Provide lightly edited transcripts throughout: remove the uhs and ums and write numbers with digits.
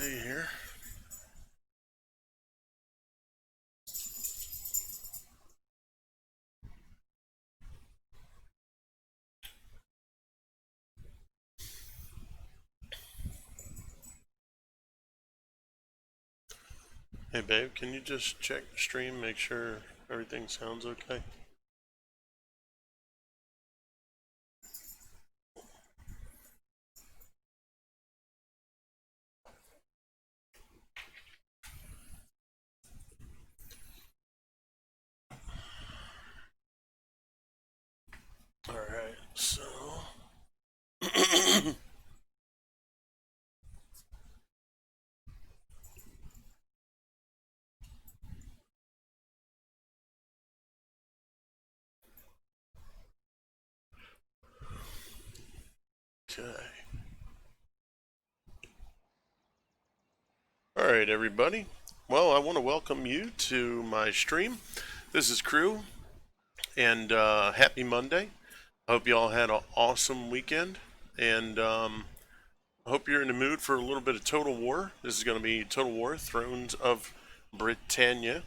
see here. Hey babe, can you just check the stream, make sure everything sounds okay? Alright, so... Okay. Alright everybody. Well, I want to welcome you to my stream. This is Crew, and happy Monday. I hope you all had an awesome weekend, and I hope you're in the mood for a little bit of Total War. This is going to be Total War, Thrones of Britannia.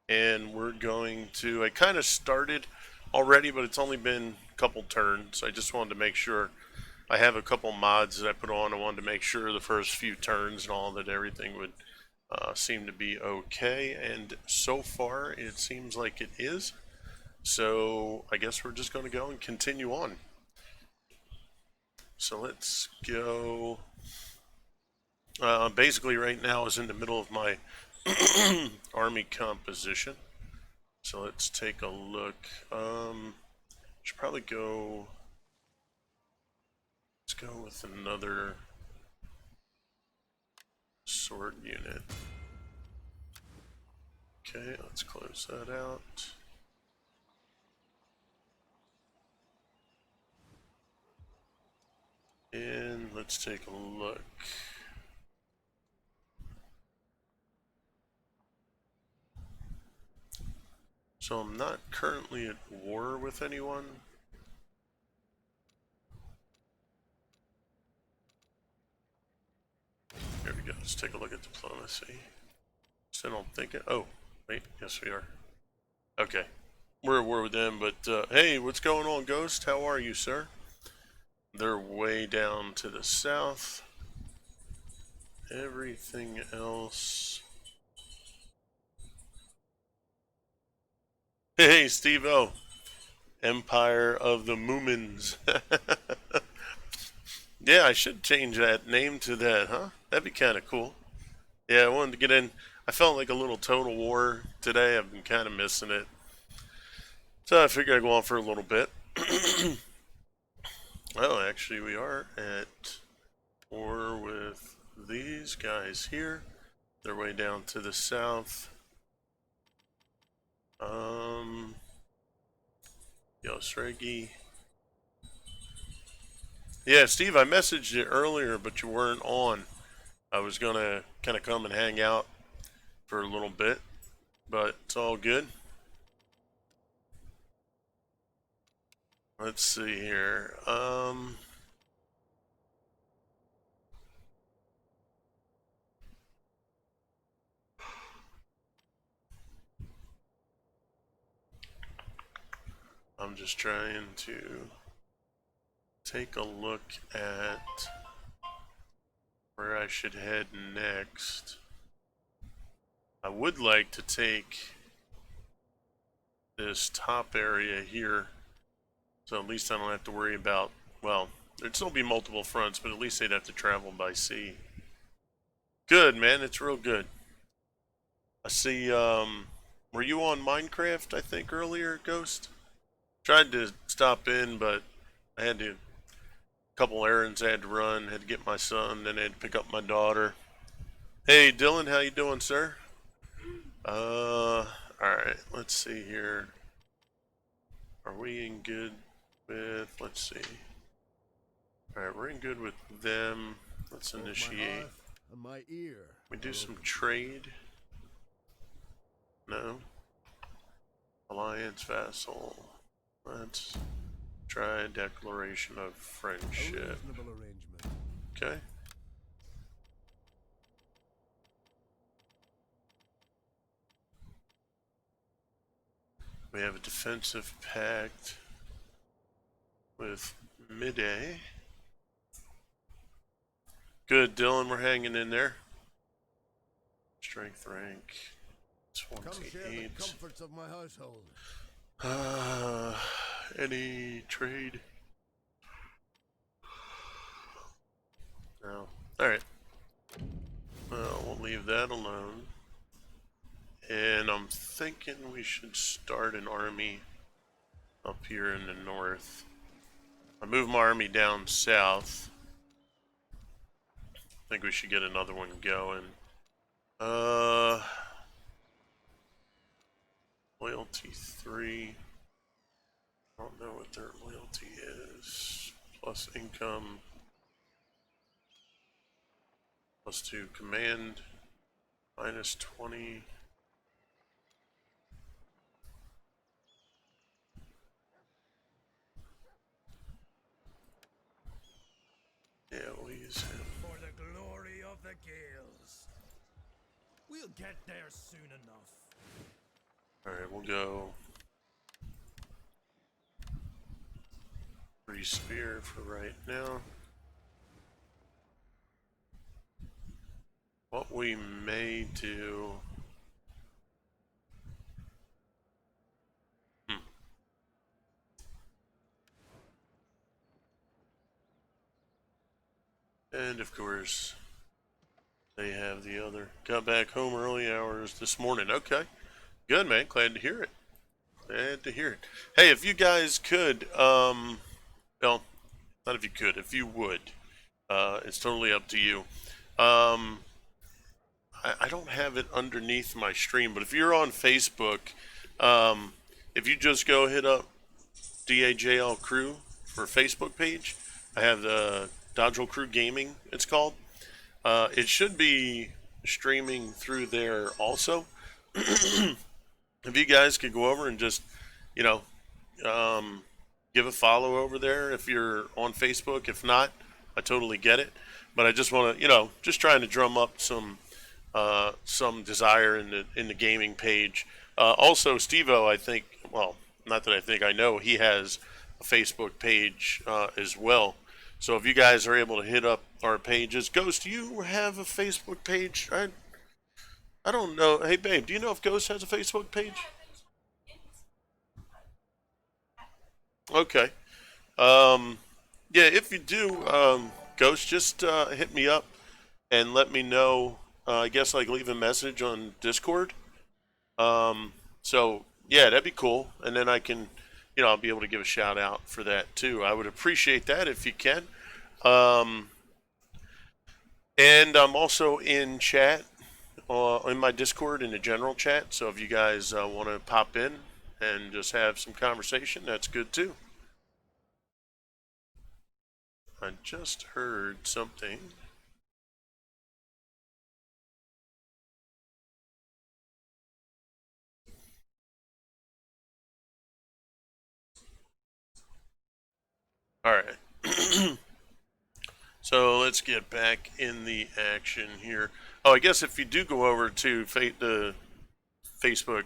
And we're going to, I kind of started already, but it's only been a couple turns. I just wanted to make sure I have a couple mods that I put on. I wanted to make sure the first few turns and all that everything would seem to be okay. And so far, it seems like it is. So I guess we're just going to go and continue on. So let's go. Basically, right now is in the middle of my army composition. So let's take a look. Should probably go. Let's go with another sword unit. Okay, let's close that out. And let's take a look. So I'm not currently at war with anyone. Here we go. Let's take a look at diplomacy. Still don't think it. Oh, wait. Yes, we are. Okay. We're at war with them, but hey, what's going on, Ghost? How are you, sir? They're way down to the south. Everything else. Hey, Steve-O. Empire of the Moomins. Yeah, I should change that name to that, huh? That'd be kind of cool. Yeah, I wanted to get in. I felt like a little Total War today. I've been kind of missing it. So I figured I'd go on for a little bit. Well, actually, we are at war with these guys here. They're way down to the south. Yosregi. Yeah, Steve, I messaged you earlier, but you weren't on. I was gonna kind of come and hang out for a little bit, but it's all good. Let's see here. I'm just trying to take a look at where I should head next. I would like to take this top area here, so at least I don't have to worry about, well, there'd still be multiple fronts, but at least they'd have to travel by sea. Good, man, it's real good. I see, were you on Minecraft, I think, earlier, Ghost? Tried to stop in, but I had to, a couple errands I had to run, had to get my son, then I had to pick up my daughter. Hey, Dylan, how you doing, sir? Alright, let's see here. Are we in good with, let's see. Alright, we're in good with them. Let's initiate. We do some trade. No. Alliance, vassal. Let's try a declaration of friendship. Okay. We have a defensive pact with Midday. Good, Dylan, we're hanging in there. Strength rank 28. Come share the comforts of my household. Any trade? No. Alright. Well, we'll leave that alone. And I'm thinking we should start an army up here in the north. I moved my army down south. I think we should get another one going. Loyalty 3. I don't know what their loyalty is. Plus income. Plus 2 command. Minus 20. Yeah, we'll use him. For the glory of the Gales. We'll get there soon enough. Alright, we'll go. 3 spear for right now. What we may do. And of course, they have the other. Got back home early hours this morning. Okay. Good, man. Glad to hear it. Glad to hear it. Hey, if you guys could, well, not if you could, if you would, it's totally up to you. I don't have it underneath my stream, but if you're on Facebook, if you just go hit up DAJL Crew for Facebook page, I have the Dodgel Crew Gaming, it's called. It should be streaming through there also. If you guys could go over and just, you know, give a follow over there if you're on Facebook. If not, I totally get it. But I just want to, you know, just trying to drum up some desire in the gaming page. Also, Steve-O, I think, well, not that I think, I know he has a Facebook page as well. So if you guys are able to hit up our pages, Ghost, do you have a Facebook page? I don't know. Hey, babe, do you know if Ghost has a Facebook page? Okay. Yeah, if you do, Ghost, just hit me up and let me know. I guess like leave a message on Discord. So yeah, that'd be cool. And then I can, you know, I'll be able to give a shout out for that too. I would appreciate that if you can. And I'm also in chat, in my Discord in the general chat. So if you guys want to pop in and just have some conversation, that's good too. I just heard something. All right. So let's get back in the action here. Oh, I guess if you do go over to the Facebook,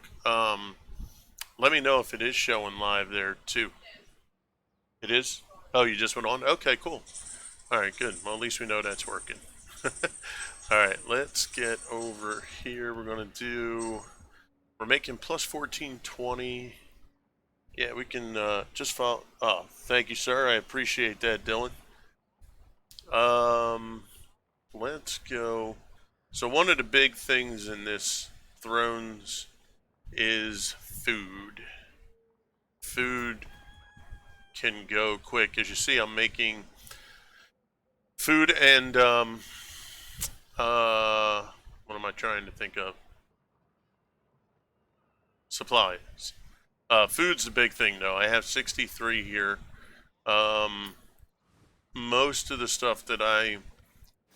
let me know if it is showing live there too. It is? Oh, you just went on? Okay, cool. All right, good. Well, at least we know that's working. All right, let's get over here. We're making plus 1420. Yeah, we can just follow. Oh, thank you, sir. I appreciate that, Dylan. Let's go. So one of the big things in this Thrones is food. Food can go quick. As you see, I'm making food and what am I trying to think of? Supplies. Food's the big thing, though. I have 63 here. Most of the stuff that I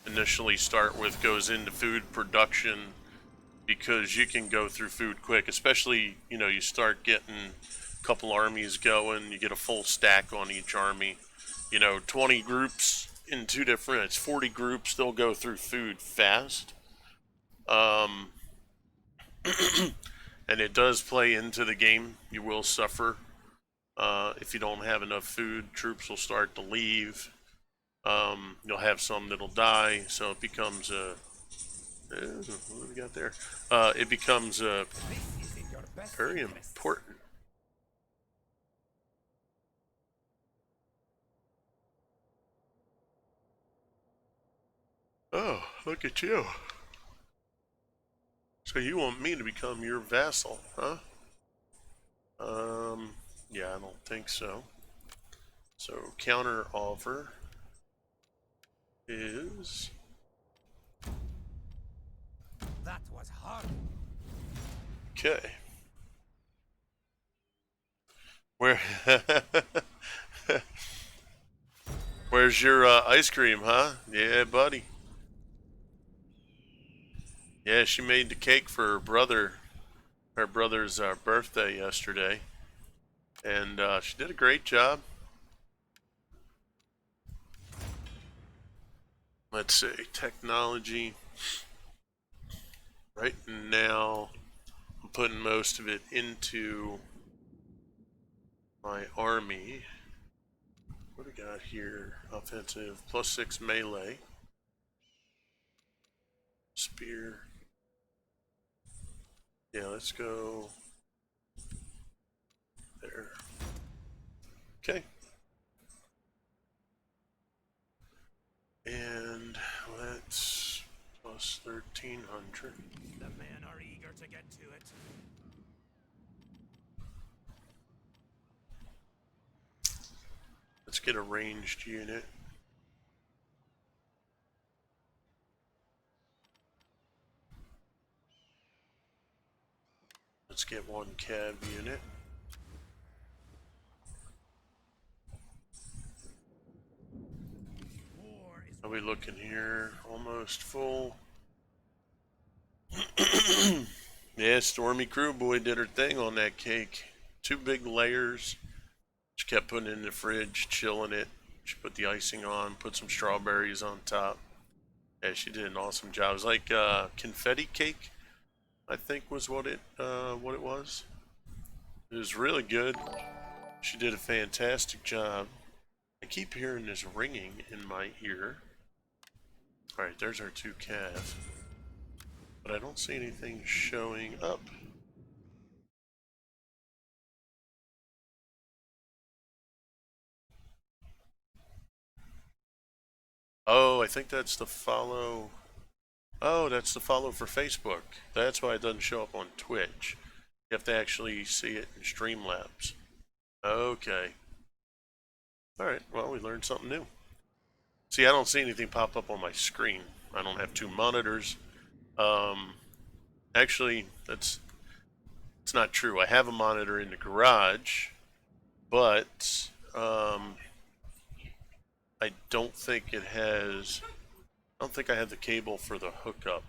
initially start with goes into food production because you can go through food quick, especially, you know, you start getting a couple armies going, you get a full stack on each army, you know, 20 groups in it's 40 groups, they'll go through food fast. And and it does play into the game. You will suffer if you don't have enough food. Troops will start to leave. You'll have some that'll die, so it becomes a. What do we got there? It becomes This is in your best very interests. important. Oh, look at you. So you want me to become your vassal, huh? Yeah, I don't think so. So counter offer is That was hard. okay. Where? Where's your ice cream, huh? Yeah, buddy. Yeah, she made the cake for her brother. Her brother's birthday yesterday, and she did a great job. Let's see, technology. Right now, I'm putting most of it into my army. What do we got here? Offensive, +6 melee. Spear. Yeah, let's go there. Okay. And let's +1300. The men are eager to get to it. Let's get a ranged unit. Let's get one cav unit. War is Are we looking here? Almost full. Yeah, Stormy Crew Boy did her thing on that cake. 2 big layers. She kept putting it in the fridge, chilling it. She put the icing on, put some strawberries on top. Yeah, she did an awesome job. It was like confetti cake, I think was what it was. It was really good. She did a fantastic job. I keep hearing this ringing in my ear. Alright, there's our 2 calves. But I don't see anything showing up. Oh, I think that's the follow. Oh, that's the follow for Facebook. That's why it doesn't show up on Twitch. You have to actually see it in Streamlabs. Okay. Alright, well, we learned something new. See, I don't see anything pop up on my screen. I don't have 2 monitors. Actually, it's not true. I have a monitor in the garage, but I don't think it has. I don't think I have the cable for the hookup.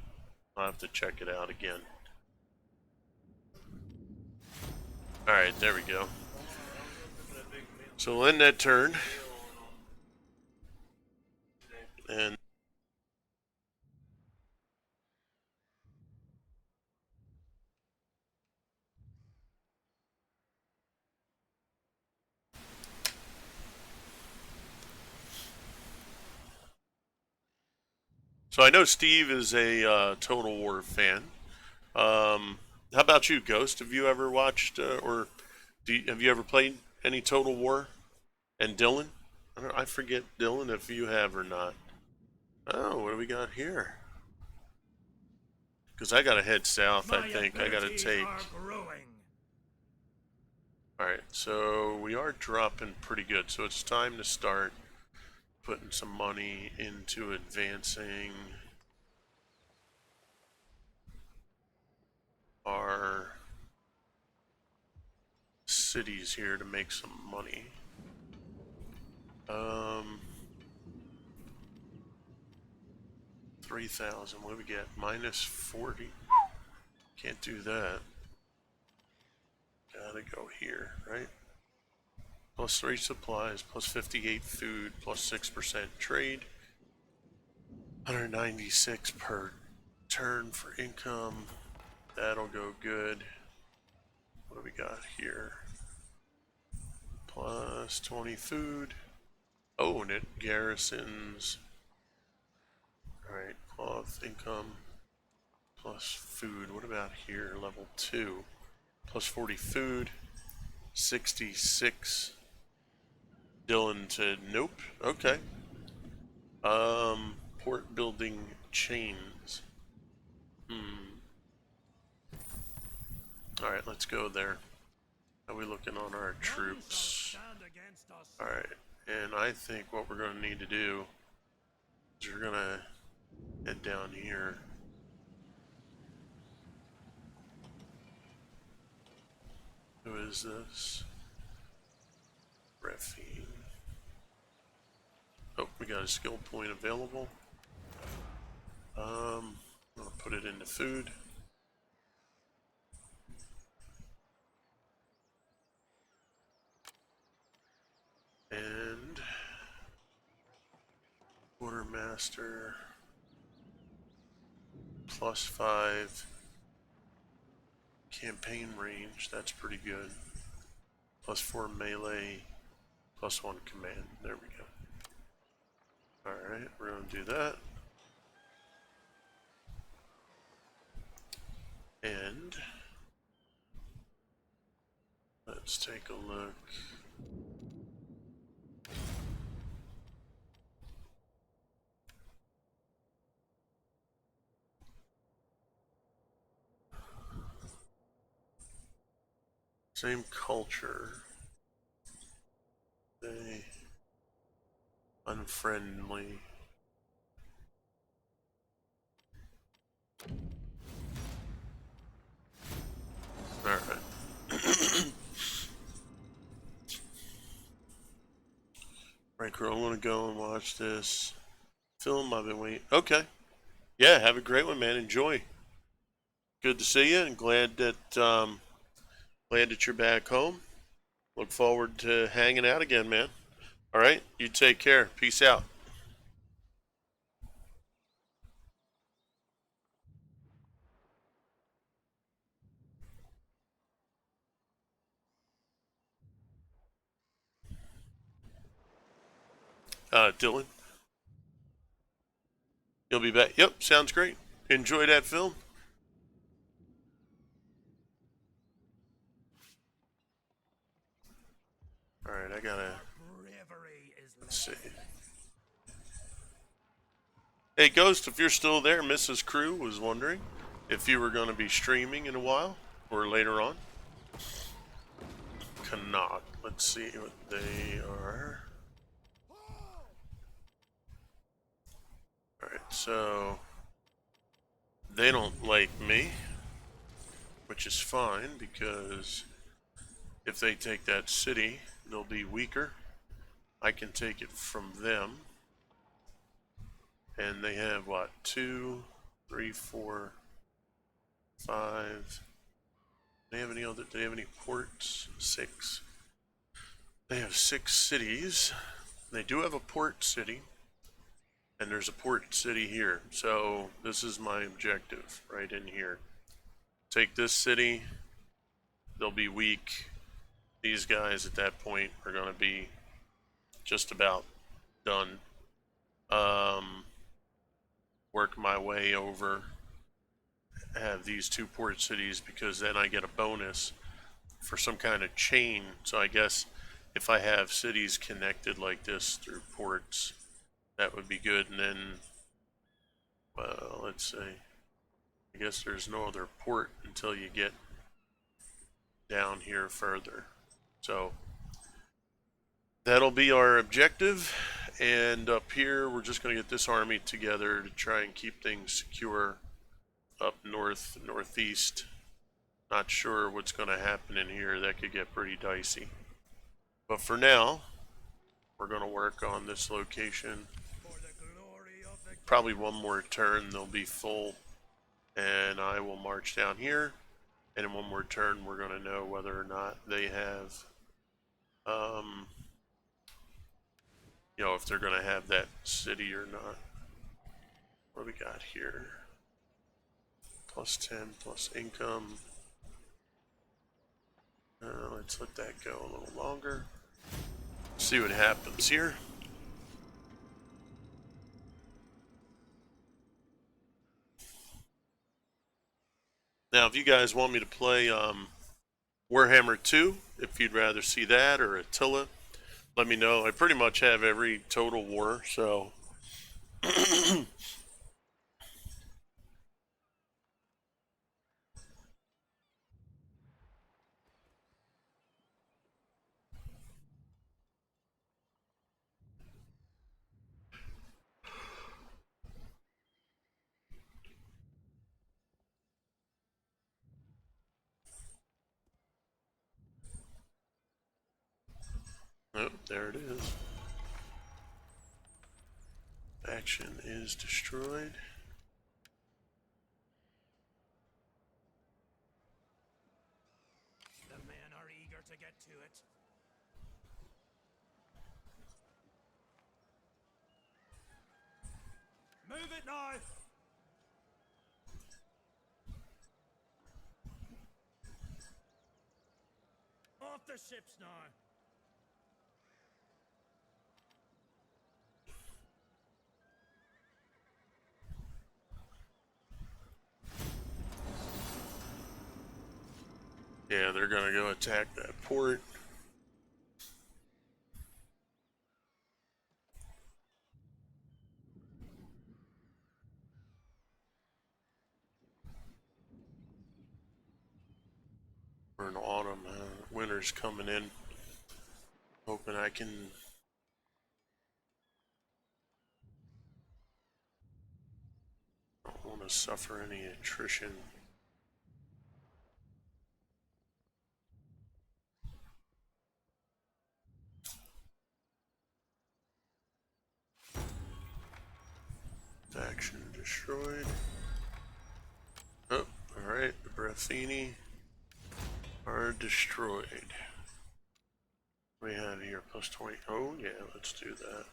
I'll have to check it out again. Alright, there we go. So we'll end that turn. And so I know Steve is a Total War fan. How about you, Ghost? Have you ever watched or have you ever played any Total War? And Dylan? I forget, Dylan, if you have or not. Oh, what do we got here? Because I got to head south, I my think. I got to abilities take. are growing. Alright, so we are dropping pretty good. So it's time to start putting some money into advancing our cities here to make some money. 3,000. What do we get? -40. Can't do that. Gotta go here, right? +3 supplies, +58 food, +6% trade. 196 per turn for income. That'll go good. What do we got here? Plus 20 food. Oh, and it garrisons. Alright, cloth, income, plus food. What about here? Level 2. Plus 40 food. 66. Dylan to nope. Okay. Port building chains. Alright, let's go there. How are we looking on our troops? Alright, and I think what we're going to need to do is we're going to head down here. Who is this? Refine. Oh, we got a skill point available. I'm going to put it into food. And quartermaster plus 5 campaign range. That's pretty good. Plus 4 melee, plus 1 command. There we go. Alright, we're going to do that. And let's take a look. Same culture. They unfriendly. Alright. Right, girl, I want to go and watch this film. I've been waiting. Okay. Yeah, have a great one, man. Enjoy. Good to see you, and glad that you're back home. Look forward to hanging out again, man. All right, you take care. Peace out. Dylan, you'll be back. Yep, sounds great. Enjoy that film. All right, I gotta. Let's see. Hey, Ghost, if you're still there, Mrs. Crew was wondering if you were going to be streaming in a while or later on. Cannot. Let's see what they are. Alright, so they don't like me, which is fine because if they take that city, they'll be weaker. I can take it from them. And they have what? 2, 3, 4, 5. Do they have any other? Do they have any ports? 6. They have 6 cities. They do have a port city. And there's a port city here. So this is my objective right in here. Take this city. They'll be weak. These guys at that point are going to be just about done. Work my way over. Have these 2 port cities because then I get a bonus for some kind of chain. So I guess if I have cities connected like this through ports, that would be good. And then, well, let's see. I guess there's no other port until you get down here further. So that'll be our objective. And up here, we're just going to get this army together to try and keep things secure up north, northeast. Not sure what's going to happen in here. That could get pretty dicey. But for now, we're going to work on this location. Probably one more turn, they'll be full. And I will march down here. And in one more turn, we're going to know whether or not they have, you know, if they're going to have that city or not. What do we got here? Plus 10, plus income. Let's let that go a little longer. See what happens here. Now, if you guys want me to play Warhammer 2, if you'd rather see that, or Attila, let me know. I pretty much have every Total War, so oh, there it is. Faction is destroyed. The men are eager to get to it. Move it now! Off the ships now! Yeah, they're gonna go attack that port. We're in autumn. Winter's coming in. Hoping I can. Don't want to suffer any attrition. Faction destroyed. Oh, alright. The Britannia are destroyed. We have here plus 20. Oh, yeah, let's do that.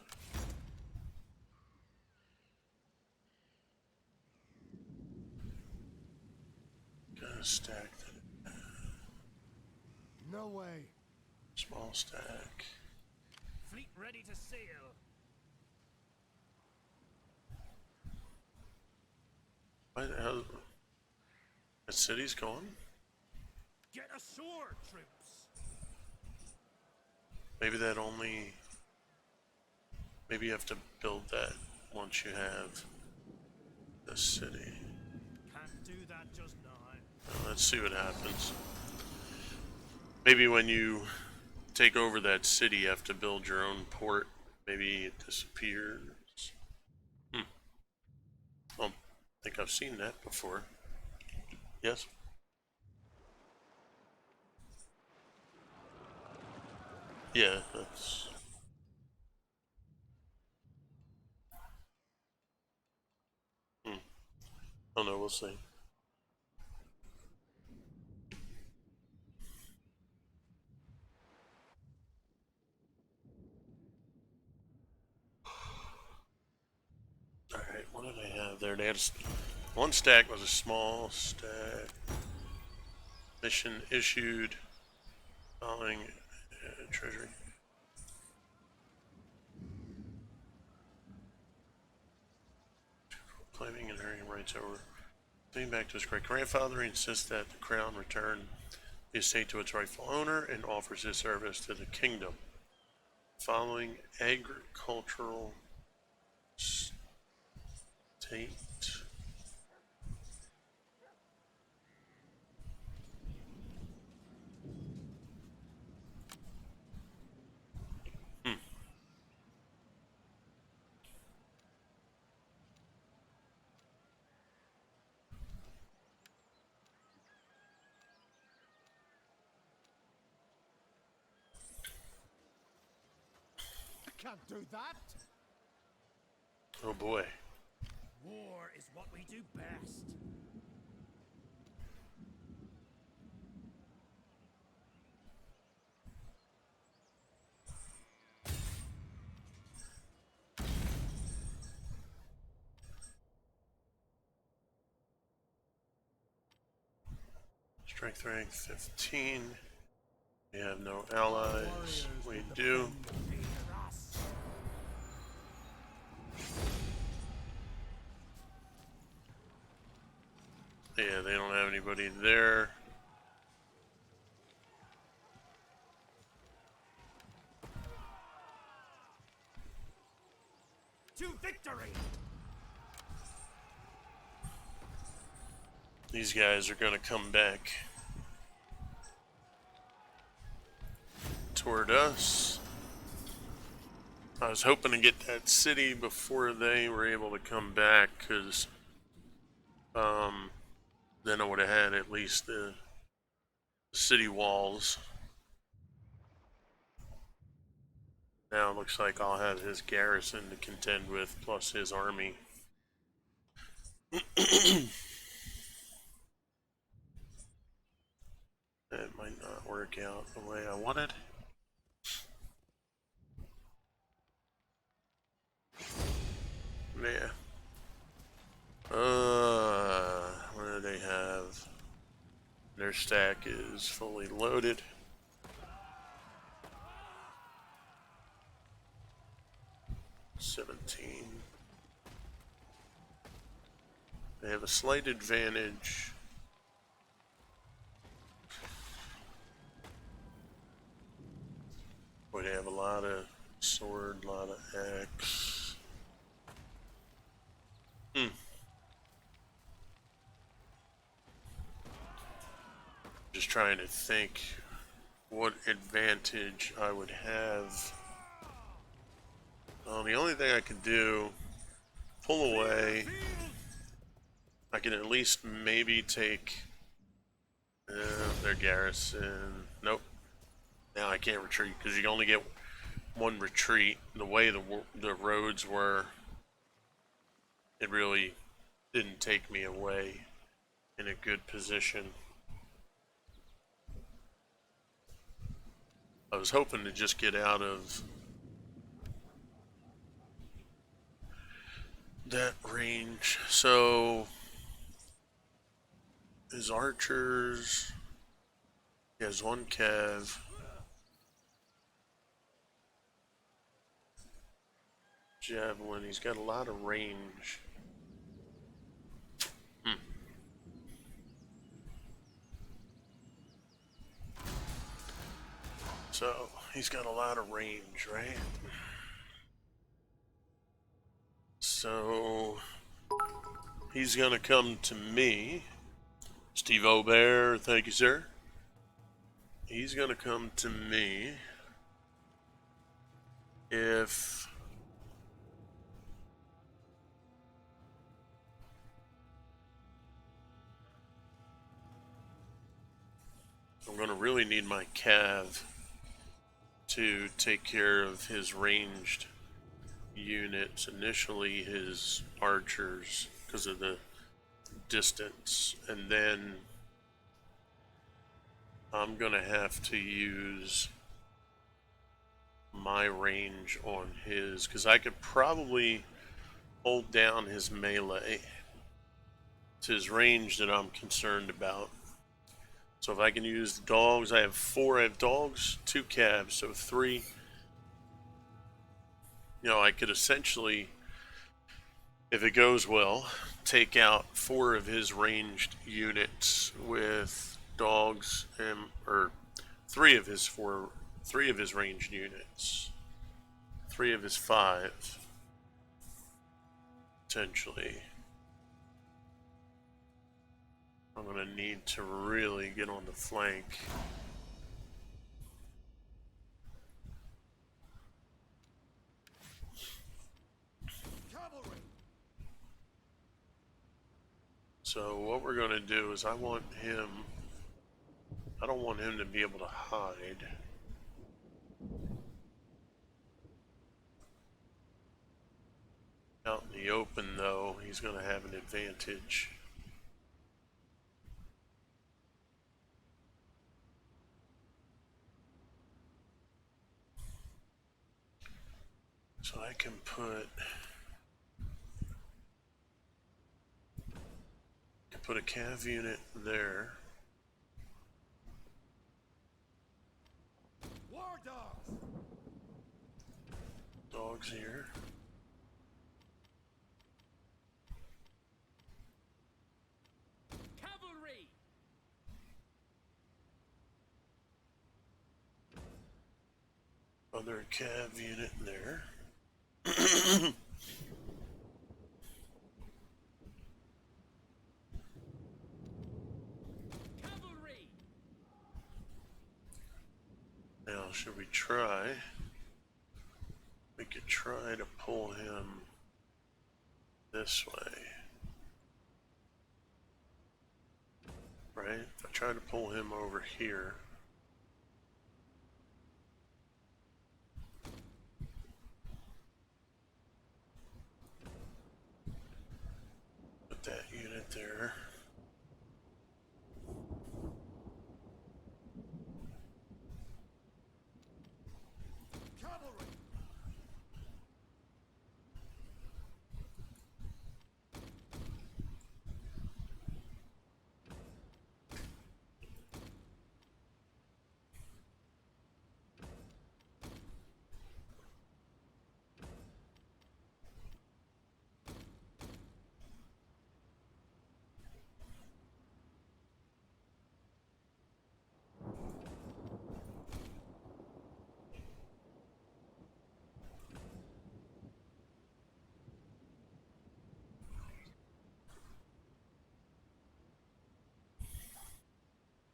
Gotta stack that. No way. Small stack. Fleet ready to sail. Why the hell? The city's gone? Get ashore, troops! Maybe that only. Maybe you have to build that once you have the city. Can't do that just now. Well, let's see what happens. Maybe when you take over that city, you have to build your own port. Maybe it disappears. Well, I think I've seen that before. Yes? Yeah, that's. Oh no, we'll see. Alright, what did I have there? They had one stack was a small stack. Mission issued. Following treasury. Claiming and earning rights over. Getting back to his great grandfather, he insists that the crown return the estate to its rightful owner and offers his service to the kingdom. Following agricultural state. Can't do that! Oh boy. War is what we do best. Strength rank 15. We have no allies. We do. Yeah, they don't have anybody there. To victory! These guys are going to come back toward us. I was hoping to get that city before they were able to come back, because then I would have had at least the city walls. Now it looks like I'll have his garrison to contend with, plus his army. That might not work out the way I wanted. Yeah. What do they have? Their stack is fully loaded. $17. They have a slight advantage. Boy, they have a lot of sword, a lot of axe. Just trying to think what advantage I would have. The only thing I could do, pull away. I can at least maybe take their garrison. Nope. Now I can't retreat because you only get one retreat. The way the roads were, it really didn't take me away in a good position. I was hoping to just get out of that range. So his archers, he has one cav. Javelin, he's got a lot of range. So he's got a lot of range, right? So he's gonna come to me. Steve Aubert, thank you, sir. He's gonna come to me if I'm gonna really need my cav to take care of his ranged units. Initially his archers because of the distance, and then I'm gonna have to use my range on his, because I could probably hold down his melee. It's his range that I'm concerned about. So if I can use the dogs, I have 4. I have dogs, 2 calves, so 3. I could essentially, if it goes well, take out 4 of his ranged units with dogs, or 3 of his ranged units, 3 of his 5, potentially. I'm gonna need to really get on the flank. Cavalry! So what we're gonna do is I don't want him to be able to hide. Out in the open though, he's gonna have an advantage. So I can put a cav unit there. dogs here. Cavalry. Other cav unit in there. Cavalry. Now, should we try? We could try to pull him this way. Right? If I try to pull him over here. Put that unit there. Cavalry.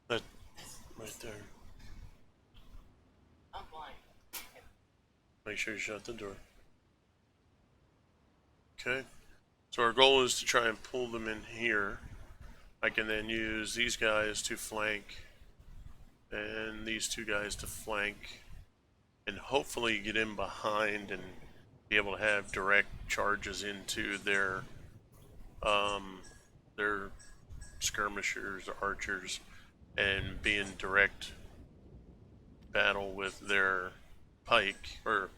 That right there. I'm fine. Make sure you shut the door. Okay. So our goal is to try and pull them in here. I can then use these guys to flank and these two guys to flank and hopefully get in behind and be able to have direct charges into their skirmishers, archers, and be in direct battle with their pike or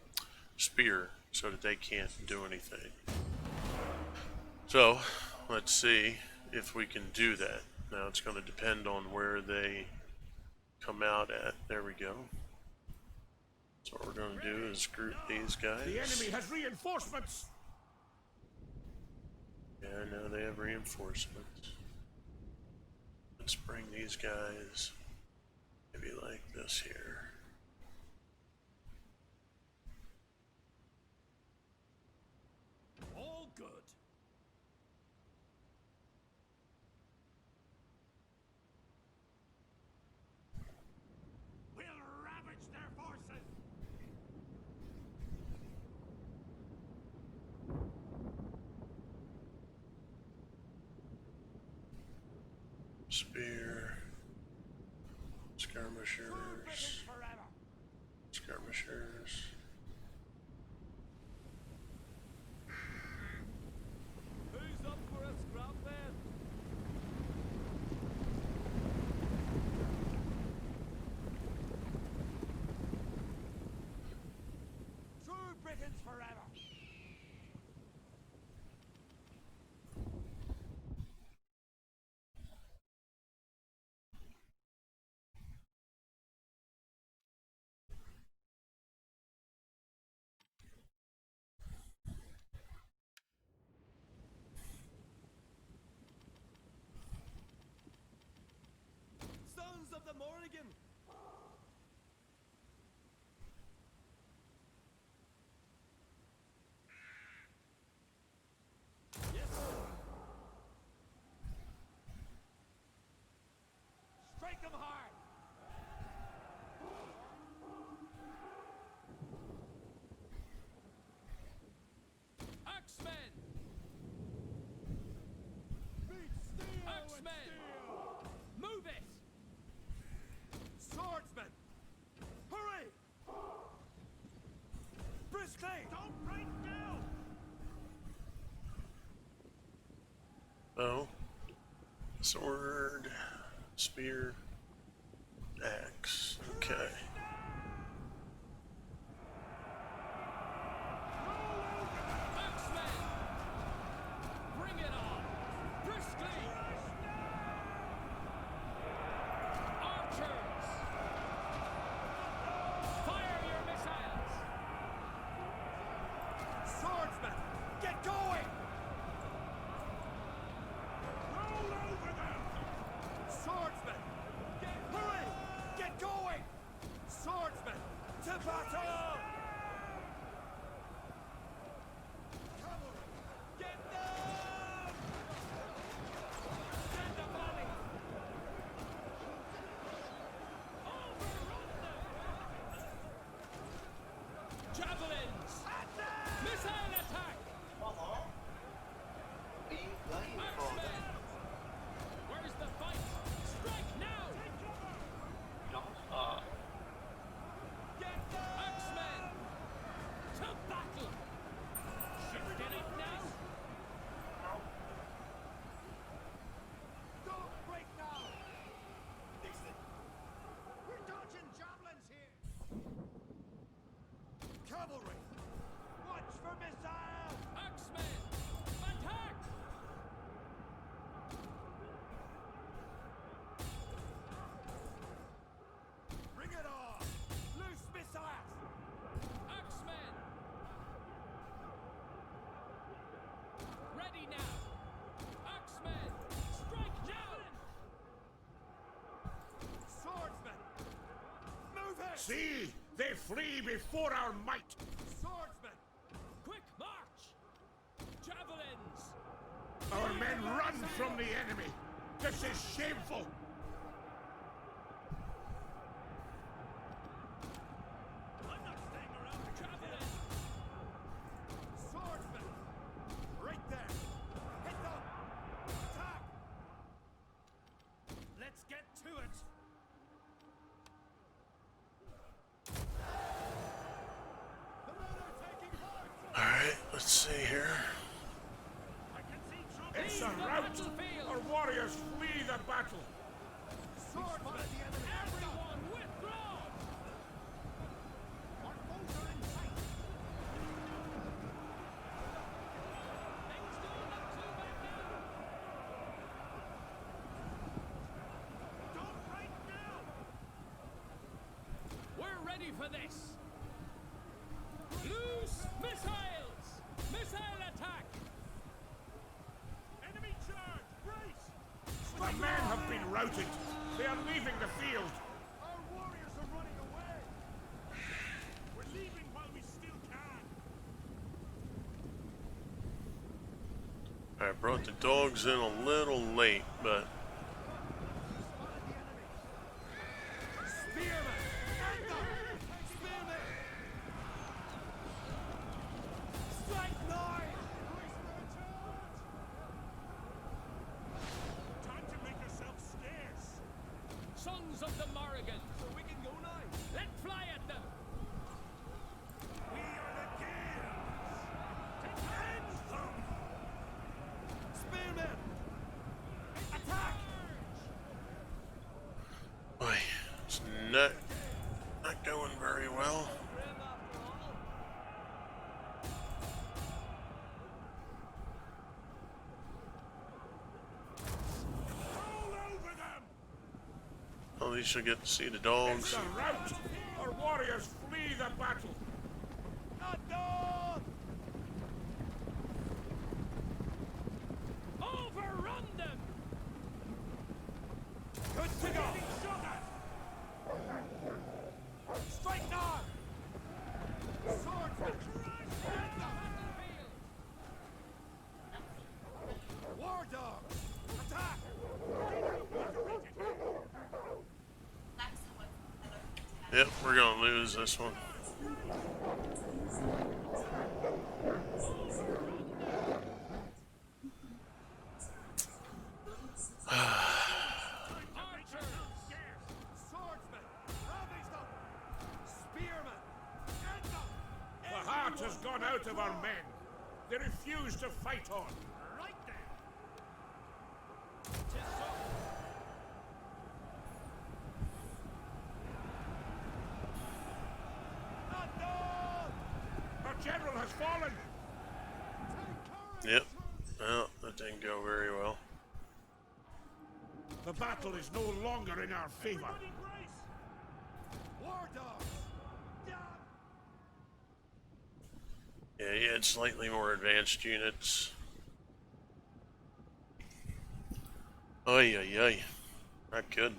spear so that they can't do anything. So let's see if we can do that. Now it's going to depend on where they come out at. There we go. So what we're going to do is group these guys. The enemy has reinforcements. Yeah, I know they have reinforcements. Let's bring these guys maybe like this here. All good. We'll ravage their forces. Spear. British Skirmishers. forever. Skirmishers. Who's up for a scrap then? True Britons forever. Sons of the Morrigan. Yes, sir. Strike them hard. Axemen. Beat steel. Axemen. Move it. Swordsman. Hurry. Briskly. Don't break down. Oh. Sword. Spear. Axe. Okay. Axemen. Bring it on. Briskly. Archers. Fire your missiles. See, they flee before our might. Swordsmen! Quick march! Javelins! Our men run from the enemy. This is shameful. I'm not staying around for javelins! Swordsmen! Right there! Hit them! Attack! Let's get to it! The men are taking heart! Alright, let's see here. I can see trouble! It's a rout. Our warriors flee the battle. Swordsmen! Everyone withdraw! Our foes are in sight! Things don't look too bad now! Don't right now! We're ready for this! Loose missiles! Missile attack! Enemy charge! Brace! The men have been routed. They are leaving the field. Our warriors are running away! We're leaving while we still can! I brought the dogs in a little late, but Spearmen! End them! Spearmen! Strike now! Time to make yourselves scarce! Sons of the Morrigan! So we can go now! Let fly at them! We are the Gales! End them! Spearmen! Attack! boy, it's not going very well. Roll over them! At least you'll get to see the It's dogs. a rout. Our warriors flee the battle. Not done! Overrun them! Good to go! Strike now! Swordsman! War dogs! Attack! Yep, we're gonna lose this one. Archers! Swordsmen! Ravage them! Spearmen! End them! The heart has gone out of our men. They refuse to fight on. Right there! 'Tis so! Not done! Our general has fallen. Yep. Well, that didn't go very well. The battle is no longer in our favor. Everybody brace! War dogs! Down! Yeah, he had slightly more advanced units. Oy, oy, oy. Not good.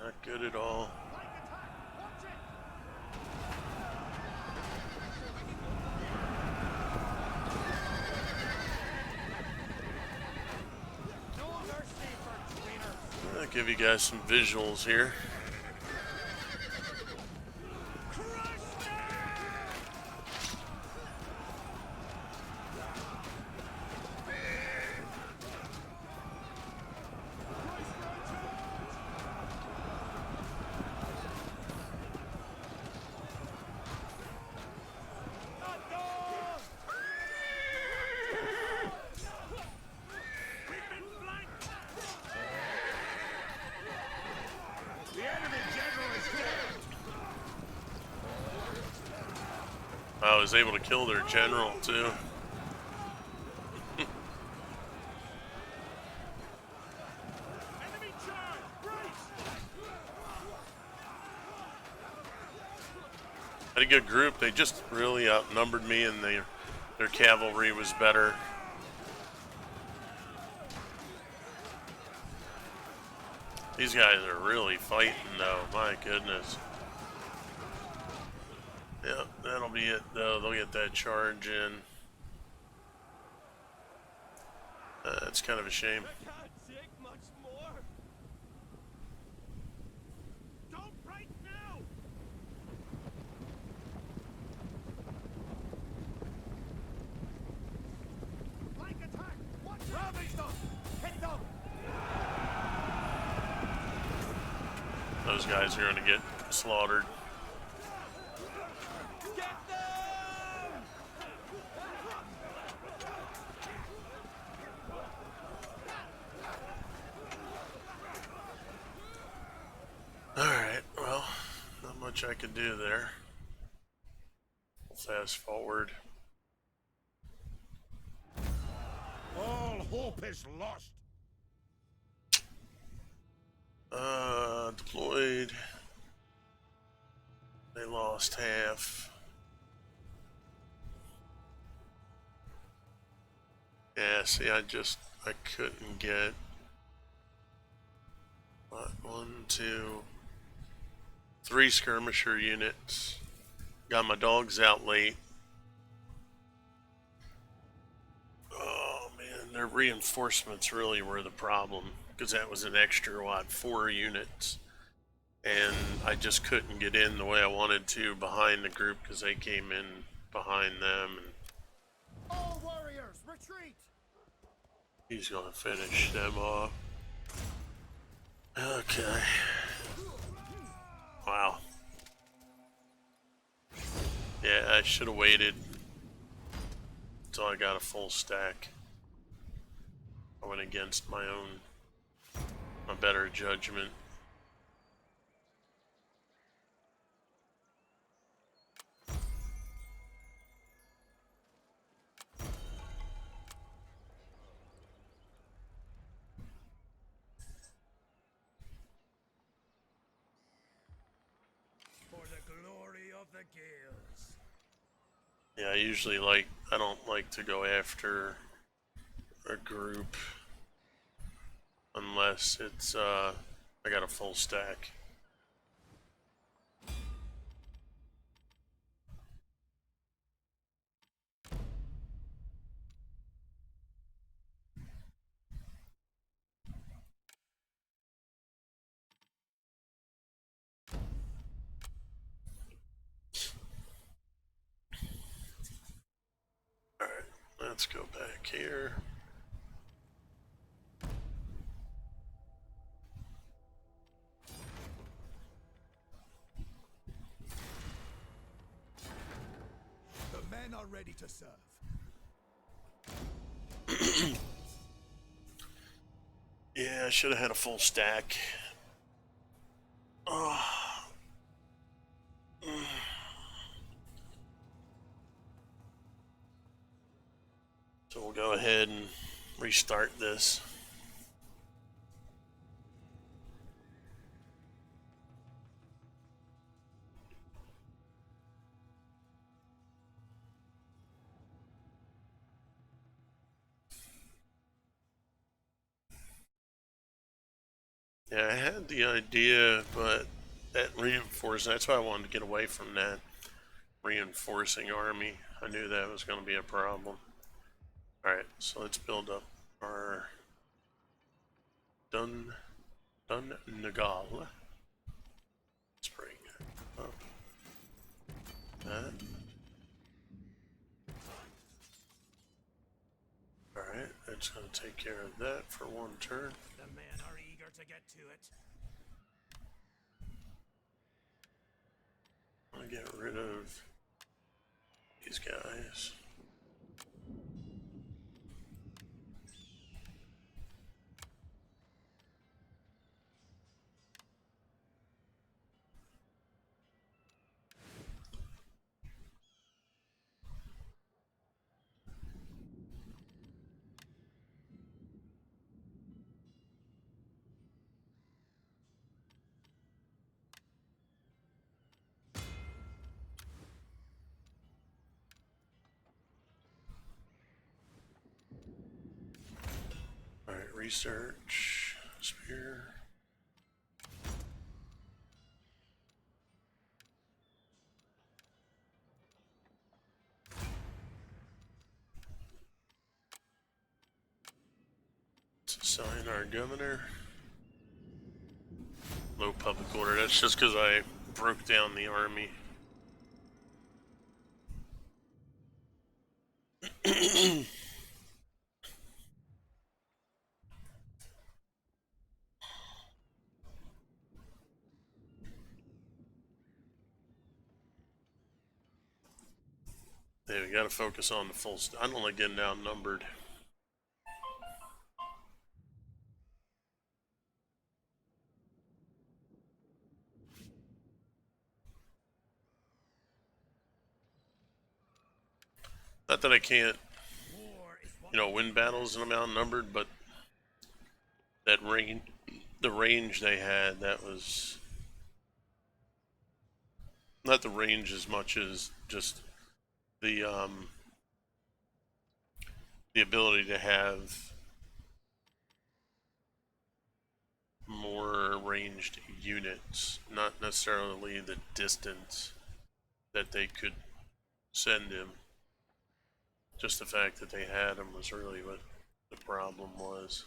Not good at all. Flank attack! Watch it! No mercy for traitors! I'll give you guys some visuals here. Crush them! Not done! We've been flanked! The enemy general is dead. I was able to kill their general too. Enemy charge! Brace! Had a good group. They just really outnumbered me, and their cavalry was better. These guys are really fighting, though. My goodness. That'll be it, though. They'll get that charge in. It's kind of a shame. I can't take much more. Don't break now. Flank attack. Watch ravage them. Hit them. Those guys are going to get slaughtered. Get them. Alright, well, not much I could do there. Fast forward. All hope is lost. Deployed. They lost half. Yeah, see, I couldn't get what, 1, 2, 3 skirmisher units. Got my dogs out late. Oh man, their reinforcements really were the problem, because that was an extra, what, 4 units. And I just couldn't get in the way I wanted to behind the group because they came in behind them. And All warriors, retreat. he's gonna finish them off. Okay. Wow. Yeah, I should have waited until I got a full stack. I went against my better judgment. For the glory of the Gales. Yeah, I don't like to go after a group unless it's, I got a full stack. Alright, let's go back here. The men are ready to serve. Yeah, I should have had a full stack. Oh. So we'll go ahead and restart this. Yeah, I had the idea, but that reinforcing, that's why I wanted to get away from that reinforcing army. I knew that was going to be a problem. Alright, so let's build up our Nagal. Let's bring up that. Alright, that's going to take care of that for one turn. The men are eager to get to it. I'm going to get rid of these guys. Alright, research, spear. Sign our governor. Low public order. That's just because I broke down the army. Yeah, we gotta focus on the full. I don't like getting outnumbered. Not that I can't, War is what win battles and I'm outnumbered, but that range, the range they had, that was not the range as much as just the the ability to have more ranged units, not necessarily the distance that they could send him. Just the fact that they had him was really what the problem was.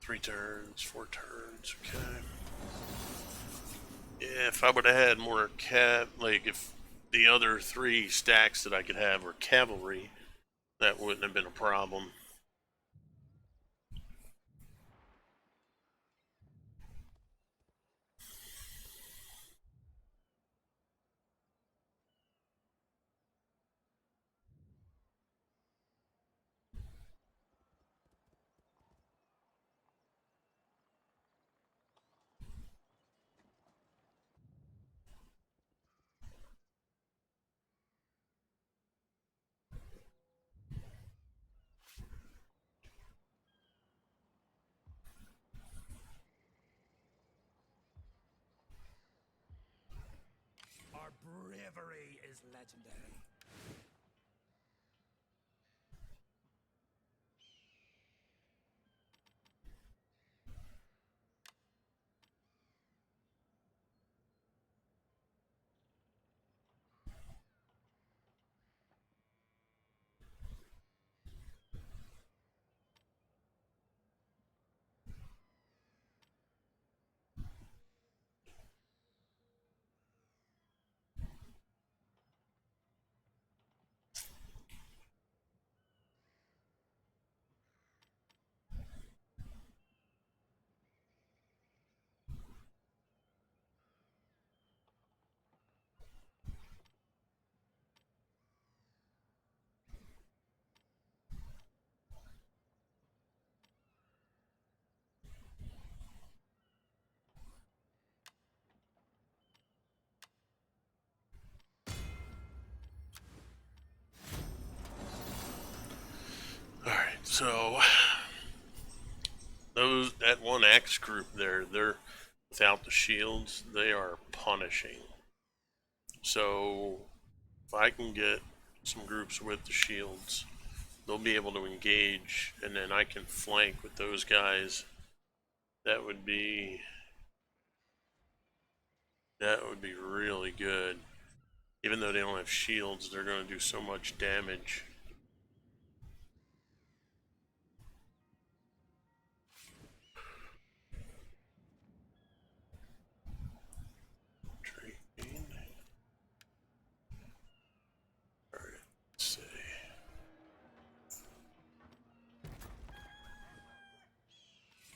3 turns, 4 turns, okay. Yeah, if I would have had more like if the other 3 stacks that I could have were cavalry, that wouldn't have been a problem. our bravery is legendary. Alright, so that one axe group there, they're without the shields, they are punishing. So if I can get some groups with the shields, they'll be able to engage, and then I can flank with those guys. That would be really good. Even though they don't have shields, they're going to do so much damage. Train. Alright, let's see.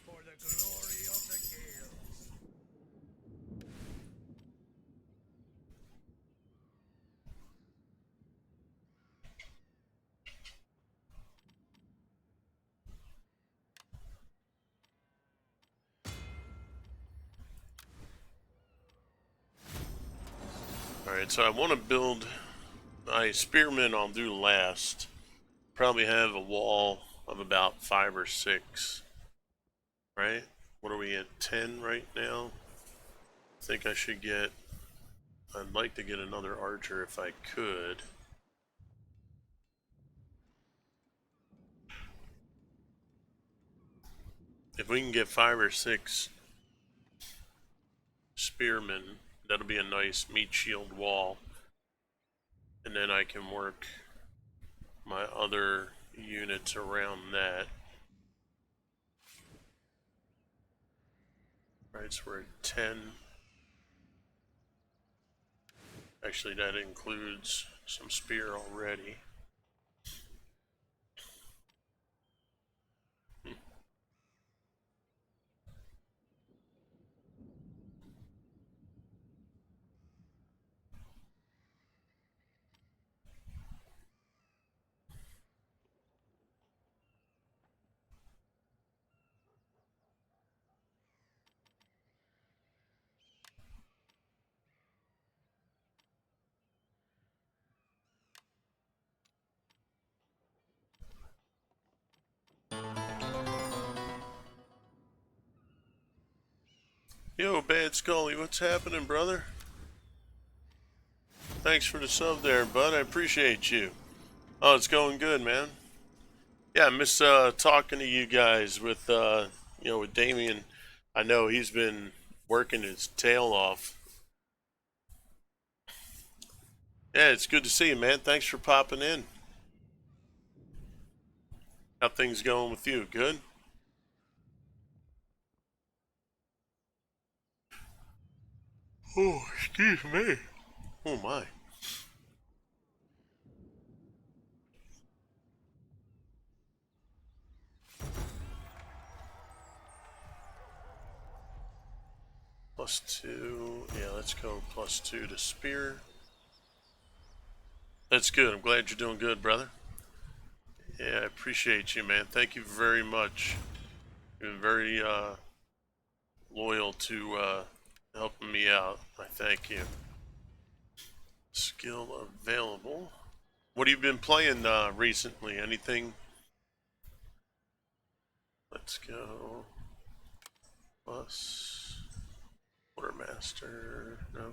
For the glory of the Gales. Alright, so I want to build my spearmen. I'll do last. Probably have a wall of about 5 or 6. Right? What are we at? 10 right now? I think I should get. I'd like to get another archer if I could. If we can get 5 or 6 spearmen, that'll be a nice meat shield wall. and then I can work my other units around that. Right, so we're at 10. Actually, that includes some spear already. Yo, Bad Scully, what's happening, brother? Thanks for the sub there, bud. I appreciate you. Oh, it's going good, man. Yeah, I miss talking to you guys with with Damien. I know he's been working his tail off. Yeah, it's good to see you, man. Thanks for popping in. How things going with you? Good? Oh, excuse me. Oh my. +2. Yeah, let's go +2 to spear. That's good. I'm glad you're doing good, brother. Yeah, I appreciate you, man. Thank you very much. You've been very loyal to helping me out. I thank you. Skill available. What have you been playing recently? Anything? Let's go. Plus. Quartermaster. No.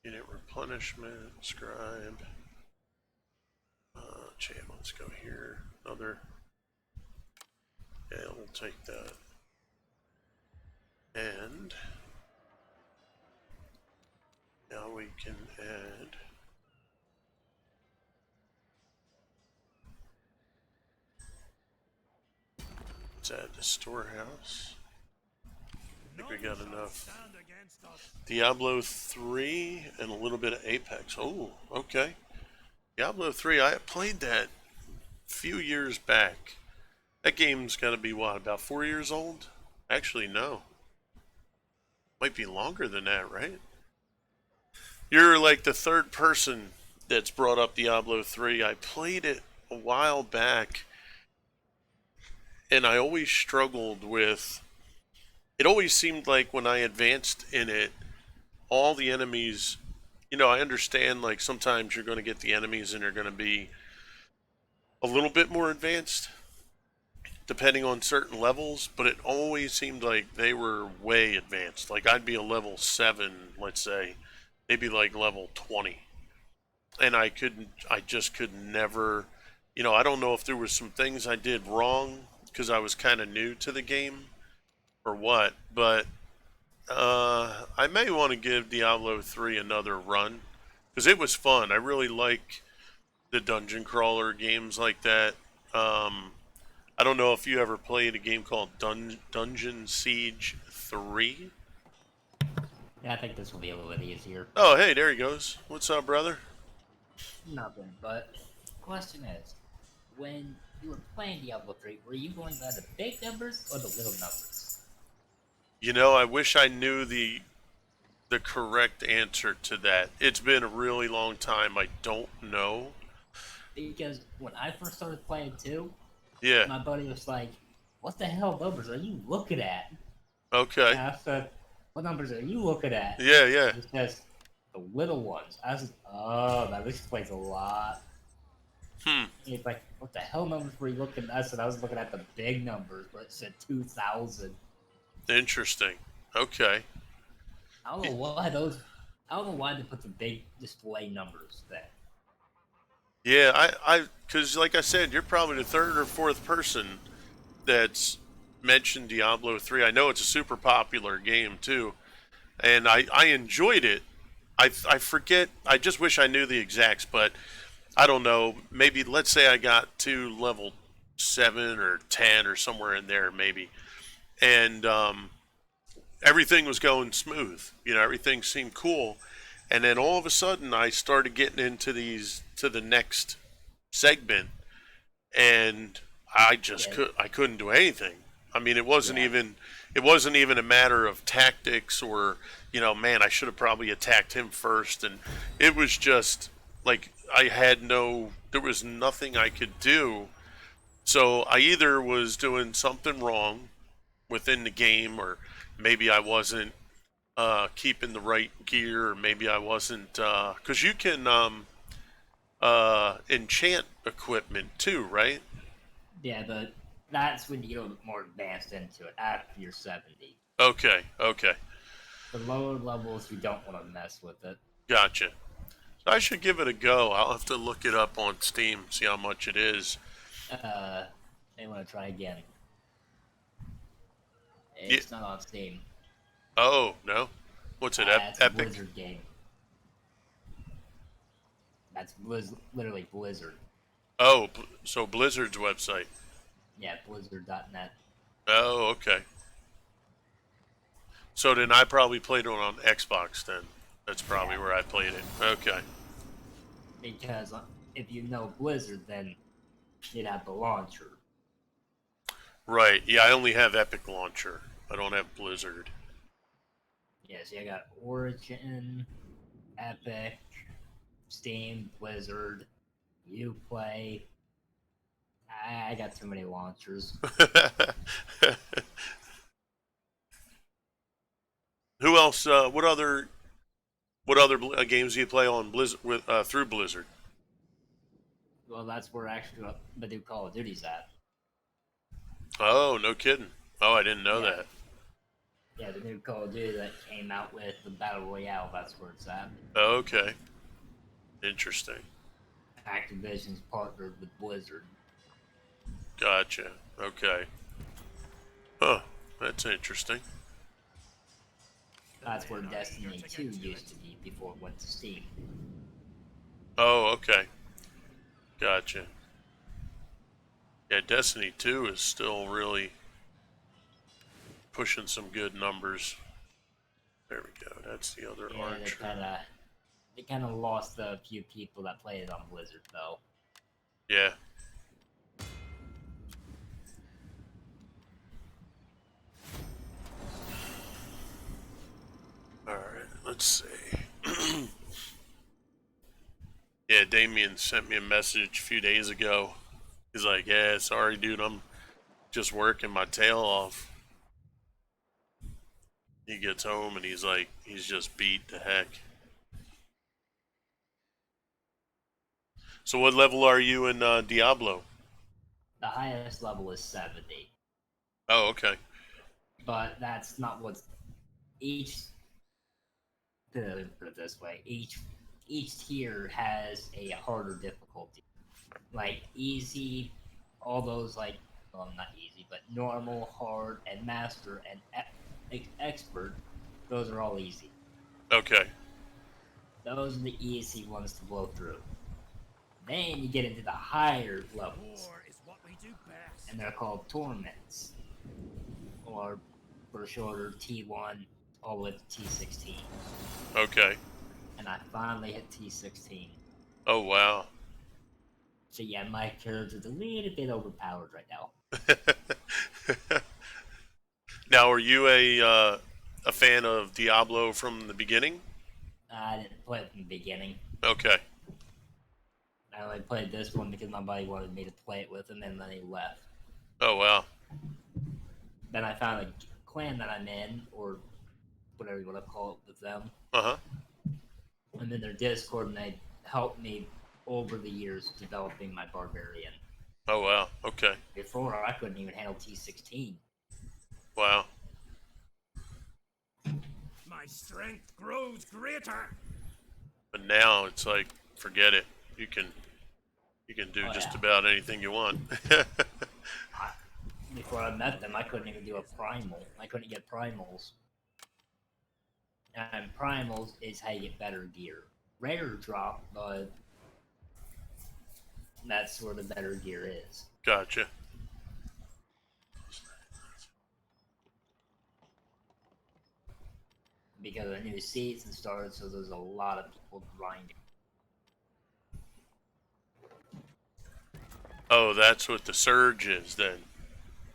Unit replenishment. Scribe. Champ, let's go here. Another. Yeah, we'll take that. And now we can add. Let's add the storehouse. I think we got enough. Diablo 3 and a little bit of Apex. Oh, okay. Diablo 3, I played that a few years back. That game's got to be, what, about 4 years old? Actually, no. Might be longer than that, right? You're like the third person that's brought up Diablo 3. I played it a while back, and I always struggled with... It always seemed like when I advanced in it, all the enemies... You know, I understand, like, sometimes you're going to get the enemies and they're going to be a little bit more advanced, depending on certain levels, but it always seemed like they were way advanced. Like, I'd be a level 7, let's say, they'd be like level 20. And I just could never, I don't know if there was some things I did wrong because I was kind of new to the game or what, but I may want to give Diablo 3 another run because it was fun. I really like the dungeon crawler games like that. I don't know if you ever played a game called Dungeon Siege 3. Yeah, I think this will be a little bit easier. Oh, hey, there he goes. What's up, brother? Nothing, but question is, when you were playing Diablo 3, were you going by the big numbers or the little numbers? I wish I knew the correct answer to that. It's been a really long time. I don't know. Because when I first started playing too, Yeah. my buddy was like, "What the hell numbers are you looking at?" Okay. And I said, "What numbers are you looking at?" Yeah, yeah. He says, "The little ones." I was like, "Oh, that explains a lot." He's like, "What the hell numbers were you looking at?" I said, "I was looking at the big numbers, but it said 2,000." Interesting. Okay. I don't know why they put the big display numbers there. Yeah, because like I said, you're probably the third or fourth person that's mentioned Diablo 3. I know it's a super popular game too, and I enjoyed it. I forget. I just wish I knew the exacts, but I don't know. Maybe let's say I got to level 7 or 10 or somewhere in there, maybe, and everything was going smooth. Everything seemed cool, and then all of a sudden I started getting into these to the next segment, and Yeah, I couldn't do anything. I mean, yeah, it wasn't even a matter of tactics or man, I should have probably attacked him first, and it was just like there was nothing I could do. So I either was doing something wrong within the game, or maybe I wasn't keeping the right gear, or maybe I wasn't because you can enchant equipment too, right? yeah. But that's when you get a little bit more advanced into it after you're 70. Okay, okay, The lower levels, you don't want to mess with it. gotcha. I should give it a go. I'll have to look it up on Steam, see how much it is. Uh, they want to try again. Yeah. It's not on Steam. Oh no, what's it? It's a Epic? Blizzard game. That's literally Blizzard. Oh, so Blizzard's website. Yeah, Blizzard.net. Oh, okay. So then I probably played it on Xbox then. That's probably Yeah. where I played it. Okay. Because if you know Blizzard, then you'd have the launcher. Right. Yeah, I only have Epic Launcher. I don't have Blizzard. Yes, you got Origin, Epic, Steam, Blizzard, Uplay. I got too many launchers. Who else? What other games do you play on Blizzard through Blizzard? Well, that's where actually the new Call of Duty's at. Oh, no kidding. Oh, I didn't know Yeah. that. Yeah, the new Call of Duty that came out with the Battle Royale, that's where it's at. Okay. Interesting. Activision's partnered with Blizzard. Gotcha. Okay. Huh. That's interesting. That's where Destiny 2 used to be before it went to Steam. Oh, okay. Gotcha. Yeah, Destiny 2 is still really pushing some good numbers. There we go. That's the other Yeah, archer. they kind of lost a few people that played it on Blizzard, though. Yeah. Alright, let's see. Yeah, Damien sent me a message a few days ago. He's like, yeah, sorry, dude, I'm just working my tail off. He gets home and he's like, he's just beat to heck. So what level are you in Diablo? The highest level is 70. Oh, okay. But that's not what's each. Put it this way: each tier has a harder difficulty. Like easy, all those well, not easy, but normal, hard, and master and expert. Those are all easy. Okay. Those are the easy ones to blow through. Then you get into the higher levels, War is what we do best. and they're called torments, or for shorter T1 all the way to T16. Okay. And I finally hit T16. Oh, wow. So yeah, my character's a little bit overpowered right now. Now, are you a fan of Diablo from the beginning? I didn't play it from the beginning. Okay. I only played this one because my buddy wanted me to play it with him, and then he left. Oh, wow. Then I found a clan that I'm in, or whatever you want to call it, with them. Uh-huh. I'm in their Discord, and they helped me over the years developing my barbarian. Oh, wow. Okay. Before, I couldn't even handle T16. Wow. My strength grows greater. But now it's like, forget it. You can do Oh, just yeah. about anything you want. Before I met them, I couldn't even do a primal. I couldn't get primals. And primals is how you get better gear. Rare drop, but that's where the better gear is. Gotcha. Because a new season started, so there's a lot of people grinding. Oh, that's what the surge is then.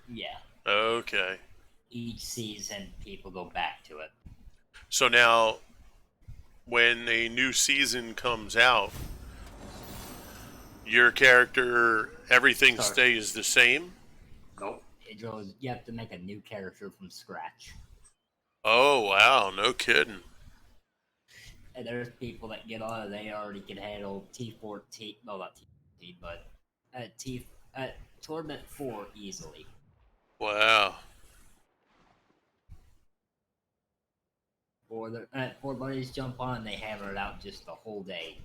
Yeah. Okay. Each season, people go back to it. So now, when a new season comes out, your character, everything Start. stays the same? Nope. It goes. You have to make a new character from scratch. Oh, wow. No kidding. And there's people that get on it. They already can handle T14. No, not T14, but Tournament 4 easily. Wow. Or the four buddies jump on and they hammer it out just the whole day.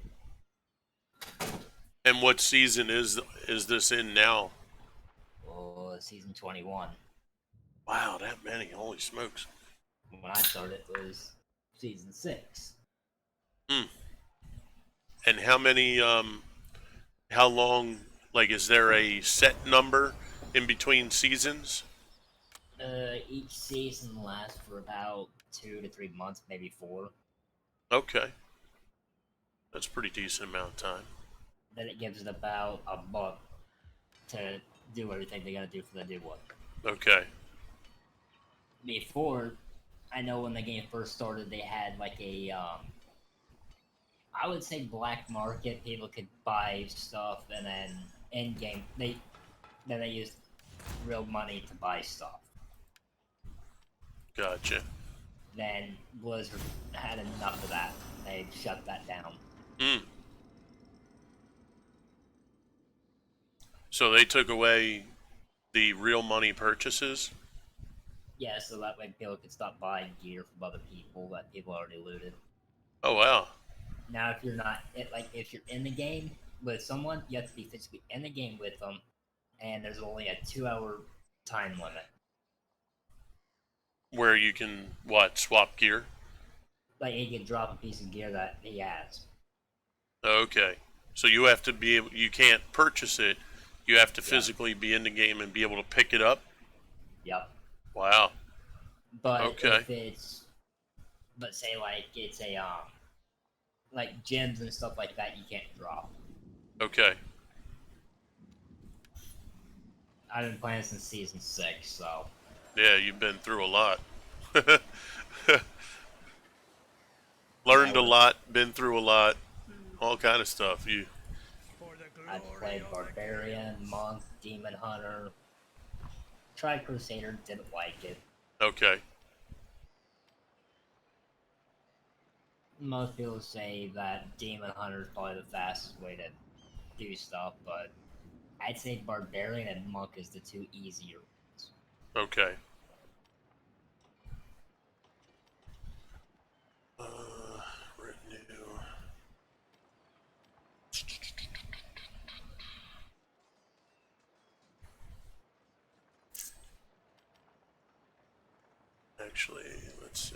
And what season is this in now? Oh, season 21. Wow, that many. Holy smokes. When I started, it was season 6. Hmm. And how many, how long, like, is there a set number in between seasons? Each season lasts for about 2 to 3 months, maybe 4. Okay. That's a pretty decent amount of time. Then it gives it about a month to do everything they gotta do for the new one. Okay. Before, I know when the game first started, they had like a, I would say black market. People could buy stuff, and then in game they used real money to buy stuff. Gotcha. Then Blizzard had enough of that. They shut that down. Hmm. So they took away the real money purchases? Yeah, so that way people could stop buying gear from other people that people already looted. Oh, wow. Now, if you're not, if you're in the game with someone, you have to be physically in the game with them, and there's only a 2-hour time limit. Where you can, what, swap gear? Like, he can drop a piece of gear that he has. Okay. So you have to be able, you can't purchase it. You have to Yeah. physically be in the game and be able to pick it up? Yep. Wow. But Okay. if it's, but say like it's a like gems and stuff like that, you can't drop. Okay. I've been playing since season 6, so Yeah, you've been through a lot. Learned a lot, been through a lot, all kind of stuff. You For the I glory played of the Barbarian, Monk, Demon Hunter, tried Crusader, didn't like it. okay? Most people say that Demon Hunter is probably the fastest way to do stuff, but I'd say Barbarian and Monk is the two easier ones. Okay. Renew. Actually, let's see.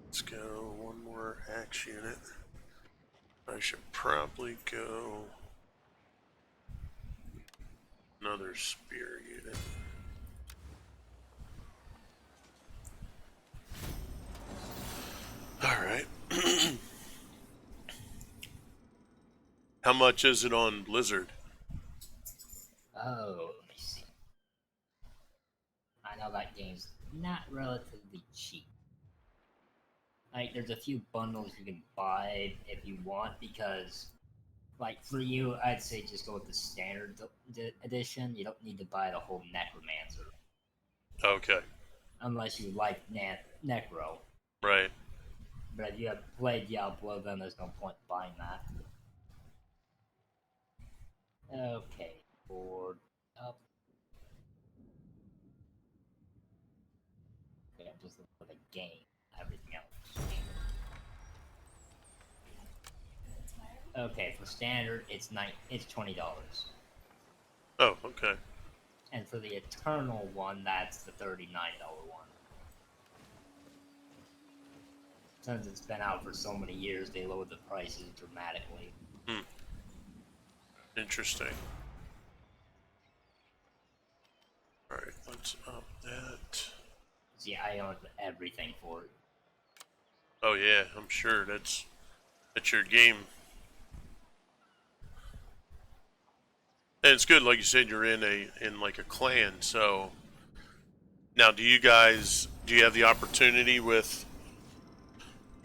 Let's go one more axe unit. I should probably go another spear unit. Alright. How much is it on Blizzard? Oh, let me see. I know that game's not relatively cheap. Like, there's a few bundles you can buy if you want, because, like, for you, I'd say just go with the standard edition. You don't need to buy the whole Necromancer, Okay. unless you like Necro. Right. But if you have played Diablo, then there's no point buying that. Okay, board up. Okay, I'm just looking for the game. Everything else. Okay, for standard, it's $20, Oh, okay. and for the Eternal one, that's the $39 one. since it's been out for so many years, they lowered the prices dramatically. Hmm. Interesting. All right, let's up that. See, I own everything for it. Oh yeah, I'm sure that's your game. And it's good, like you said, you're in like a clan. So now, do you have the opportunity with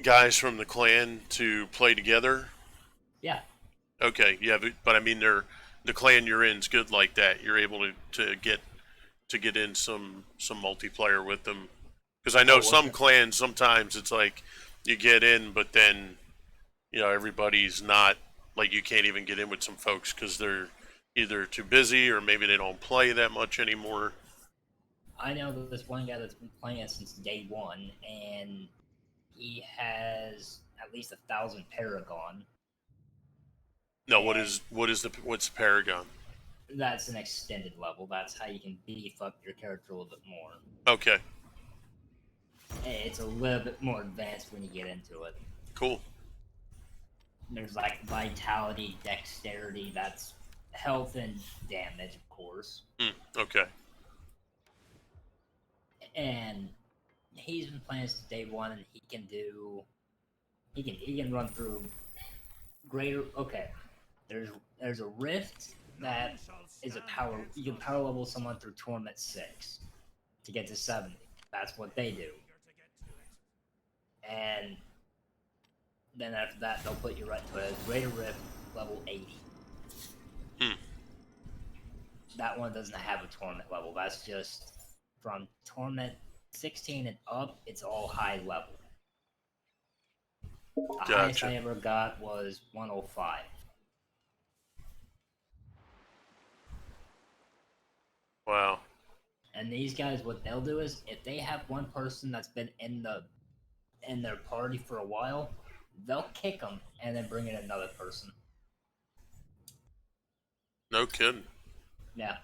guys from the clan to play together? Yeah. Okay, yeah, but I mean, the clan you're in is good like that. You're able to get in some multiplayer with them. Because I know Oh, some okay. clans sometimes it's like you get in, but then everybody's not, like, you can't even get in with some folks because they're either too busy or maybe they don't play that much anymore. I know that this one guy that's been playing it since day one, and he has at least 1,000 Paragon, No, and what's Paragon? that's an extended level. That's how you can beef up your character a little bit more. Okay, It's a little bit more advanced when you get into it. cool. There's like vitality, dexterity, that's health and damage, of course. Okay, And he's been playing since day one, and he can run through greater. Okay, there's a rift that is a power. You can power level someone through Torment 6 to get to 70. That's what they do. And then after that, they'll put you right to a greater rift level 80. Hmm. That one doesn't have a torment level. That's just from torment 16 and up. It's all high level. The highest I Gotcha. ever got was 105. Wow. And these guys, what they'll do is, if they have one person that's been in their party for a while, they'll kick them and then bring in another person. No kidding. Yeah,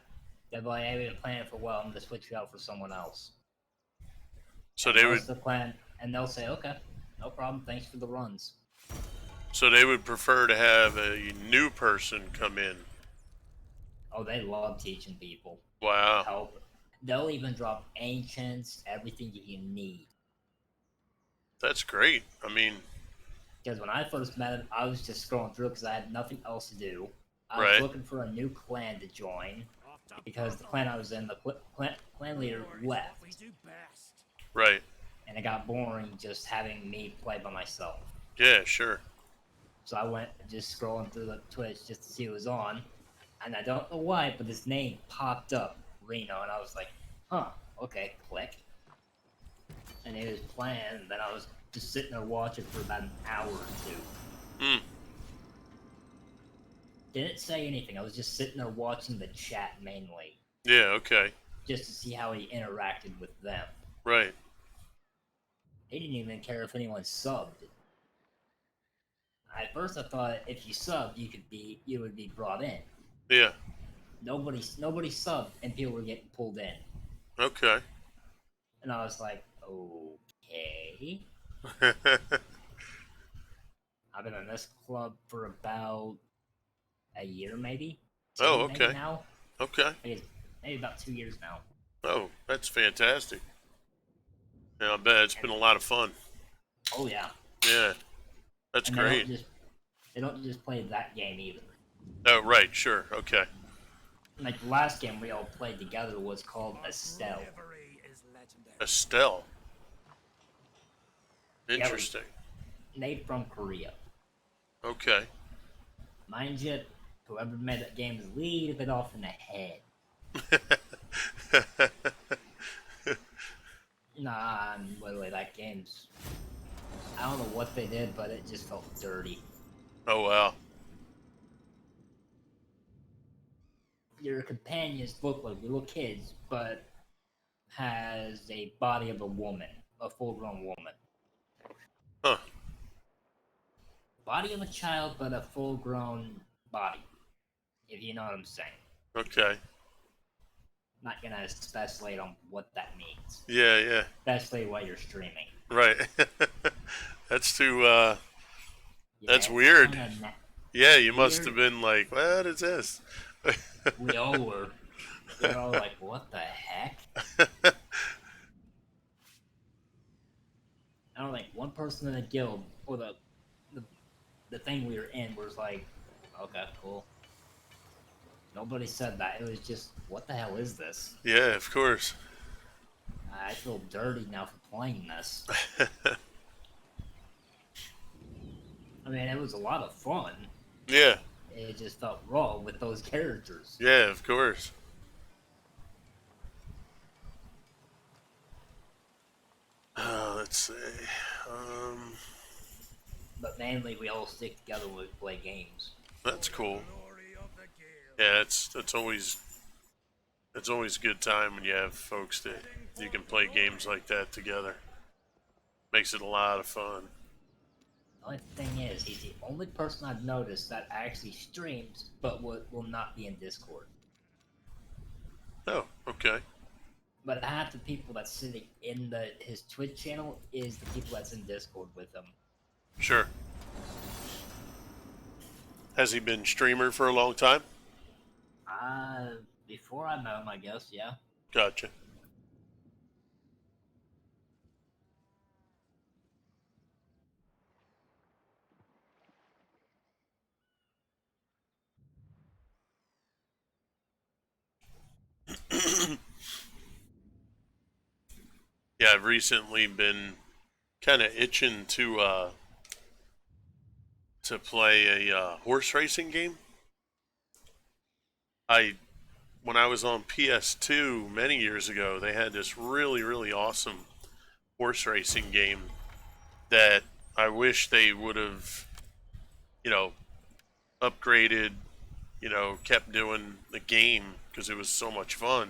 they're like, "Hey, we've been playing it for a while. I'm gonna switch you out for someone else." So And they would most of the clan, and they'll say, "Okay, no problem. Thanks for the runs." so they would prefer to have a new person come in. Oh, they love teaching people. Wow. Help. They'll even drop ancients, everything you need. That's great. I mean, Because when I first met him, I was just scrolling through because I had nothing else to do. I was right, looking for a new clan to join because the clan I was in, the clan leader left, right. and it got boring just having me play by myself. Yeah, sure. So I went just scrolling through the Twitch just to see who was on, and I don't know why, but his name popped up, Reno, and I was like, huh, okay, click. And he was playing, and then I was just sitting there watching for about an hour or two. Hmm. Didn't say anything. I was just sitting there watching the chat mainly, Yeah, okay. just to see how he interacted with them. Right. He didn't even care if anyone subbed. At first, I thought if you subbed, you would be brought in. Yeah. Nobody subbed, and people were getting pulled in. Okay. And I was like, okay. I've been in this club for about a year, maybe. Oh, Maybe okay. now. Okay. Maybe about 2 years now. Oh, that's fantastic. Yeah, I bet it's been a lot of fun. Oh yeah. Yeah. That's And great. they don't just play that game either. Oh, right, sure. Okay. Like the last game we all played together was called Estelle. Estelle. Yeah, Interesting. made from Korea. Okay. Mind you, whoever made that game is a little bit off in the head. Nah, literally, that game's. I don't know what they did, but it just felt dirty. Oh, wow. Your companions look like little kids, but has a body of a woman, a full-grown woman. Huh. Body of a child, but a full-grown body. If you know what I'm saying. Okay. Not gonna speculate on what that means. Yeah, yeah. Especially while you're streaming. Right. That's too. Yeah, That's it's weird. kind of Yeah, you must have weird. been like, what is this? We all were. We were all like, "What the heck?" I don't think one person in the guild or the the thing we were in was like, "Okay, cool." Nobody said that. It was just, "What the hell is this?" Yeah, of course. I feel dirty now for playing this. I mean, it was a lot of fun. Yeah, It just felt wrong with those characters. yeah, of course. Let's see. Um, But mainly, we all stick together when we play games. that's the cool. glory of the guild. Yeah, it's always a good time when you have folks that you can play games like that together. Makes it a lot of fun. The only thing is, he's the only person I've noticed that actually streams, but will not be in Discord. Oh, okay. But half the people that's sitting in his Twitch channel is the people that's in Discord with him. Sure. Has he been streamer for a long time? Before I met him, I guess, yeah. Gotcha. Yeah, I've recently been kind of itching to play a horse racing game. I When I was on PS2 many years ago, they had this really awesome horse racing game that I wish they would have, you know, upgraded, kept doing the game because it was so much fun.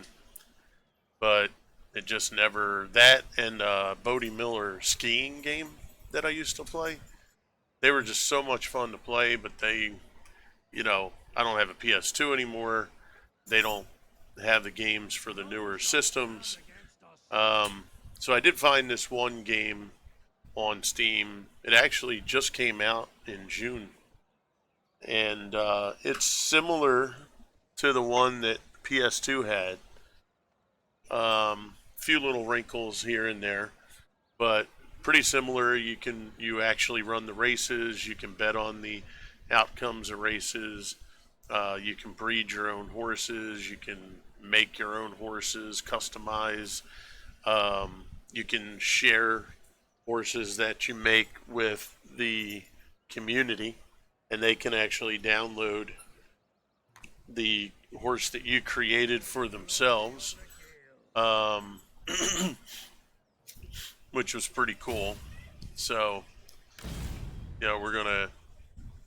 But it just never that and Bodie Miller skiing game that I used to play. They were just so much fun to play, but I don't have a PS2 anymore. They don't have the games for the newer systems. So I did find this one game on Steam. It actually just came out in June, and it's similar to the one that PS2 had. Few little wrinkles here and there, but pretty similar. You actually run the races. You can bet on the outcomes of races. You can breed your own horses. You can make your own horses, customize. You can share horses that you make with the community, and they can actually download the horse that you created for themselves, um, which was pretty cool. So, we're gonna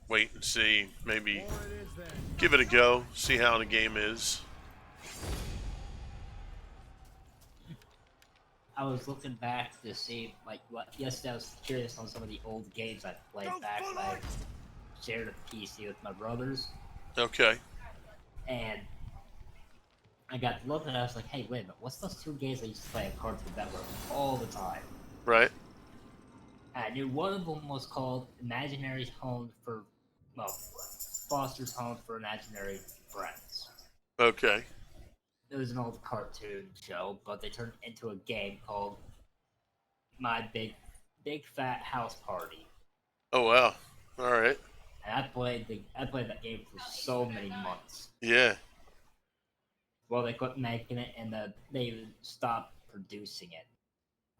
wait and see. Maybe give it a go, see how the game is. I was looking back to see, like, what. Yesterday I was curious on some of the old games I played back when I shared a PC with my brothers, Okay. and I got to looking and I was like, hey, wait a minute, what's those two games I used to play at Cartoon Network all the time? Right. And I knew one of them was called Imaginary Home for, well, Foster's Home for Imaginary Friends. Okay. It was an old cartoon show, but they turned it into a game called My Big Fat House Party. Oh wow. All right. And I played that game for so many months. Yeah. Well, they quit making it, and they stopped producing it.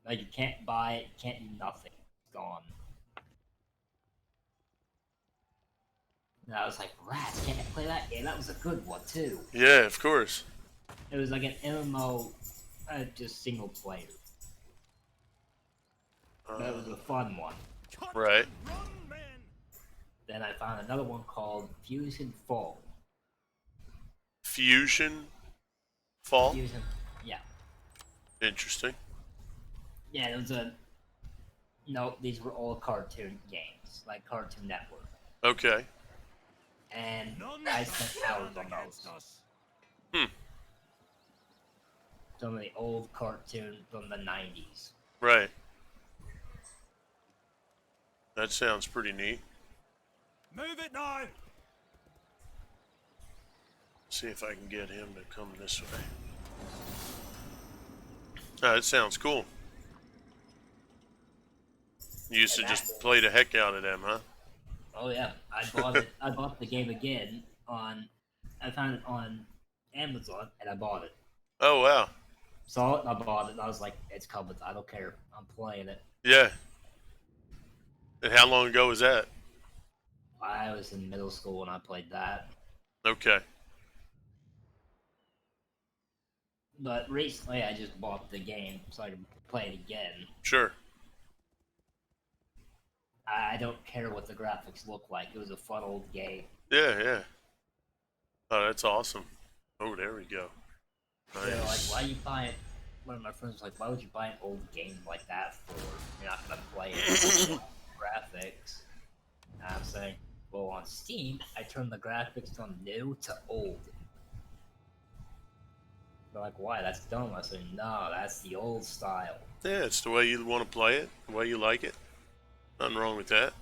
Like, you can't buy it, you can't do nothing. It's gone. And I was like, rats, can't I play that game? That was a good one, too. Yeah. Of course. It was like an MMO, just single player. That was a fun one. Right. Run, men! Then I found another one called Fusion Fall. Fusion Fall. Fusion, yeah. Interesting. Yeah, it was a. No, these were all cartoon games, like Cartoon Network. Okay. And None I shall spent hours stand on against those. us. Some of the old cartoons from the 90s. Right. That sounds pretty neat. Move it now! See if I can get him to come this way. That sounds cool. You used to just play the heck out of them, huh? Oh yeah, I bought it. I bought the game again on. I found it on Amazon and I bought it. Oh, wow. Saw it, and I bought it. And I was like, "It's coming. I don't care. I'm playing it." Yeah. And how long ago was that? I was in middle school when I played that. Okay. But recently, I just bought the game so I can play it again. Sure. I don't care what the graphics look like. It was a fun old game. Yeah, yeah. Oh, that's awesome. Oh, there we go. They're like, Nice. "Why are you buying?" One of my friends was like, "Why would you buy an old game like that for? You're not gonna play it." Graphics. And I'm saying, well, on Steam, I turned the graphics from new to old. They're like, "Why? That's dumb." I said, "No, that's the old style." Yeah, it's the way you want to play it, the way you like it. Nothing wrong with that.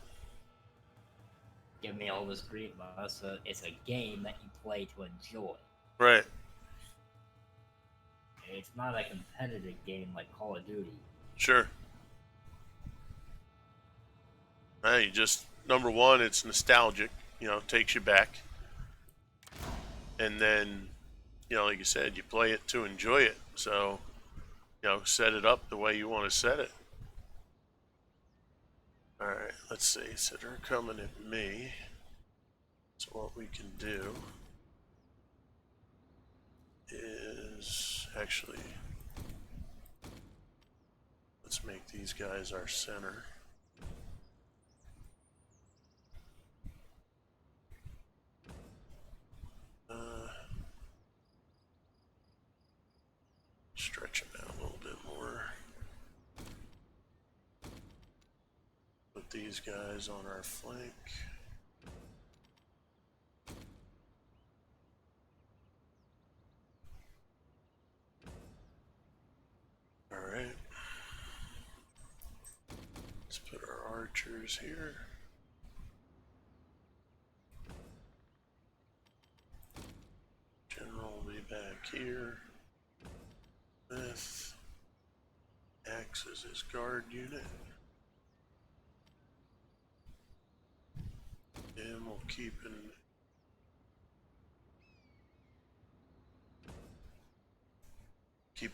Give me all this grief, but it's a game that you play to enjoy. Right. It's not a competitive game like Call of Duty. Sure. Hey, just number one, it's nostalgic. You know, takes you back. And then, you know, like you said, you play it to enjoy it. So, you know, set it up the way you want to set it. All right, let's see. So they're coming at me. So what we can do is actually, let's make these guys our center. Stretch them out a little bit more. Put these guys on our flank. All right. Let's put our archers here. General will be back here. Smith acts as his guard unit. And we'll keep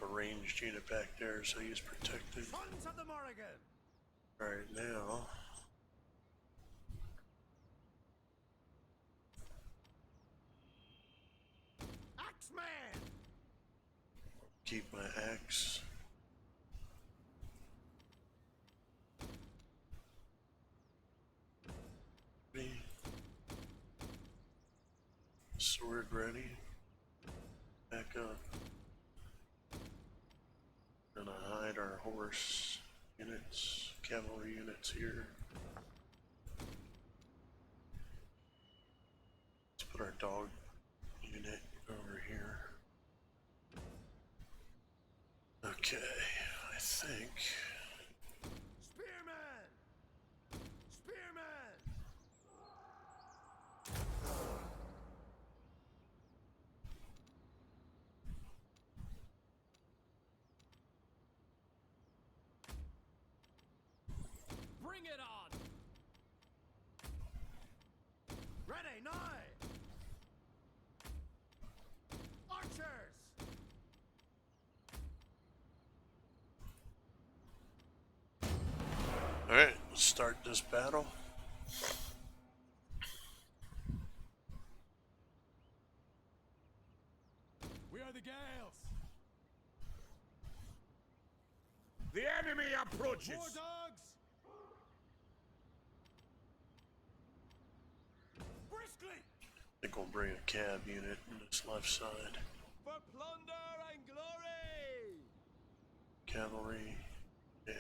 a ranged unit back there so he's protected. Sons of the Morrigan! Alright, now Axeman! keep my axe. Ready. Sword ready. Back up. Gonna hide our horse units, cavalry units here. Let's put our dog unit over here. Okay, I think. Spearman! Spearman! Bring it on! Ready, now! Archers! Alright, let's start this battle. We are the Gales! The enemy approaches. War dogs! Briskly! I think we'll bring a cab unit on this left side. For plunder and glory! Cavalry, yeah.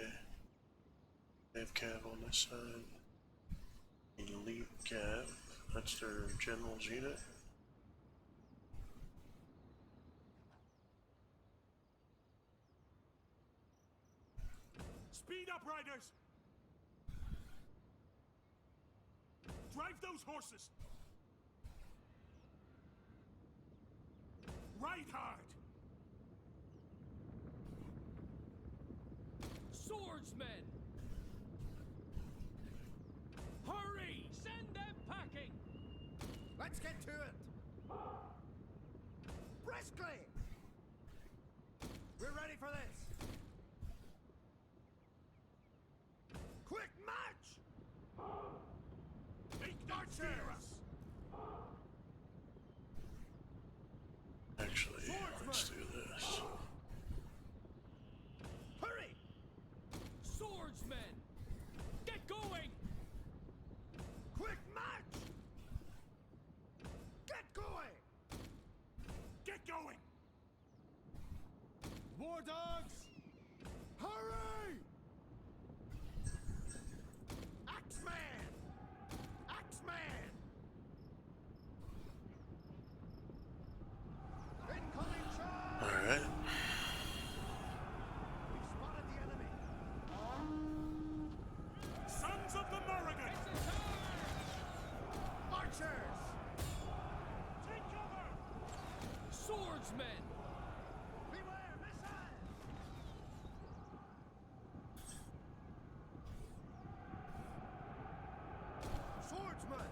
They have cav on this side. Elite cav, that's their general's unit. Speed up, riders! Drive those horses! Ride hard! Swordsmen! Hurry! Send them packing! Let's get to it! Briskly! We're ready for this! Quick march! Make them fear us! Actually, let's do this. Hurry! Swordsmen! Get going! Quick march! Get going! Get going! War dogs! Hurry! Axeman! Axeman! Incoming charge! All right. We've spotted the enemy. Sons of the Morrigan! Archers! Take cover! Swordsmen! Beware, missiles! Swordsman!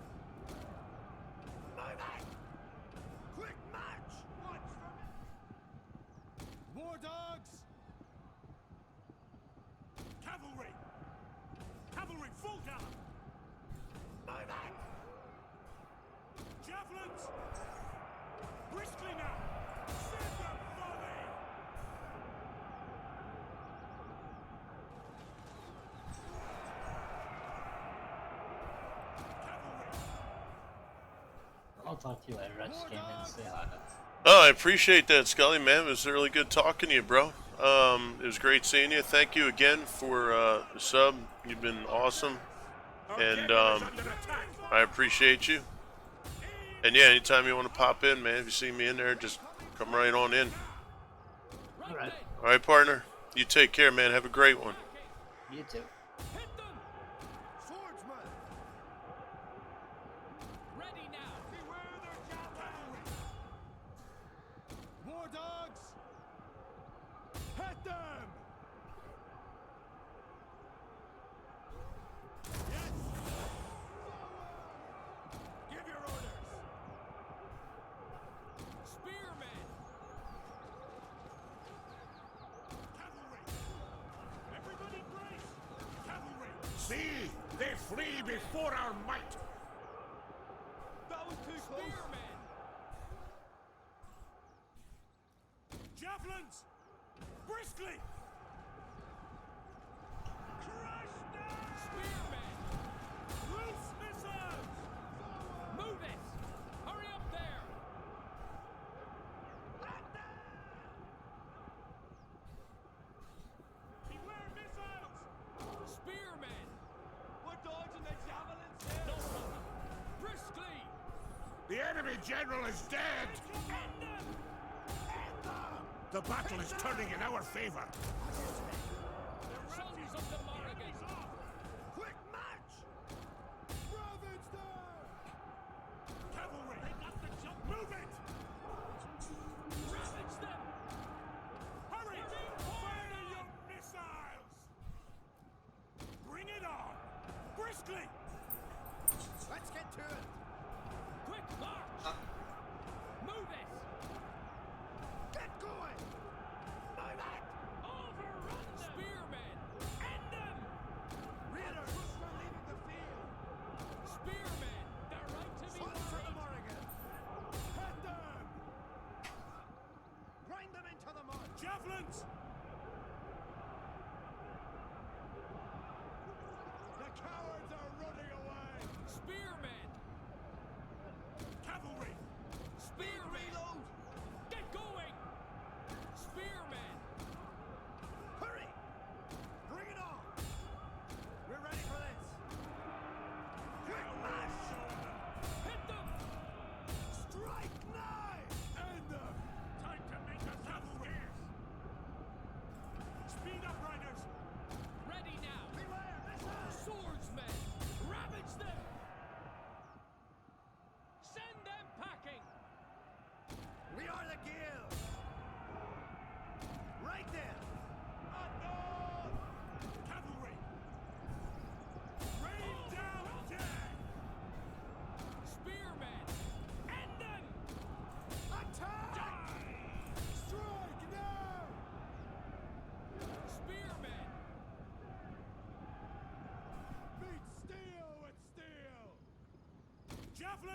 Moving! Quick march! Watch for me! War dogs! Cavalry! Cavalry, full gallop! Moving! Javelins! Briskly now! Send them volley! Cavalry! I'll talk to you later. I just came in to say hi. Oh, I appreciate that, Scully, man. It was really good talking to you, bro. It was great seeing you. Thank you again for the sub. You've been awesome, Our and general is under attack! I appreciate you. And yeah, anytime you want to pop in, man, if you see me in there, just come right on in. Right Alright. then! All right, partner. You take care, man. Have a great one. You too. Hit them! Swordsman! Ready now! Beware their javelins! War dogs! Hit them! Yes! Give your orders! Spearmen! Cavalry! Everybody brace! Cavalry! See! They flee before our might! That was too Spearmen! Javelins! Briskly! Crush them! Spearmen! Loose missiles! Move it! Hurry up there! Beware missiles! Spearmen! We're dodging the javelins No problem! Briskly! The enemy general is dead! End them! The battle is turning in our favor! Sons of the Morrigan! Quick march! Ravage them! Cavalry! They got the jump! Move it! Ravage them! Hurry! Fire your missiles! Bring it on! Briskly! Let's get to it! Quick march! Move it! Get going! Move it! Overrun them! Spearmen! End them! Raiders! We're leaving the field! Spearmen! They're right to be Sons of the worried! Morrigan! Hit them!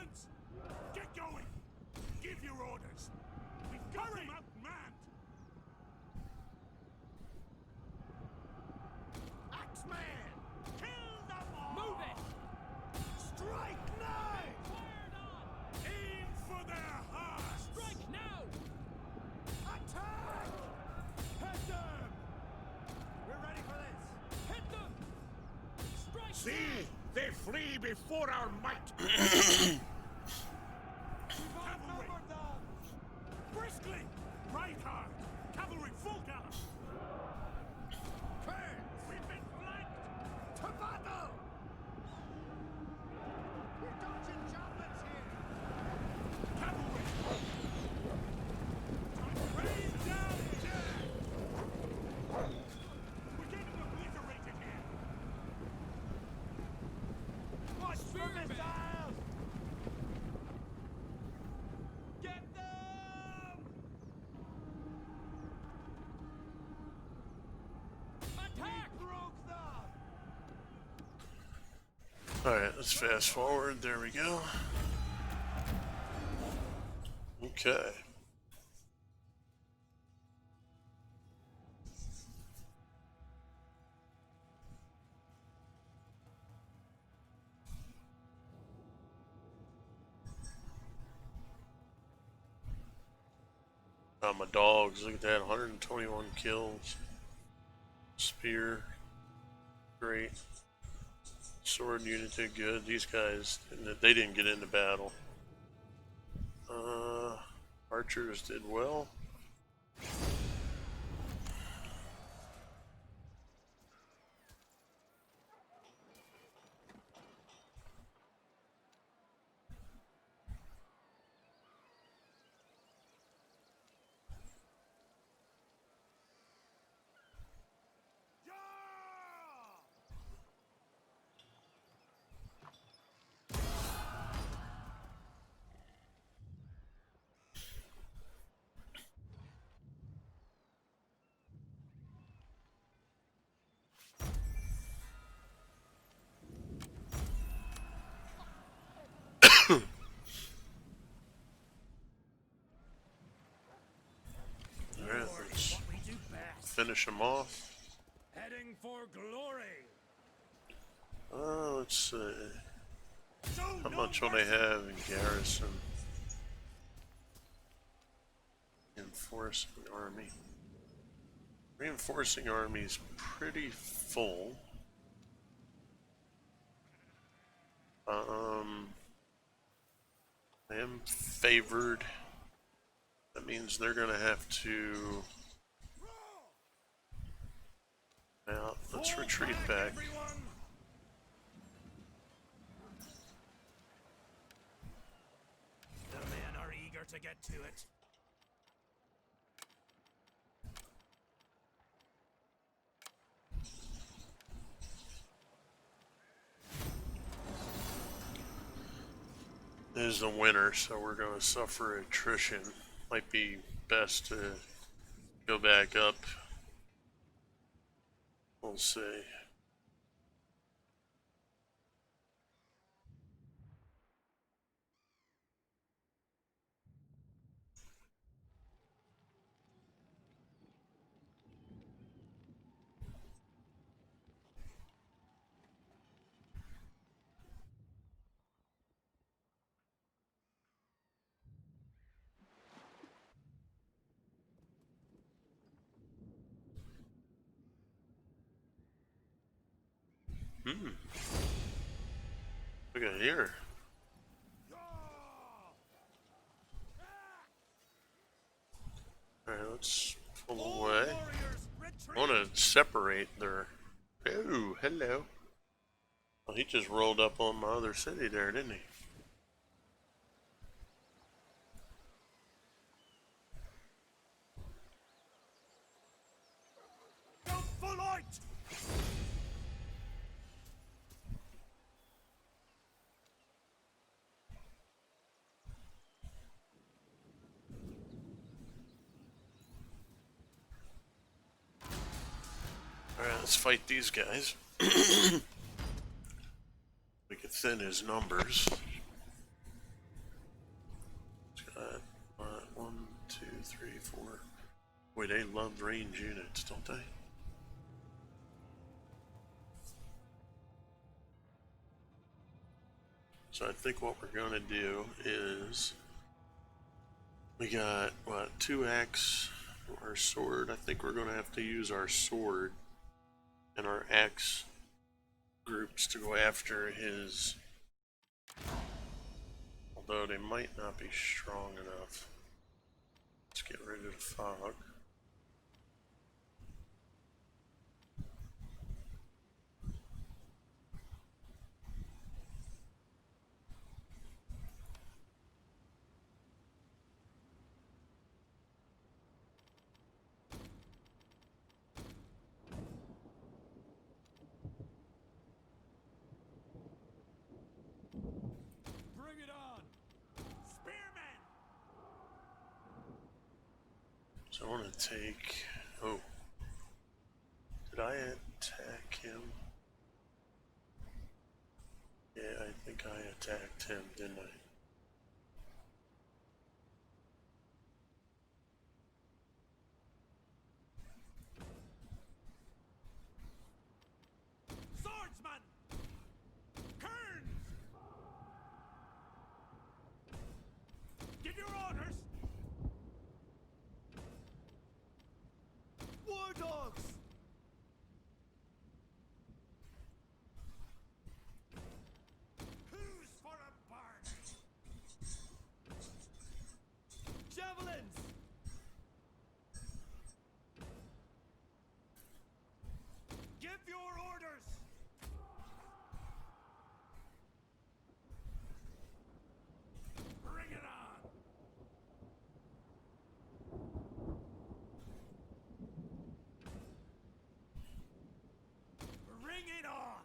Sergeants! Get going! Give your orders! We've got him outmanned! Axeman! Kill them all! Move it! Strike now! Fired on! Aim for their hearts! Strike now! Attack! Hit them! We're ready for this. Hit them! Strike See! They flee before our might! We've Cavalry! outnumbered them! Briskly! Right hard! Cavalry full gallop! Kearns! We've been flanked! To battle! We're dodging javelins here! Cavalry! Rain down dead! We're getting obliterated here! Watch for Spearmen! missiles! Get them! Attack! Broke them! Alright, let's fast forward. There we go. Okay. My dogs, look at that, 121 kills. Spear, great. Sword unit did good. These guys, they didn't get into battle. Archers did well. Alright, let's What we do best! finish them off. Heading for glory! Let's see. So How no much will they mercy. have in garrison? Enforcing army. Reinforcing army is pretty full. I am favored. That means they're gonna have to. Now, let's Fall retreat back, back. everyone. The men are eager to get to it. It is the winter, so we're going to suffer attrition. Might be best to go back up. We'll see. Look at here. Alright, let's pull away. I want to separate their. Oh, hello. Well, he just rolled up on my other city there, didn't he? Go full out! Alright, let's fight these guys. We can thin his numbers. Boy, they love range units, don't they? So I think what we're gonna do is we got what 2x our sword. I think we're gonna have to use our sword and our axe groups to go after his. Although they might not be strong enough. Let's get rid of the fog. Bring it on! Spearmen! So I want to take. Oh, did I attack him? Yeah, I think I attacked him, didn't I? Swordsman! Kerns! Give your orders! War dogs! Who's for a bargain? Javelins! Give your orders! Bring it on! Bring it on!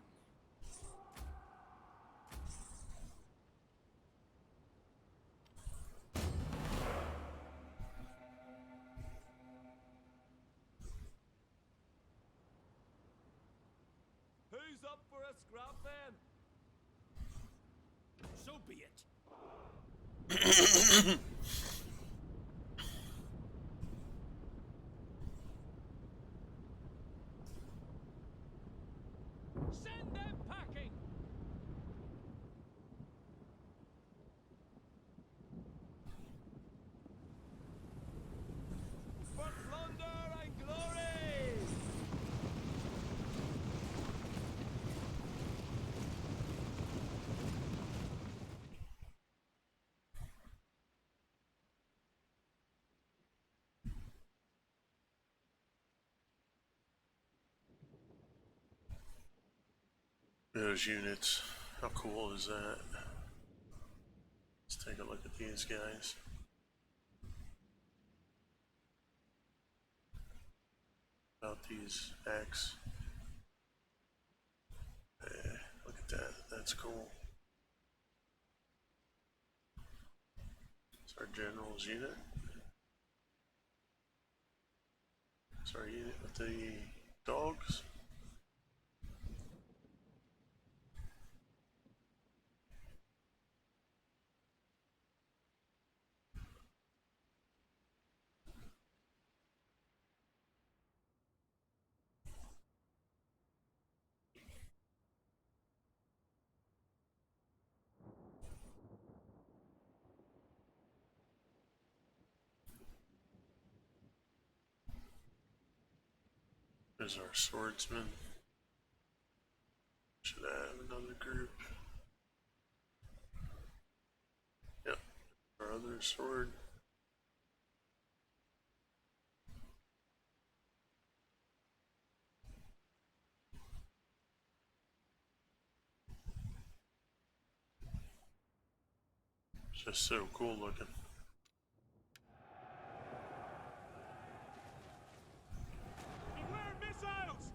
Who's up for a scrap then? So be it. Send them packing! For plunder and glory! Those units. How cool is that? Let's take a look at these guys. About these axe. Look at that. That's cool. It's our general's unit. It's our unit with the dogs. There's our swordsman. Should I have another group? Yep. Our other sword. It's just so cool looking. Beware missiles!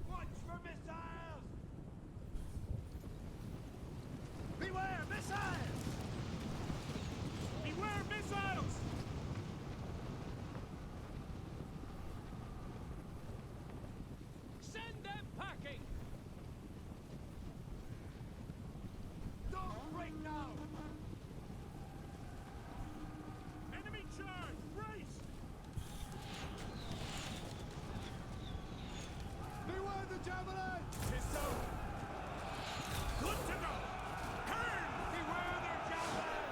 Watch for missiles! Beware missiles! Beware missiles! Send them packing! Don't break down! Javelin! Tis so. Good to go. Turn! Beware their javelin!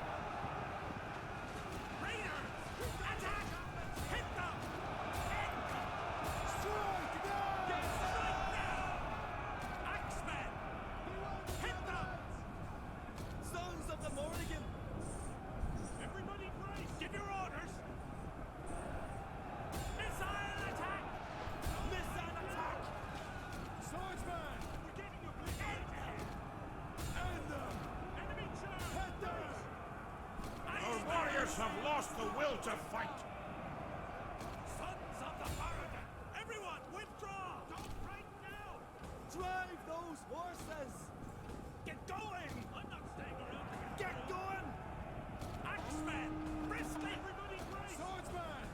Raiders! Attack! Hit them! Hit them! Strike now! Get strike now! Axemen! Beware the Hit them! javelins! Sons of the Morrigan! Everybody brace! Give your orders! Missile attack! Missile attack! Swordsman! We're getting obliterated! End them! Enemy charge! Hit them! Our warriors have lost the will to fight! Sons of the Morrigan! Everyone, withdraw! Don't fight now! Drive those horses! Get going! I'm not staying around to get going! Axemen! Briskly! Everybody brace! Swordsman!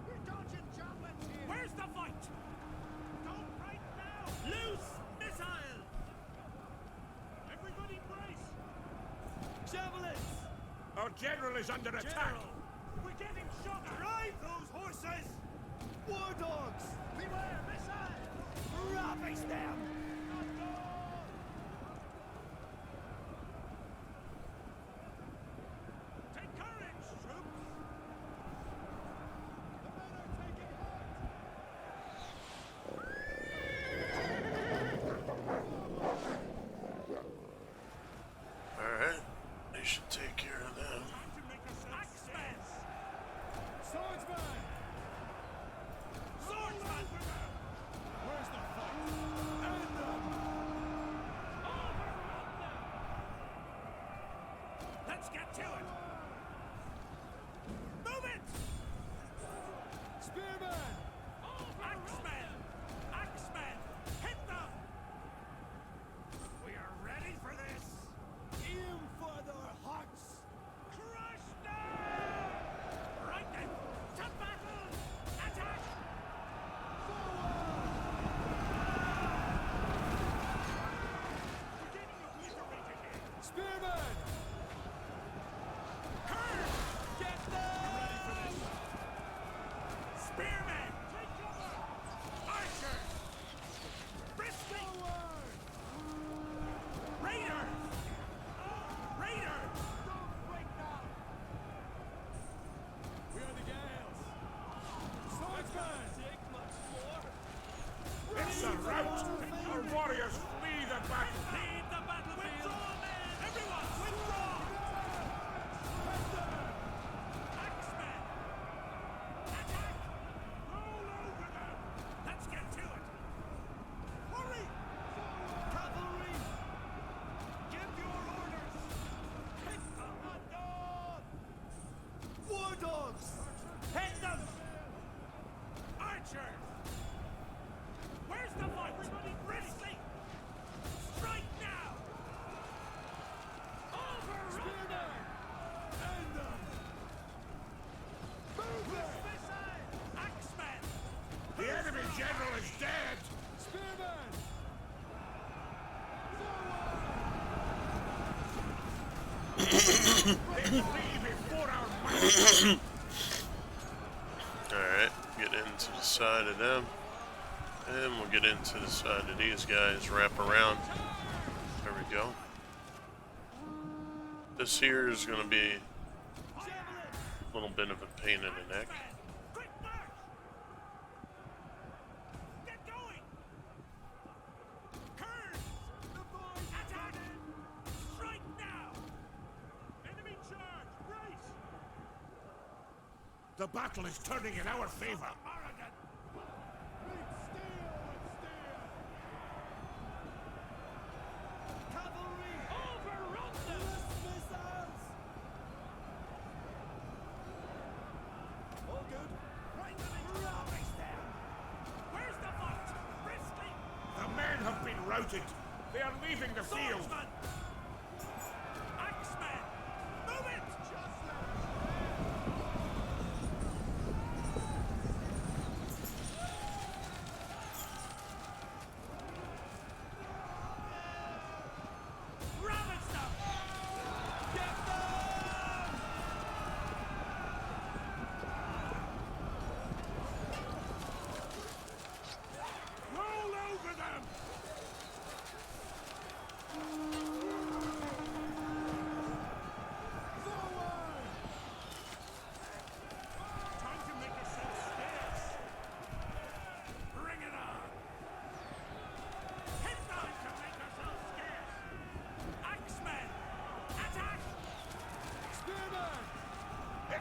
We're dodging javelins here! Where's the fight? Don't fight now! Loose missile! Everybody brace! Javelins! Our general is under attack! We're getting shot! Drive those horses! War dogs! Beware missiles! Ravage them! Take courage, troops! The men are taking heart! Alright. They should take care of them. Time to make yourself Axemen! Swordsman! Swordsman! Where's the fight? End them! Overrun them! Let's get to it! Move it! Spearman! Axemen! Axemen! Hit them! We are ready for this! Aim for their hearts! Crush them! Right then! To battle! Attack! We're getting obliterated here! Spearman! Curve! Get them! You ready for this? Spearmen! Take cover! Archers! Briskly! Forward! Raiders! Raiders! Don't break now! We are the Gales! Swordsman! Take much more! It's a rout! Our warriors flee the battle! Lead the battlefield! Withdraw, men! Everyone, withdraw! Axemen! Attack! Roll over them! Let's get to it! Hurry! Cavalry! Give your orders! Hit them! On! War dogs! Hit them! Archers! Where's the fight? Everybody briskly! Strike now! Overrun Spearman! them! End them! Move it! Axemen! The enemy general is dead! Spearman! They flee before our might! Alright, get into the side of them. And we'll get into the side of these guys, wrap around. There we go. This here is going to be a little bit of a pain in the neck. Quick march! Get going! Curves! The boys attack! Strike now! Enemy charge! Brace! The battle is turning in our favor. Cavalry! Overrun them! Missiles! All good? Bring them into ravage them! Where's the fight? Briskly! The men have been routed. They are leaving the field. Swordsman! Axemen! Move it! Just let Ravage them! Get them!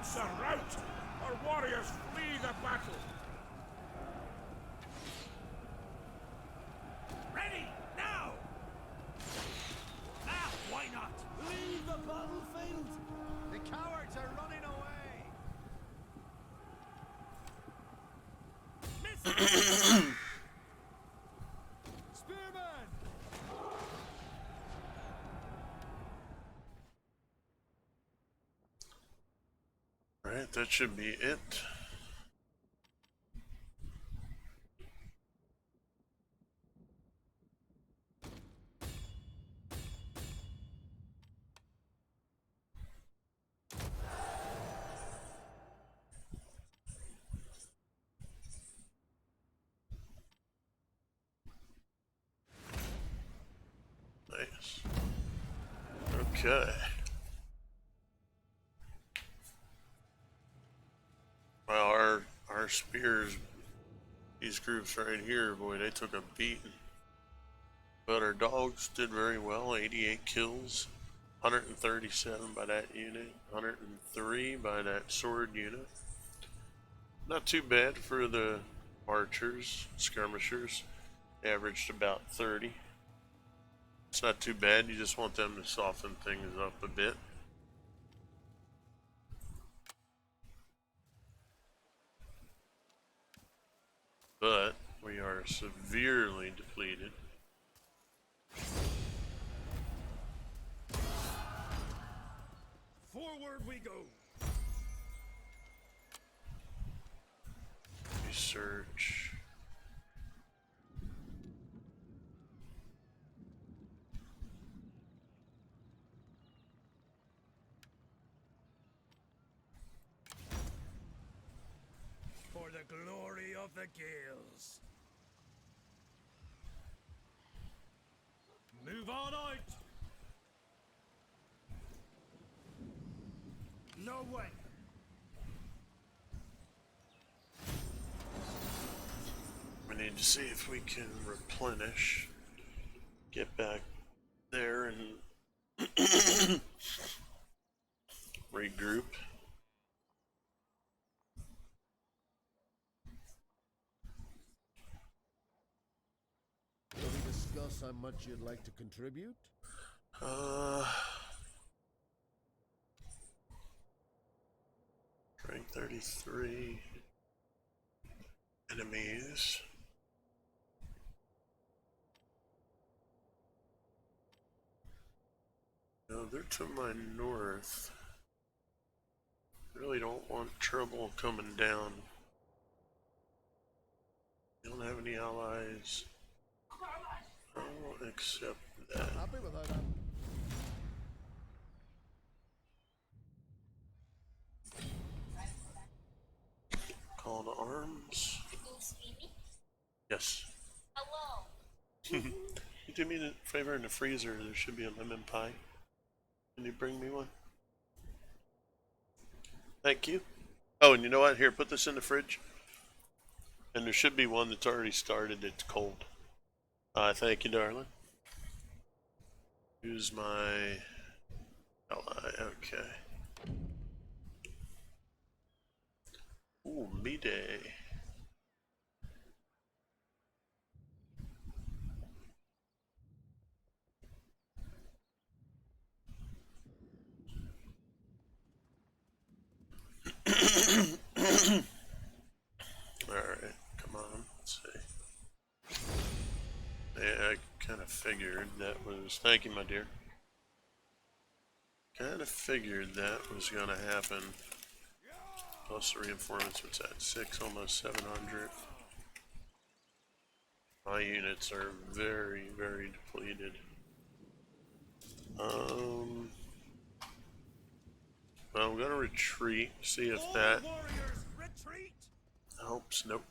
It's a rout! Our warriors flee the battle! Ready, now! Ah, why not? Leave the battlefield! The cowards are running away! Spearman! Alright, that should be it. Nice. Okay. Well, our spears, these groups right here, boy, they took a beating. But our dogs did very well. 88 kills, 137 by that unit, 103 by that sword unit. Not too bad for the archers, skirmishers. Averaged about 30. It's not too bad. You just want them to soften things up a bit. But we are severely depleted. Forward we go! Research. For the glory of the Gales. Move on out! No way! We need to see if we can replenish. Get back there and regroup. Will we discuss how much you'd like to contribute? Rank 33 enemies. No, they're to my north. Really don't want trouble coming down. You don't have any allies. I'll accept that. Happy without that? Call to arms. Yes. Hello. You do me a favor in the freezer. There should be a lemon pie. Can you bring me one? Thank you. Oh, and you know what? Here, put this in the fridge. And there should be one that's already started. It's cold. Thank you, darling. Who's my ally? Okay. Ooh, me day. Alright, come on, let's see. Yeah, I kind of figured that was. Thank you, my dear. Kind of figured that was going to happen. Plus the reinforcements, what's that? 6, almost 700. My units are very, very depleted. Well, I'm going to retreat, see if that Warriors, retreat! helps. Nope.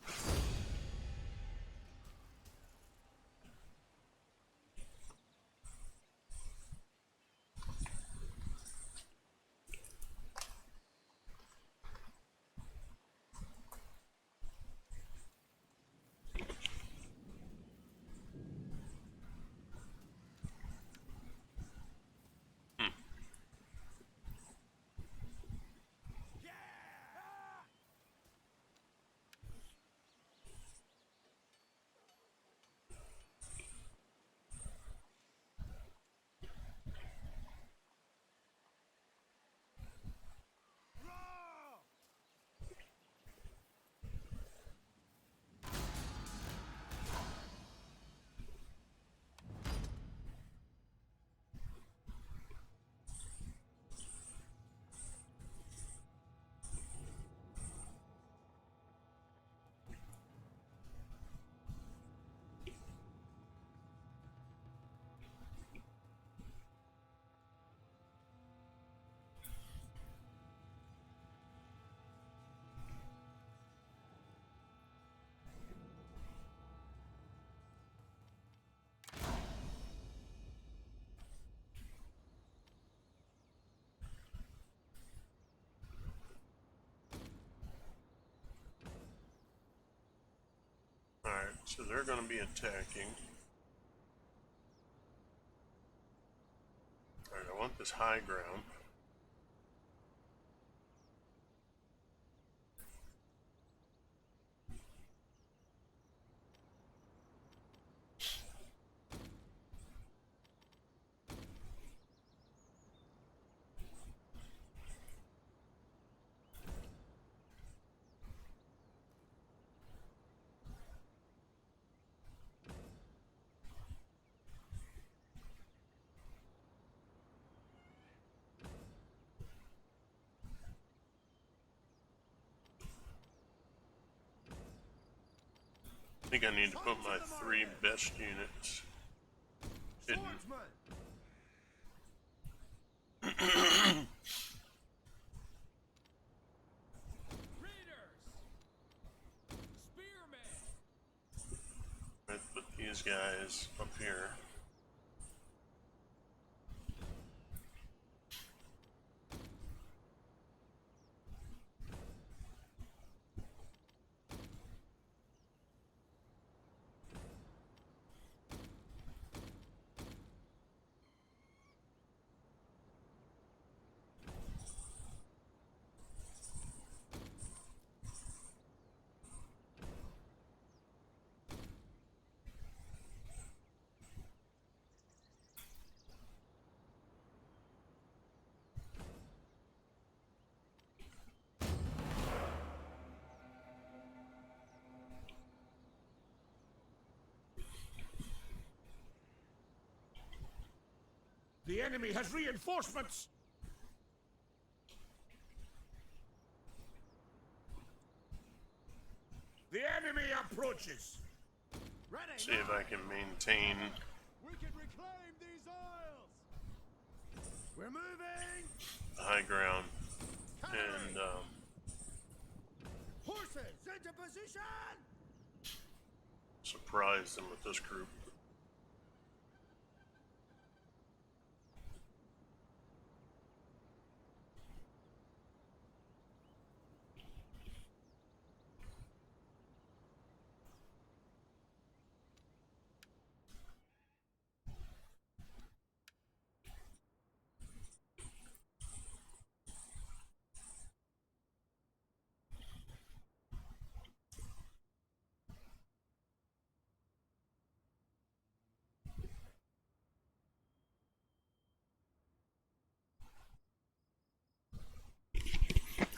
So they're going to be attacking. Alright, I want this high ground. I think I need to put my 3 best units hidden. Raiders! Spearmen! Let's put these guys up here. The enemy has reinforcements! The enemy approaches! Ready. See if I can maintain. We can reclaim these isles. We're moving. The high ground Cavalry. and Horses into position. surprise them with this group.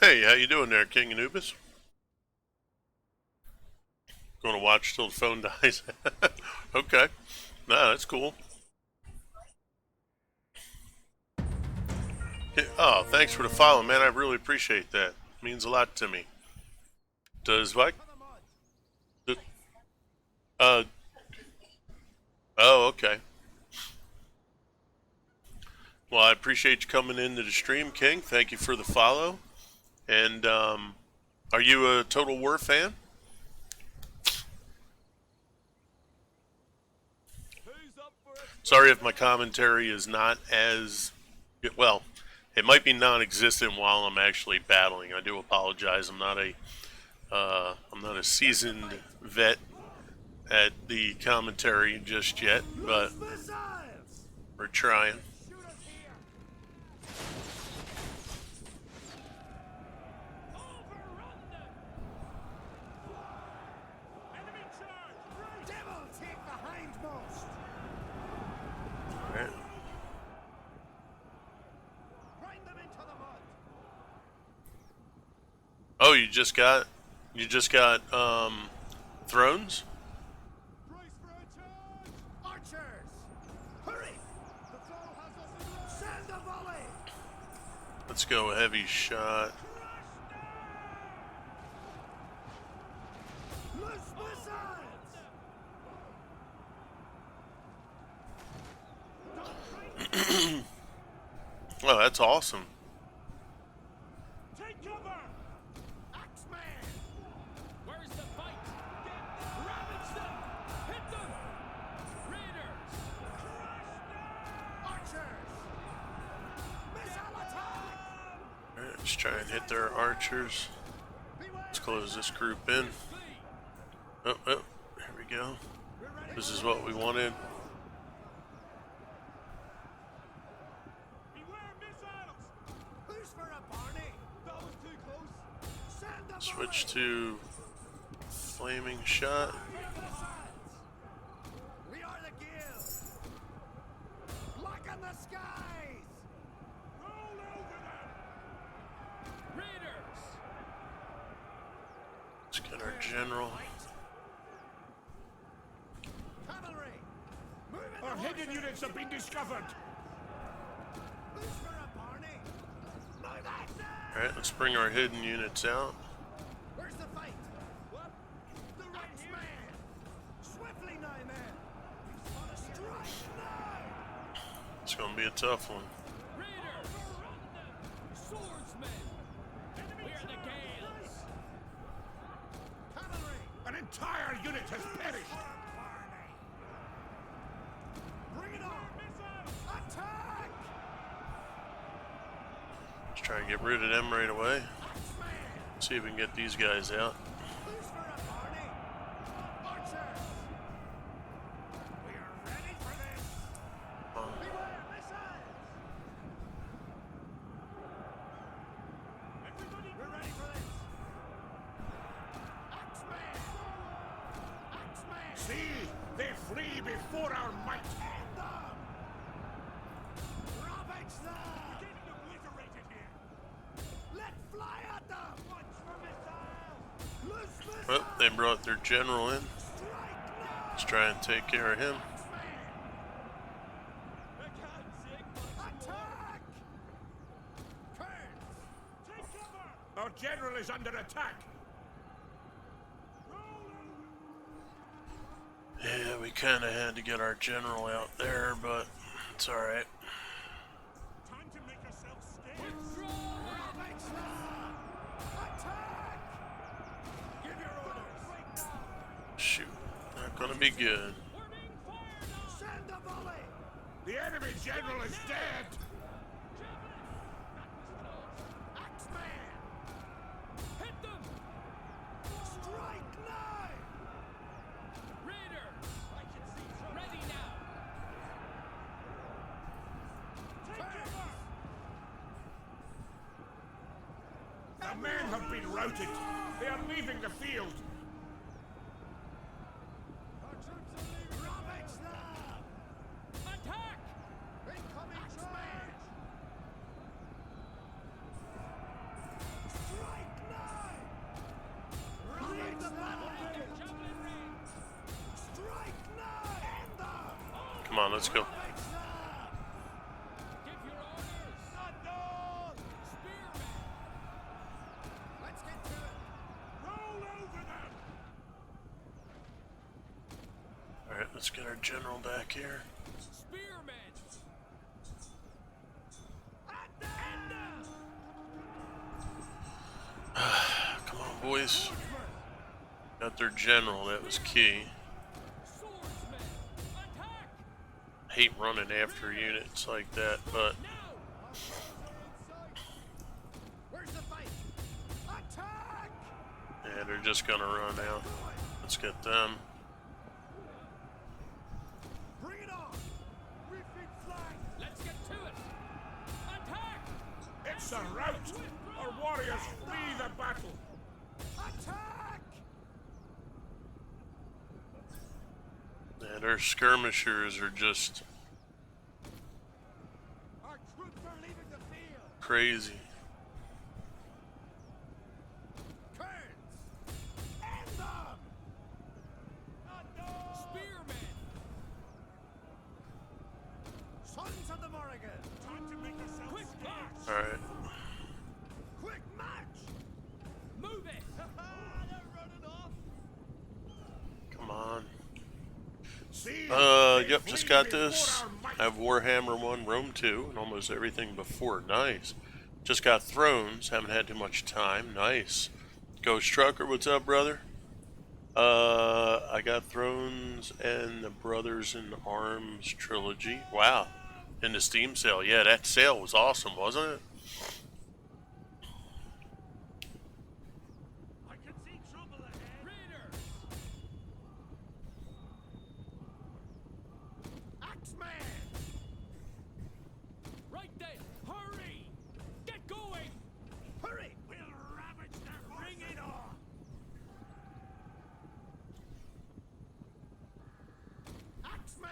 Hey, how you doing there, King Anubis? Going to watch till the phone dies? Okay. Nah, that's cool. Oh, thanks for the follow, man. I really appreciate that. It means a lot to me. Does what? Uh. Oh, okay. Well, I appreciate you coming into the stream, King. Thank you for the follow. And are you a Total War fan? Who's up for it? Sorry if my commentary is not as well. It might be non-existent while I'm actually battling. I do apologize. I'm not a seasoned vet at the commentary just yet, but Missiles. we're trying. Shoot us here! Overrun them! Enemy charge! Devil take the hindmost. All right. Grind them into the mud. Oh, you just got thrones? Brace for a charge. Archers. Hurry. The foe has us in line. Send a volley. Let's go heavy shot. Loose missiles. Oh, that's awesome. Take cover. Axeman. Where's the fight? Ravage them! Hit them! Raiders! Archers. Missile attack. All right, let's try and hit their archers. Beware. Let's close this group in. Flee! Oh, there we we go. This is what we wanted. Beware missiles! Who's for a Barney? That was too close. Send a Switch to flaming shot. We are the guild! Blacken the skies! Roll over them! Raiders! Let's get our general. Cavalry! Move in Our the hidden horses! units have been discovered. Who's for a Barney? Move that there! Alright, let's bring our hidden units out. Where's the fight? What? The right man! Swiftly now, man! On a strike now! It's gonna be a tough one. Raiders! Swordsmen! We are the Gales! Cavalry! An entire unit has perished. Bring it on! Attack! Let's try and get rid of them right away. Axeman! See if we can get these guys out. Who's for a Barney? Archers! We are ready for this! Beware missiles! Everybody, we're ready for this! Axeman! Axeman! See, they flee before our might. End them! Ravage them! We're getting obliterated here! Let fly at them! Watch for missiles! Loose missiles! Well, they brought their general in. Strike now! Let's try and take care of him. Attack! Kurds! Take cover! Our general is under attack. Yeah, we kind of had to get our general out there, but it's alright. Time to make yourself scarce! Ravage them! Attack! Give your orders! Shoot, not gonna be good. Send a volley! The enemy general is dead. Axeman! Hit them! Strike now! Raiders! Ready now! Take cover! The men have been routed. They are leaving the field. Our troops are leaving! Ravage them! Attack! Incoming charge! Strike now! Ravage them! Javelin range! Strike now! End them! Come on, let's go. Ravage them! Give your orders! Not done! Spearmen! Let's get to it! Roll over them! Alright, let's get our general back here. Spearmen! At them! Come on, boys. Got their general, that was key. Swordsmen! Attack! Hate running after units like that, but Now! Where's the fight? Attack! yeah, they're just gonna run out. Let's get them. Bring it on! Refit flag! Let's get to it! Attack! It's a rout. Our warriors flee the battle. Attack! Yeah, their skirmishers are just Our troops are leaving the field! crazy. Kurds! End them! Spearmen! Sons of the Morrigan! Time to make yourself Quick march! Alright. Quick march! Move it! They're running off! Come on. See, Yep, just flee got before this. our might. I have Warhammer 1, Rome 2, and almost everything before. Nice. Just got Thrones. Haven't had too much time. Nice. Ghost Trucker, what's up, brother? I got Thrones and the Brothers in Arms trilogy. Wow. In the Steam sale. Yeah, that sale was awesome, wasn't it? I can see trouble ahead! Raiders! Axeman! Right then, hurry! Get going! Hurry! We'll ravage their horses! Bring it on! Axeman!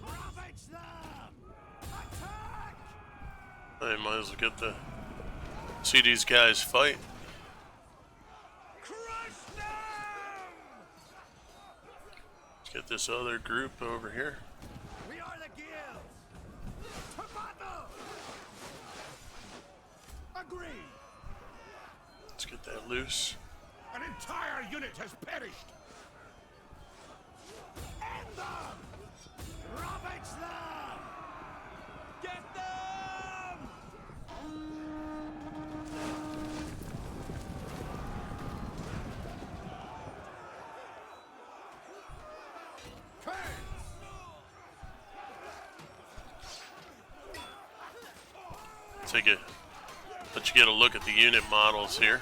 Ravage them! Attack! I might as well get the see these guys fight. Crush them! Let's get this other group over here. We are the guilds! To battle! Agreed! Let's get that loose. An entire unit has perished. End them! Ravage them! Get them! Take a let you get a look at the unit models here.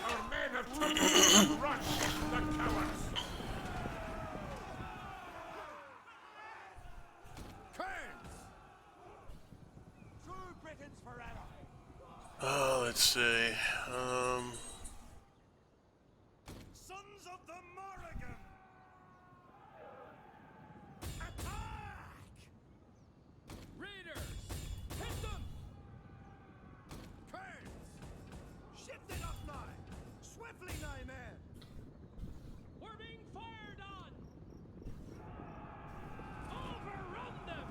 Our men have taken the rush, the cowards. Kearns! True Britons forever! Let's see. Sons of the Morrigan! Attack! Raiders! Hit them! Kearns! Shift it up now! Swiftly now, men! We're being fired on! Overrun them!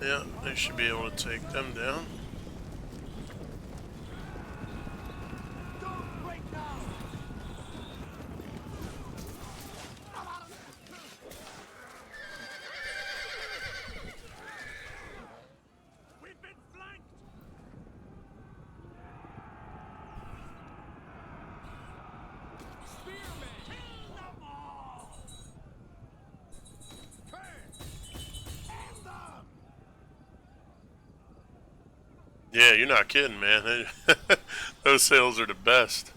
Yeah, they should be able to take them down. Don't break now! We've been flanked! Spearmen! Kill them all! Kearns! End them! Yeah, you're not kidding, man. Those sales are the best.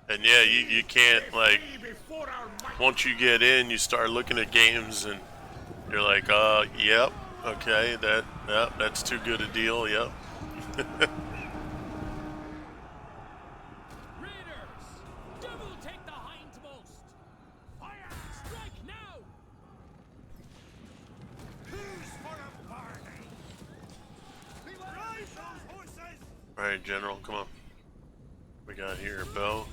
And yeah, you can't, like, Flee before our might. once you get in, you start looking at games and you're like, yep, okay, that's too good a deal, yep. Raiders! Devil take the hindmost! Fire! Strike now! Who's for a party? Rise those horses! Alright, General, come on. We got here, Bo.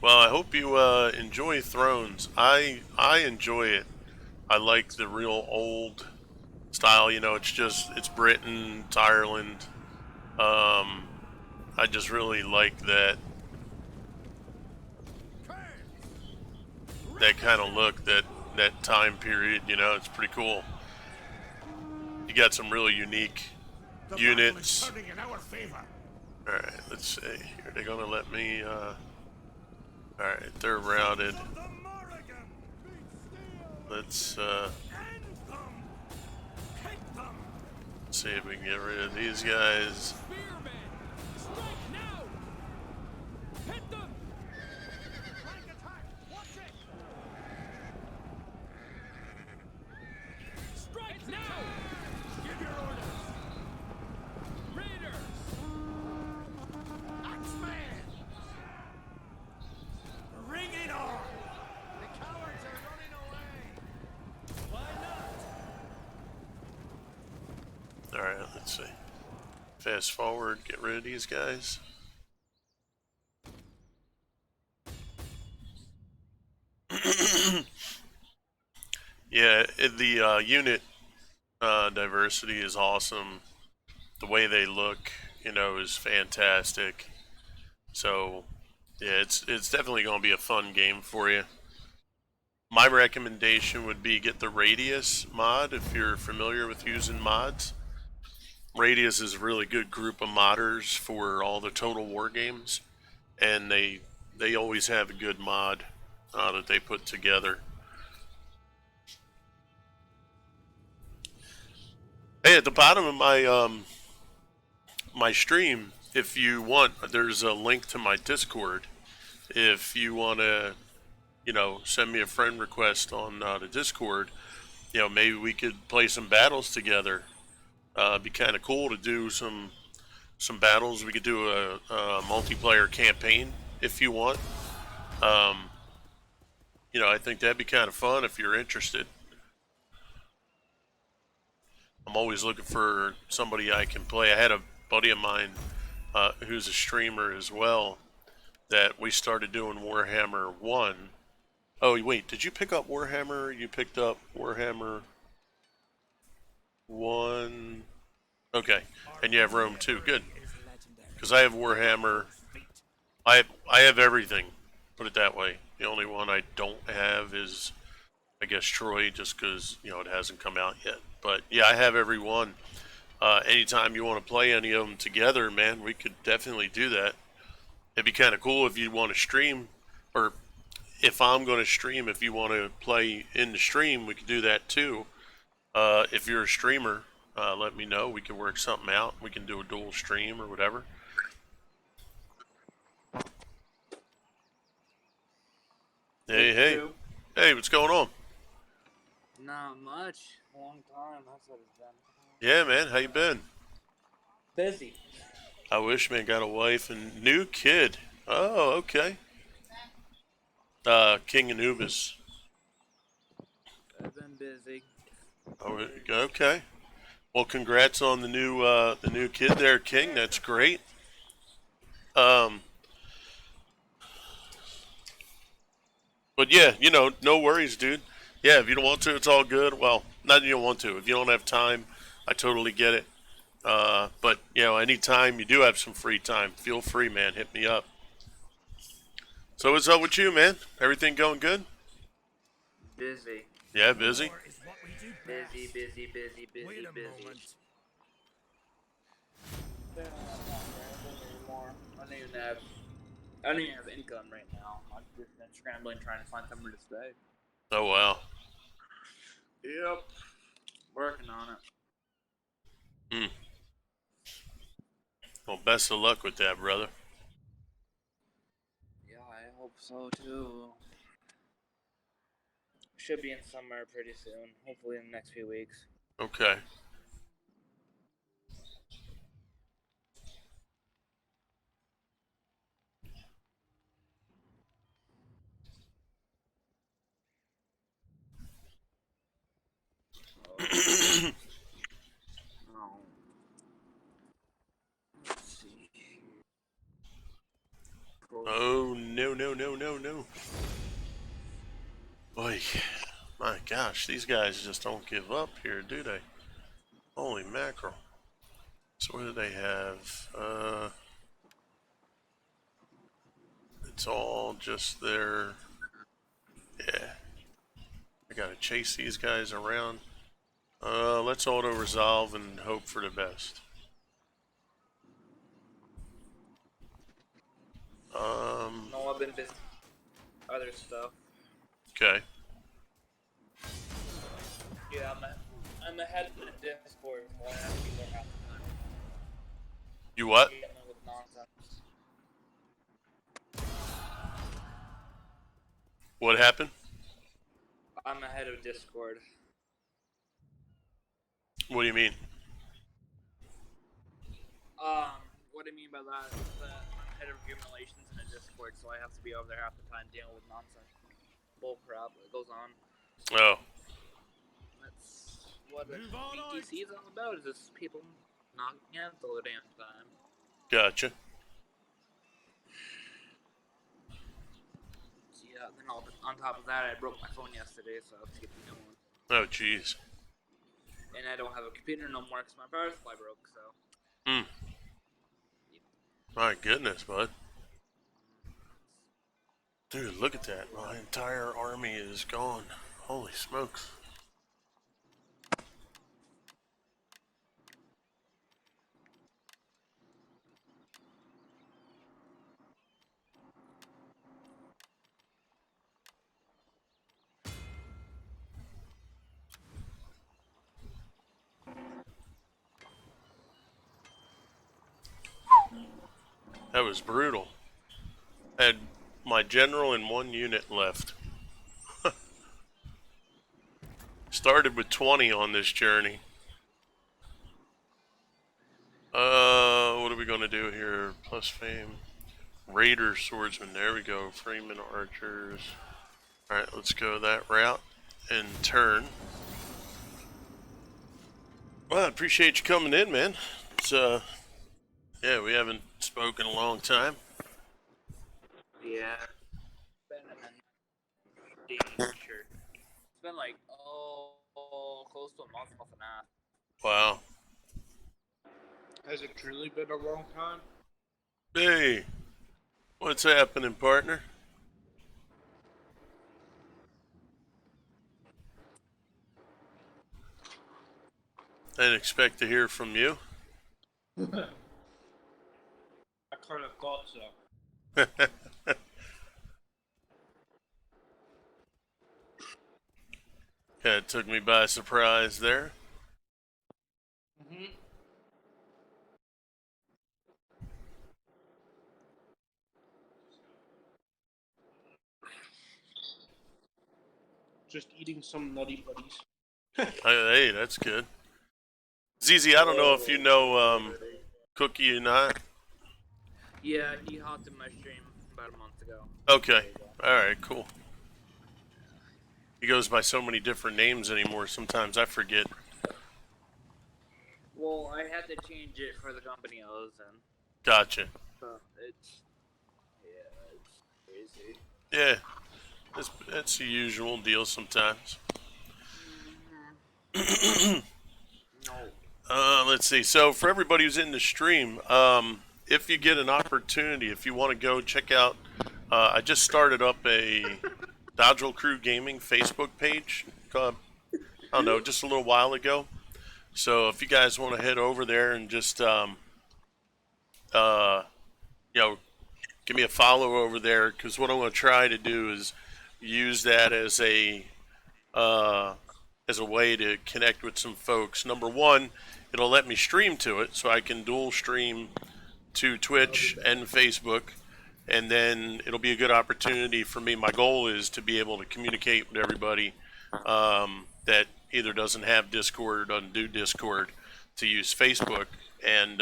Well, I hope you enjoy Thrones. I enjoy it. I like the real old style. You know, it's Britain, it's Ireland. I just really like that kind of look, that time period. You know, it's pretty cool. You got some really unique The battle is units. turning in our favor. All right, let's see. Are they gonna let me? All right, they're routed. Of the Morrigan! Let's End them! Hit them! see if we can get rid of these guys. Spearmen! Strike now! Hit them! Flank attack! Watch it! Strike now! Give your orders! Raiders! Axeman! Bring it on! The cowards are running away! Why not? All right, let's see. Fast forward, get rid of these guys. Yeah, the unit diversity is awesome. The way they look, you know, is fantastic. So, yeah, it's definitely going to be a fun game for you. My recommendation would be get the Radius mod if you're familiar with using mods. Radius is a really good group of modders for all the Total War games, and they always have a good mod that they put together. Hey, at the bottom of my stream, if you want, there's a link to my Discord. If you want to, send me a friend request on the Discord, maybe we could play some battles together. It'd be kind of cool to do some battles. We could do a multiplayer campaign if you want. Um, I think that'd be kind of fun if you're interested. I'm always looking for somebody I can play. I had a buddy of mine who's a streamer as well that we started doing Warhammer 1. Oh, wait, did you pick up Warhammer? You picked up Warhammer 1. Okay, and you have Rome 2. Good. Because I have Warhammer. I have everything, put it that way. The only one I don't have is, I guess, Troy, just because, it hasn't come out yet. But yeah, I have every one. Anytime you want to play any of them together, man, we could definitely do that. It'd be kind of cool if you want to stream, or if I'm going to stream, if you want to play in the stream, we could do that too. If you're a streamer, let me know. We can work something out. We can do a dual stream or whatever. Hey, hey. Hey, what's going on? Not much. Long time. That's what it's been. Yeah, man, how you been? Busy. I wish, man, got a wife and new kid. Oh, okay. King Anubis. I've been busy. Oh, okay. Well, congrats on the new kid there, King. That's great. Um, but yeah, no worries, dude. Yeah, if you don't want to, it's all good. Well, not that you don't want to. If you don't have time, I totally get it. But anytime you do have some free time, feel free, man. Hit me up. So what's up with you, man? Everything going good? Busy. Yeah, busy. War is what we do best. Busy, busy, busy, busy, Wait a busy. moment. They don't have time for anything anymore. I don't even have income right now. I've just been scrambling trying to find somewhere to stay. Oh wow. Yep. Working on it. Hmm. Well, best of luck with that, brother. Yeah, I hope so too. Should be in somewhere pretty soon. Hopefully in the next few weeks. Okay. Oh. Let's see. Oh no no no no no. Boy, my gosh, these guys just don't give up here, do they? Holy mackerel. So what do they have? It's all just their. Yeah. I gotta chase these guys around. Let's auto resolve and hope for the best. No, I've been busy. Other stuff. Okay. Yeah, I'm ahead of the Discord, so I have to be there half the time. You what? Getting with nonsense. What happened? I'm ahead of Discord. What do you mean? What I mean by that is that I'm head of human relations in a Discord, so I have to be over there half the time dealing with nonsense. Bull crap that goes on. Oh. That's what Move on, BTC is all about, is just people knocking heads all the damn time. Gotcha. So yeah, then on top of that, I broke my phone yesterday, so I have to get the new one. Oh, jeez. And I don't have a computer no more because my power supply broke, so. Hmm. My goodness, bud. Dude, look at that. My entire army is gone. Holy smokes. That was brutal. I had my general and one unit left. Started with 20 on this journey. What are we gonna do here? Plus fame. Raider swordsman. There we go. Freeman archers. Alright, let's go that route and turn. Well, I appreciate you coming in, man. It's yeah, we haven't spoken in a long time. Yeah. Been in a danger. It's been like close to a month and a half. Wow. Has it truly been a long time? Hey, what's happening, partner? I didn't expect to hear from you. I kind of thought so. Yeah, it took me by surprise there. Mm-hmm. Just eating some nutty buddies. Hey, that's good. ZZ, I don't know if you know Cookie or not. Yeah, he hopped in my stream about a month ago. Okay. Alright, cool. He goes by so many different names anymore, sometimes I forget. Well, I had to change it for the company I was in. Gotcha. So it's crazy. Yeah, that's the usual deal sometimes. No. Let's see. So for everybody who's in the stream, if you get an opportunity, if you want to go check out, I just started up a Dodgel Crew Gaming Facebook page. I don't know, just a little while ago. So if you guys want to head over there and just, you know, give me a follow over there, because what I'm going to try to do is use that as a way to connect with some folks. Number one, it'll let me stream to it, so I can dual stream to Twitch and Facebook, and then it'll be a good opportunity for me. My goal is to be able to communicate with everybody that either doesn't have Discord or doesn't do Discord to use Facebook. And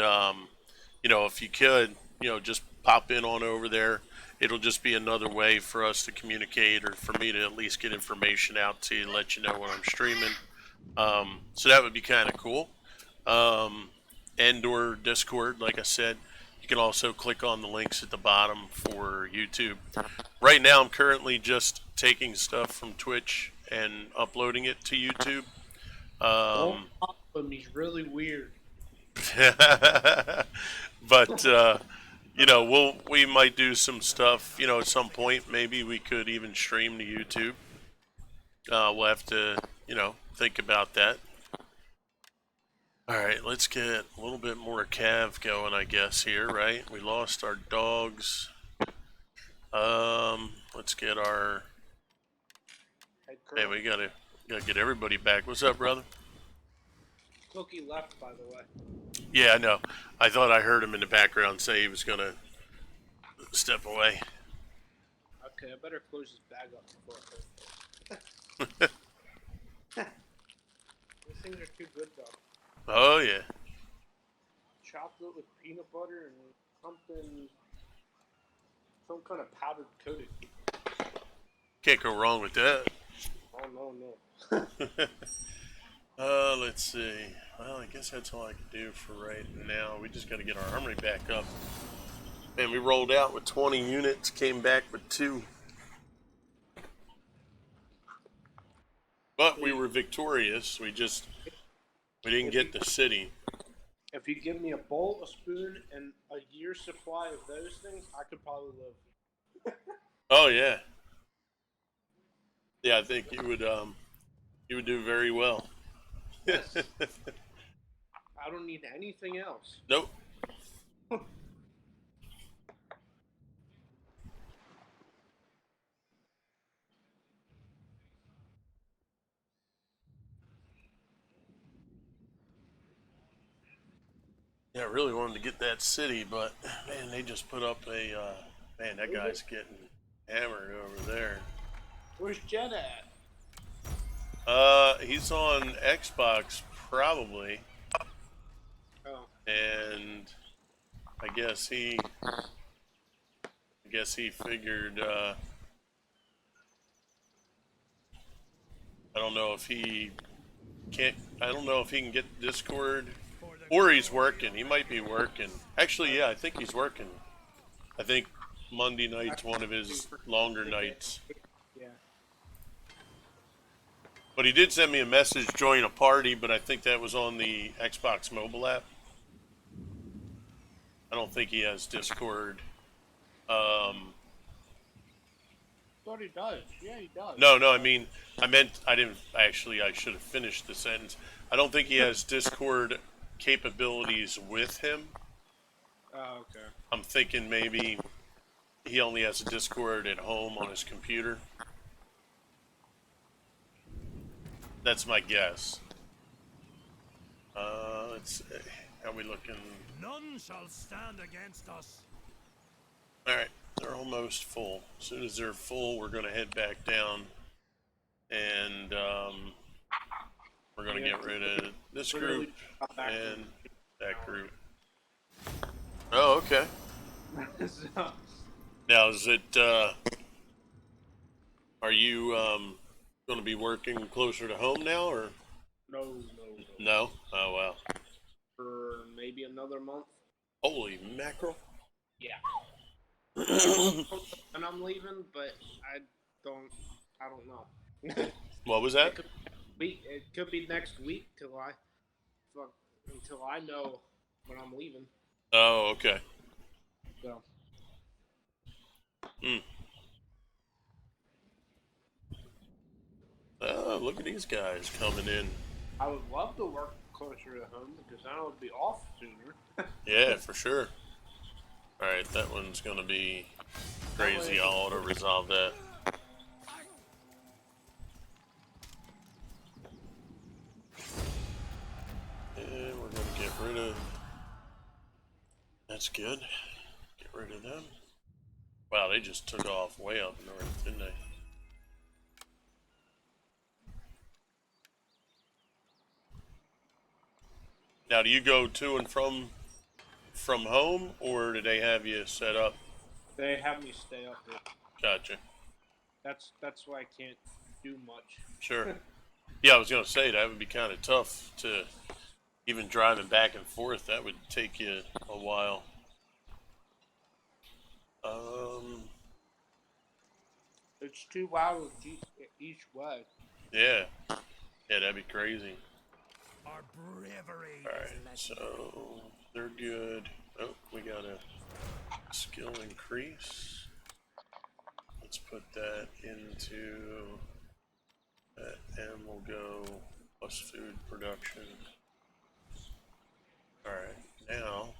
you know, if you could, you know, just pop in on over there. It'll just be another way for us to communicate, or for me to at least get information out to you and let you know when I'm streaming. So that would be kind of cool. And or Discord, like I said. You can also click on the links at the bottom for YouTube. Right now, I'm currently just taking stuff from Twitch and uploading it to YouTube. He's really weird. But you know, we might do some stuff. You know, at some point, maybe we could even stream to YouTube. We'll have to, you know, think about that. All right, let's get a little bit more cav going, I guess, here, right? We lost our dogs. Let's get our... Hey, we gotta get everybody back. What's up, brother? Cookie left, by the way. Yeah, I know. I thought I heard him in the background say he was gonna step away. Okay, I better close his bag up before I hurt. These things are too good, though. Oh, yeah. Chocolate with peanut butter and some kind of powdered coating. Can't go wrong with that. Oh, no. Let's see. Well, I guess that's all I can do for right now. We just gotta get our armory back up. And we rolled out with 20 units, came back with 2. But we were victorious. We didn't get the city. If you give me a bowl, a spoon, and a year's supply of those things, I could probably live. Oh yeah. Yeah, I think you would do very well. Yes. I don't need anything else. Nope. Yeah, I really wanted to get that city, but man, they just put up a man. That guy's getting hammered over there. Where's Jet at? He's on Xbox probably, Oh, and I guess he figured. I don't know if he can't. I don't know if he can get Discord, or he's working. He might be working. Actually, yeah, I think he's working. I think Monday night's one of his longer nights. yeah. But he did send me a message, join a party, but I think that was on the Xbox mobile app. I don't think he has Discord. Thought he does. Yeah, he does. No, I mean, I didn't, actually, I should have finished the sentence. I don't think he has Discord capabilities with him. Oh, okay. I'm thinking maybe he only has a Discord at home on his computer. That's my guess. Let's see. How we looking? None shall stand against us. Alright, they're almost full. As soon as they're full, we're going to head back down. And we're going to get rid of this group and that group. Oh, okay. So, Now, is it, are you going to be working closer to home now, or? no. No? Oh, wow. For maybe another month. Holy mackerel. Yeah. And I'm leaving, but I don't know. What was that? It could be next week until I know when I'm leaving. Oh, okay. So Oh, look at these guys coming in. I would love to work closer to home because then I would be off sooner. Yeah, for sure. Alright, that one's gonna be crazy. I'll auto resolve that. And we're gonna get rid of. That's good. Get rid of them. Wow, they just took off way up north, didn't they? Now, do you go to and from home, or do they have you set up? They have me stay up here. Gotcha. That's why I can't do much. Sure. Yeah, I was gonna say that would be kind of tough to even driving back and forth. That would take you a while. It's 2 hours each way. Yeah, that'd be crazy. Our bravery. All right, so they're good. Oh, we got a skill increase. Let's put that into that, and we'll go plus food production. All right, now,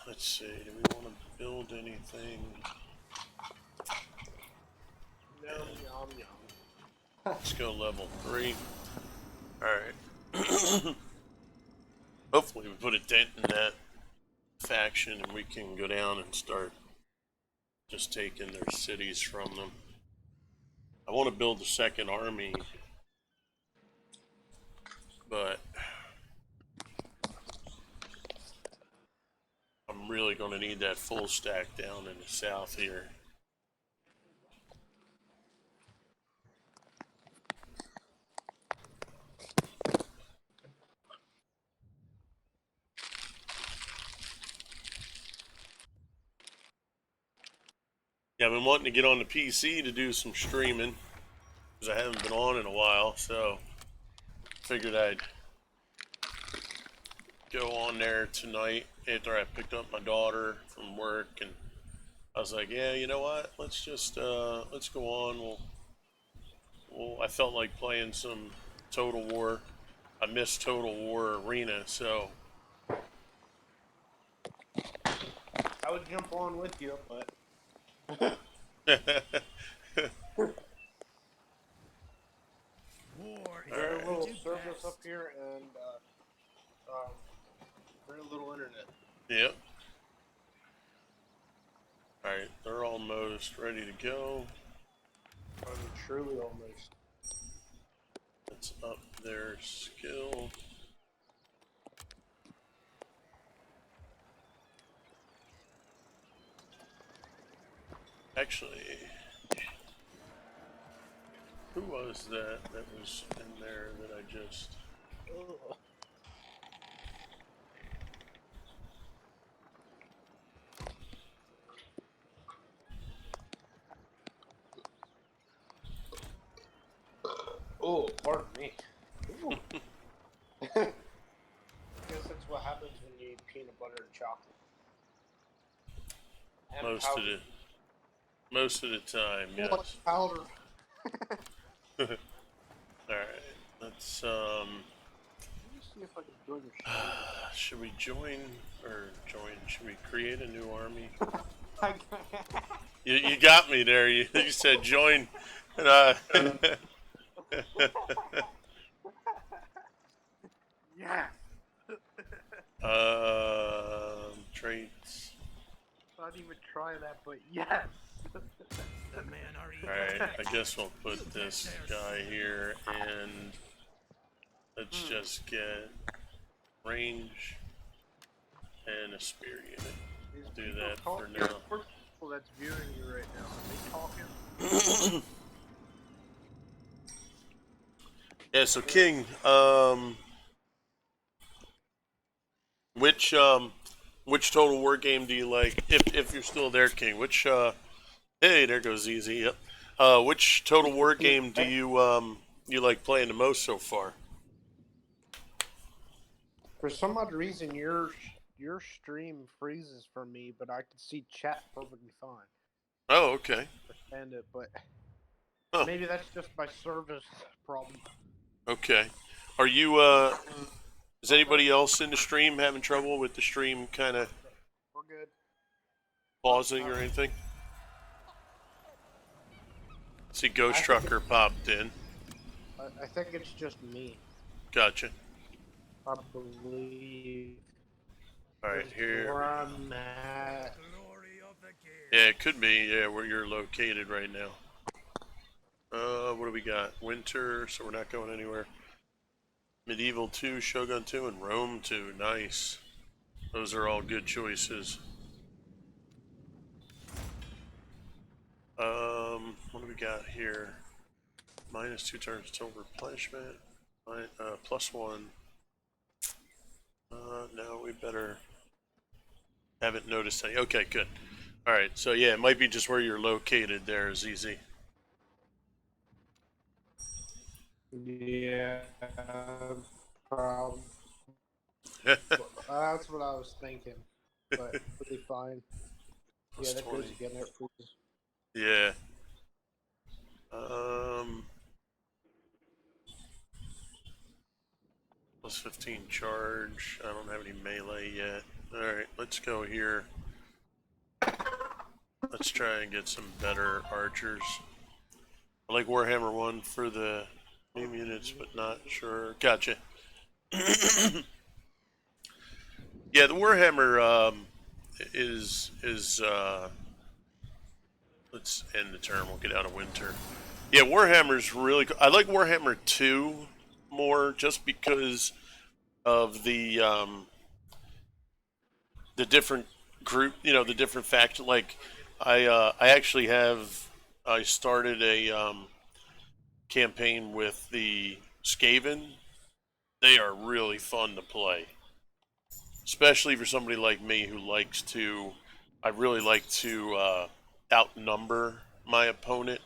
let's see. Do we want to build anything? Yum yum yum. Let's go level 3. Alright. Hopefully we put a dent in that faction and we can go down and start just taking their cities from them. I want to build a second army, but I'm really going to need that full stack down in the south here. Yeah, I've been wanting to get on the PC to do some streaming because I haven't been on in a while, so figured I'd go on there tonight after I picked up my daughter from work, and I was like, yeah, you know what? Let's just let's go on. I felt like playing some Total War. I missed Total War Arena, so I would jump on with you, but War very is little to service best. up here, and Very little internet. Yep. Alright, they're almost ready to go. I mean, truly almost. Let's up their skill. Actually, who was that was in there that I just... Ugh. Oh, pardon me. Ooh. I guess that's what happens when you eat peanut butter and chocolate. And powder. Most of the time, Oh, yes. powder. Alright, let's Let me see if I can join your stream. should we should we create a new army? You got me there. You said join, and Yeah. traits. Not even try that, but yes. The men are eager. Alright, I guess we'll put this guy here, and let's just get range and a spear unit. Do that for now. People that's viewing you right now, are they talking? Yeah, so King, which Total War game do you like? If you're still there, King, which hey, there goes Easy. Yep. Which Total War game do you like playing the most so far? For some odd reason, your stream freezes for me, but I can see chat perfectly fine. Oh, okay. Understand it, but Huh. maybe that's just my service problem. Okay. Are you is anybody else in the stream having trouble with the stream kind of We're good. pausing or anything? See, Ghost Trucker popped in. I think it's just me. Gotcha. I believe. Alright, here. Where I'm at. Glory of the game. Yeah, it could be, yeah, where you're located right now. What do we got? Winter, so we're not going anywhere. Medieval 2, Shogun 2, and Rome 2. Nice. Those are all good choices. What do we got here? -2 turns till replenishment. +1. No, we better... Haven't noticed any. Okay, good. Alright, so yeah, it might be just where you're located there is easy. Yeah. Problem. That's what I was thinking. But pretty fine. Yeah, that goes again there. Freezes. Yeah. +15 charge. I don't have any melee yet. Alright, let's go here. Let's try and get some better archers. I like Warhammer 1 for the new units, but not sure. Gotcha. Yeah, the Warhammer is let's end the turn. We'll get out of winter. Yeah, Warhammer's really good. I like Warhammer 2 more just because of the different group, the different faction. Like I actually I started a campaign with the Skaven. They are really fun to play. Especially for somebody like me who likes to, I really like to outnumber my opponent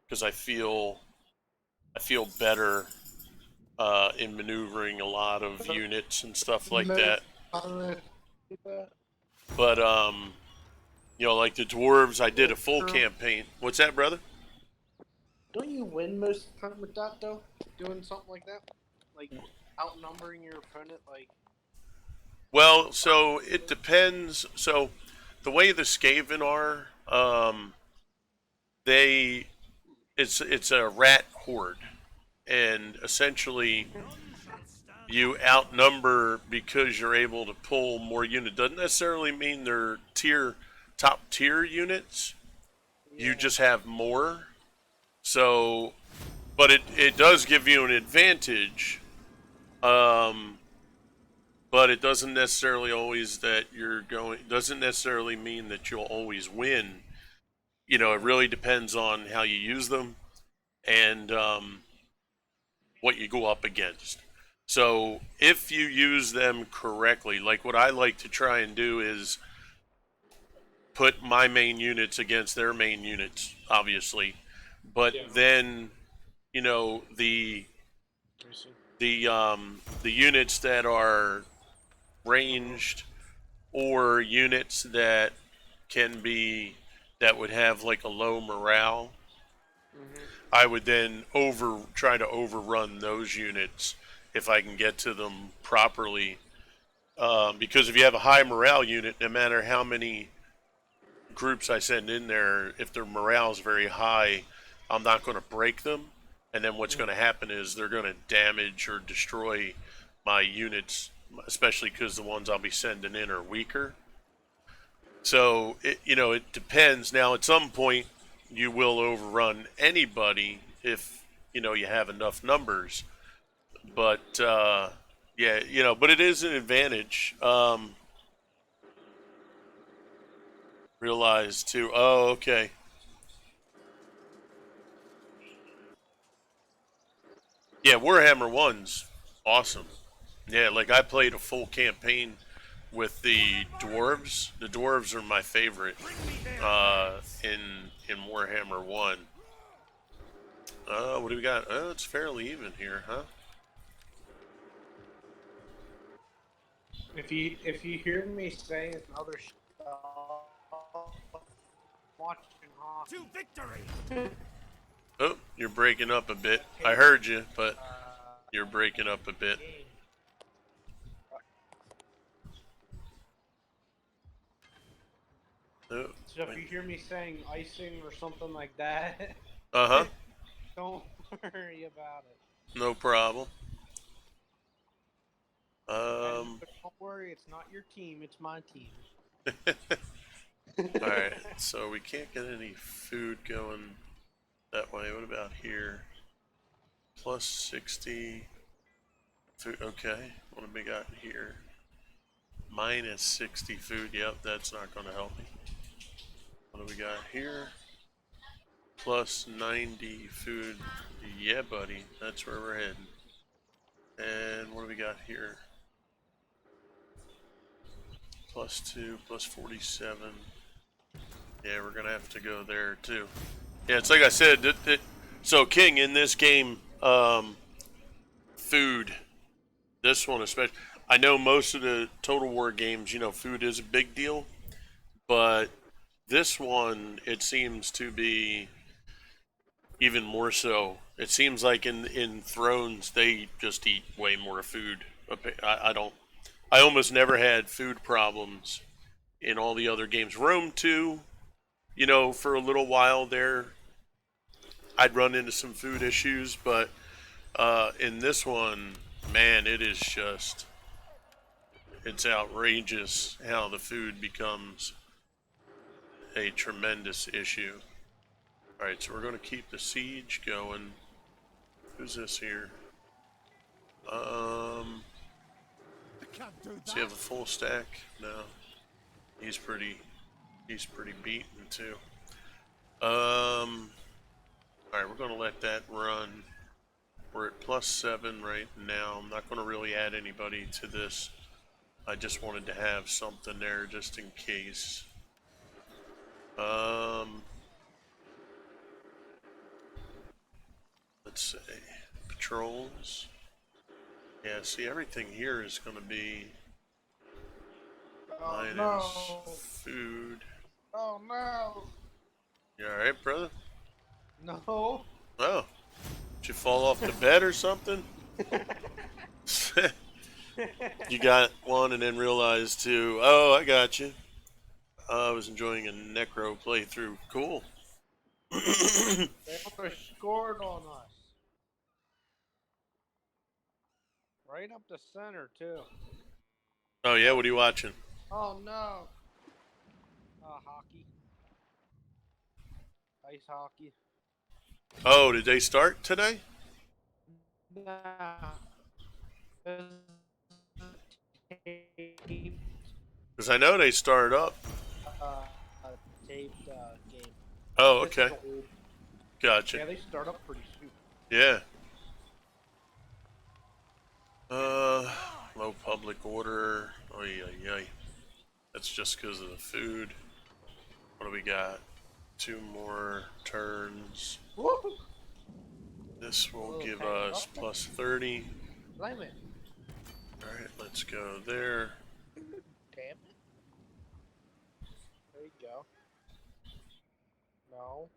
because I feel better in maneuvering a lot of units and stuff like that. But like the dwarves, I did a full campaign. What's that, brother? Don't you win most of the time with that though? Doing something like that, like outnumbering your opponent, like. Well, so it depends. So the way the Skaven are, it's a rat horde, and essentially, you outnumber because you're able to pull more units. Doesn't necessarily mean they're top tier units. You just have more. So, but it does give you an advantage. But it doesn't necessarily always that you're going. Doesn't necessarily mean that you'll always win. You know, it really depends on how you use them and what you go up against. So if you use them correctly, like what I like to try and do is put my main units against their main units, obviously, but then you know the units that are ranged or units that can be that would have like a low morale, I would then try to overrun those units if I can get to them properly. Because if you have a high morale unit, no matter how many groups I send in there, if their morale is very high, I'm not going to break them. And then what's going to happen is they're going to damage or destroy my units, especially because the ones I'll be sending in are weaker. So it depends. Now, at some point, you will overrun anybody if you have enough numbers. But yeah, but it is an advantage. Realize too. Oh, okay. Yeah, Warhammer 1's awesome. Yeah, like I played a full campaign with the dwarves. The dwarves are my favorite in Warhammer 1. What do we got? Oh, it's fairly even here, huh? If you hear me saying other stuff, watching hockey. To victory! Oh, you're breaking up a bit. I heard you, but you're breaking up a bit. Oh, So if you hear me saying icing or something like that, uh-huh. don't worry about it. No problem. But don't worry, it's not your team, it's my team. Alright, so we can't get any food going that way. What about here? Plus 60 food. Okay, what have we got here? Minus 60 food. Yep, that's not going to help me. What do we got here? Plus 90 food. Yeah, buddy, that's where we're heading. And what do we got here? Plus 2, plus 47. Yeah, we're going to have to go there too. Yeah, it's like I said. So, King, in this game, food, this one especially, I know most of the Total War games, food is a big deal. But this one, it seems to be even more so. It seems like in Thrones, they just eat way more food. I almost never had food problems in all the other games. Rome 2, for a little while there, I'd run into some food issues, but in this one, man, it's outrageous how the food becomes a tremendous issue. Alright, so we're going to keep the siege going. Who's this here? I can't do that. Does he have a full stack? No. He's pretty beaten too. Alright, we're going to let that run. We're at plus 7 right now. I'm not going to really add anybody to this. I just wanted to have something there just in case. Let's say patrols. Yeah, see, everything here is going to be minus food. Oh no! You alright, brother? No. Oh, did you fall off the bed or something? You got one and then realized too. Oh, I got you. I was enjoying a Necro playthrough. Cool. They almost scored on us. Right up the center too. Oh yeah, what are you watching? Oh no. Hockey. Ice hockey. Oh, did they start today? Nah. This is a Because I know they started up. uh, taped game. Oh, This is okay. old. Gotcha. Yeah, they start up pretty soon. Yeah. Low public order. Oh yeah. That's just because of the food. What do we got? 2 more turns. Woo! This will Little give tank us up. plus 30. Blame it. Alright, let's go there. Damn it. There you go. No.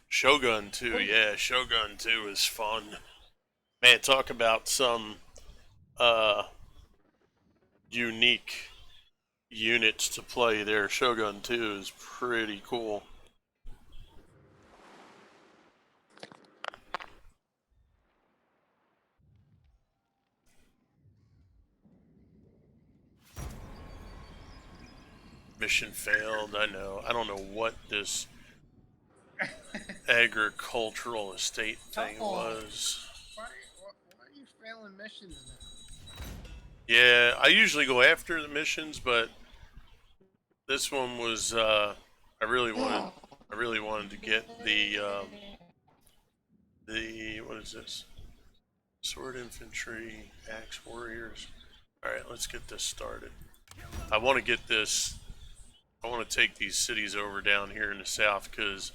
Shogun 2, yeah, Shogun 2 is fun. Man, talk about some uh unique units to play there. Shogun 2 is pretty cool. Mission failed, I know. I don't know what this agricultural estate thing was. Why are you failing missions now? Yeah, I usually go after the missions, but this one was I really wanted to get the what is this? Sword infantry, axe warriors. All right, let's get this started. I want to get this. I want to take these cities over down here in the south because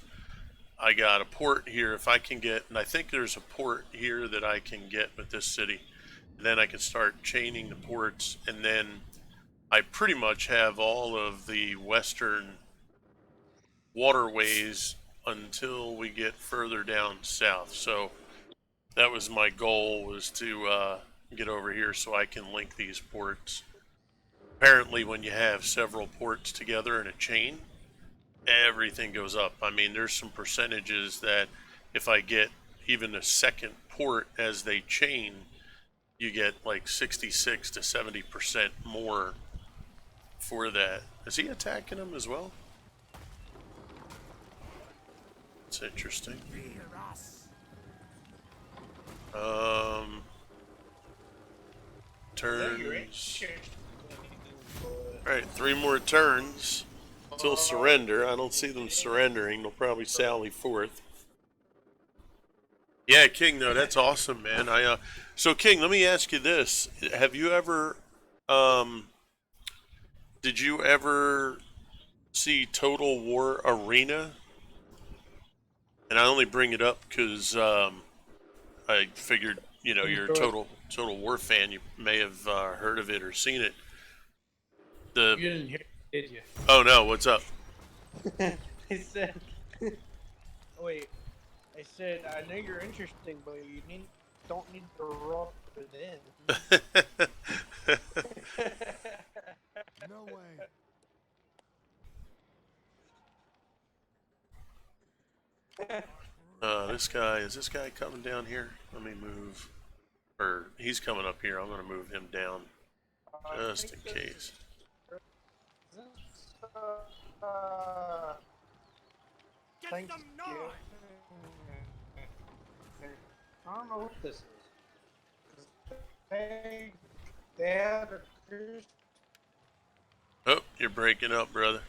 I got a port here. If I can get, and I think there's a port here that I can get with this city, and then I can start chaining the ports, and then I pretty much have all of the western waterways until we get further down south. So that was my goal, was to get over here so I can link these ports. Apparently, when you have several ports together in a chain, everything goes up. I mean, there's some percentages that if I get even a second port as they chain, you get like 66 to 70% more for that. Is he attacking them as well? That's interesting. Turns. Alright, 3 more turns till surrender. I don't see them surrendering. They'll probably sally forth. Yeah, King, no, that's awesome, man. So King, let me ask you this. Have you ever did you ever see Total War Arena? And I only bring it up because I figured, you're a Total War fan. You may have heard of it or seen it. You didn't hear it, did you? Oh no, what's up? I said, wait. I said, I know you're interesting, but you don't need to rub it in. No way. Is this guy coming down here? Let me move. Or he's coming up here. I'm going to move him down just in case. Get them now! I don't know what this is. They had a cruise. Oh, you're breaking up, brother.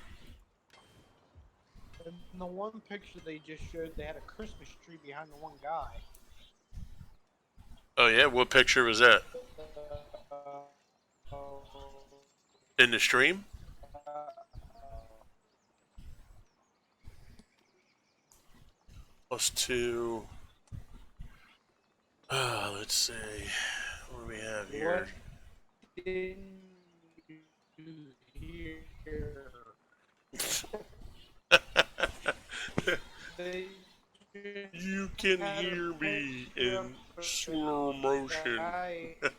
In the one picture they just showed, they had a Christmas tree behind the one guy. Oh yeah, what picture was that? In the stream? +2. Let's see. What do we have here? What did you hear? They You can hear me in slow motion. guy is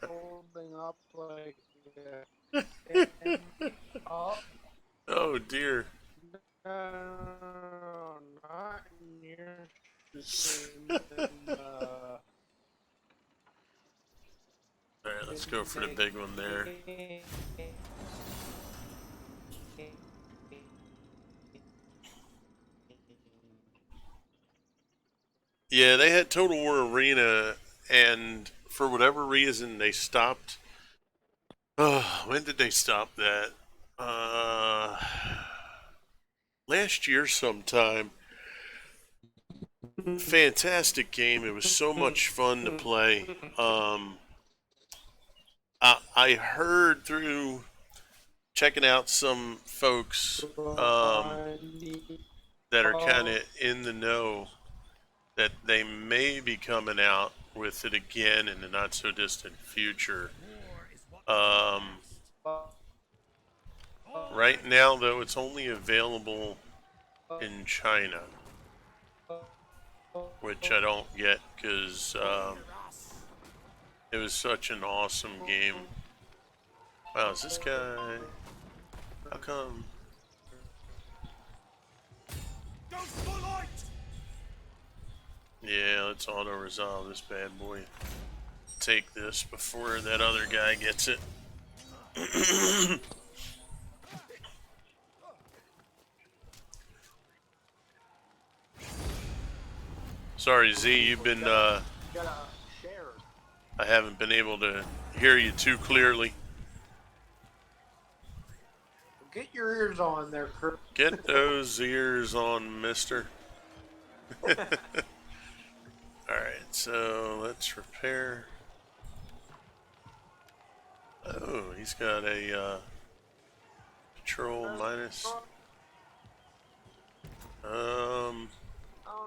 holding up like a oh Oh dear. no, not in your stream. Alright, let's In go for the big one there. game. Yeah, they had Total War Arena, and for whatever reason, they stopped. When did they stop that? Last year sometime. Fantastic game. It was so much fun to play. I heard through checking out some folks that are kind of in the know that they may be coming out with it again in the not so distant future. War is what Um, right now, though, it's only available in China, which I don't get because it was such an awesome game. Wow, is this guy? How come? Go for light! Yeah, let's auto resolve this bad boy. Take this before that other guy gets it. Sorry, Z, you've been, Gotta share. I haven't been able to hear you too clearly. Get your ears on there, Kurt. Get those ears on, mister. Alright, so let's repair. Oh, he's got a patrol minus. Oh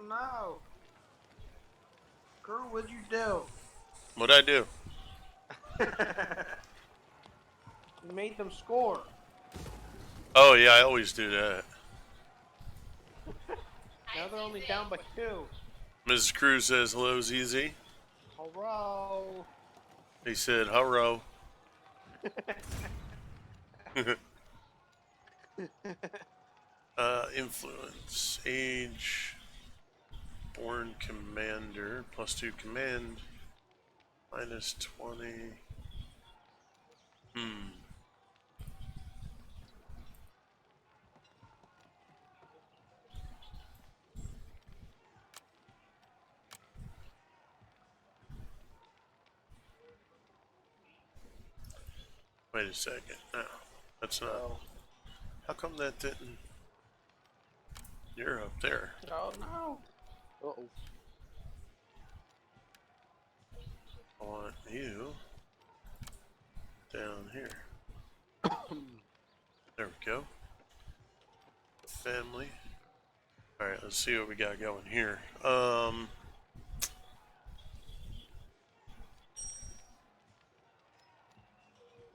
no. Kurt, what'd you do? What'd I do? You made them score. Oh, yeah, I always do that. Now they're only down by 2. Mrs. Cruz says hello, ZZ. Hello. He said hello. Influence, age, born commander, +2 command, -20. Wait a second. No, that's not. Oh. How come that didn't? You're up there. Oh no. Uh-oh. I want you down here. There we go. Family. Alright, let's see what we got going here.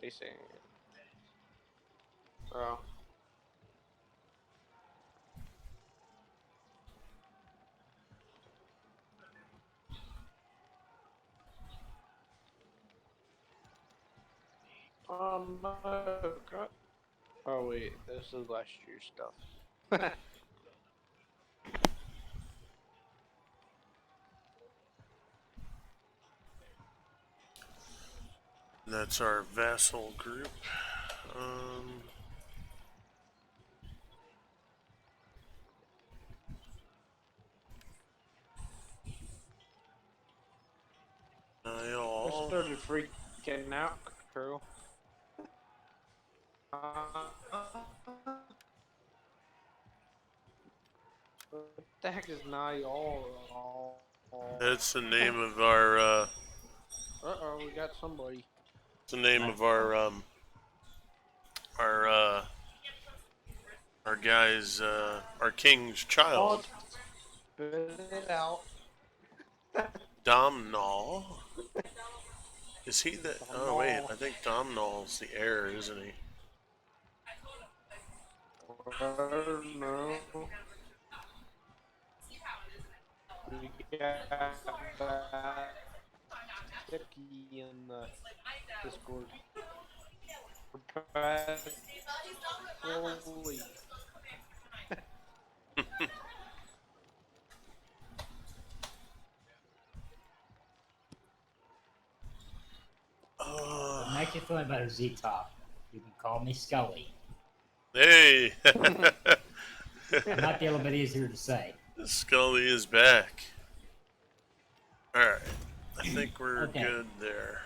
Facing. Oh. No. God. Oh wait, this is last year's stuff. That's our vassal group. I Y'all. started freaking out, crew. What the heck is Niall? That's the name of our, Uh-oh, we got somebody. it's the name of our, our guy's, our king's child. Spit it out. Domnall. Is he the, oh wait, I think Domnall's the heir, isn't he? No. We got that sticky in the Discord. Bad bully. I'm actually feeling better, Z-Top. You can call me Scully. Hey, It might be a little bit easier to say. Scully is back. Alright, I think we're Okay. good there.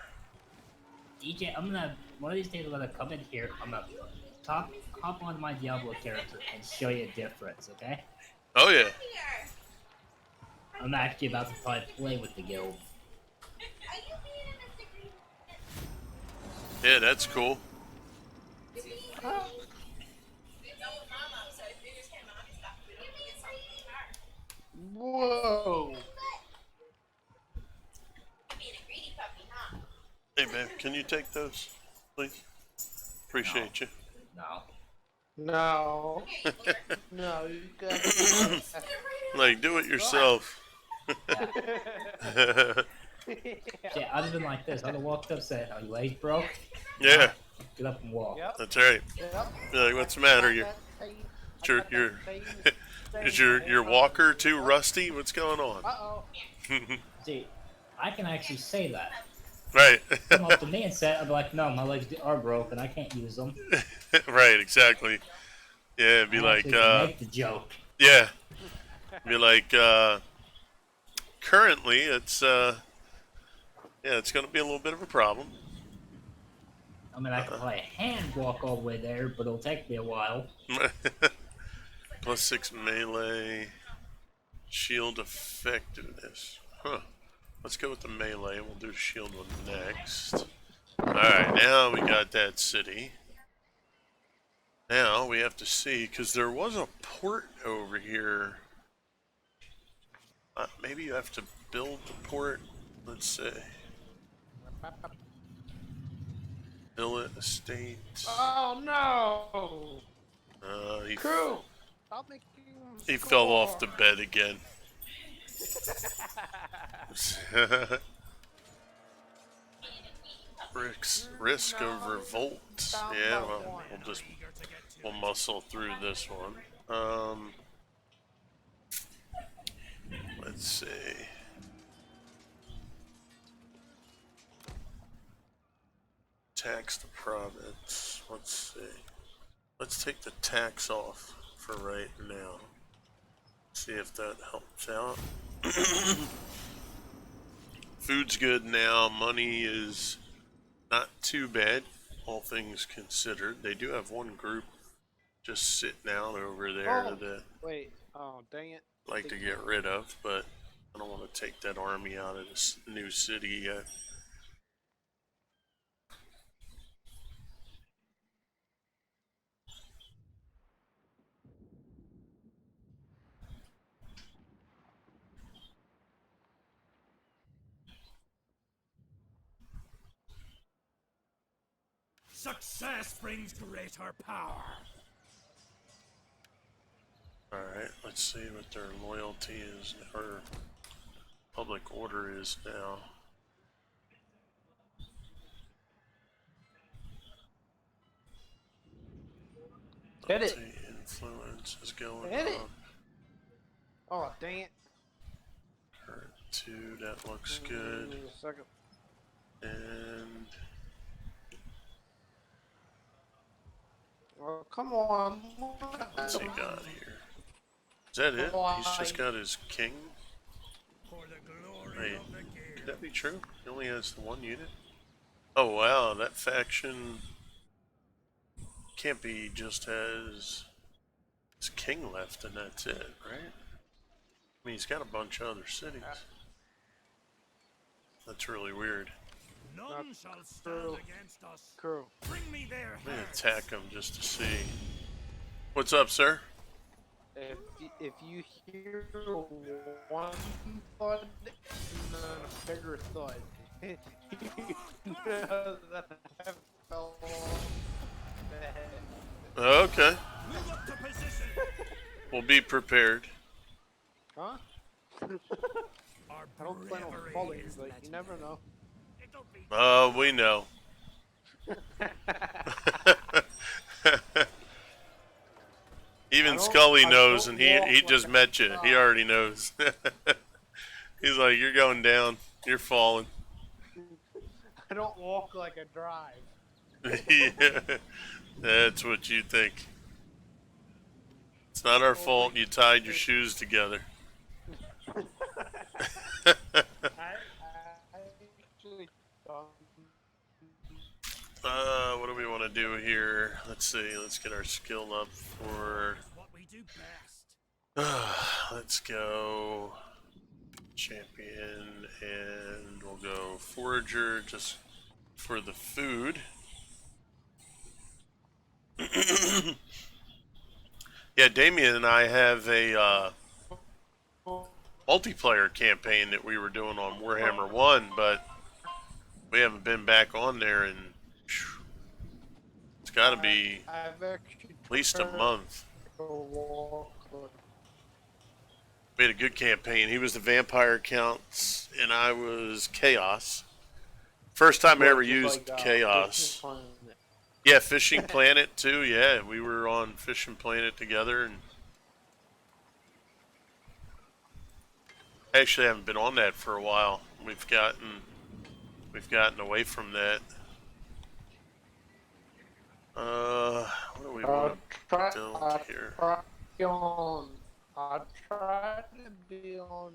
DJ, one of these days I'm gonna come in here, I'm gonna hop on my Diablo character and show you a difference, okay? Oh yeah. I'm actually about to probably play with the guild. Yeah, that's cool. Whoa! Hey man, can you take those, please? Appreciate you. No. No. No, you got Like, do it yourself. Yeah, I'd have been like this. I'd have walked up and said, "Are your legs broke? Yeah, Get up and walk." Yep. that's right. Yep. Be like, what's the matter? Is your walker too rusty? What's going on? Uh-oh. See, I can actually say that. Right. Come up to me and say, I'd be like, "No, my legs are broken. I can't use them." Right, exactly. Yeah, it'd be I like, actually can make the joke. yeah. Be like, currently it's, yeah, it's gonna be a little bit of a problem. I mean, I can probably hand walk all the way there, but it'll take me a while. +6 melee, shield effectiveness. Huh. Let's go with the melee. We'll do shield one next. Alright, now we got that city. Now we have to see, because there was a port over here. Maybe you have to build the port. Let's see. Billet estate. Oh no! Crew! Stop making He fell off the bed again. Risk of revolt. Yeah, well, we'll muscle through this one. Let's see. Tax the province. Let's see. Let's take the tax off for right now. See if that helps out. Food's good now. Money is not too bad, all things considered. They do have one group just sitting out over there Oh, that wait. Oh, dang it. I'd like to get rid of, but I don't want to take that army out of this new city yet. Success brings greater power. Alright, let's see what their loyalty is, or public order is now. Hit Let's it. see, influence is going Hit it. on. Oh, dang it. Current 2, that looks good. Give me a second. And Oh, come on. what's he got here? Is that it? He's just got his king? For the glory Wait, of the could guild. that be true? He only has the one unit? Oh wow, that faction can't be just has his king left and that's it, right? I mean, he's got a bunch of other cities. That's really weird. None shall stand true. against us. Crew. Bring me their I'm gonna heads. attack him just to see. What's up, sir? If you hear one thud and then a bigger thud, you know that I fell off the head. Okay, Move up to position. we'll be prepared. Huh? Our I don't plan on bravery falling, is but you never know. It'll be We know. Even don't- Scully I knows, don't and he walk just like met a you. He dog. already knows. He's like, you're going down. You're falling. I don't walk like a drive. Yeah, that's what you think. It's not our Over fault you tied your here. shoes together. I actually don't. What do we want to do here? Let's see. Let's get our skill up for. It's what we do best. Let's go champion, and we'll go forager just for the food. Yeah, Damien and I have a multiplayer campaign that we were doing on Warhammer 1, but we haven't been back on there in, it's got to be I've actually at least a tried month. to walk like We had a good campaign. He was the vampire counts, and I was chaos. First time I ever just used like, chaos. Fishing Planet. Yeah, Fishing Planet too. Yeah, we were on Fishing Planet together, and I actually haven't been on that for a while. We've gotten away from that. What do we want to build here? I tried to be on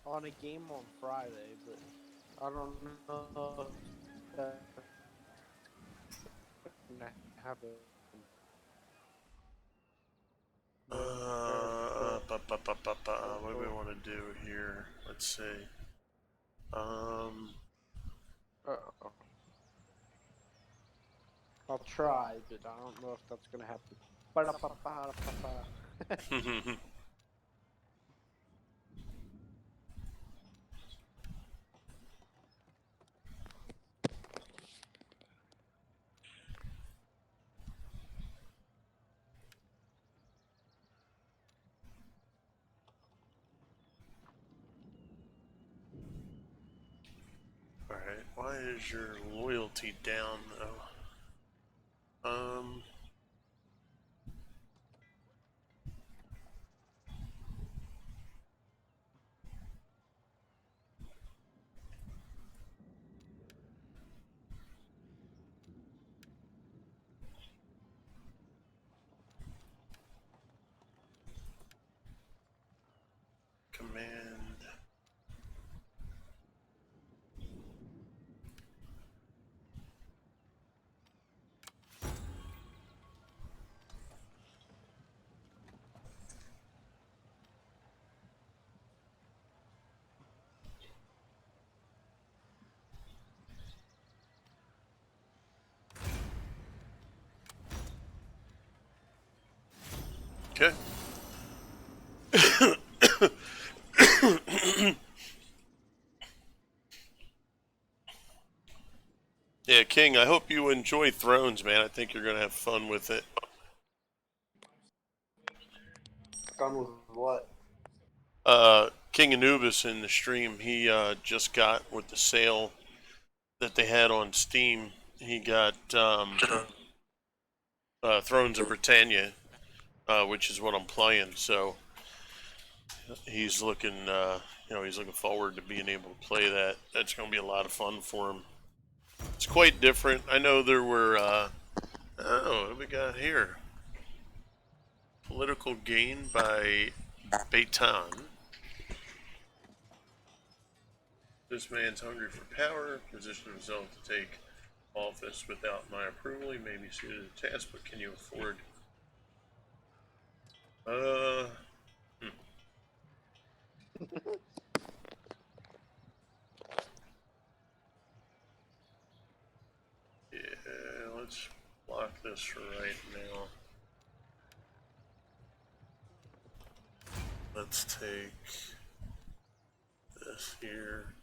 a game on Friday, but I don't know if that's gonna happen. What do we want to do here? Let's see. I'll try, but I don't know if that's gonna happen. Ba-da-ba-ba-da-ba-ba. Alright, why is your loyalty down though? Command. Okay. Yeah, King, I hope you enjoy Thrones, man. I think you're going to have fun with it. Done with what? King Anubis in the stream, he just got with the sale that they had on Steam. He got Thrones of Britannia, which is what I'm playing. So he's looking, he's looking forward to being able to play that. That's going to be a lot of fun for him. It's quite different. I know there were. What do we got here? Political gain by Beitan. This man's hungry for power. Position himself to take office without my approval. He may be suited to the task, but can you afford? Yeah, let's block this for right now. Let's take this here.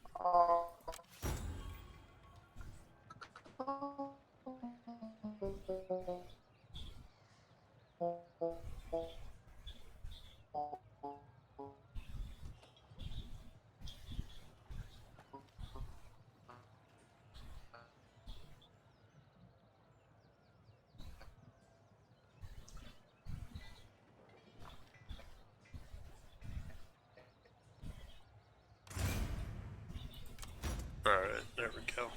go.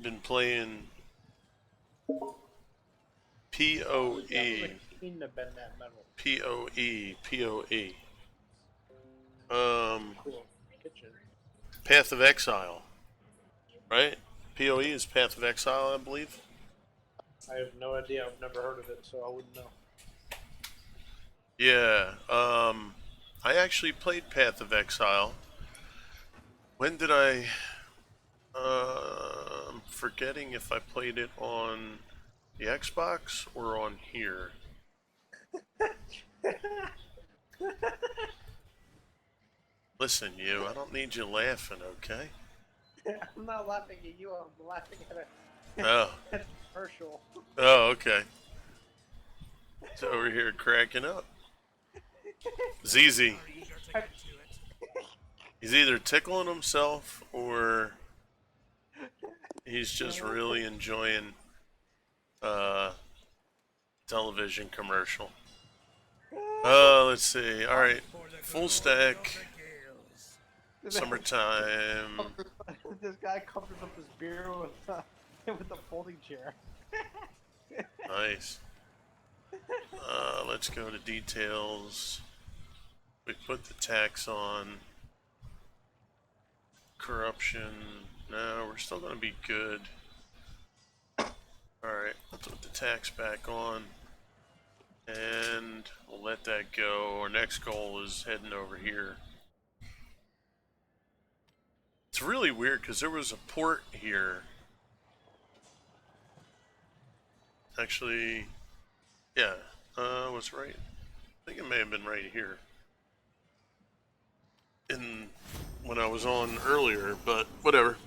Been playing PoE. Shouldn't have been that metal. PoE. Um, Cool. Kitchen. Path of Exile, right? PoE is Path of Exile, I believe. I have no idea. I've never heard of it, so I wouldn't know. Yeah. I actually played Path of Exile. When did I? I'm forgetting if I played it on the Xbox or on here. Listen, you. I don't need you laughing, okay? I'm not laughing at you. I'm laughing at Oh. a commercial. Oh, okay. It's over here cracking up. ZZ. Eager to get to it. He's either tickling himself or he's just really enjoying television commercial. Let's see. All right, full stack, summertime. This guy covers up his beer with a folding chair. Nice. Let's go to details. We put the tax on. Corruption. No, we're still going to be good. Alright, let's put the tax back on. And we'll let that go. Our next goal is heading over here. It's really weird because there was a port here. Actually, yeah, was right. I think it may have been right here. When I was on earlier, but whatever.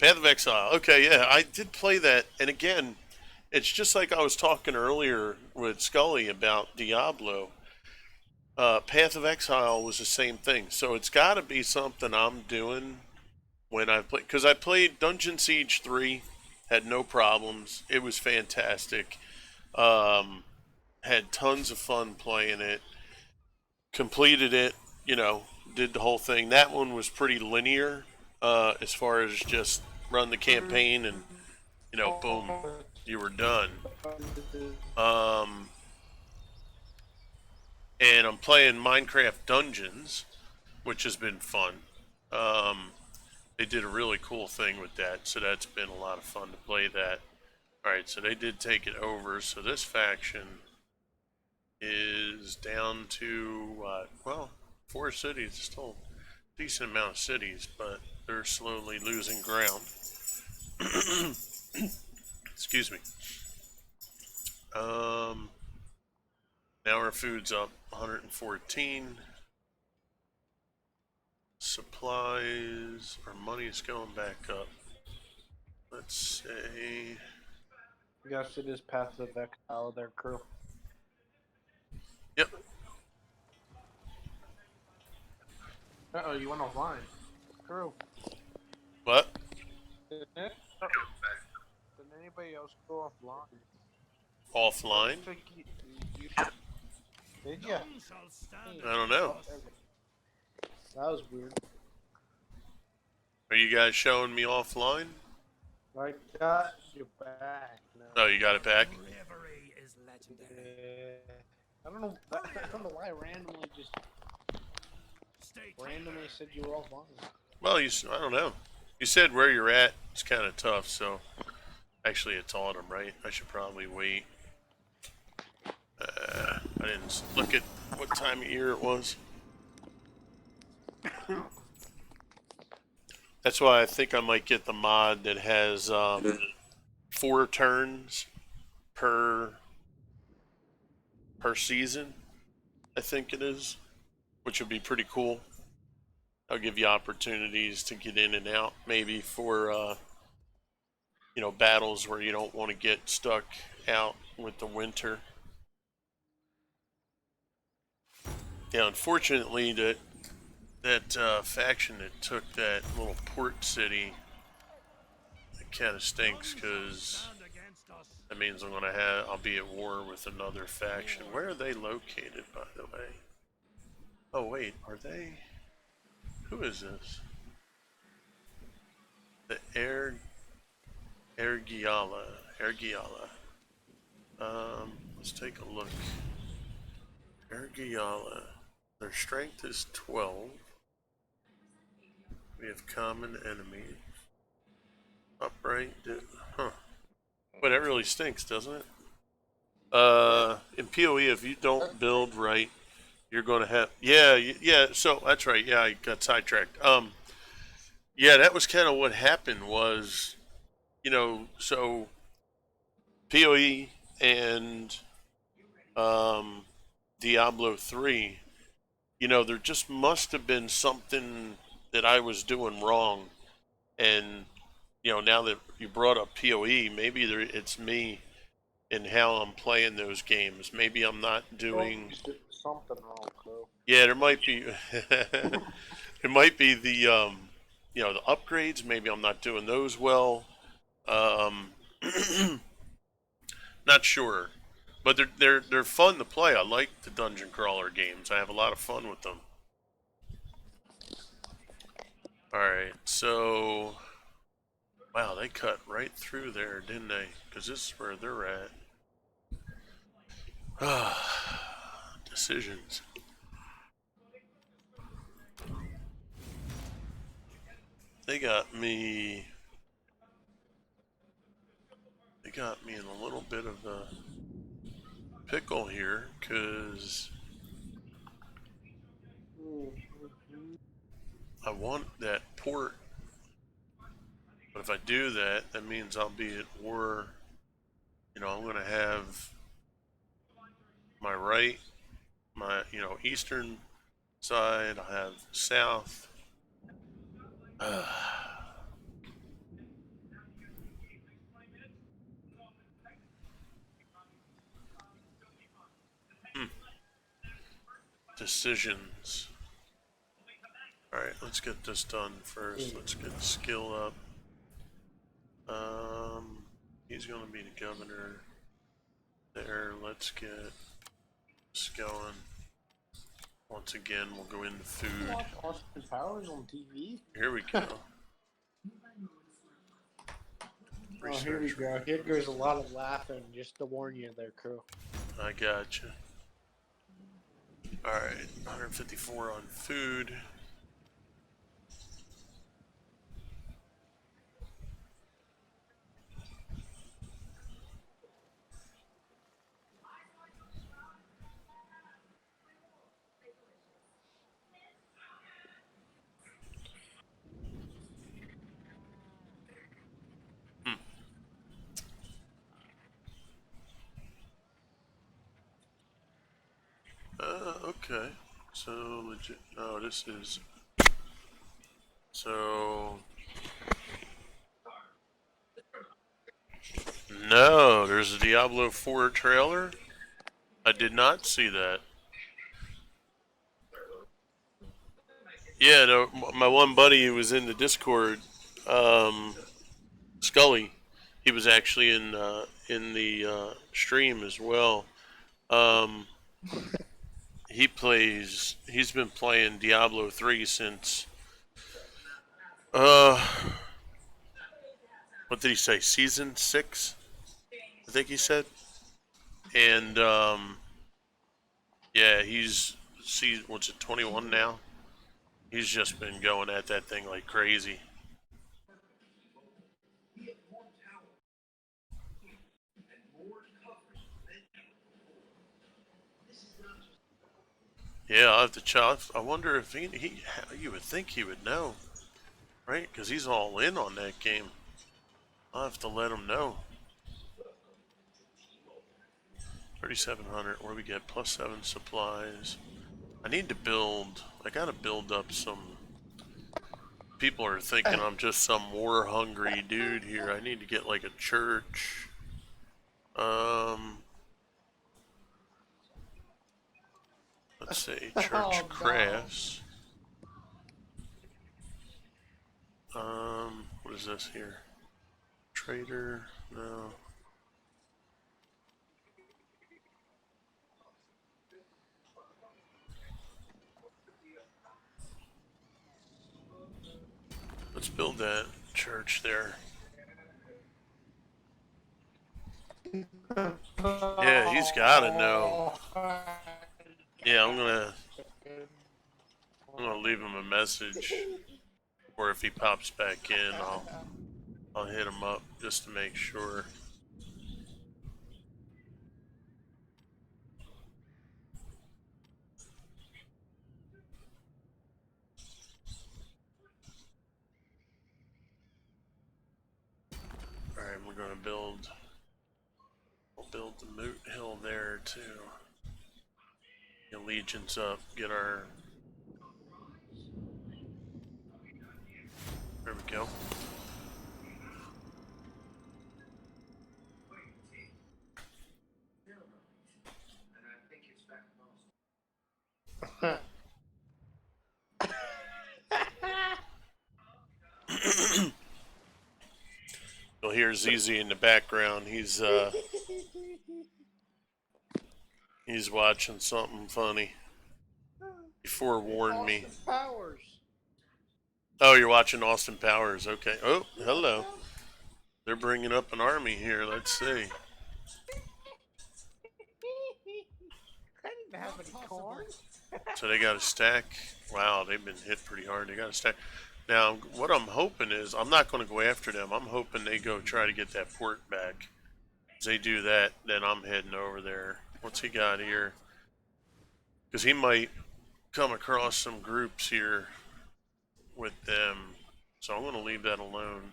Path of Exile. Okay, yeah, I did play that, and again, it's just like I was talking earlier with Scully about Diablo. Path of Exile was the same thing, so it's got to be something I'm doing when I play. Because I played Dungeon Siege 3, had no problems. It was fantastic. Had tons of fun playing it. Completed it, did the whole thing. That one was pretty linear as far as just run the campaign and, boom, you were done. And I'm playing Minecraft Dungeons, which has been fun. They did a really cool thing with that, so that's been a lot of fun to play that. Alright, so they did take it over, so this faction is down to, 4 cities, still a decent amount of cities, but they're slowly losing ground. Excuse me. Now our food's up 114. Supplies, our money's going back up. Let's say... Yes, it is Path of Exile, their crew. Yep. Uh-oh, you went offline. Crew. What? Did anybody else go offline? Offline? Did ya? None shall stand I don't know. That was weird. Are you guys showing me offline? I got you back now. Oh, you got it back? bravery is legendary. I don't know. I don't know why I randomly said you were offline. Well, I don't know. You said where you're at. It's kind of tough, so... Actually, it's autumn, right? I should probably wait. I didn't look at what time of year it was. That's why I think I might get the mod that has 4 turns per season. I think it is, which would be pretty cool. I'll give you opportunities to get in and out, maybe for battles where you don't want to get stuck out with the winter. Yeah, unfortunately, that faction that took that little port city, it kind of stinks because that means I'll be at war with another faction. Where are they located, by the way? Oh wait, are they? Who is this? The Ergiala. Ergiala. Let's take a look. Ergiala. Their strength is 12. We have common enemies. Upright. Huh. But that really stinks, doesn't it? In PoE, if you don't build right, you're going to have. Yeah. So that's right. Yeah, I got sidetracked. Yeah, that was kind of what happened. Was so PoE and Diablo 3. There just must have been something that I was doing wrong, and now that you brought up PoE, maybe it's me in how I'm playing those games. Maybe I'm not doing. Something wrong, Crow. Yeah, there might be. It might be the upgrades. Maybe I'm not doing those well. Um, Not sure, but they're fun to play. I like the dungeon crawler games. I have a lot of fun with them. All right, so wow, they cut right through there, didn't they? Because this is where they're at. Decisions. They got me. They got me in a little bit of a pickle here, because I want that port. But if I do that, that means I'll be at war. I'm going to have my right, my eastern side. I have south. Decisions. All right, let's get this done first. Let's get skill up. He's going to be the governor there. Let's get this going. Once again, we'll go into food. Watch Austin Powers on TV. Here we go. Oh, here we go. Here goes a lot of laughing, just to warn you there, Crow. I gotcha. Alright, 154 on food. Okay. So legit. No, this is. So. No, there's a Diablo 4 trailer. I did not see that. Yeah, no, my one buddy who was in the Discord, Scully, he was actually in the stream as well. Um, He's been playing Diablo 3 since uh what did he say? Season 6? I think he said. And yeah, what's it, 21 now? He's just been going at that thing like crazy. Yeah, I'll have to check. I wonder if you would think he would know, right? Because he's all in on that game. I'll have to let him know. 3,700. What do we get? +7 supplies. I need to build. I gotta build up some. People are thinking I'm just some war hungry dude here. I need to get like a church. Let's see, church crafts. What is this here? Trader? No. build that church there. Yeah, he's gotta know. Yeah, I'm gonna leave him a message, or if he pops back in, I'll hit him up just to make sure. All right, we're gonna build. We'll build the moot hill there too. Allegiance up. Get our. There we go. You'll hear ZZ in the background. He's watching something funny. He forewarned me. Powers. Oh, you're watching Austin Powers. Okay. Oh, hello. They're bringing up an army here. Let's see. I didn't have any corn. So they got a stack. Wow, they've been hit pretty hard. They got a stack. Now, what I'm hoping is, I'm not going to go after them. I'm hoping they go try to get that port back. If they do that, then I'm heading over there. What's he got here? Because he might come across some groups here with them. So I'm going to leave that alone.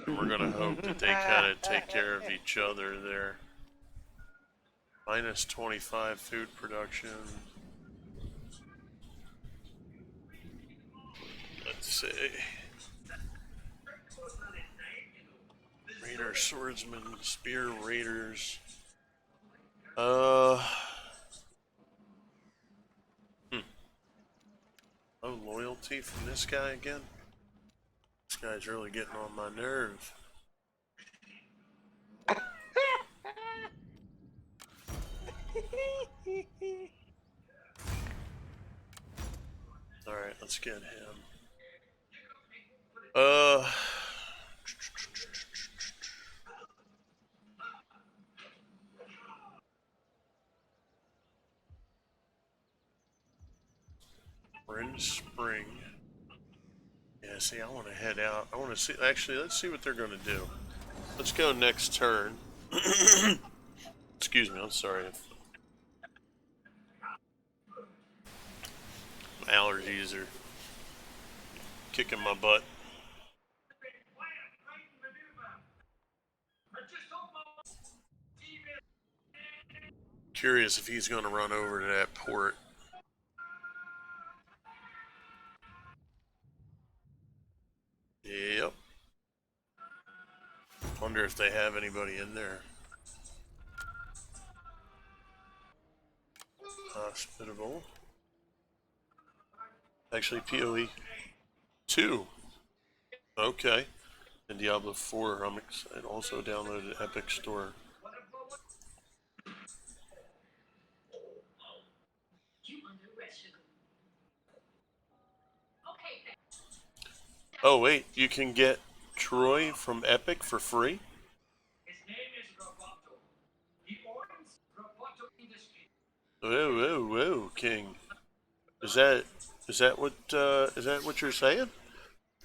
And we're going to hope that they kind of take care of each other there. Minus 25 food production. Let's see. Raider, swordsman, spear raiders. Oh, loyalty from this guy again? This guy's really getting on my nerve. Alright, let's get him. We're in spring. Yeah, see, I want to head out. I want to see, actually, let's see what they're going to do. Let's go next turn. Excuse me, I'm sorry. Allergies are kicking my butt. Curious if he's going to run over to that port. Yep. Wonder if they have anybody in there. Hospitable. Actually, PoE 2. Okay. And Diablo 4. I'm excited. Also downloaded Epic Store. Oh wait, you can get Troy from Epic for free? Whoa, whoa, whoa, King. Is that what you're saying?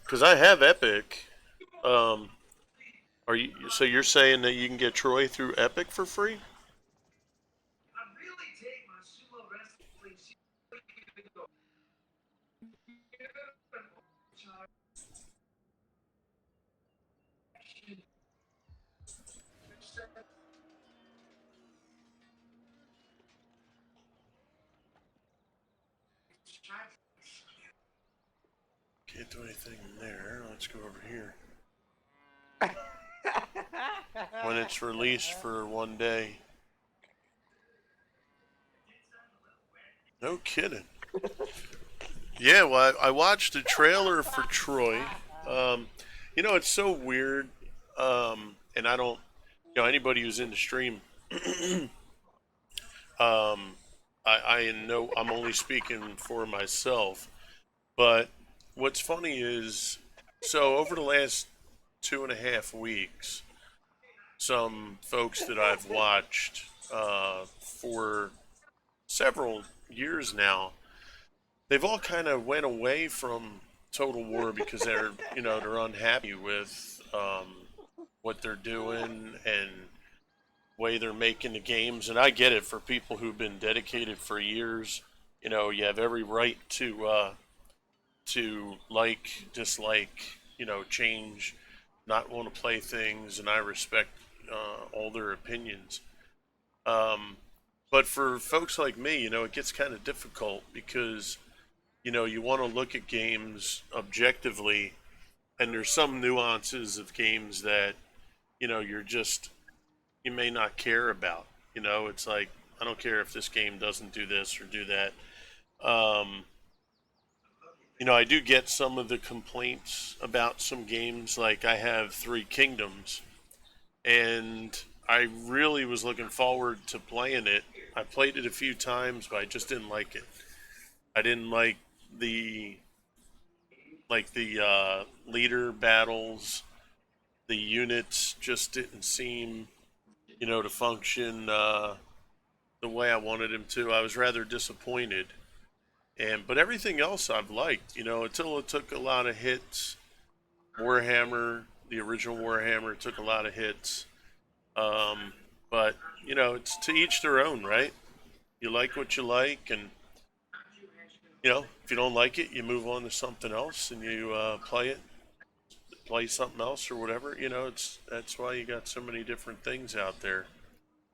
Because I have Epic. Are you? So you're saying that you can get Troy through Epic for free? Can't do anything in there. Let's go over here. When it's released for one day. No kidding. Yeah, well, I watched the trailer for Troy. It's so weird. And I don't, anybody who's in the stream, I know I'm only speaking for myself. But what's funny is So over the last 2.5 weeks, some folks that I've watched for several years now, they've all kind of went away from Total War because they're unhappy with what they're doing and way they're making the games. And I get it, for people who've been dedicated for years. You have every right to like, dislike, change, not want to play things, and I respect all their opinions. Um, but for folks like me, it gets kind of difficult because you want to look at games objectively, and there's some nuances of games that you may not care about. It's like, I don't care if this game doesn't do this or do that. Um, I do get some of the complaints about some games. Like, I have Three Kingdoms, and I really was looking forward to playing it. I played it a few times, but I just didn't like it. I didn't the the leader battles. The units just didn't seem, to function the way I wanted them to. I was rather disappointed. But everything else I've liked, until it took a lot of hits. Warhammer, the original Warhammer, took a lot of hits. Um, but it's to each their own, right? You like what you like, and if you don't like it, you move on to something else, and you play something else or whatever. That's why you got so many different things out there.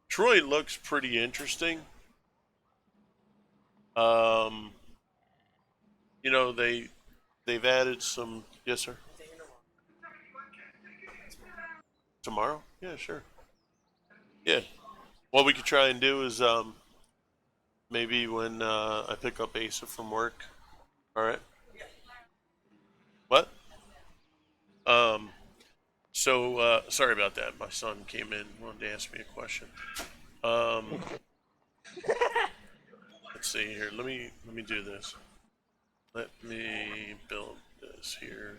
Troy looks pretty interesting. Um, they've added some. Yes, sir. Tomorrow? Yeah, sure. Yeah. What we could try and do is maybe when I pick up Asa from work. All right. What? Um. So sorry about that. My son came in, wanted to ask me a question. Um. Let's see here. Let me do this. Let me build this here.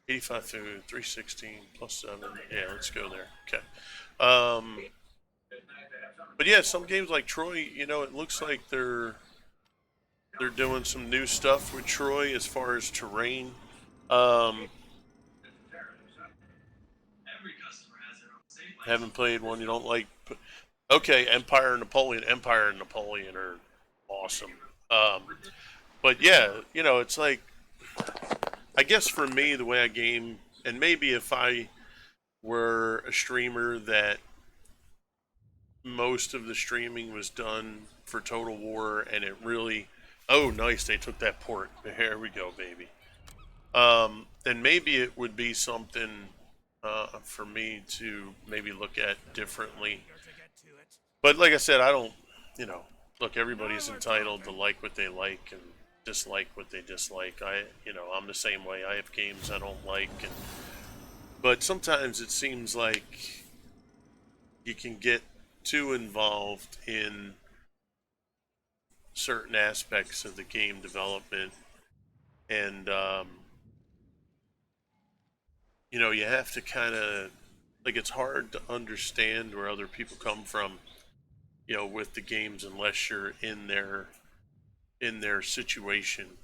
85 food, 316 plus 7. Yeah, let's go there. Okay. But yeah, some games like Troy, it looks like they're doing some new stuff with Troy as far as terrain. Um, haven't played one you don't like. Okay, Empire and Napoleon are awesome. Um, but yeah, it's like, I guess for me, the way I game, and maybe if I were a streamer that most of the streaming was done for Total War, and it really, oh, nice, they took that port. Here we go, baby. Then maybe it would be something for me to maybe look at differently. But like I said, I don't, look, everybody's entitled to like what they like and dislike what they dislike. I'm the same way. I have games I don't like, but sometimes it seems like you can get too involved in certain aspects of the game development, and you have to kind of, like, it's hard to understand where other people come from, with the games, unless you're in their situation,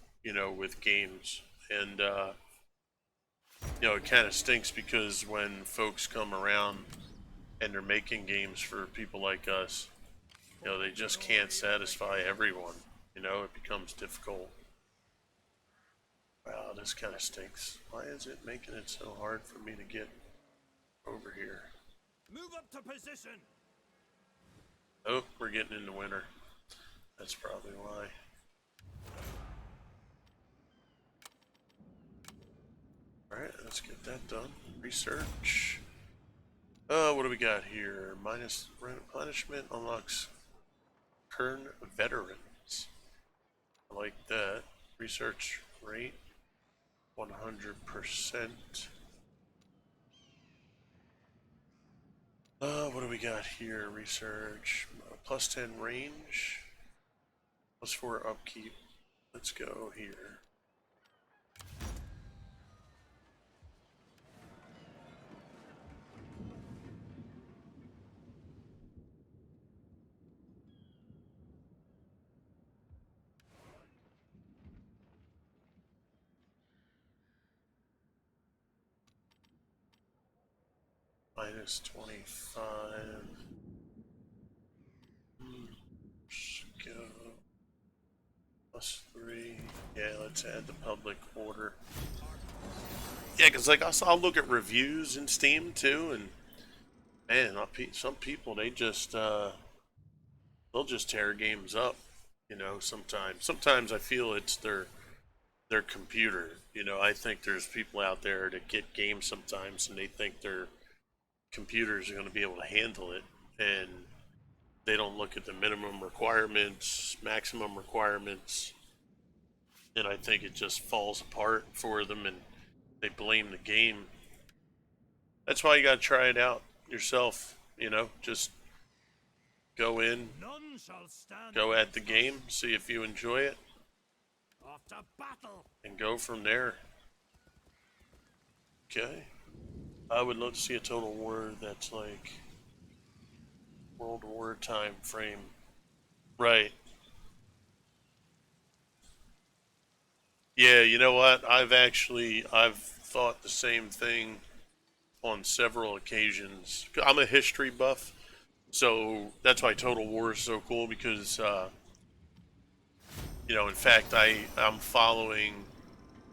with games. And it kind of stinks because when folks come around and they're making games for people like us, they just can't satisfy everyone. It becomes difficult. Wow, this kind of stinks. Why is it making it so hard for me to get over here? Move up to position. Oh, we're getting into winter. That's probably why. Alright, let's get that done. Research. What do we got here? Minus replenishment unlocks Kern veterans. I like that. Research rate 100%. What do we got here? Research plus 10 range, plus 4 upkeep. Let's go here. Minus 25. Let's go. Plus 3. Yeah, let's add the public order. Yeah, because like I'll look at reviews in Steam too, and man, some people they'll just tear games up. Sometimes I feel it's their computer. I think there's people out there that get games sometimes, and they think their computers are going to be able to handle it, and they don't look at the minimum requirements, maximum requirements, and I think it just falls apart for them, and they blame the game. That's why you got to try it out yourself. Just go in, None shall stand go at the against us. game, see if you enjoy it, Off to battle. and go from there. Okay. I would love to see a Total War that's like World War time frame. Right. Yeah, you know what? I've thought the same thing on several occasions. I'm a history buff, so that's why Total War is so cool because in fact I'm following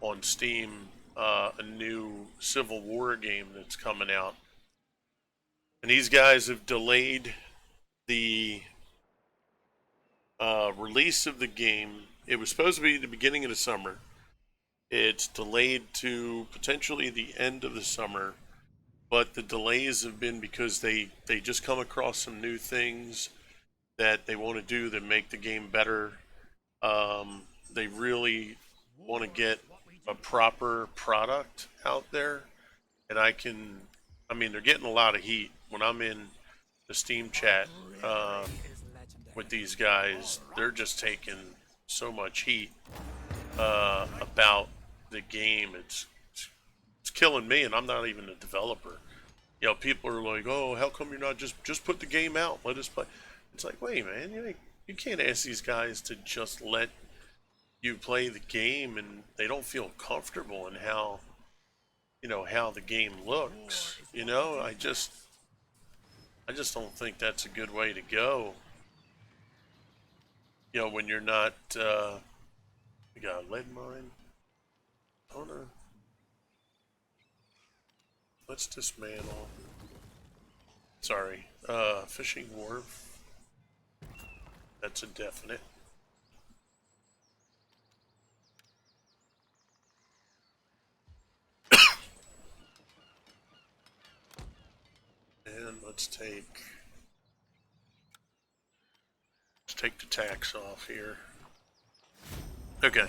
on Steam a new Civil War game that's coming out. And these guys have delayed the release of the game. It was supposed to be the beginning of the summer. It's delayed to potentially the end of the summer, but the delays have been because they just come across some new things that they want to do that make the game better. They really want to get a proper product out there, and they're getting a lot of heat when I'm in the Steam chat with these guys. They're just taking so much heat about the game. It's killing me, and I'm not even a developer. People are like, "Oh, how come you're not just put the game out? Let us play." It's like, wait, man, you can't ask these guys to just let you play the game, and they don't feel comfortable in how the game looks. I just don't think that's a good way to go. When you're not, we got a lead mine. Let's dismantle. Sorry, fishing wharf. That's a definite. And let's take the tax off here. Okay.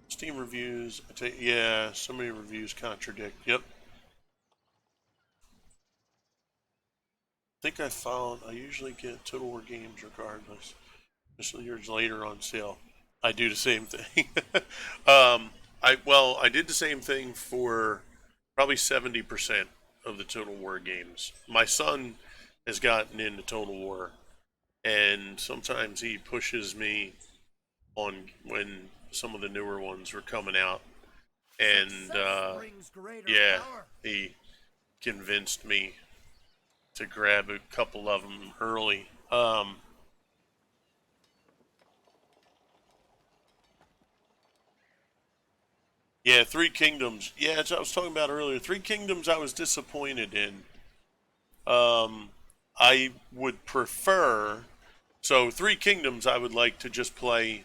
Steam reviews. Yeah, so many reviews contradict. Yep. I think I usually get Total War games regardless. Just years later on sale. I do the same thing. I did the same thing for probably 70% of the Total War games. My son has gotten into Total War, and sometimes he pushes me on when some of the newer ones were coming out, and yeah, he convinced me to grab a couple of them early. Yeah, Three Kingdoms. Yeah, as I was talking about earlier, Three Kingdoms I was disappointed in. I would prefer. So, Three Kingdoms I would like to just play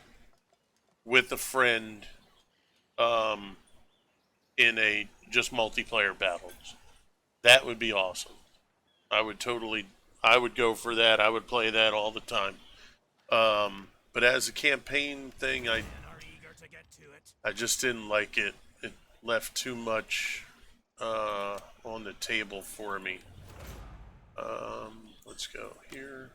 with a friend in a just multiplayer battles. That would be awesome. I would go for that. I would play that all the time. But as a campaign thing, I just didn't like it. It left too much on the table for me. Let's go here.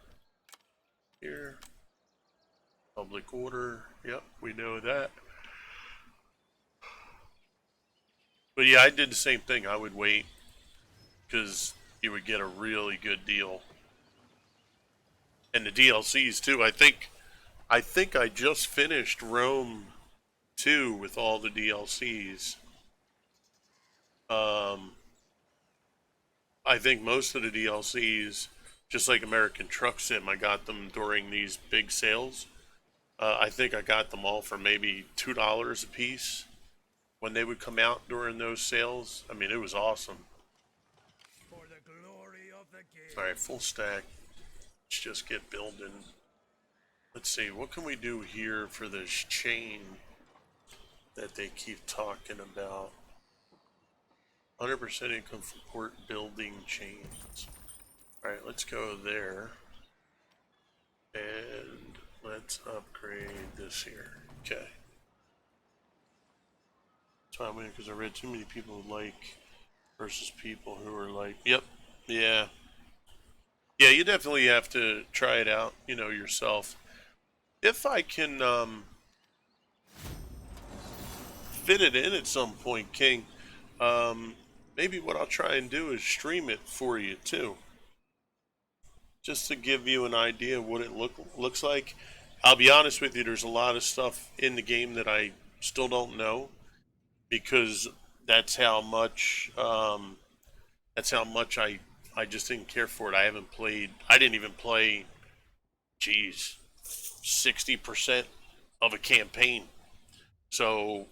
Public order. Yep, we know that. But yeah, I did the same thing. I would wait because you would get a really good deal. And the DLCs too. I think I just finished Rome 2 with all the DLCs. Um, I think most of the DLCs, just like American Truck Sim, I got them during these big sales. I think I got them all for maybe $2 a piece when they would come out during those sales. I mean, it was awesome. For the glory of the game. All right, full stack. Let's just get building. Let's see, what can we do here for this chain that they keep talking about? 100% income from port building chains. All right, let's go there. And let's upgrade this here. Okay. That's why I'm winning, because I read too many people who like versus people who are like, yep, yeah. Yeah, you definitely have to try it out, you know, yourself. If I can fit it in at some point, King, maybe what I'll try and do is stream it for you too. Just to give you an idea of what it looks like. I'll be honest with you, there's a lot of stuff in the game that I still don't know, because that's how much I just didn't care for it. I didn't even play, geez, 60% of a campaign. So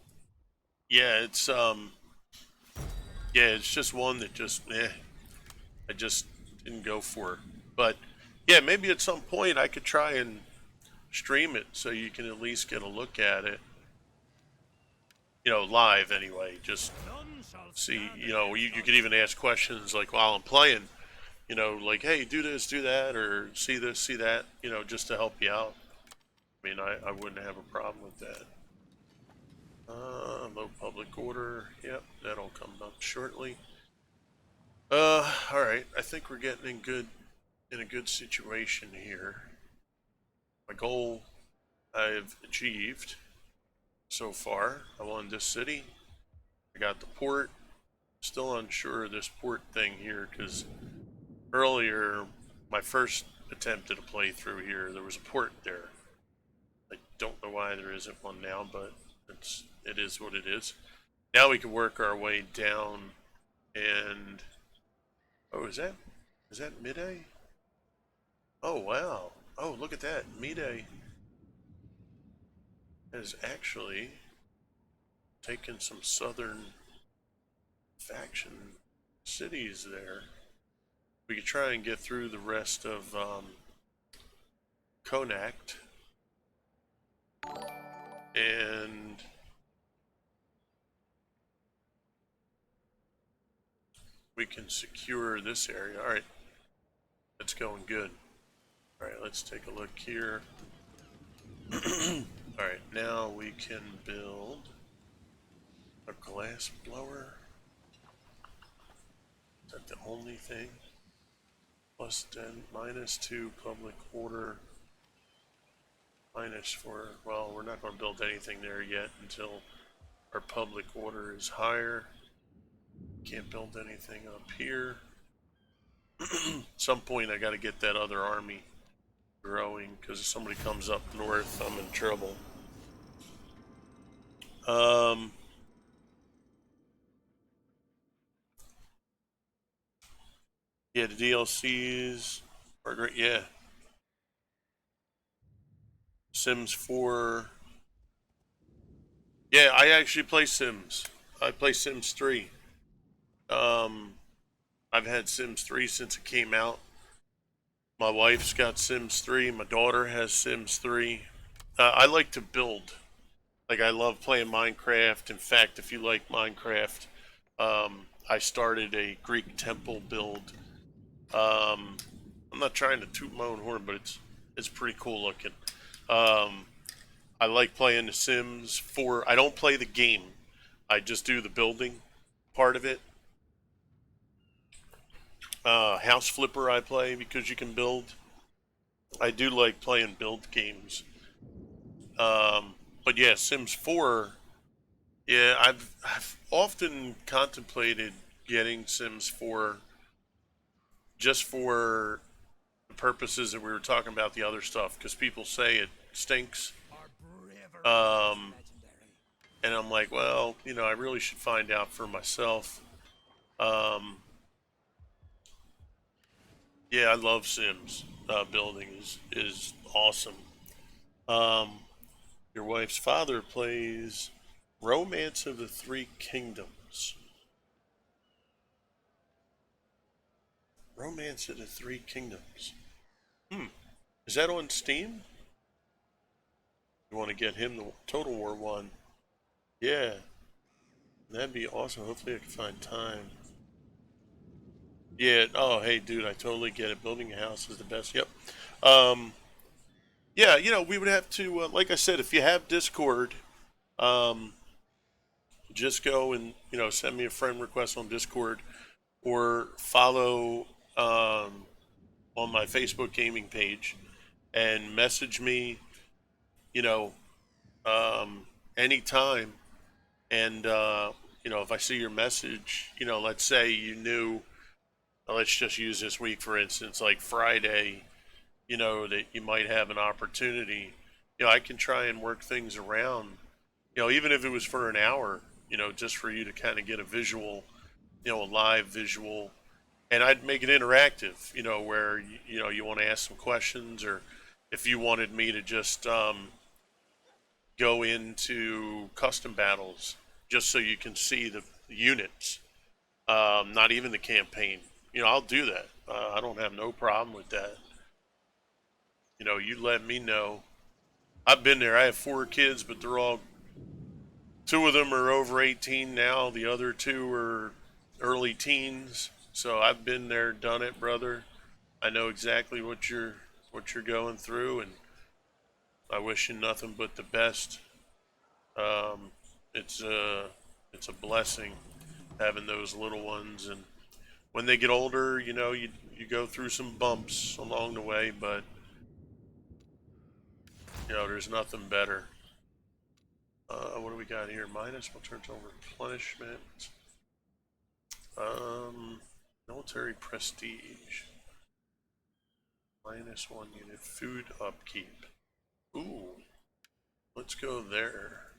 yeah, it's just one that just I just didn't go for it. But yeah, maybe at some point I could try and stream it so you can at least get a look at it. You know, live anyway. Just see, you know, you could even ask questions like while I'm playing, you know, like, hey, do this, do that, or see this, see that, you know, just to help you out. I mean, I wouldn't have a problem with that. Low public order. Yep, that'll come up shortly. Alright, I think we're getting in a good situation here. My goal I've achieved so far. I won this city. I got the port. Still unsure of this port thing here, because earlier, my first attempt at a playthrough here, there was a port there. I don't know why there isn't one now, but it is what it is. Now we can work our way down and... Oh, is that Midday? Oh, wow. Oh, look at that. Midday has actually taken some southern faction cities there. We could try and get through the rest of Connacht. And we can secure this area. Alright, that's going good. Alright, let's take a look here. Alright, now we can build a glass blower. Is that the only thing? Plus 10, -2 public order. -4. Well, we're not going to build anything there yet until our public order is higher. Can't build anything up here. At some point I got to get that other army growing, because if somebody comes up north, I'm in trouble. Yeah, the DLCs are great. Yeah. Sims 4. Yeah, I actually play Sims. I play Sims 3. I've had Sims 3 since it came out. My wife's got Sims 3. My daughter has Sims 3. I like to build. Like, I love playing Minecraft. In fact, if you like Minecraft, I started a Greek temple build. I'm not trying to toot my own horn, but it's pretty cool looking. I like playing The Sims 4. I don't play the game. I just do the building part of it. House Flipper I play because you can build. I do like playing build games. But yeah, Sims 4. Yeah, I've often contemplated getting Sims 4 just for the purposes that we were talking about the other stuff, because people say it stinks. And I'm like, well, you know, I really should find out for myself. Um, yeah, I love Sims. Building is awesome. Um, your wife's father plays Romance of the Three Kingdoms. Romance of the Three Kingdoms. Hmm. Is that on Steam? You want to get him the Total War one? Yeah, that'd be awesome. Hopefully, I can find time. Yeah. Oh, hey, dude, I totally get it. Building a house is the best. Yep. Um, yeah, we would have to, like I said, if you have Discord, um, just go and send me a friend request on Discord or follow on my Facebook gaming page and message me, you know, um, anytime. And if I see your message, let's say you knew, let's just use this week for instance, like Friday, that you might have an opportunity. I can try and work things around. Even if it was for an hour, just for you to kind of get a visual, a live visual, and I'd make it interactive. Where you want to ask some questions, or if you wanted me to just go into custom battles, just so you can see the units, not even the campaign. I'll do that. I don't have no problem with that. You let me know. I've been there. I have 4 kids, but they're all, 2 of them are over 18 now. The other 2 are early teens. So I've been there, done it, brother. I know exactly what you're going through, and I wish you nothing but the best. Um, it's a blessing having those little ones, and when they get older, you go through some bumps along the way, but there's nothing better. What do we got here? Minus will turn to replenishment. Um, Military prestige. -1 unit. Food upkeep. Ooh, let's go there.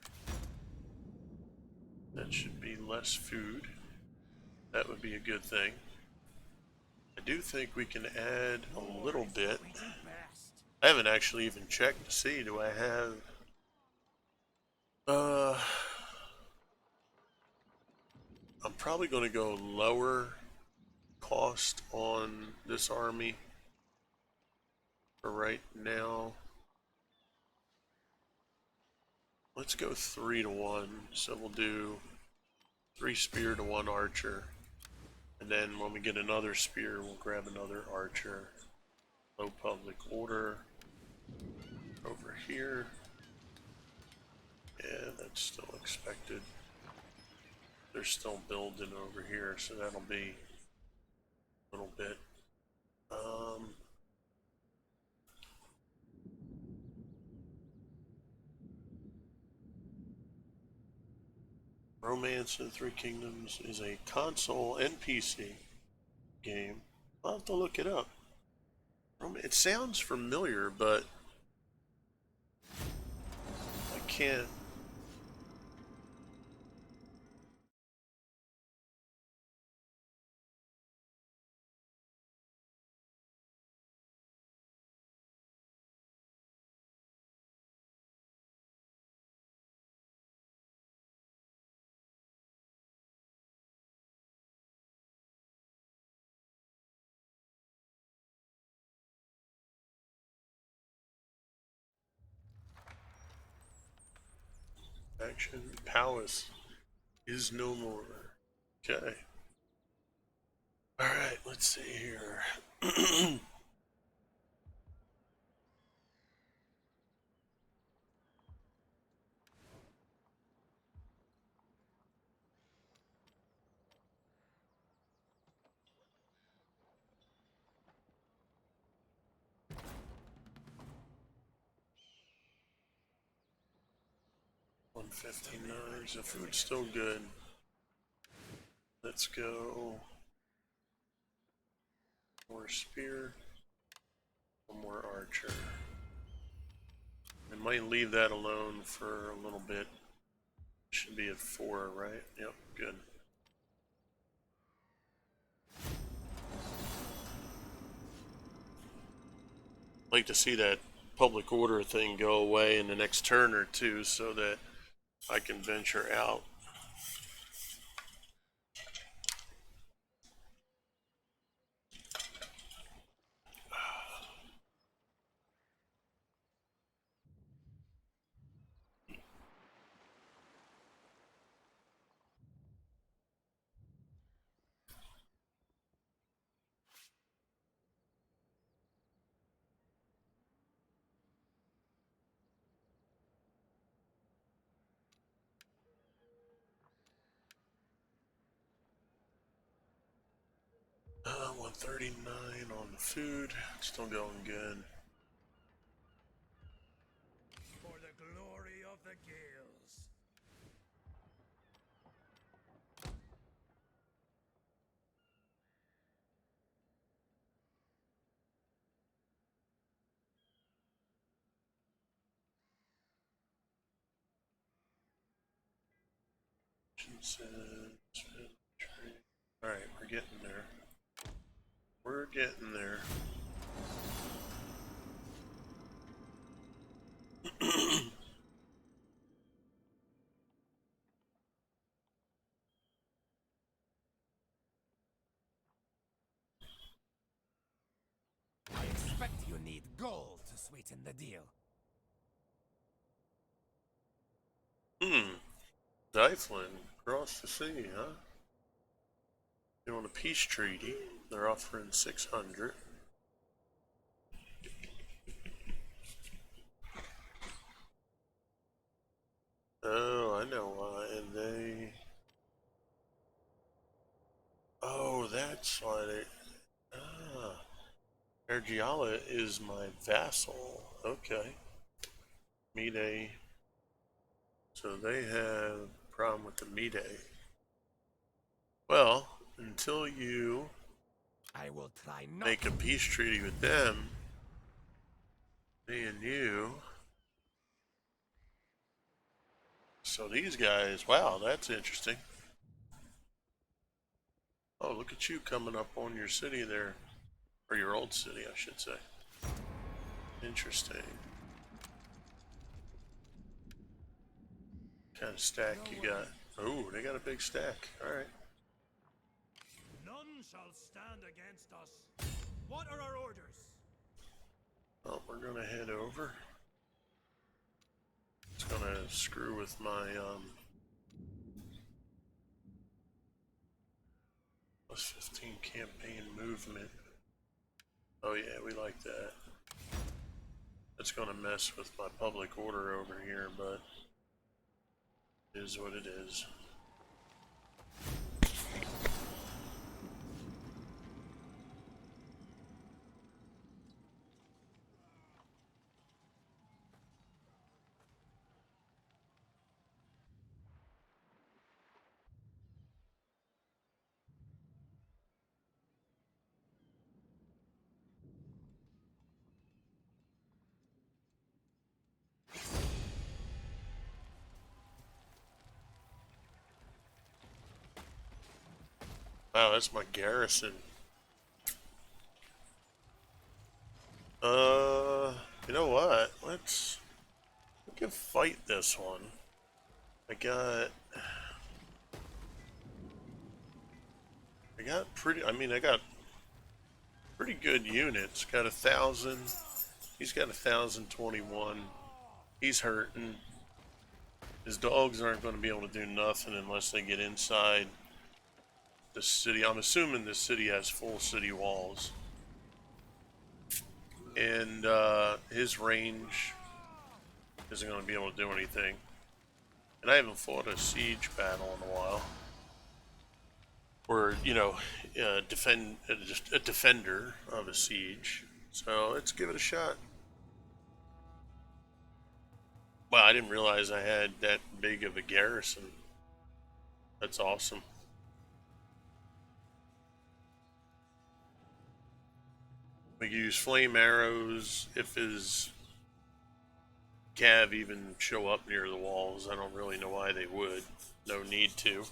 That should be less food. That would be a good thing. I do think we can add a little bit. I haven't actually even checked to see. Do I have? Uh, I'm probably going to go lower cost on this army for right now. Let's go 3-1. So we'll do 3 spear to 1 archer. And then when we get another spear, we'll grab another archer. Low public order. Over here. Yeah, that's still expected. They're still building over here, so that'll be a little bit. Romance of the Three Kingdoms is a console and PC game. I'll have to look it up. It sounds familiar, but I can't. Action Palace is no more. Okay. Alright, let's see here. 159. The food's still good. Let's go. More spear. One more archer. I might leave that alone for a little bit. Should be at 4, right? Yep, good. like to see that public order thing go away in the next turn or two so that I can venture out. Uh, 139 on the food. Still going good. For the glory of the Gales. Alright, we're getting there. We're getting there. I expect you need gold to sweeten the deal. Dyflin, across the sea, huh? Doing a peace treaty. They're offering 600. Oh, I know why. And they. Oh, that's why they. Ah. Ergiala is my vassal. Okay. Mide. So they have a problem with the Mide. Well, until you I will try not. make a peace treaty with them, me and you. So these guys, wow, that's interesting. Oh, look at you coming up on your city there. Or your old city, I should say. Interesting. What kind of stack you got? Oh, they got a big stack. Alright. None shall stand against us. What are our orders? Well, we're gonna head over. It's gonna screw with my plus 15 campaign movement. Oh yeah, we like that. It's gonna mess with my public order over here, but it is what it is. Wow, that's my garrison. You know what? We can fight this one. I got pretty. I mean, I got pretty good units. Got 1,000. He's got 1,021. He's hurting. His dogs aren't going to be able to do nothing unless they get inside the city. I'm assuming this city has full city walls. And his range isn't going to be able to do anything. And I haven't fought a siege battle in a while. Or, you know, a defender of a siege. So let's give it a shot. Wow, I didn't realize I had that big of a garrison. That's awesome. We can use flame arrows if his cav even show up near the walls. I don't really know why they would. No need to.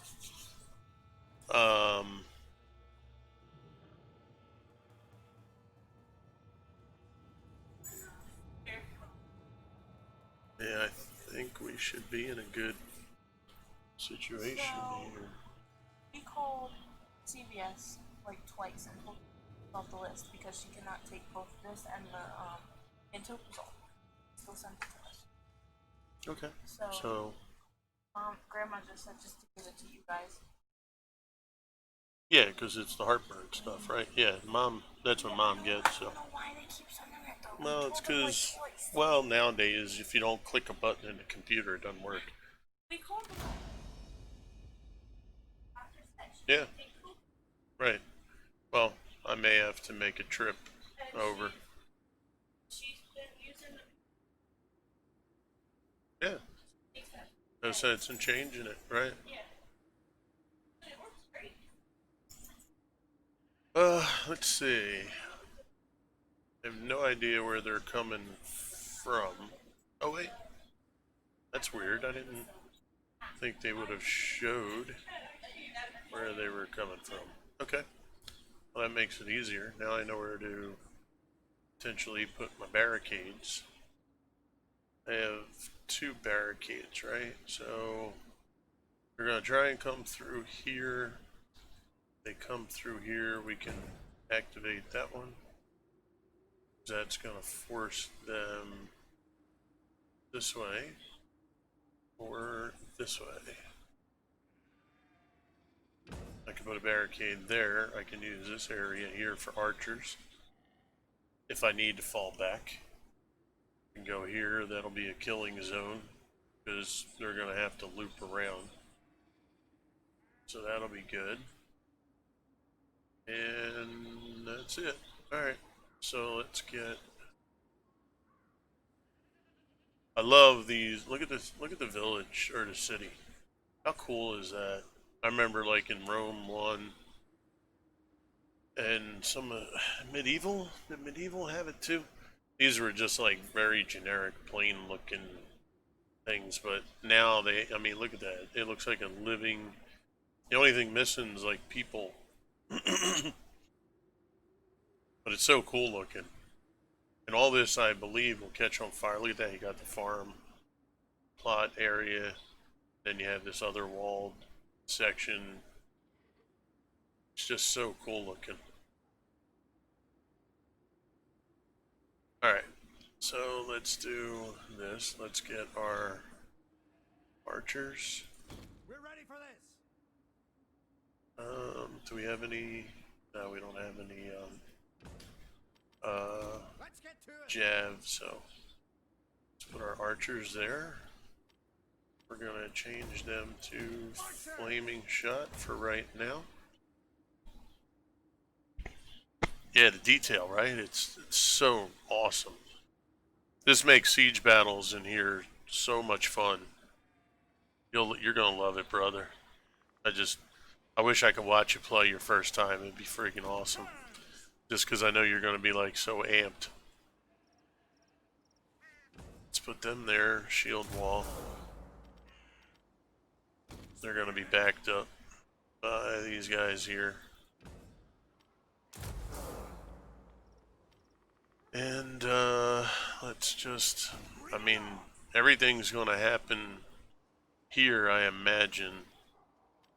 we should be in a good situation So- here. We called CVS like twice and told them off the list because she cannot take both this and the intoprazole. Still sent it to us. Okay. So, So, Grandma just said just to give it to you guys. yeah, because it's the heartburn stuff, right? Yeah, mom, that's what mom gets, so. I don't know why they keep sending it though. Well, We it's told them, like, because, twice. well, nowadays, if you don't click a button in the computer, it doesn't work. We called them. Yeah, right. Well, I may have to make a trip over. She's been using Yeah, no sense in changing it, right? Yeah. It works great. Let's see. I have no idea where they're coming from. Oh, wait. That's weird. I didn't think they would have showed where they were coming from. Okay. Well, that makes it easier. Now I know where to potentially put my barricades. I have 2 barricades, right? So we're going to try and come through here. They come through here, we can activate that one. That's going to force them this way or this way. I can put a barricade there. I can use this area here for archers if I need to fall back. I can go here. That'll be a killing zone because they're going to have to loop around. So that'll be good. And that's it. Alright, so let's get... I love these. Look at this. Look at the village or the city. How cool is that? I remember like in Rome 1 and some medieval. Did medieval have it too? These were just like very generic, plain looking things, but now they, I mean, look at that. It looks like a living. The only thing missing is like people. But it's so cool looking. And all this, I believe, will catch on fire. Look at that. You got the farm plot area. Then you have this other walled section. It's just so cool looking. Alright. So let's do this. Let's get our archers. We're ready for this. Do we have any? No, we don't have any Let's get to it. jav, so let's put our archers there. We're gonna change them to flaming shot for right now. Yeah, the detail, right? It's so awesome. This makes siege battles in here so much fun. You're gonna love it, brother. I wish I could watch you play your first time. It'd be freaking awesome. Just because I know you're gonna be like so amped. Let's put them there. Shield wall. They're gonna be backed up by these guys here. And let's just, I mean, everything's gonna happen here, I imagine.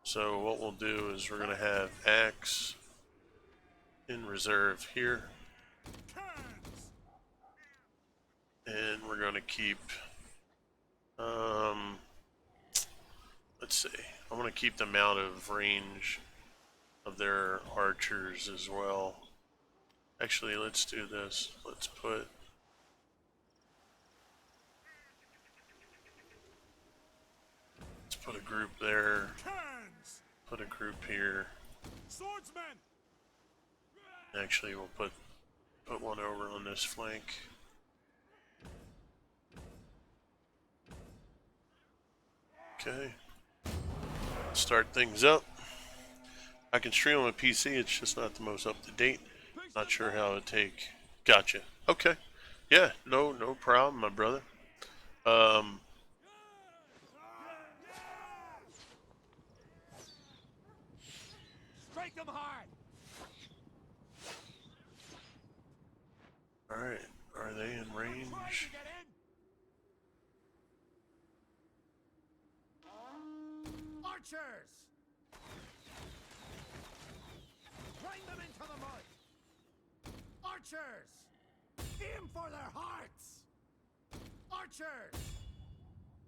So what we'll do is we're gonna have axe in reserve here. And we're gonna keep, let's see, I want to keep them out of range of their archers as well. Actually, let's do this. Let's put a group there. Put a group here. Swordsman. Actually, we'll put one over on this flank. Okay. Start things up. I can stream on a PC, it's just not the most up to date. Not sure how to take. Gotcha. Okay. Yeah, no problem, my brother. Strike them hard. Alright, are they in range? Try to get in. Archers! Grind them into the mud! Archers! Aim for their hearts! Archers!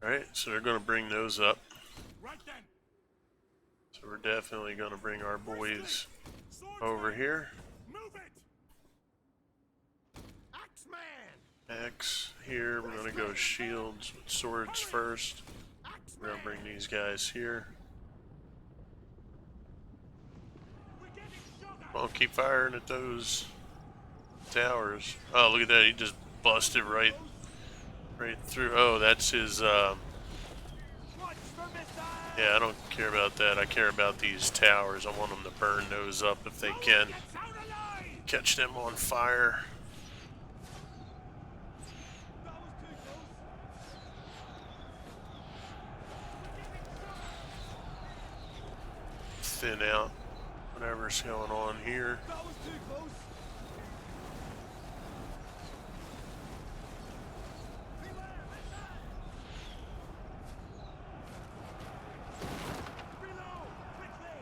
Alright, so they're going to bring those up. Right then! So we're definitely going to bring our boys Swordsman! over here. Move it! Axeman! Axe here. We're going to go shields with swords first. We're going to bring these guys here. We're getting sugar! Well, keep firing at those towers. Oh, look at that. He just busted right through. Oh, that's his, Watch for missiles! yeah, I don't care about that. I care about these towers. I want them to burn those up if they can. Gets out alive! Catch them on fire. That was too close! Thin out whatever's going on here. That was too close! Reload! Quickly!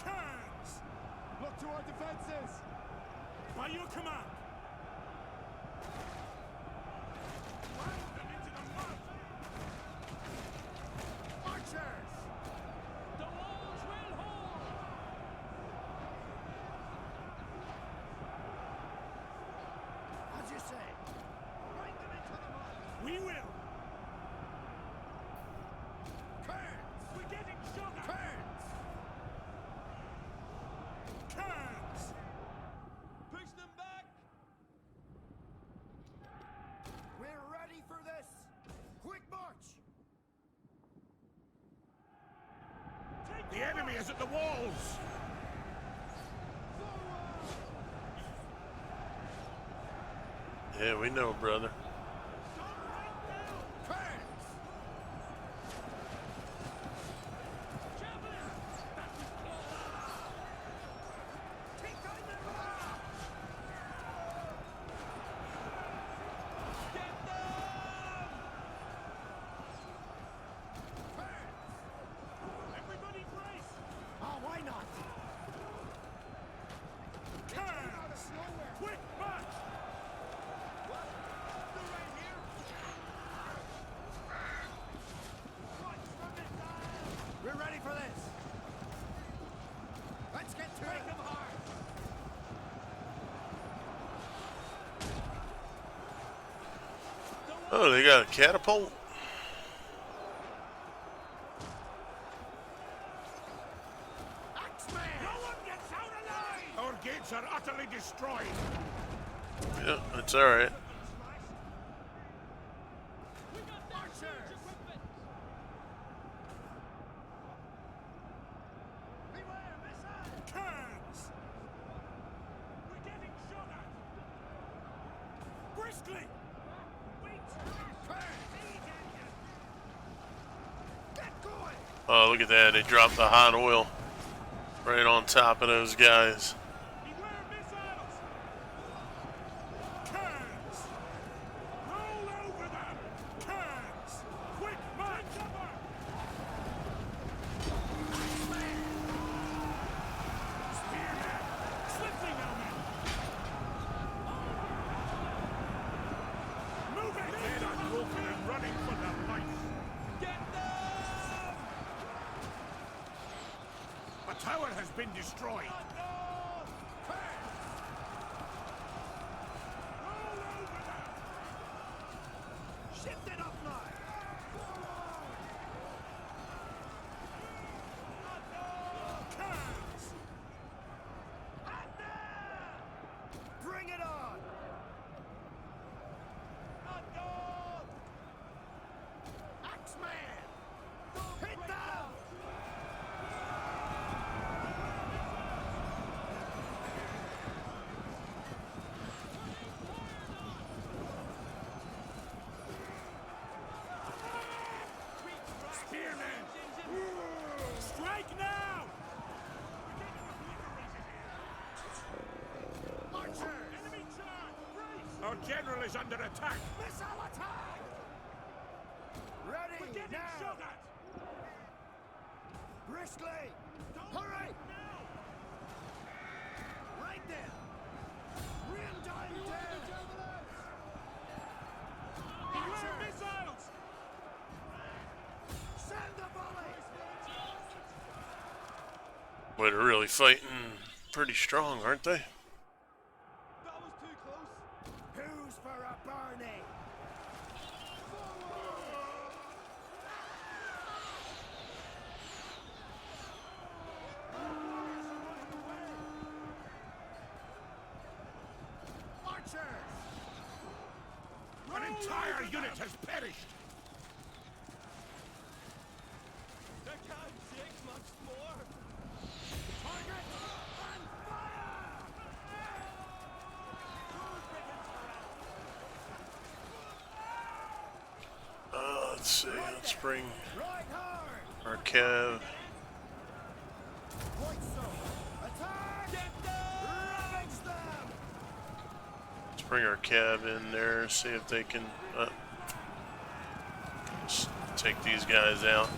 Kerns! Look to our defenses! By your command! Grind them into the mud! Archers! The walls will hold! As you say! Grind them into the mud! We will! Kerns! We're getting sugar! Kerns! Kerns! Push them back! We're ready for this! Quick march! The enemy is at the walls! Yeah, we know, brother. Kerns! Take on them! Get them! Kerns! Everybody brace! Oh, why not? Kerns! Quick march! What? They're right here! Watch for missiles! We're ready for this! Let's get to it! Break them hard! Oh, they got a catapult? Axeman! No one gets out alive! Our gates are utterly destroyed! Yeah, that's alright. We got their siege equipment! Beware, missile! Kerns! We're getting shot at! Briskly! Wait! Kerns! Get going! Oh, look at that. They dropped the hot oil right on top of those guys. Beware missiles! Kerns! Roll over them! Kerns! Quick, march! Cover! Spearhead! Swiftly now, men! Move it! Men are broken and running for their life! Get them! A tower has been destroyed! Roll over them! Shift it up now! Kerns! Bring it on! Axeman! Hit them! Spearmen! Strike now! Archer! Enemy charge! Brace! Our general is under attack! Missile attack! Ready! We're getting getting shot at! Briskly! Hurry! Right there! Real time down! Beware missiles! Send the volley! But they're really fighting pretty strong, aren't they? That was too close. Who's for a burning? Archers! An entire unit has perished! They can't take much more! Target! On fire! Let's see. Let's bring Right hard! our Kev. Point so! Attack! Get them! Ravage them! Let's bring our Kev in there. See if they can just take these guys out.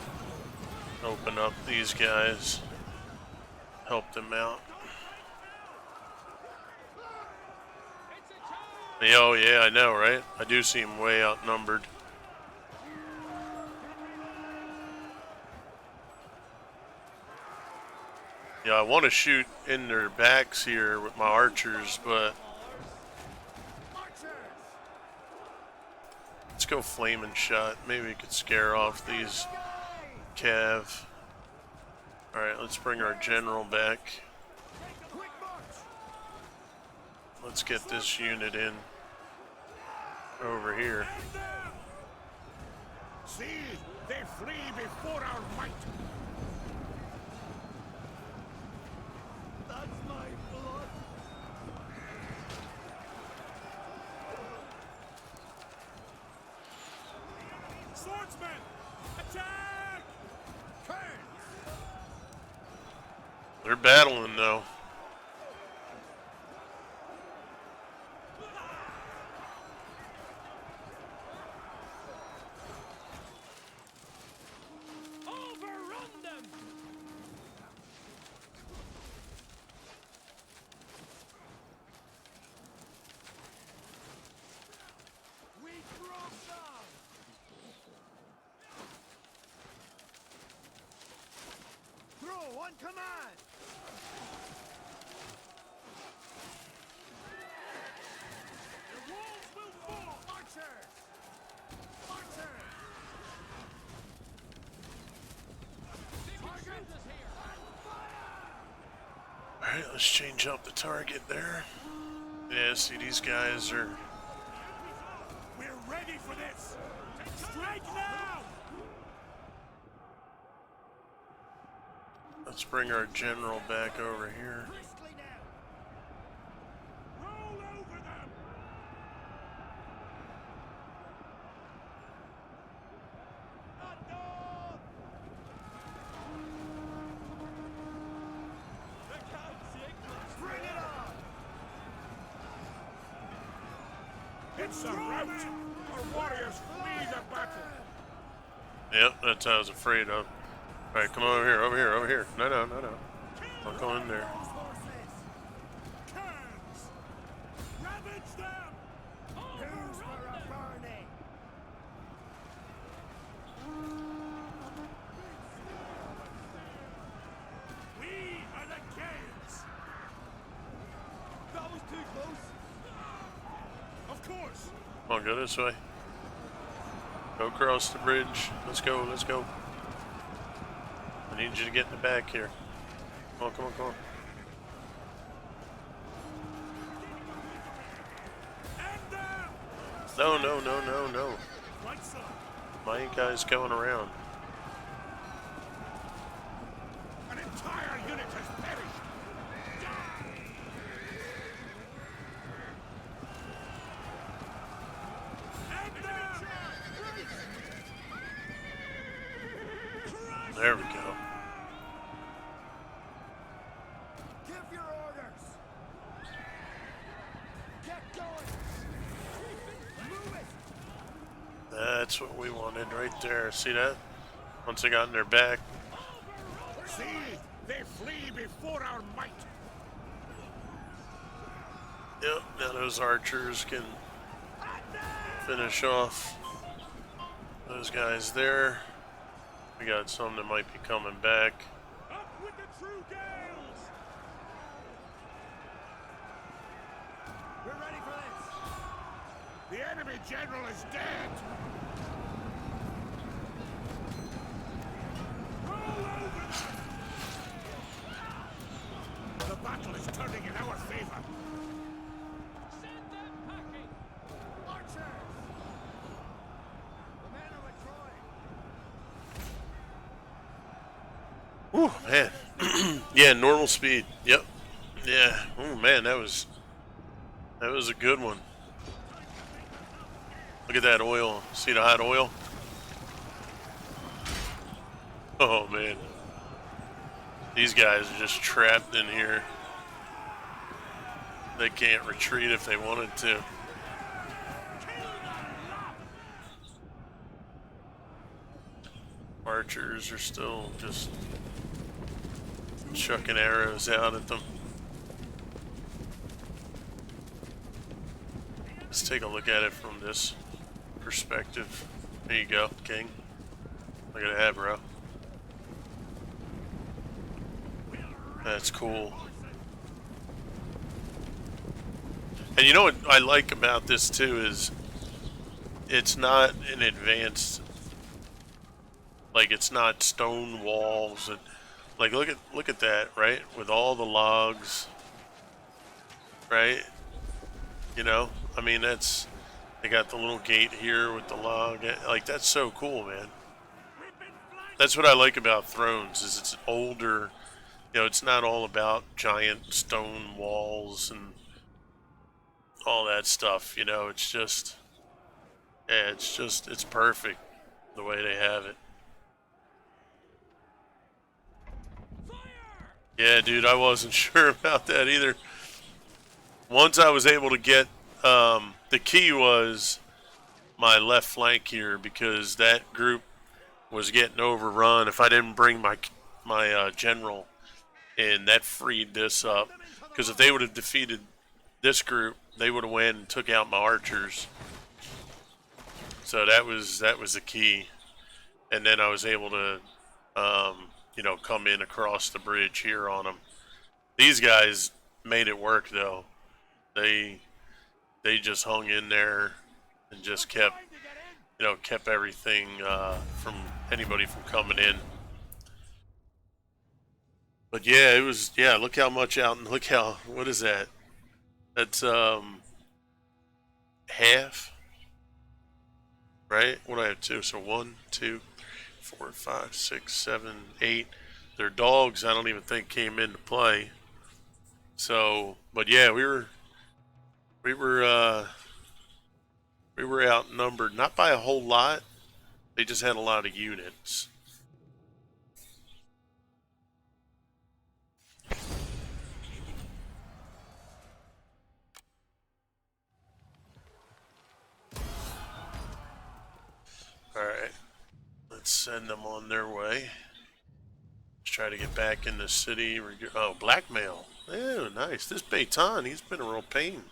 Open up these guys. Help them out. Oh yeah, I know, right? I do seem way outnumbered. Yeah, I want to shoot in their backs here with my archers, but let's go flaming shot. Maybe we could scare off these Cav. Alright, let's bring our general back. Quick march! Let's get this unit in over here. See, they flee before our might. That's my blood! Swordsmen, attack! They're battling though. Overrun them! We drop them! Throw on command! The walls will fall! Archers! Archers! Target is here! Alright, let's change up the target there. Yeah, see, these guys are. We're ready for this! Strike now! Let's bring our general back over here. Briskly now! Roll over them! Not done! They can't take much. Bring it on! It's a rout! Our warriors flee the battle! Yep, that's what I was afraid of. Alright, come over here, over here, over here. No. I'll go in there. Those horses! Cans! Ravage them! Who's for a burning? We are the Cans! That was too close! Of course! Come on, go this way. Go across the bridge. Let's go, let's go. I need you to get in the back here. Come on, come on, come on. And them! No. Right side! My guy's going around. An entire unit has perished! And them! There we go. Give your orders! Get going! Move it! That's what we wanted. spotted right there. See that? Once I got in their back. See, they flee before our might. Yep, now those archers can finish off those guys there. We got some that might be coming back. Up with the true gales! We're ready for this. The enemy general is dead. Roll over them. The battle is turning in our favor. Send them packing! Archers! The men are withdrawing. Whew, man. Yeah, normal speed. Yep. Yeah. Oh man, that was a good one. Look at that oil. See the hot oil? Oh man. These guys are just trapped in here. They can't retreat if they wanted to. Archers are still just chucking arrows out at them. Let's take a look at it from this perspective. There you go, King. Look at that, bro. That's cool. And you know what I like about this too is it's not an advanced, like it's not stone walls and like look at that, right? With all the logs, right? You know, I mean that's they got the little gate here with the log. Like that's so cool, man. That's what I like about Thrones is it's older. You know, it's not all about giant stone walls and all that stuff. You know, it's just, yeah, it's perfect the way they have it. Yeah, dude, I wasn't sure about that either. Once I was able to get, the key was my left flank here because that group was getting overrun. If I didn't bring my general in, that freed this up. Because if they would have defeated this group, they would have went and took out my archers. So that was the key. And then I was able to, you know, come in across the bridge here on them. These guys made it work though. They just hung in there and just kept, you know, kept everything from anybody from coming in. But yeah, it was, yeah, look how much out and look how, what is that? That's half, right? What do I have two? So 1, 2, 4, 5, 6, 7, 8. Their dogs I don't even think came into play. So, but yeah, we were outnumbered, not by a whole lot. They just had a lot of units. Alright, let's send them on their way. Let's try to get back in the city. Oh, blackmail. Oh, nice. This Baton, he's been a real pain.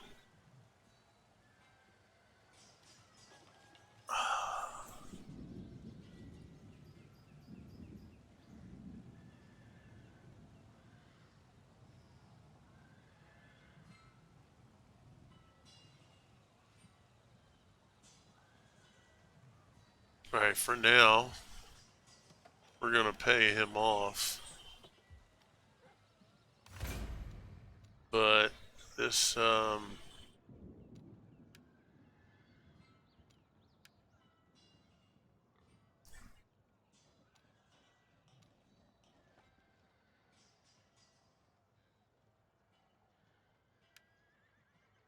Alright, for now, we're going to pay him off. But this,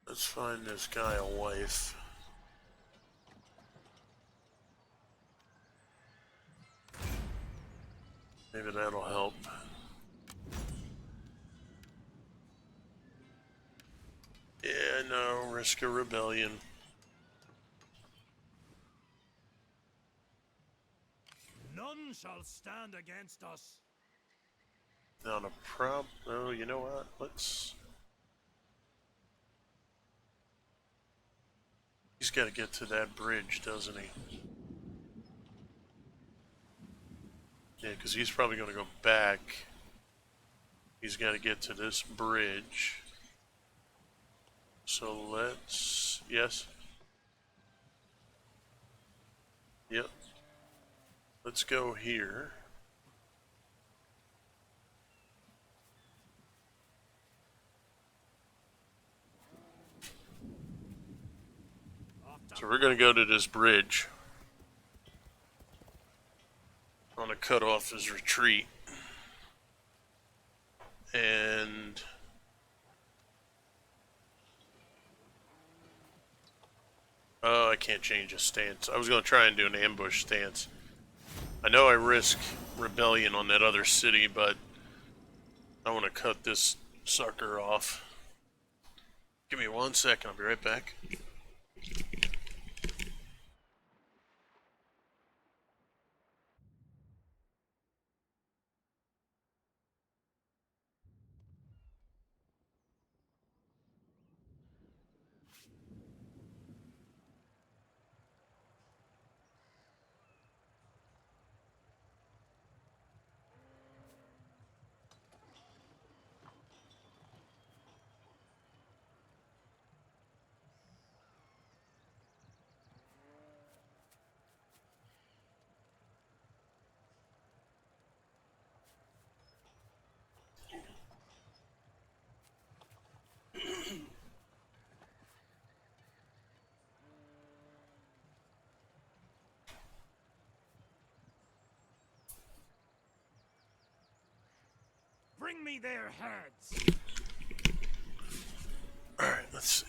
let's find this guy a wife. Maybe that'll help. Yeah, no, risk a rebellion. shall stand against us. Not a prob. Oh, you know what? Let's. He's got to get to that bridge, doesn't he? Yeah, because he's probably going to go back. He's got to get to this bridge. So let's. Yes. Yep. Let's go here. So we're going to go to this bridge. I'm going to cut off his retreat. And oh, I can't change his stance. I was going to try and do an ambush stance. I know I risk rebellion on that other city, but I want to cut this sucker off. Give me 1 second, I'll be right back. Bring me their heads. Alright, let's see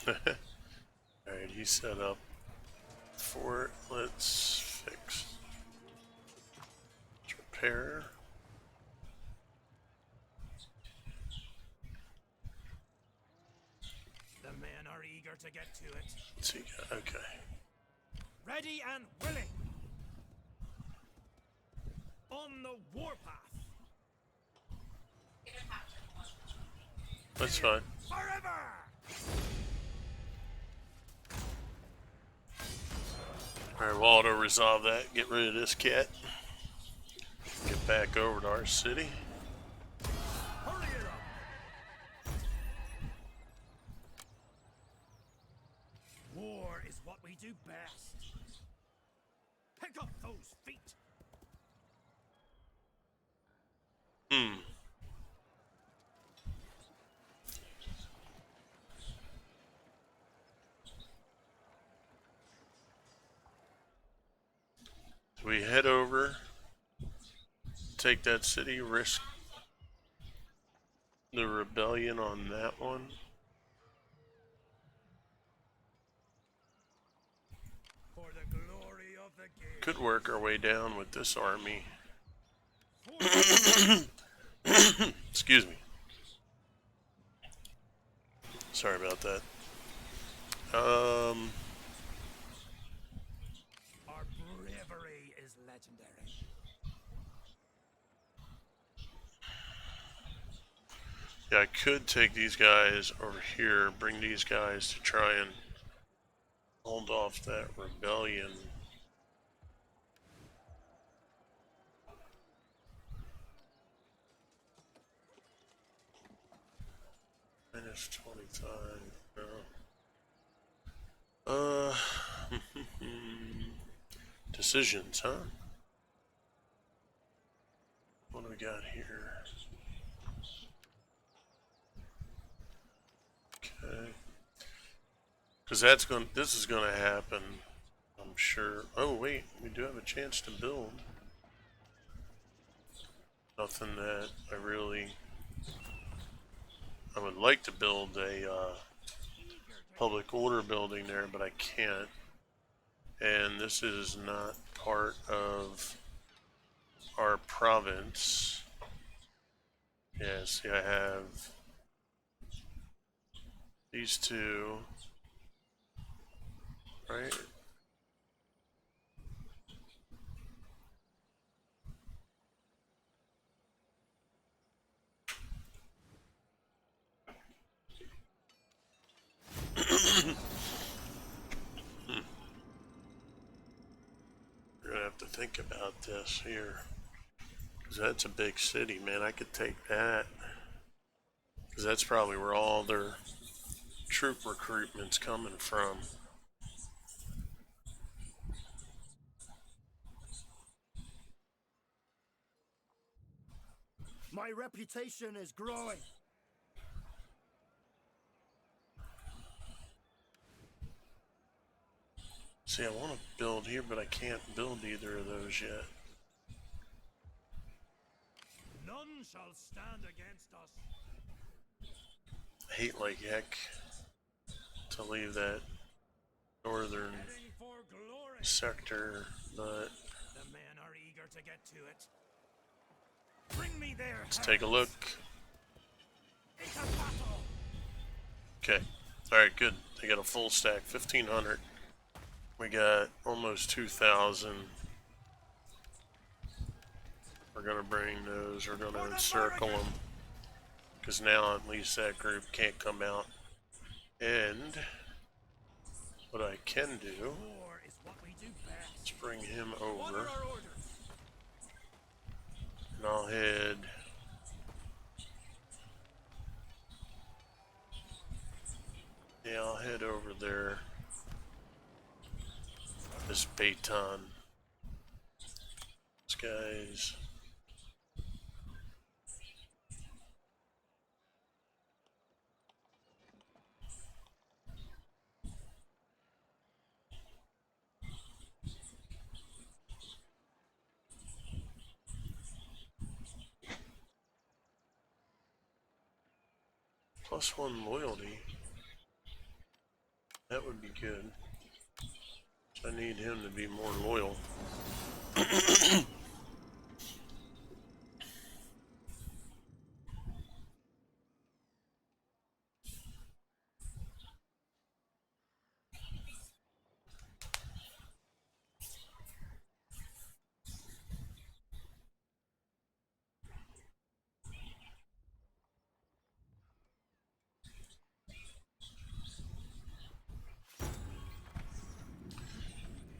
here. Alright, he's set up for it. Let's fix. Let's repair. The men are eager to get to it. Let's see. Okay. Ready and willing. On the warpath. That's fine. Forever! Alright, we'll auto resolve that. Get rid of this cat. Get back over to our city. Hurry it up! War is what we do best. Pick up those feet. We head over, take that city, risk the rebellion on that one. For the glory of the game. Could work our way down with this army. Excuse me. Sorry about that. Our bravery is legendary. Yeah, I could take these guys over here, bring these guys to try and hold off that rebellion. Minus 25. No. Decisions, huh? What do we got here? Okay. Because this is gonna happen, I'm sure. Oh wait, we do have a chance to build. Nothing that I would like to build a public order building there, but I can't. And this is not part of our province. Yeah, see, I have these two, right? We're gonna have to think about this here. Because that's a big city, man. I could take that. Because that's probably where all their troop recruitment's coming from. My reputation is growing. See, I want to build here, but I can't build either of those yet. None shall stand against us. I hate like heck to leave that northern Heading for glory. sector, but The men are eager to get to it. Bring me there. let's take a look. It's a battle. Okay. Alright, good. They got a full stack, 1,500. We got almost 2,000. We're going to bring those, we're going to encircle them. Because now at least that group can't come out. And what I can do War is what we do best. is bring him What over. are our orders? And I'll head I'll head over there. This Baton. These guys. +1 loyalty. That would be good. I need him to be more loyal.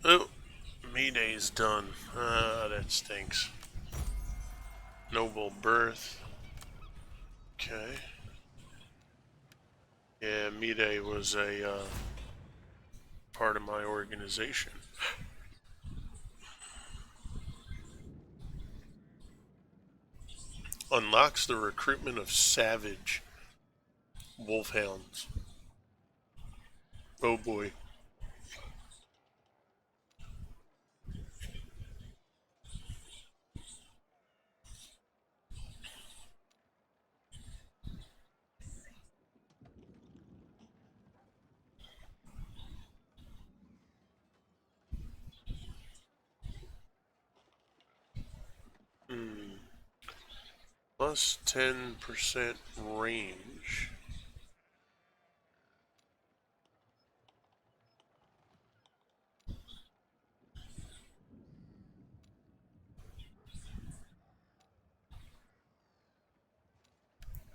Oh, Mayday's done. That stinks. Noble birth. Okay. Yeah, Mayday was a part of my organization. Unlocks the recruitment of savage wolfhounds. Oh boy. Plus 10% range.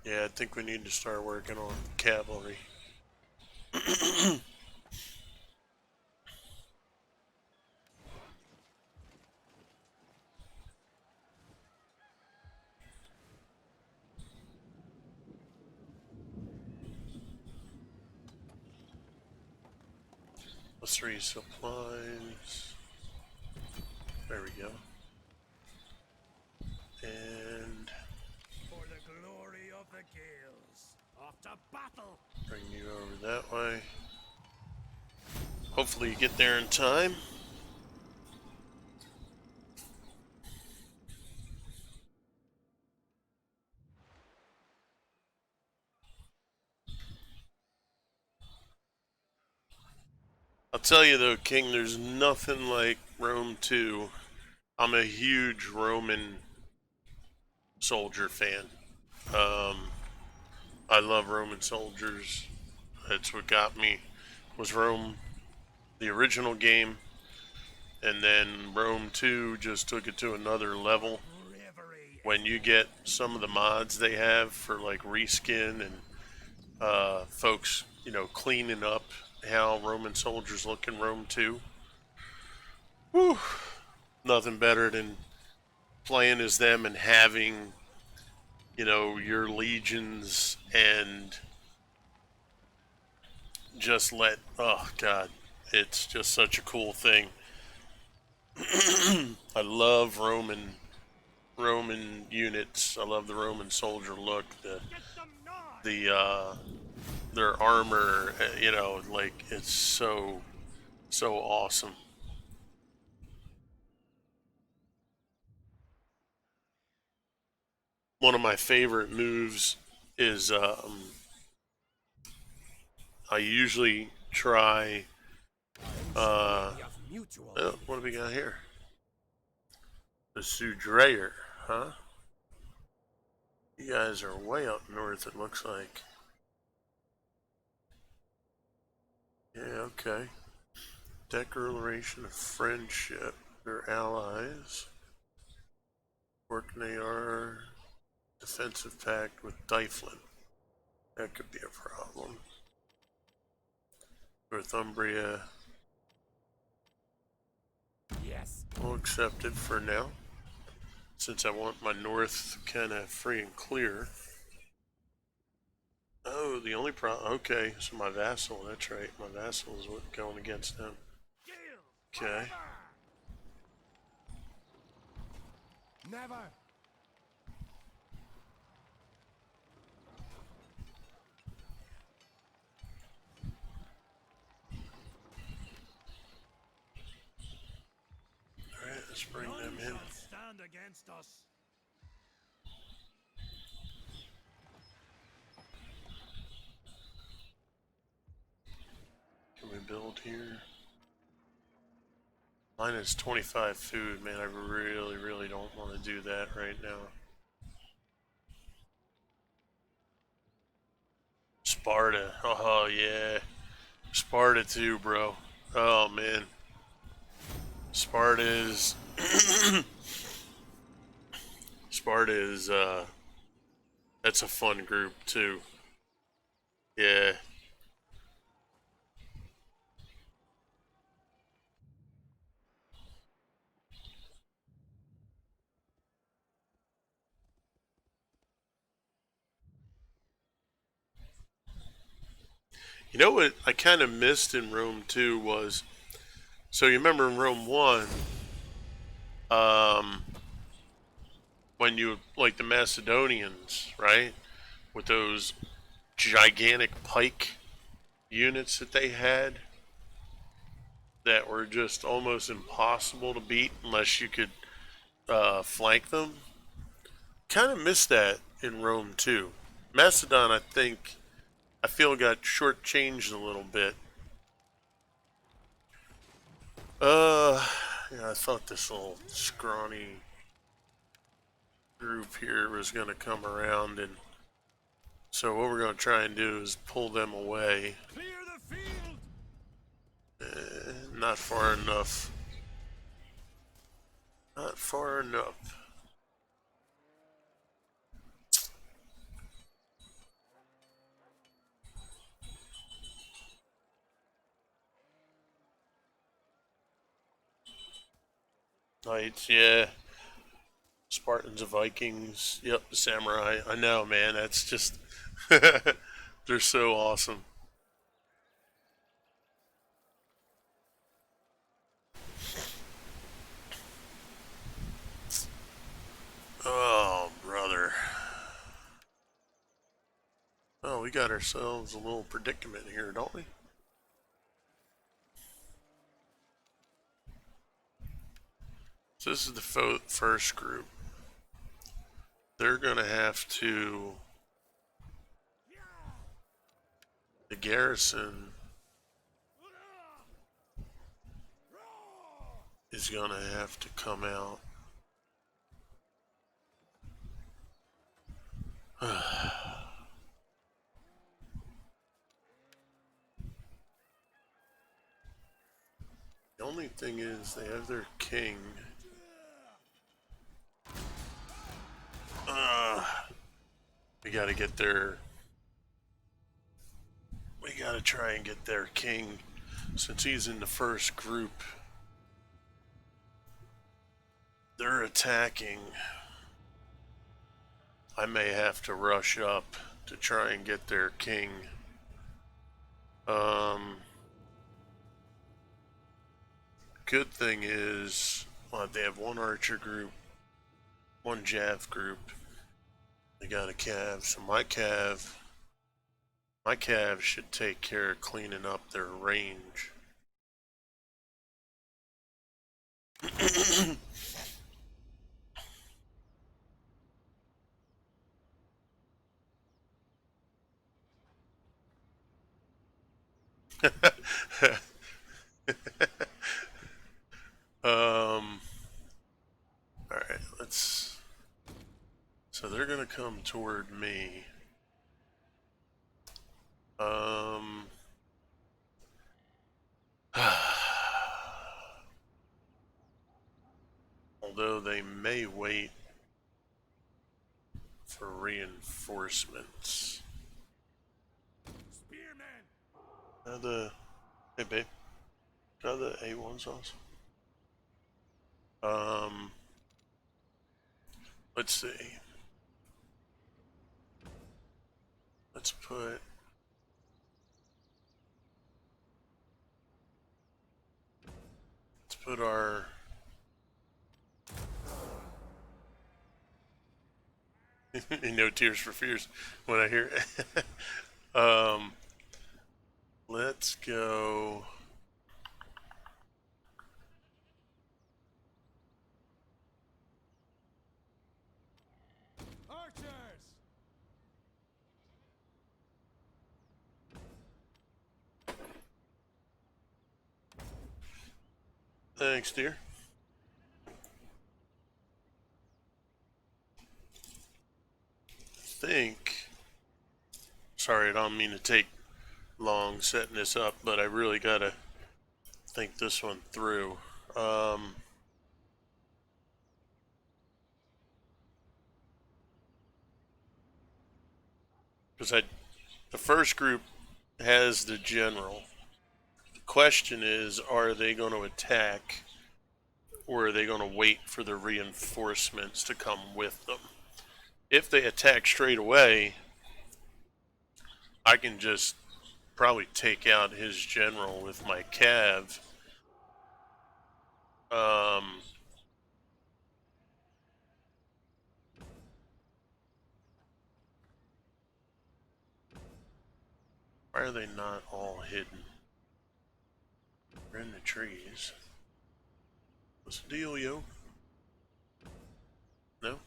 Yeah, I think we need to start working on cavalry. +3 supplies. There we go. And For the glory of the Gales. Off to battle. bring you over that way. Hopefully you get there in time. I'll tell you though, King, there's nothing like Rome 2. I'm a huge Roman soldier fan. I love Roman soldiers. That's what got me. Was Rome, the original game, and then Rome 2 just took it to another level. When you get some of the mods they have for like reskin and folks, cleaning up how Roman soldiers look in Rome 2. Whew, nothing better than playing as them and having, your legions and just oh God, it's just such a cool thing. I love Roman units. I love the Roman soldier look. The their armor. Like it's so awesome. One of my favorite moves is I usually try. What do we got here? The Sudrayer, huh? You guys are way up north. It looks like. Yeah, okay. Declaration of friendship. They're allies. Working AR defensive pact with Dyflin. That could be a problem. Northumbria. Yes. We'll accept it for now. Since I want my north kind of free and clear. Oh, the only problem. Okay, so my vassal. That's right. My vassal is going against them. Okay. Never. Alright, let's bring them in. Stand against us. Can we build here? Mine is 25 food, man. I really don't want to do that right now. Sparta. Oh, yeah. Sparta too, bro. Oh, man. Sparta is... Sparta is, that's a fun group, too. Yeah. You know what I kind of missed in Rome 2 was... So you remember in Rome 1, when you, like the Macedonians, right? With those gigantic pike units that they had that were just almost impossible to beat unless you could flank them. Kind of missed that in Rome too. Macedon, I feel got shortchanged a little bit. Yeah, I thought this little scrawny group here was going to come around, and so what we're going to try and do is pull them away. Clear the field. Not far enough. Not far enough. Knights, yeah. Spartans and Vikings. Yep, the samurai. I know, man. That's just... They're so awesome. Oh, brother. Oh, we got ourselves a little predicament here, don't we? So this is the first group. They're going to have to... The garrison is going to have to come out. only thing is they have their king. We gotta get their... We gotta try and get their king, since he's in the first group. They're attacking. I may have to rush up to try and get their king. Good thing is, well, they have one archer group, one Jav group. They got a Cav, so my Cav should take care of cleaning up their range. Alright, let's... So they're gonna come toward me. Although they may wait for reinforcements. Spearman! Hey babe, got the A1 sauce? Let's see. Let's put our... No tears for fears when I hear it. Let's go... Archers! Thanks, dear. Sorry, I don't mean to take long setting this up, but I really gotta think this one through. Because the first group has the general. The question is, are they going to attack, or are they going to wait for the reinforcements to come with them? If they attack straight away, I can just probably take out his general with my cav. Why are they not all hidden? They're in the trees. What's the deal, yo? No?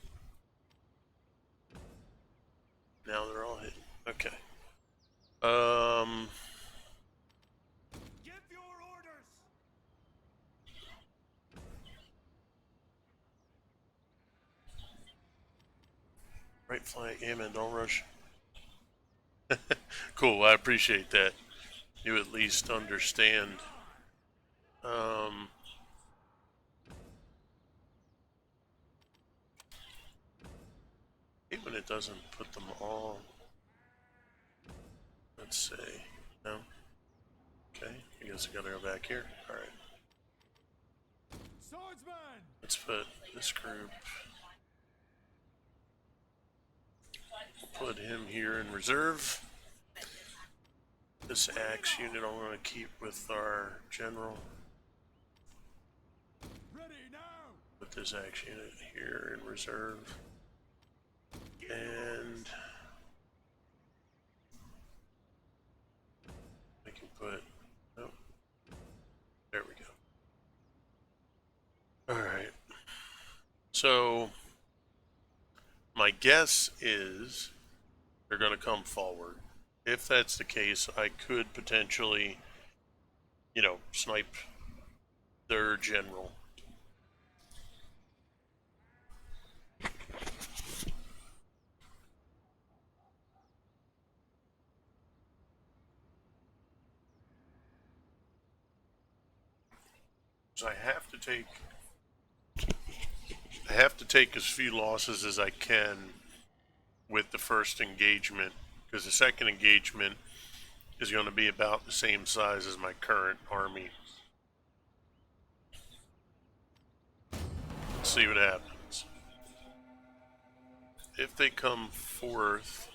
Now they're all hidden. Okay. Give your orders! Right flank, yeah man, don't rush. Cool, I appreciate that. You at least understand. Even it doesn't put them all. Let's see. No? Okay, I guess I gotta go back here. Alright. Swordsman! Let's put this group. Put him here in reserve. This axe unit I'm going to keep with our general. Ready now! Put this axe unit here in reserve. And I can put... Oh, there we go. Alright. So, my guess is they're going to come forward. If that's the case, I could potentially, snipe their general. So I have to take as few losses as I can with the first engagement, because the second engagement is going to be about the same size as my current army. Let's see what happens. If they come forth,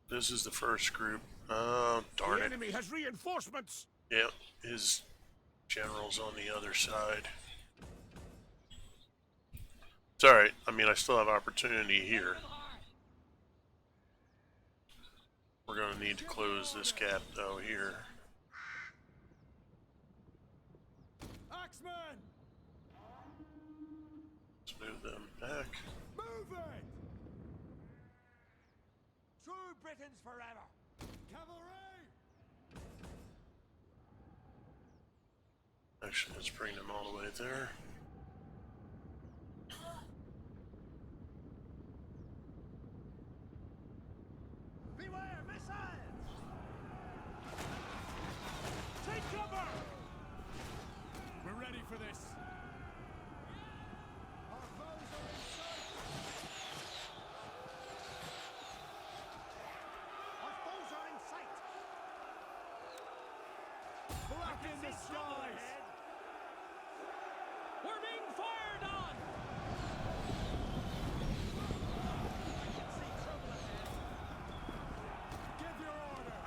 this is the first group. Oh, darn The it. enemy has reinforcements. Yeah, his general's on the other side. It's alright. I mean, I still have opportunity here. We're going to need to close this gap, though, here. Axeman! Let's move them back. Move it! True Britons forever! Cavalry! Actually, let's bring them all the way there. Beware missiles! Take cover! We're ready for this. Our foes are in sight! Our foes are in sight! Black in the skies! We're being fired on! Give your order!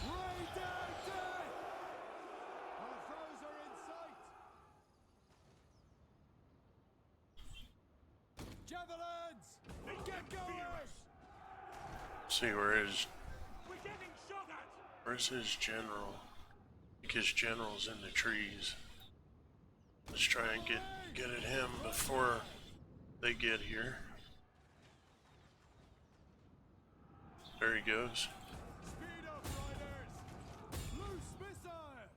Rain down death! Our foes are in sight! Javelins! Get going! See, We're getting shot at! where's his general? I think his general's in the trees. Let's try and get at him before they get here. There he goes. Speed up, riders! Loose missiles!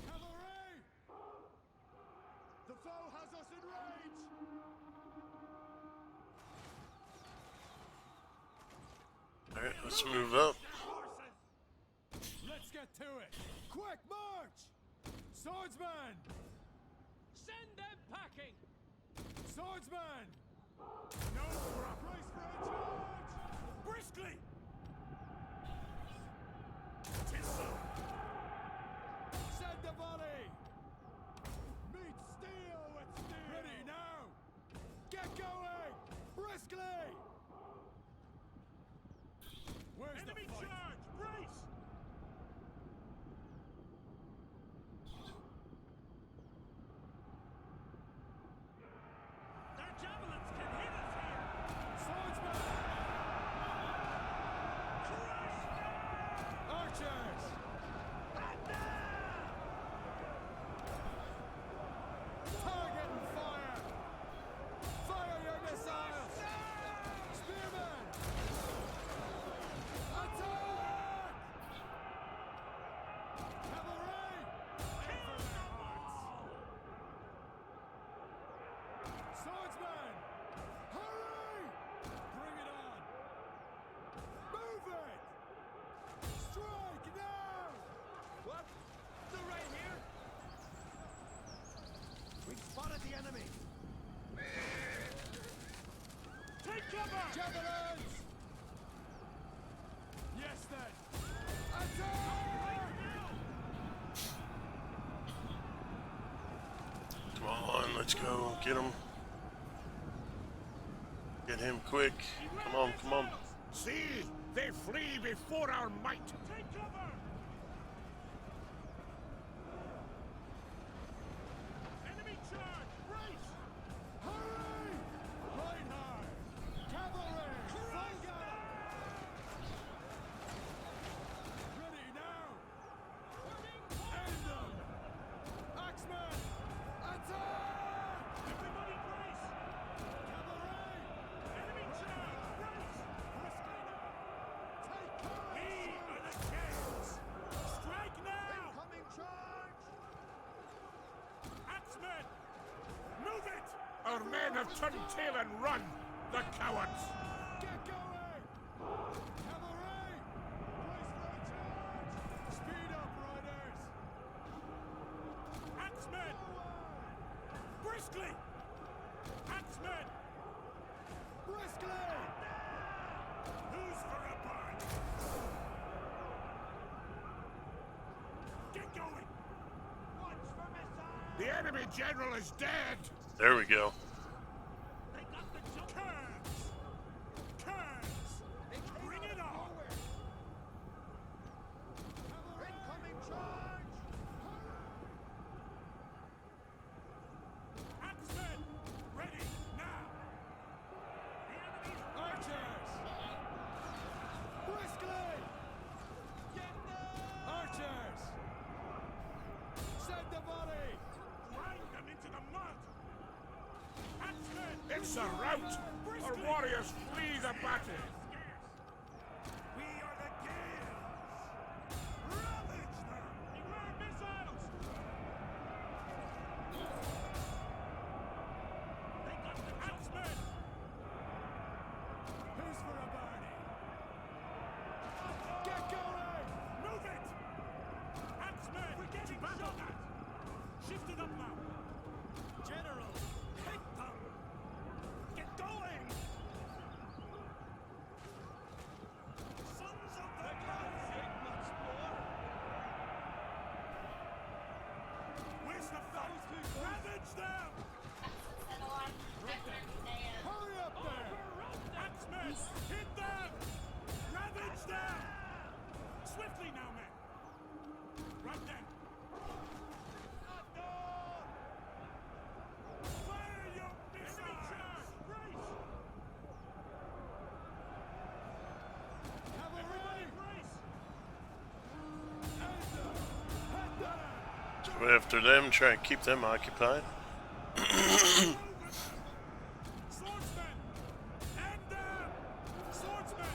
Cavalry! The foe has us in range! Alright, let's move up. Horses! Let's get to it! Quick march! Swordsman! Send them packing! Swordsman! No! Brace for a charge! Briskly! Tis so! Send the volley! Meet steel with steel! Ready now! Get going! Briskly! Where's enemy the fight? Charge! Brace! Their javelins can hit us here! Swordsman! Crush! Archers! Target and fire! Fire your missiles! Spearmen! Attack! Cavalry! Kill their hearts! Swordsman! Hurry! Bring it on! Move it! Strike now! What? The right here? We've spotted the enemy! Take cover! Javelins! Yes then! Attack! Come on, let's go. Get him. Get him quick. Come on, come on. See! They flee before our might! Take cover! Enemy charge! Brace! Hurry! Reinhard! Cavalry! Flank gallop! Ready now! End them! Axeman! Attack! Everybody brace! Cavalry! Enemy charge! Brace! Briskly now! Take cover! We are the kings! Strike now! Incoming charge! Axemen! Move it! Our men have turned tail and run! The cowards! Get going! Cavalry! Quickly! Axemen! Briskly! Who's for a burn? Get going! Watch for missiles! The enemy general is dead! There we go. They got the jump! Kerns! Kerns! Bring it on! Incoming charge! Axemen! Ready, now! The enemy's Archers! Briskly! Archers! Send the volley! grind them into the mud! Axemen! It's a rout! Our warriors flee the battle! We are the Gales! Ravage them! Beware missiles! They got the Axemen! Who's for a Barney? Get going! Move it! Axemen! We're getting shot at! Shift it up now! General! Hit them! Get going! Sons of the gods! Much more! Where's the fight? Ravage them! Hurry up there! Axemen! Hit them! Ravage them! Swiftly now, men! Right then! Fire your missiles! Brace! Cavalry! Brace! Head them! So after them, try and keep them occupied. Swordsmen! End them! Swordsmen!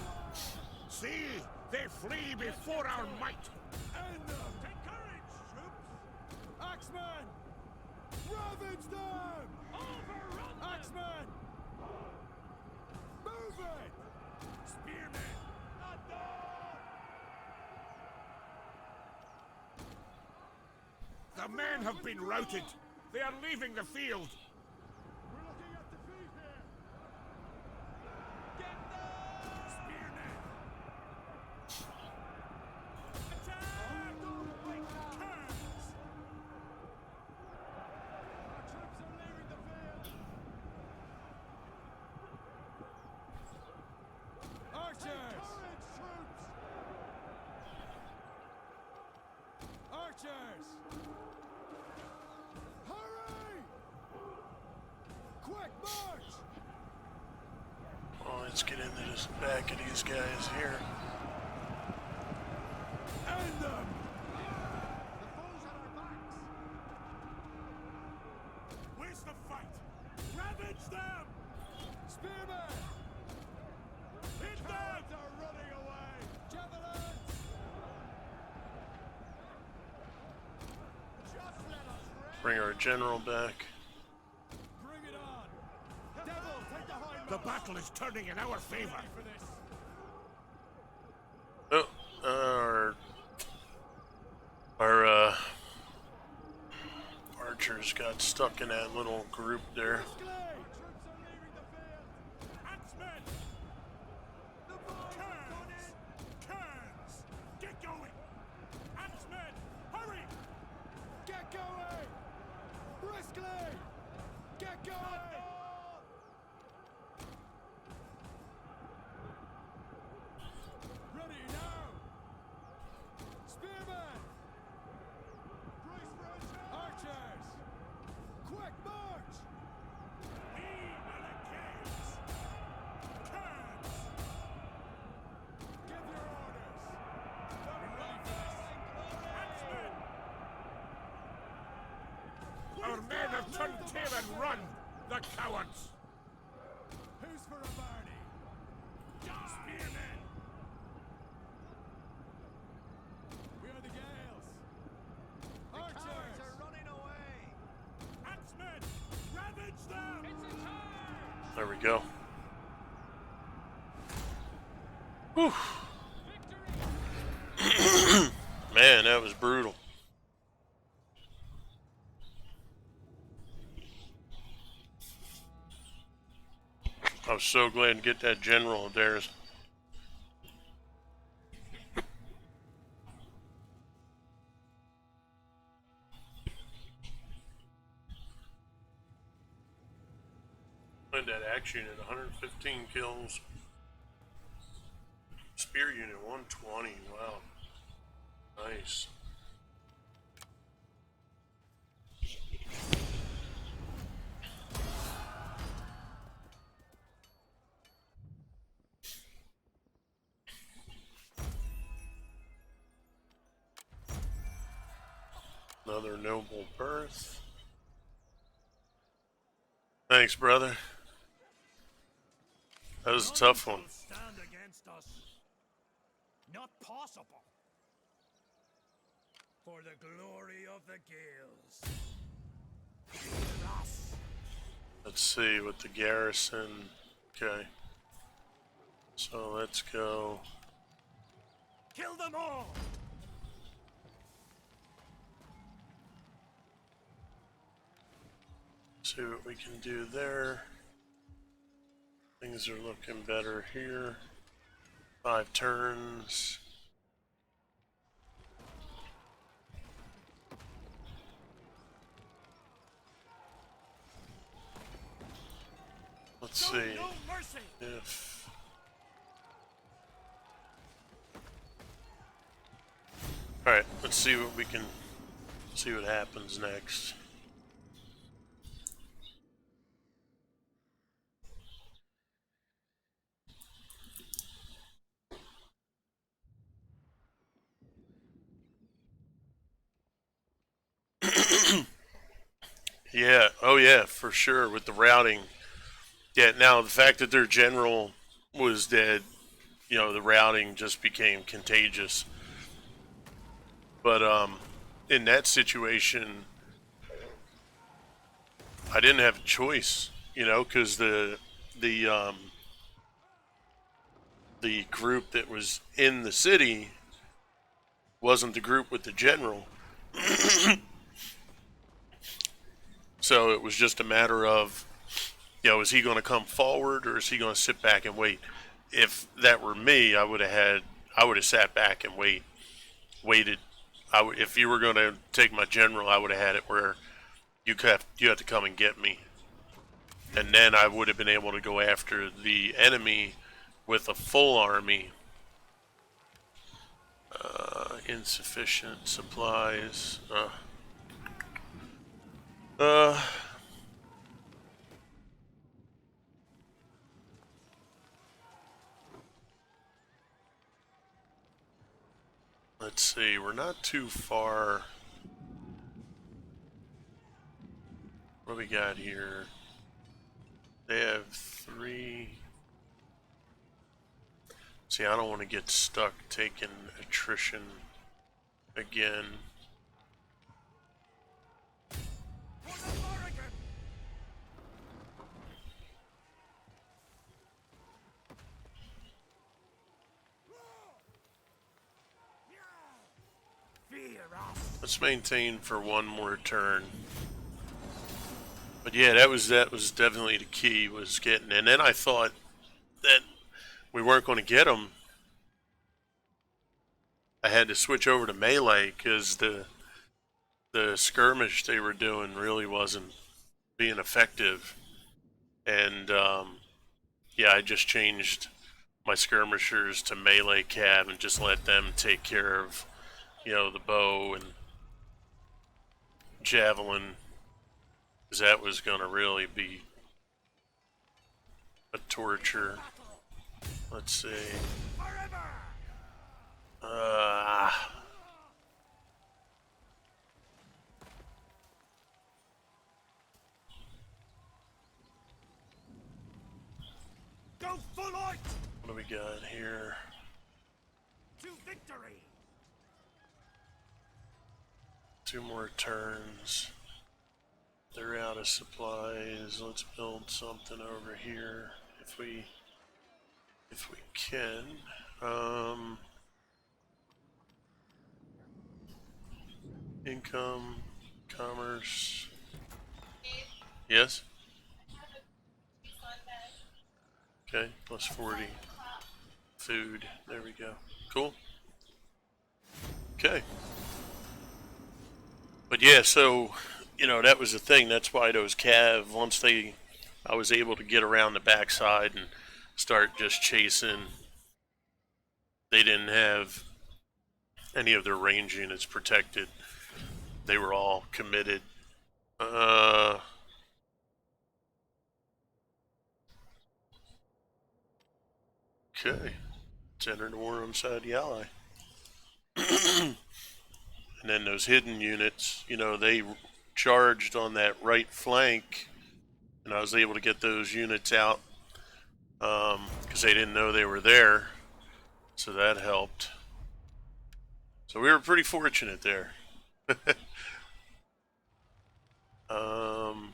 See! They flee before our might! End them! Take courage, troops! Axemen! Ravage them! Overrun them! Axemen! Move it! Spearmen! Not the men have been routed! They are leaving the field! We're looking at defeat here! Spearmen! Attack! Kerns! Our troops are leaving the field! Archers! Courage, troops! Archers! Hurry! Quick march! Well, let's get into this back of these guys here. End them! The foes at our backs! Where's the fight? Ravage them! Spearmen! Hit them! Cowards are running away! Javelins! Just let us rest! Bring our general back. Bring it on! Devil, take the high The battle is turning in our favor! Ready for this! Oh, our archers got stuck in that little group there. Briskly! Troops are leaving the field! Axemen! The boys have gone Kerns! in! Kerns! Get going! Axemen! Hurry! Get going! Briskly! Get going! Ready now! Spearmen! Brace for attack! Archers! Quick march! We are the Gales! Kerns! Give your orders! They're ready for this! Axemen! Our men have turned tail and run! The cowards! Who's for a Barney? Spearmen! We are the Gales! Archers! are running away! Axemen! Ravage them! It's a charge! There we go. Whew. Man, that was brutal. was so glad to get that general of theirs. And that axe unit, 115 kills. Spear unit, 120. Wow. Nice. Another noble birth. Thanks, brother. That was a tough one. Stand against us. Not possible. For the glory of the Gales. Hear us. Let's see with the garrison. Okay. So let's go. Kill them all. See what we can do there. Things are looking better here. 5 turns. Let's see No mercy. if alright, let's see what we can see what happens next. Yeah, oh yeah, for sure with the routing. Yeah, now the fact that their general was dead, you know, the routing just became contagious. But in that situation, I didn't have a choice, you know, because the the group that was in the city wasn't the group with the general. So it was just a matter of, you know, is he going to come forward or is he going to sit back and wait? If that were me, I would have sat back and waited. If you were going to take my general, I would have had it where you have to come and get me, and then I would have been able to go after the enemy with a full army. Insufficient supplies. Let's see, we're not too far. What do we got here? They have 3. See, I don't want to get stuck taking attrition again. Let's maintain for one more turn. But yeah, that was definitely the key, was getting. And then I thought that we weren't going to get them. I had to switch over to melee because the skirmish they were doing really wasn't being effective. And yeah, I just changed my skirmishers to melee cab and just let them take care of, you know, the bow and javelin, because that was going to really be a torture. Let's see. Go full out What do we got here? to victory. 2 more turns. They're out of supplies. Let's build something over here if we can. Income, commerce. Yes. Okay, plus 40. Food. There we go. Cool. Okay. But yeah, so, that was the thing. That's why those Cav, I was able to get around the backside and start just chasing. They didn't have any of their range units protected. They were all committed. Okay. Let's enter the war inside the ally. And then those hidden units, they charged on that right flank, and I was able to get those units out because they didn't know they were there, so that helped. So we were pretty fortunate there. um,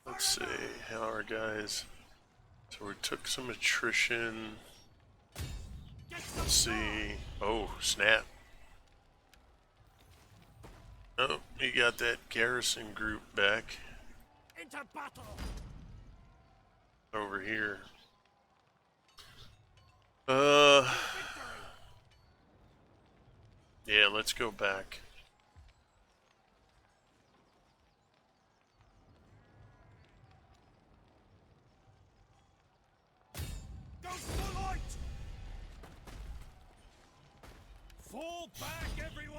let's see how our guys. So we took some attrition. Let's see. Oh, snap. Oh, you got that garrison group back Into battle! over here. Uh, yeah, let's go back. Go full light! Fall back, everyone!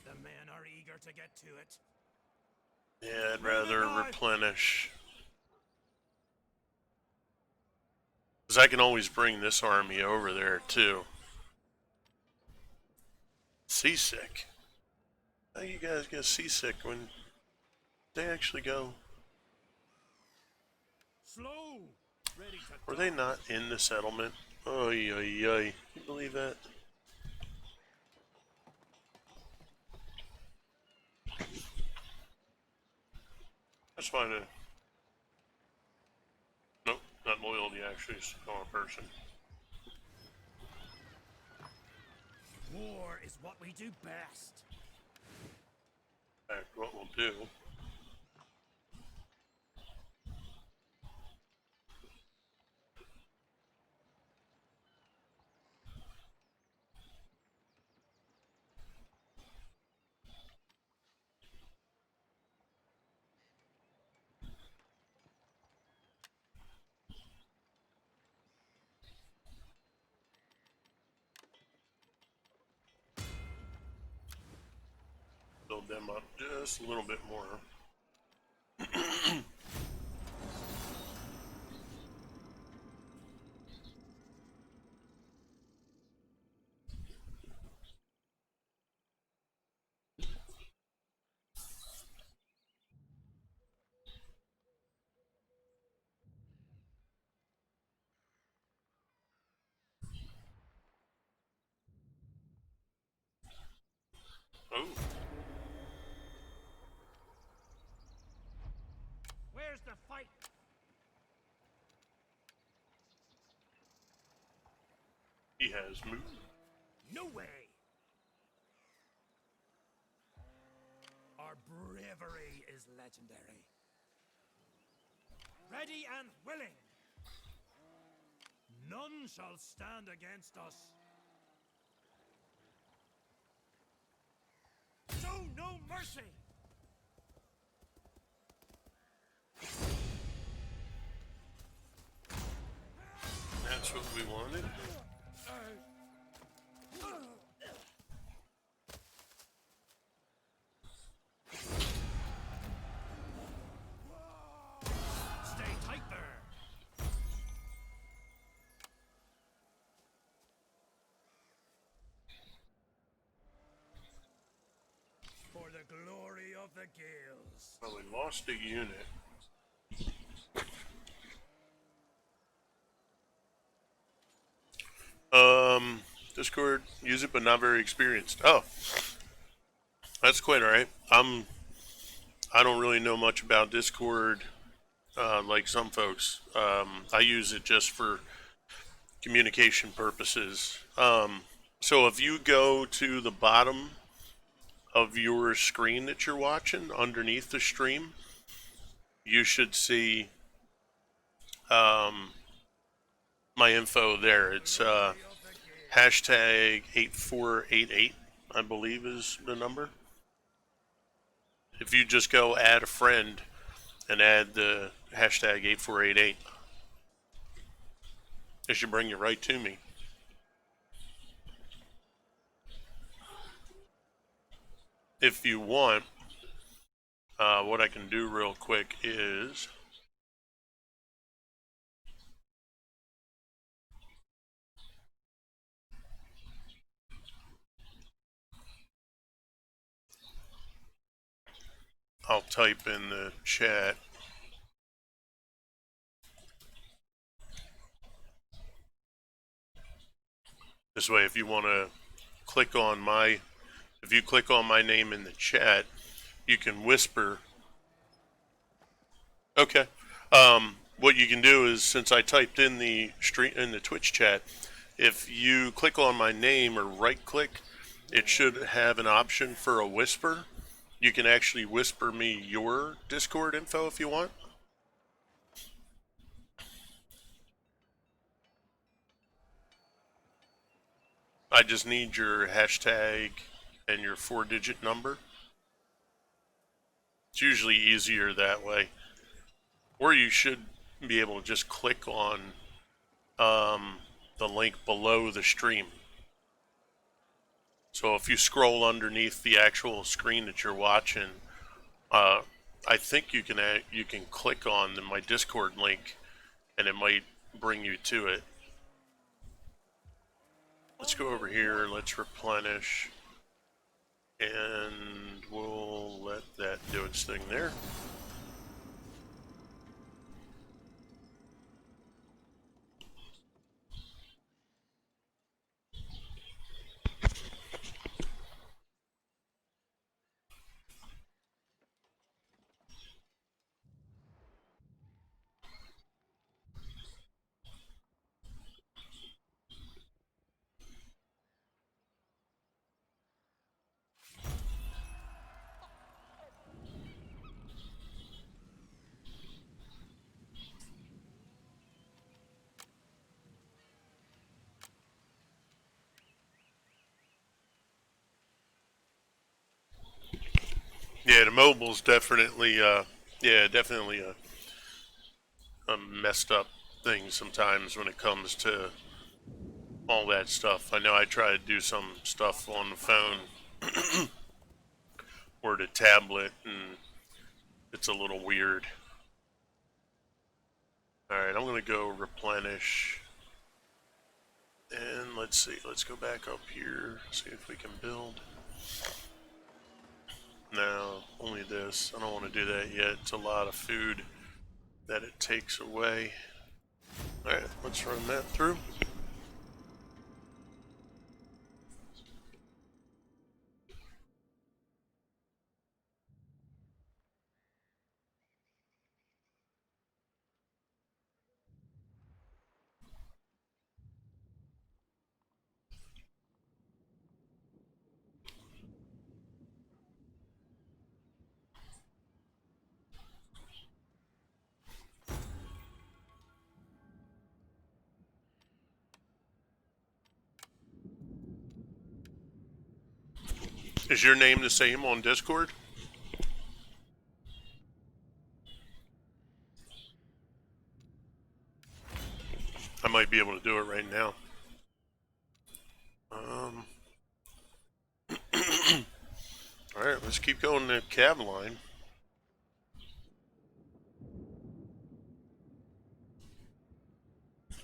The men are eager to get to it. Yeah, I'd rather replenish. Because I can always bring this army over there, too. Seasick. How you guys get seasick when they actually go? Slow! Ready to Were they not in the settlement? Oy, oy, oy. Can you believe that? That's fine. Nope, not loyalty, actually. It's a common person. War is what we do best. In fact, what we'll do. Build them up just a little bit more. Oh, Where's the fight? he has moved. No way! Our bravery is legendary. Ready and willing! None shall stand against us. Show no mercy! That's what we wanted. Stay tight there! For the glory of the Gales. Well, we lost a unit. Discord, use it, but not very experienced. Oh, that's quite alright. I don't really know much about Discord, like some folks. I use it just for communication purposes. So if you go to the bottom of your screen that you're watching, underneath the stream, you should see my info there. It's hashtag 8488, I believe is the number. If you just go add a friend and add the hashtag 8488, it should bring you right to me. If you want, what I can do real quick is I'll type in the chat. This way, if you want to click on my, if you click on my name in the chat, you can whisper. Okay. What you can do is, since I typed in the Twitch chat, if you click on my name or right click, it should have an option for a whisper. You can actually whisper me your Discord info if you want. I just need your hashtag and your 4-digit number. It's usually easier that way. Or you should be able to just click on the link below the stream. So if you scroll underneath the actual screen that you're watching, I think you can click on my Discord link, and it might bring you to it. Let's go over here. Let's replenish, and we'll let that do its thing there. Yeah, the mobile's definitely, definitely a messed up thing sometimes when it comes to all that stuff. I know I try to do some stuff on the phone or the tablet, and it's a little weird. Alright, I'm going to go replenish. And let's see, let's go back up here, see if we can build. No, only this. I don't want to do that yet. It's a lot of food that it takes away. Alright, let's run that through. Is your name the same on Discord? I might be able to do it right now. Alright, let's keep going to cab line.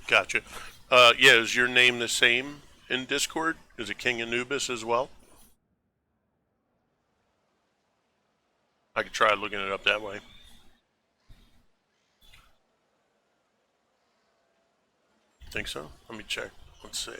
Gotcha. Yeah, is your name the same in Discord? Is it King Anubis as well? I could try looking it up that way. Think so? Let me check. Let's see.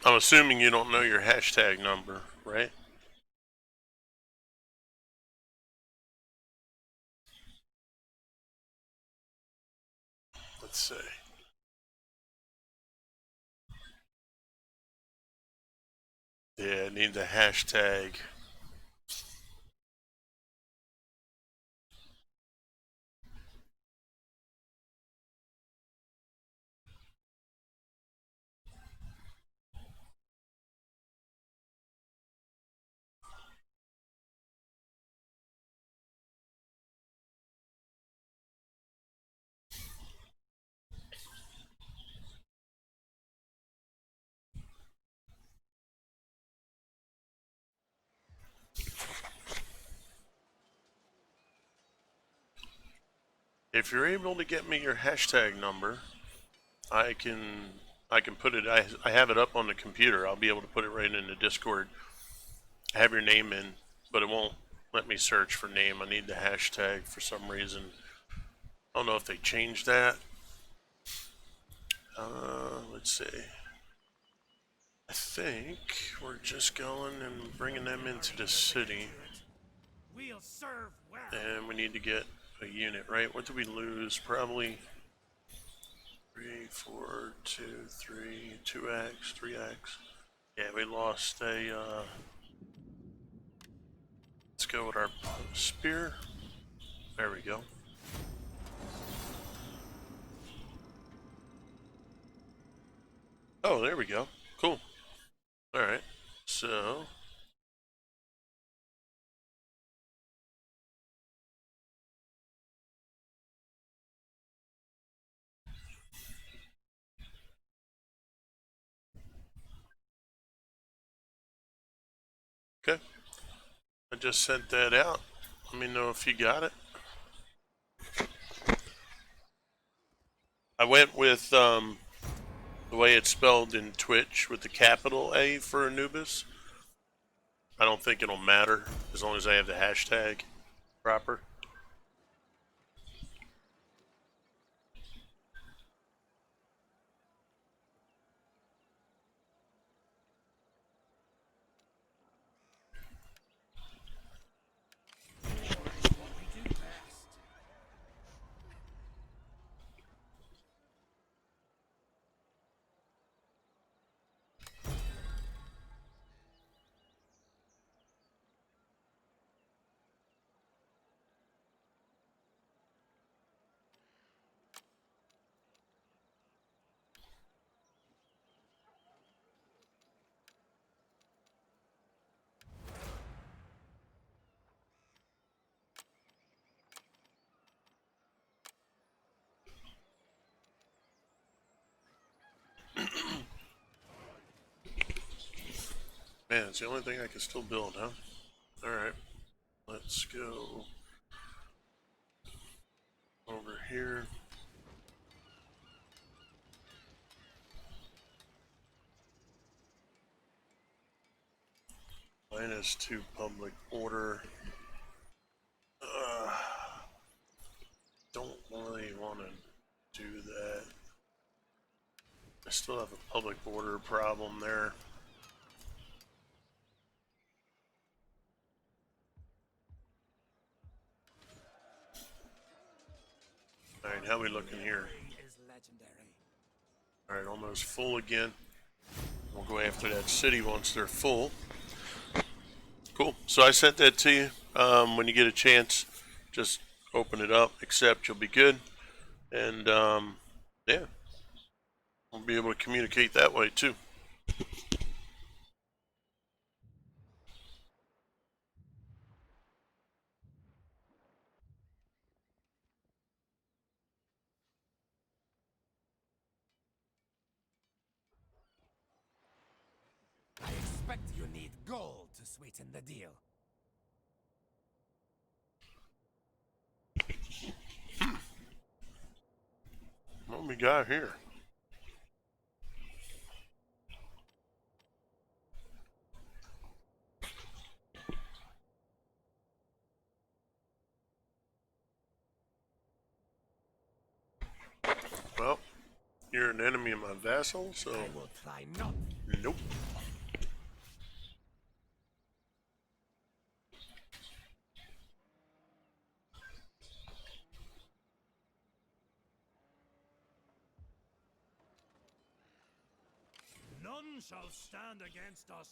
I'm assuming you don't know your hashtag number, right? Let's see. Yeah, I need the hashtag. If you're able to get me your hashtag number, I can put it. I have it up on the computer. I'll be able to put it right in the Discord. Have your name in, but it won't let me search for name. I need the hashtag for some reason. I don't know if they changed that. Let's see. I think we're just going and bringing them into the city. We'll serve well. And we need to get a unit, right? What did we lose? Probably 3, 4, 2, 3, 2x, 3x. Yeah, we lost a, let's go with our spear. There we go. Oh, there we go. Cool. Alright, so... Okay. I just sent that out. Let me know if you got it. I went with the way it's spelled in Twitch with the capital A for Anubis. I don't think it'll matter as long as I have the hashtag proper. Man, it's the only thing I can still build, huh? Alright. Let's go over here. -2 public order. Don't really want to do that. I still have a public order problem there. Alright, how we looking here? Alright, almost full again. We'll go after that city once they're full. Cool. So I sent that to you. When you get a chance, just open it up, accept, you'll be good. And yeah, we'll be able to communicate that way too. I expect you need gold to sweeten the deal. What we got here? Well, You're an enemy of my vassal, so I will try not. nope. None shall stand against us.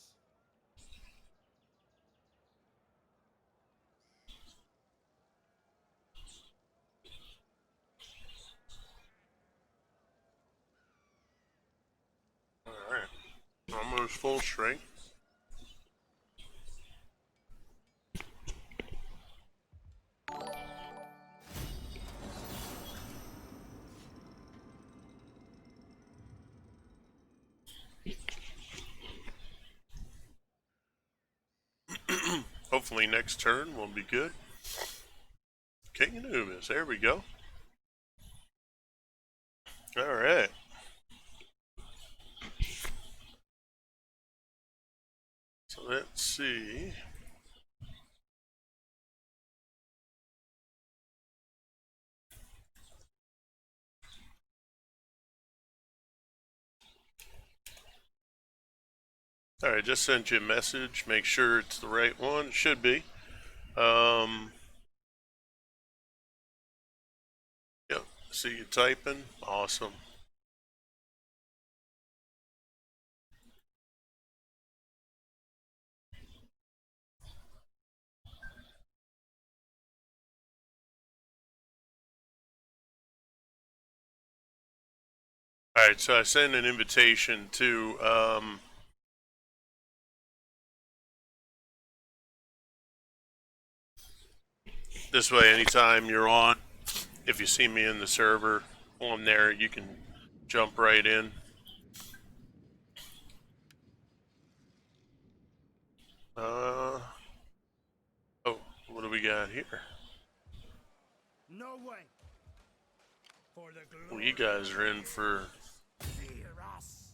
Alright. Almost full strength. Hopefully next turn will be good. King Anubis, there we go. Alright. So let's see. Alright, just sent you a message. Make sure it's the right one. It should be. Yep, see you typing. Awesome. Alright, so I sent an invitation to this way anytime you're on, if you see me in the server on there, you can jump right in. Oh, what do we got here? No way. For the Well, you guys are in for fear us.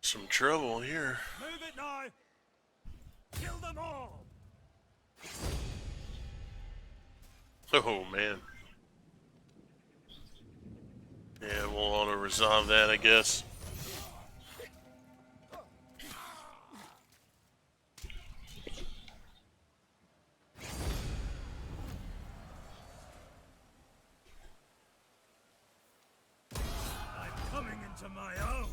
some trouble here. Move it now. Kill them all. Oh, man. Yeah, we'll auto resolve that, I guess. I'm coming into my own.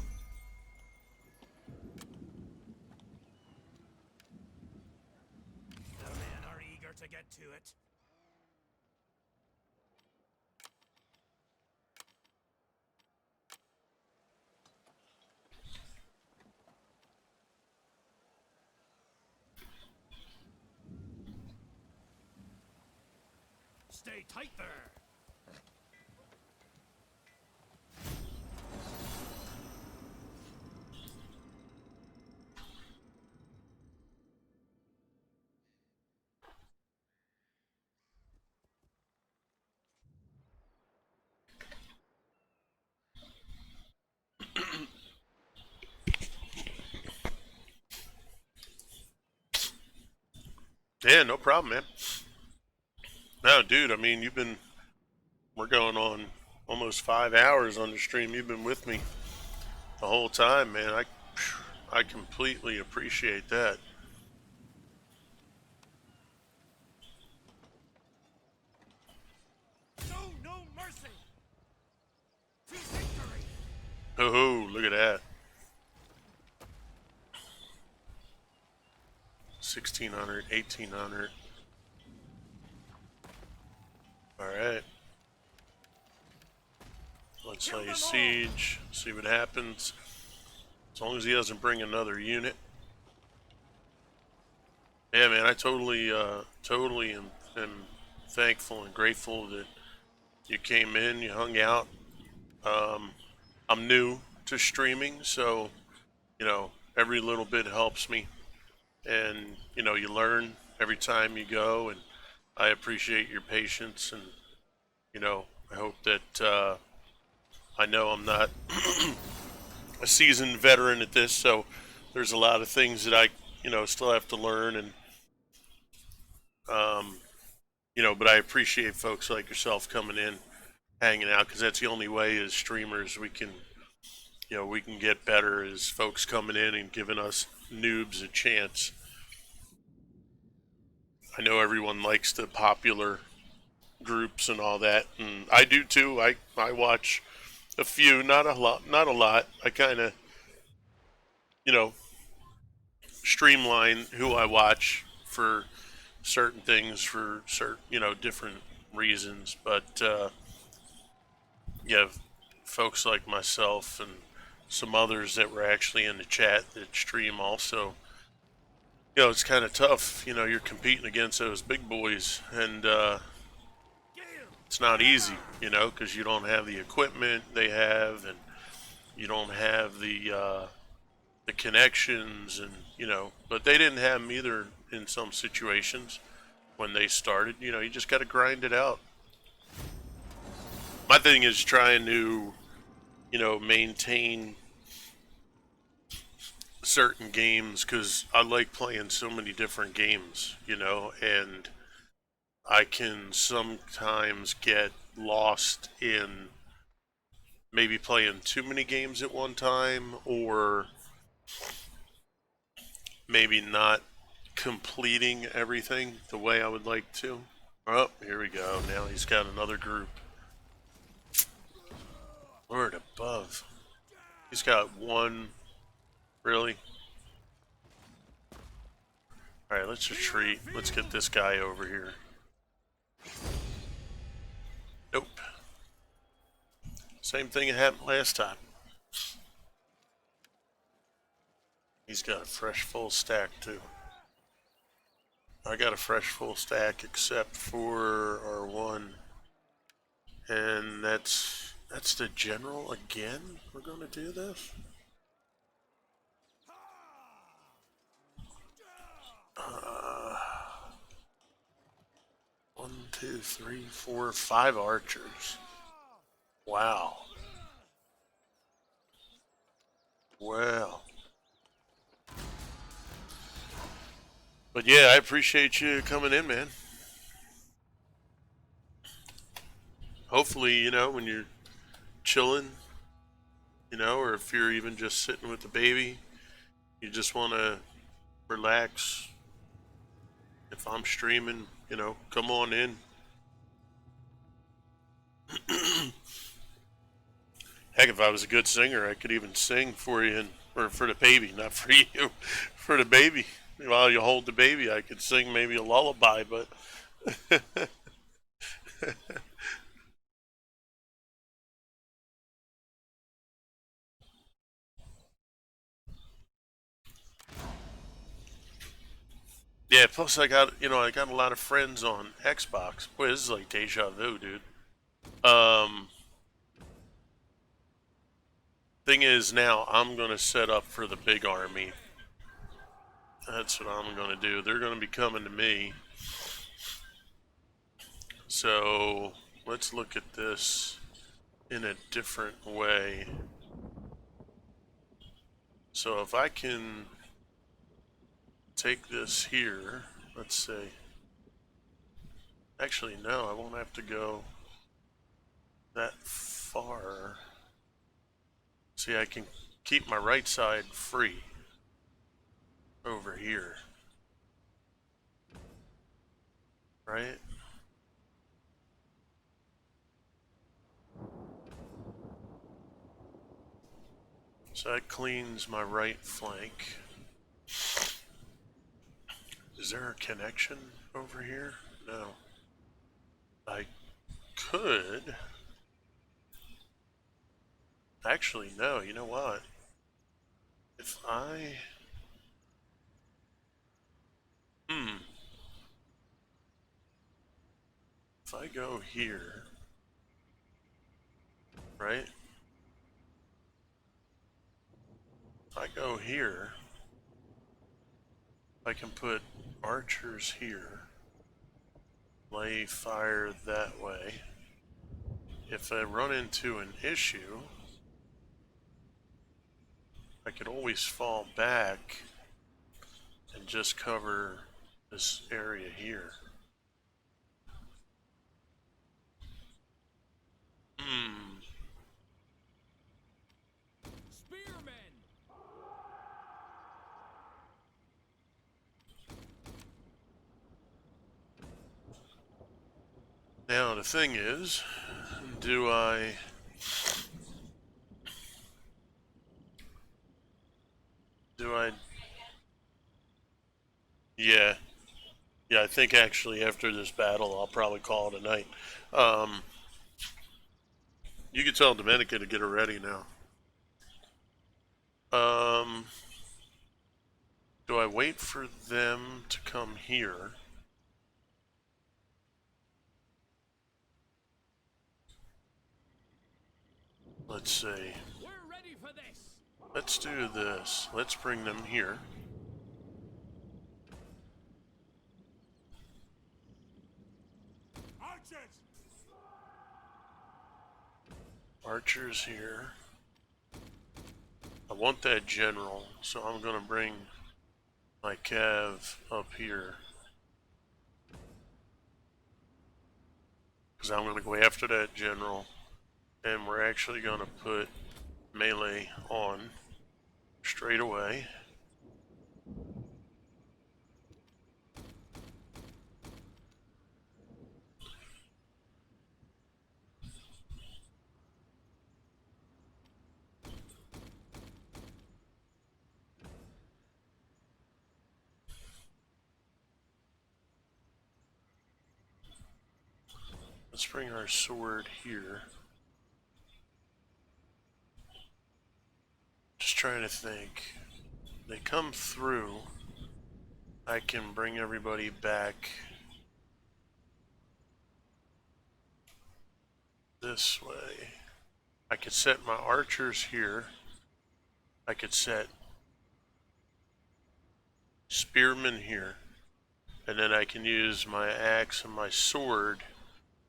The men are eager to get to it. Stay tight there. Yeah, no problem, man. No, dude, I mean, we're going on almost 5 hours on the stream. You've been with me the whole time, man. I completely appreciate that. Show no mercy. To victory. Oh, look at that. 1,600, 1,800. Alright. Let's lay siege, see what happens. As long as he doesn't bring another unit. Yeah, man, I totally am thankful and grateful that you came in, you hung out. I'm new to streaming, so, every little bit helps me. And, you learn every time you go, and I appreciate your patience, and, I hope that, I know I'm not a seasoned veteran at this, so there's a lot of things that I, still have to learn, and, but I appreciate folks like yourself coming in, hanging out, because that's the only way as streamers we can, we can get better as folks coming in and giving us noobs a chance. I know everyone likes the popular groups and all that, and I do too. I watch a few, not a lot, not a lot. I kind of, you know, streamline who I watch for certain things for certain, different reasons. But you have folks like myself and some others that were actually in the chat that stream also. It's kind of tough. You're competing against those big boys, and it's not easy. Because you don't have the equipment they have, and you don't have the connections, and But they didn't have them either in some situations when they started. You just got to grind it out. My thing is trying to, maintain certain games because I like playing so many different games, and I can sometimes get lost in maybe playing too many games at one time, or maybe not completing everything the way I would like to. Oh, here we go. Now he's got another group. Lord above. He's got one. Really? Alright, let's retreat. Let's get this guy over here. Nope. Same thing that happened last time. He's got a fresh full stack too. I got a fresh full stack except for R1. And that's the general again? We're gonna do this? 1, 2, 3, 4, 5 archers. Wow. Well. But yeah, I appreciate you coming in, man. Hopefully, when you're chilling, or if you're even just sitting with the baby, you just want to relax. If I'm streaming, come on in. Heck, if I was a good singer, I could even sing for you, or for the baby, not for you, for the baby. While you hold the baby, I could sing maybe a lullaby, but yeah. Plus, I got a lot of friends on Xbox. Boy, this is like deja vu, dude. Thing is, now I'm gonna set up for the big army. That's what I'm gonna do. They're gonna be coming to me. So let's look at this in a different way. So if I can take this here, let's see. Actually, no, I won't have to go that far. See, I can keep my right side free over here. Right? So that cleans my right flank. Is there a connection over here? No. I could. Actually, no, you know what? If I... If I go here, right? If I go here, I can put archers here, lay fire that way. If I run into an issue, I could always fall back and just cover this area here. Now the thing is, do I... Yeah. Yeah, I think actually after this battle, I'll probably call it a night. Um, you can tell Dominica to get her ready now. Um, do I wait for them to come here? Let's see. We're ready for this. Let's do this. Let's bring them here. Archers! Archers here. I want that general, so I'm gonna bring my cav up here. Because I'm gonna go after that general. And we're actually gonna put melee on straight away. Let's bring our sword here. Just trying to think. They come through. I can bring everybody back this way. I could set my archers here. I could set spearmen here. And then I can use my axe and my sword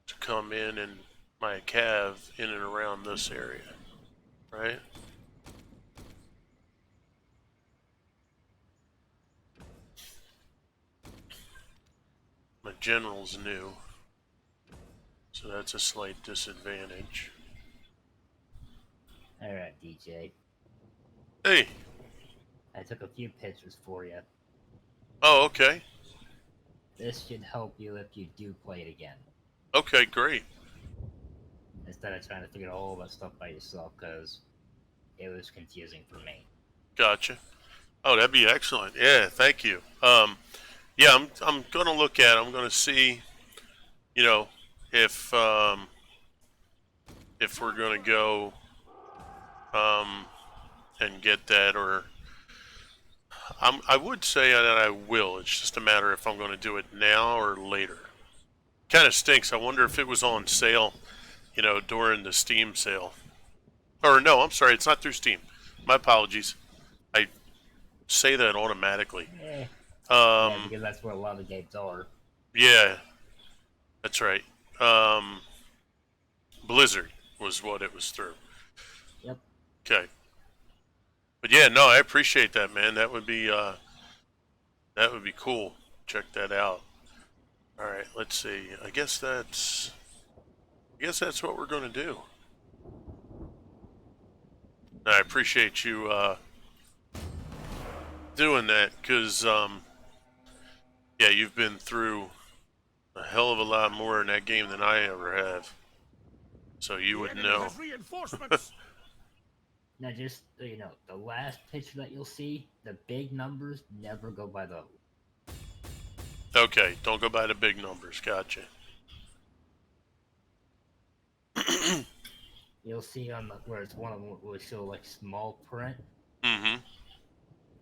to come in and my cav in and around this area. Right? My general's new. So that's a slight disadvantage. Alright, DJ. Hey! I took a few pictures for you. Oh, okay. This should help you if you do play it again. Okay, great. Instead of trying to figure out all that stuff by yourself, because it was confusing for me. Gotcha. Oh, that'd be excellent. Yeah, thank you. Yeah, I'm gonna look at it. I'm gonna see, you know, if we're gonna go and get that, or I would say that I will. It's just a matter if I'm gonna do it now or later. Kind of stinks. I wonder if it was on sale, you know, during the Steam sale. Or no, I'm sorry, it's not through Steam. My apologies. I say that automatically. Yeah, because that's where a lot of the games are. Yeah, that's right. Blizzard was what it was through. Yep. Okay. But yeah, no, I appreciate that, man. That would be cool. Check that out. All right, let's see. I guess that's what we're going to do. I appreciate you doing that, because yeah, you've been through a hell of a lot more in that game than I ever have. So you would know. Reinforcements! Now, just so you know, the last picture that you'll see, the big numbers never go by those. Okay, don't go by the big numbers. Gotcha. You'll see on the, where it's one of them will show like small print. Mm-hmm.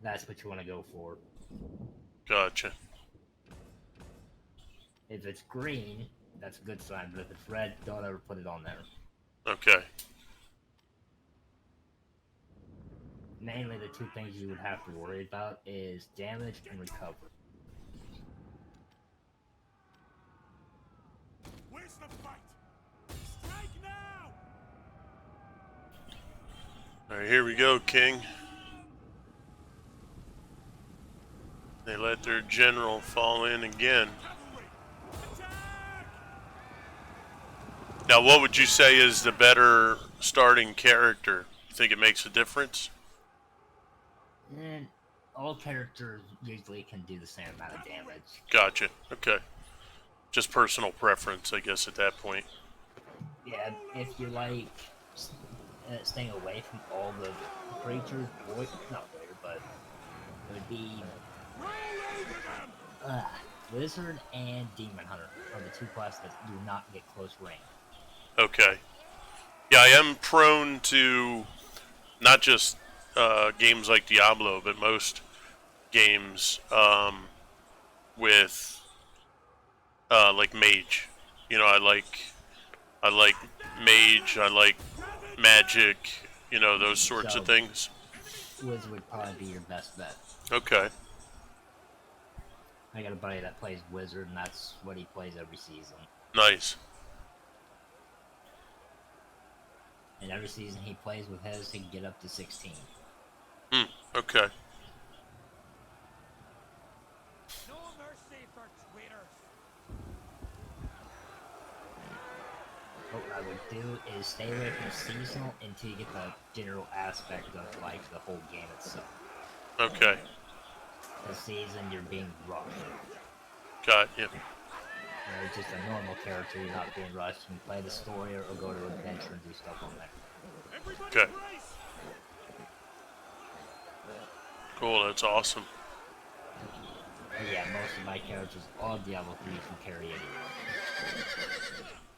That's what you want to go for. Gotcha. If it's green, that's a good sign. But if it's red, don't ever put it on there. Okay. Mainly the two things you would have to worry about is damage and recovery. Where's the fight? Strike now! All right, here we go, King. They let their general fall in again. Cavalry! Attack! Now, what would you say is the better starting character? You think it makes a difference? And all characters usually can do the same amount of damage. Gotcha. Okay. just personal preference, I guess, at that point. Yeah, if you like staying away from all the creatures, not warrior, but it would be Wizard and Demon Hunter are the two classes that do not get close range. Okay. Yeah, I am prone to not just games like Diablo, but most games with like mage. You know, I like mage. I like magic. You know, those sorts of So things. Wizard would probably be your best bet. Okay. I got a buddy that plays Wizard, and that's what he plays every season. Nice. And every season he plays with his, he can get up to 16. Okay. No mercy for traitors. What I would do is stay away from seasonal until you get the general aspect of like the whole game itself. Okay. The season you're being rushed. Got you. Whereas just a normal character, you're not being rushed. You can play the story or go to adventure and do stuff on there. Okay. Cool. That's awesome. But yeah, most of my characters are Diablo 3 can carry anywhere.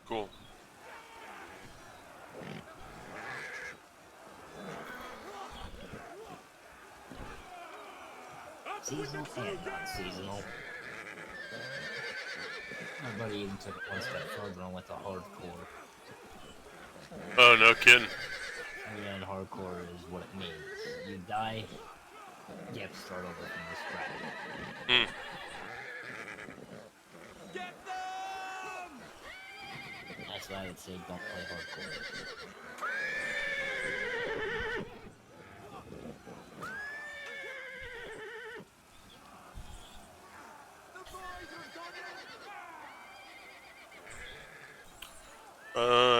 Cool. Seasonal and non-seasonal. My buddy even took it one step further and went to hardcore. Oh, no kidding. And hardcore is what it means. You die, you have to start over from the scratch. Get them! That's why I would say don't play hardcore.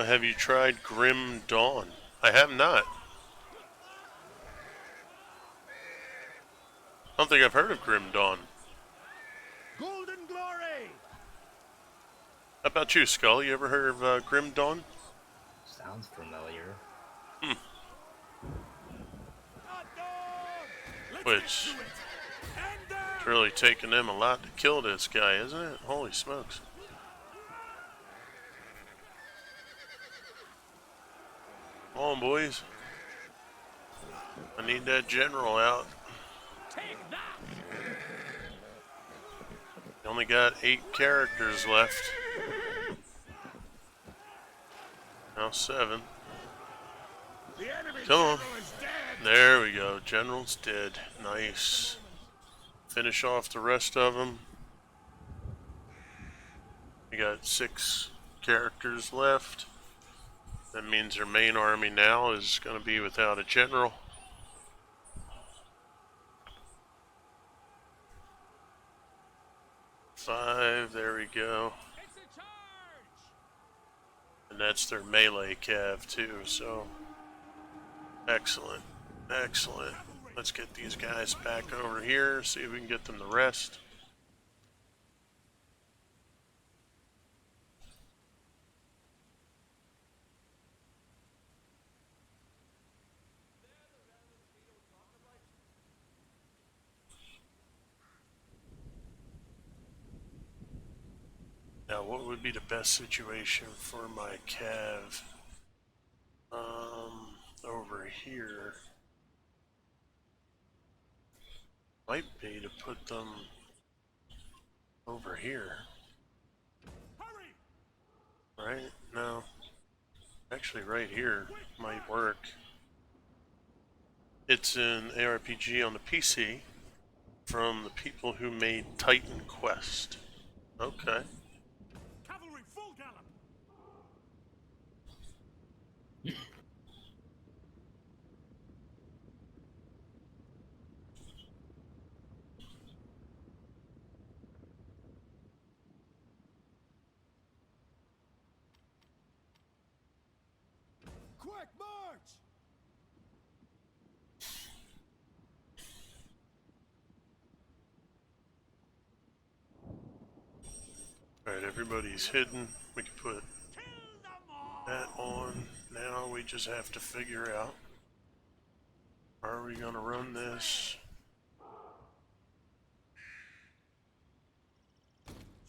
Have you tried Grim Dawn? I have not. I don't think I've heard of Grim Dawn. Golden glory! How about you, Skull? You ever heard of Grim Dawn? Sounds familiar. Which, it's really taking them a lot to kill this guy, isn't it? Holy smokes. Come on, boys. I need that general out. Take that! You only got 8 characters left. Now 7. The enemy Come on. general is dead! There we go. General's dead. Nice. Finish off the rest of them. We got 6 characters left. That means their main army now is going to be without a general. Five, there we go. It's a charge! And that's their melee cav too, so excellent. Excellent. Let's get these guys back over here, see if we can get them to rest. Now, what would be the best situation for my cav? Over here. Might be to put them over here. Hurry! Right? No. Actually, right here might work. It's an ARPG on the PC from the people who made Titan Quest. Okay. Cavalry full gallop! Quick march! Alright, Everybody's hidden. We can put that on. Now we just have to figure out, are we going to run this?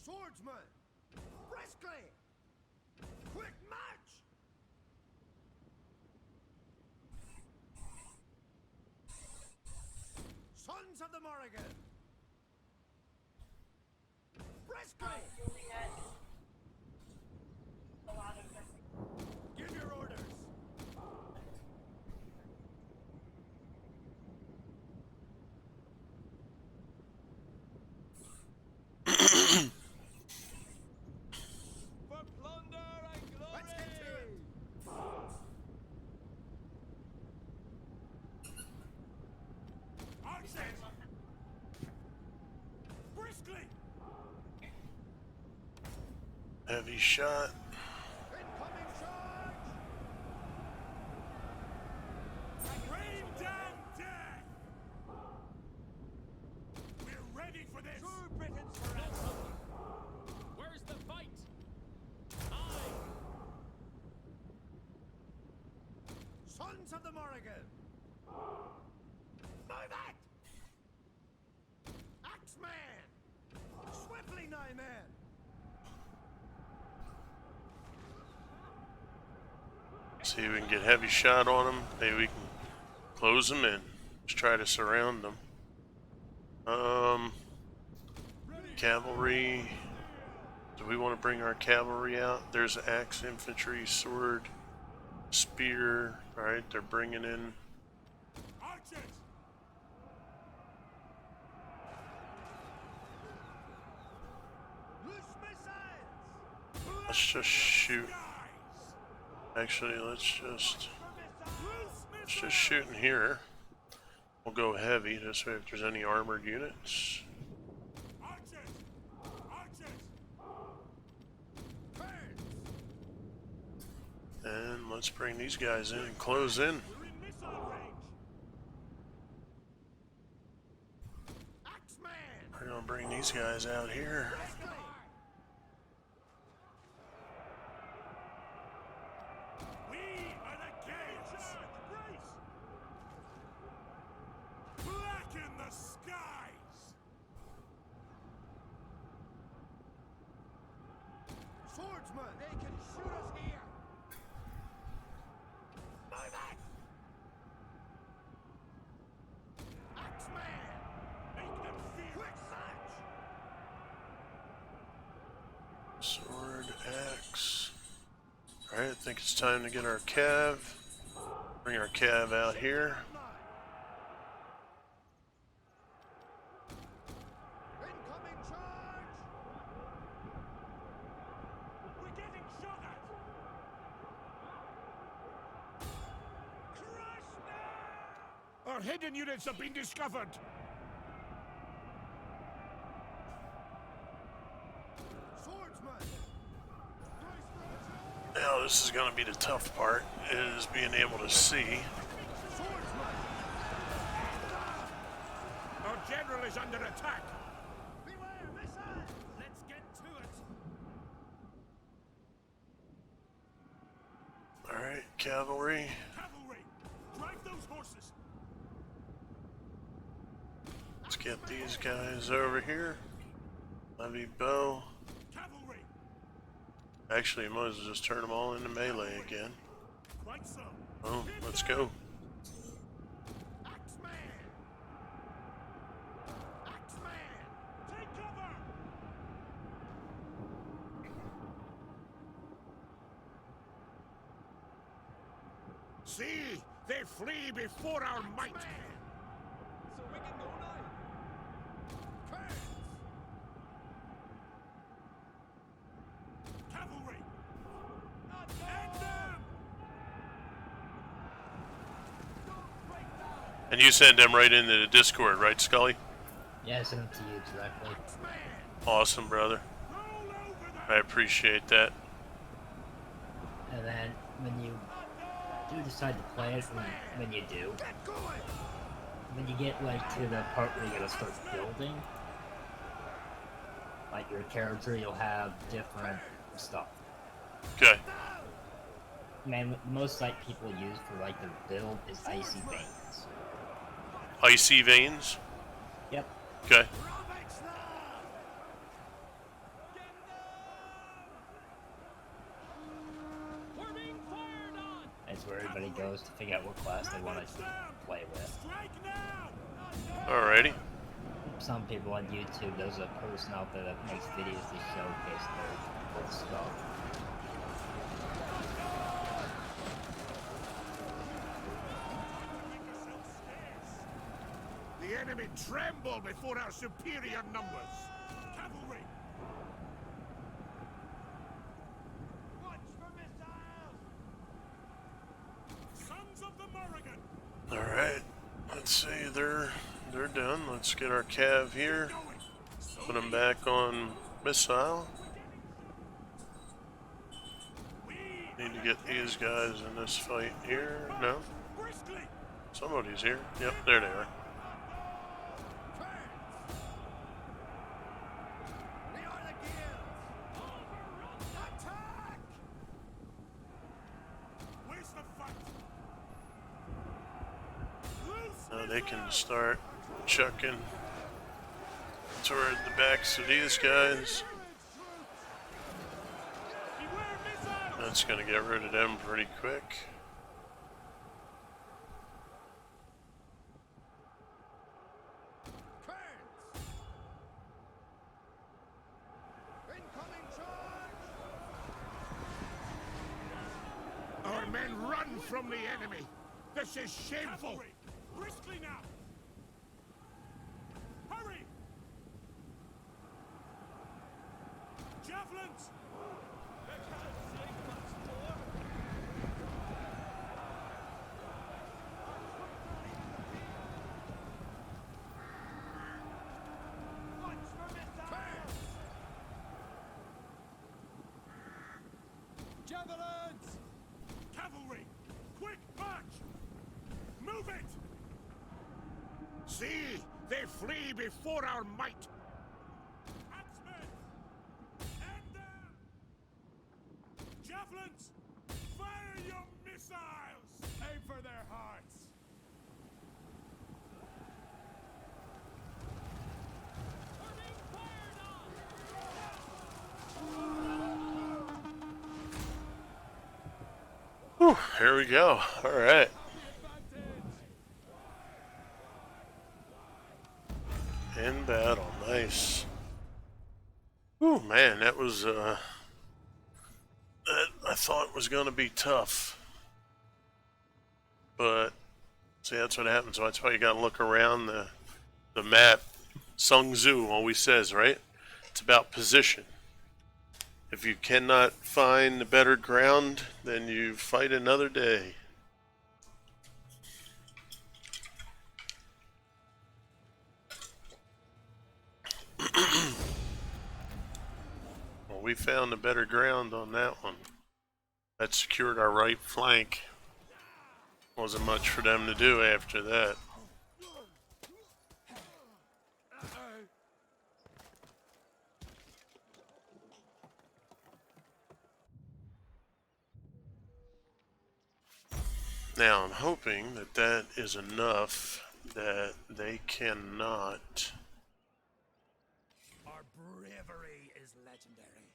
Swordsman! Briskly! Quick march! Sons of the Morrigan! Briskly! You'll be at a lot of different. Give your orders! For plunder and glory! Let's get to it! Archers! Briskly! Heavy shot. Incoming charge! Rain down death! We're ready for this! True Britons for ransom! Where's the fight? Aye! Sons of the Morrigan! Move it! Axeman! Swiftly, nigh man! See if we can get heavy shot on them. Maybe we can close them in. Just try to surround them. Cavalry. Do we want to bring our cavalry out? There's axe infantry, sword, spear. Alright, they're bringing in. Archers! Loose missiles! Let's just shoot. Guys! Actually, let's just Loose shoot in here. We'll go heavy, just so if there's any armored units. Archers! Archers! And let's bring these guys in and close in. We're in missile range! Axeman! We're gonna bring these guys out here. We are the Gales! Blacken the skies! Swordsman! They can shoot us here! Move it! Axeman! Make them fear Quick march! Sword, axe. Alright, I think it's time to get our cav. Bring our cav out here. Incoming charge! We're getting shot at! Crush them! Our hidden units have been discovered! Swordsman! Now this is going to be the tough part, is being able to see. Swordsman! Our general is under attack! Beware, missile! Let's get to it! Alright, cavalry. Cavalry! Drive those horses! Let's get these guys over here. Heavy bow. Cavalry! Actually, might as well just turn them all into melee again. Quite so! Oh, let's go. Axeman! Axeman! Take cover! See! They flee before our might! So we can go now? Curse! Cavalry! End them! And you send them right into the Discord, right, Scully? Yeah, send them to you directly. Awesome, brother. Roll over them! I appreciate that. And then when you do decide to play it, when you do, Get going! when you get like to the part where you gotta start building, Like your character, you'll have different stuff. Okay. Man, the most like people use for like their build is icy veins. Icy veins. Yep. Okay. We're being fired on! That's where everybody goes to figure out what class they want to play with. Alrighty. Some people on YouTube, there's a person out there that makes videos to showcase their cool stuff. The enemy tremble before our superior numbers. Cavalry! Watch for missiles! Sons of the Morrigan! Alright. Let's see, they're done. Let's get our cav here. Put them back on missile. Need to get these guys in this fight here. No? Somebody's here. Yep, there they are. Now they can start chucking toward the backs of these guys. That's going to get rid of them pretty quick. Our men run from the enemy. This is shameful. Briskly now. Hurry! Javelins! Javelins! Cavalry! Quick march! Move it! See! They flee before our might! Axemen! End them! Javelins! Fire your missiles! Aim for their hearts! We're being fired on! Whew, here we go. Alright. In battle, nice. Ooh, man, that was, that I thought was going to be tough. But, see, that's what happens. That's why you got to look around the map. Sun Tzu always says, right? It's about position. If you cannot find the better ground, then you fight another day. Well, we found the better ground on that one. That secured our right flank. Wasn't much for them to do after that. Now I'm hoping that that is enough that they cannot Our bravery is legendary.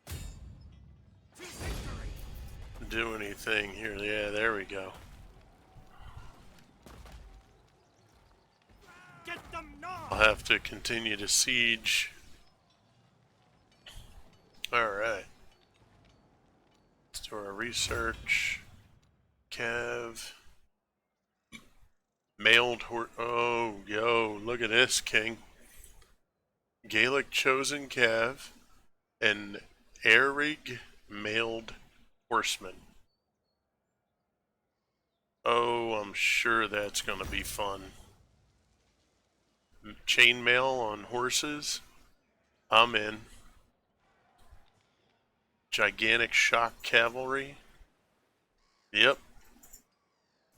To victory! do anything here. Yeah, there we go. Get them now! I'll have to continue to siege. Alright. Let's do our research. Cav. Mailed oh, yo, look at this, King. Gaelic chosen Cav and Erig mailed horseman. Oh, I'm sure that's going to be fun. Chainmail on horses. I'm in. Gigantic shock cavalry. Yep.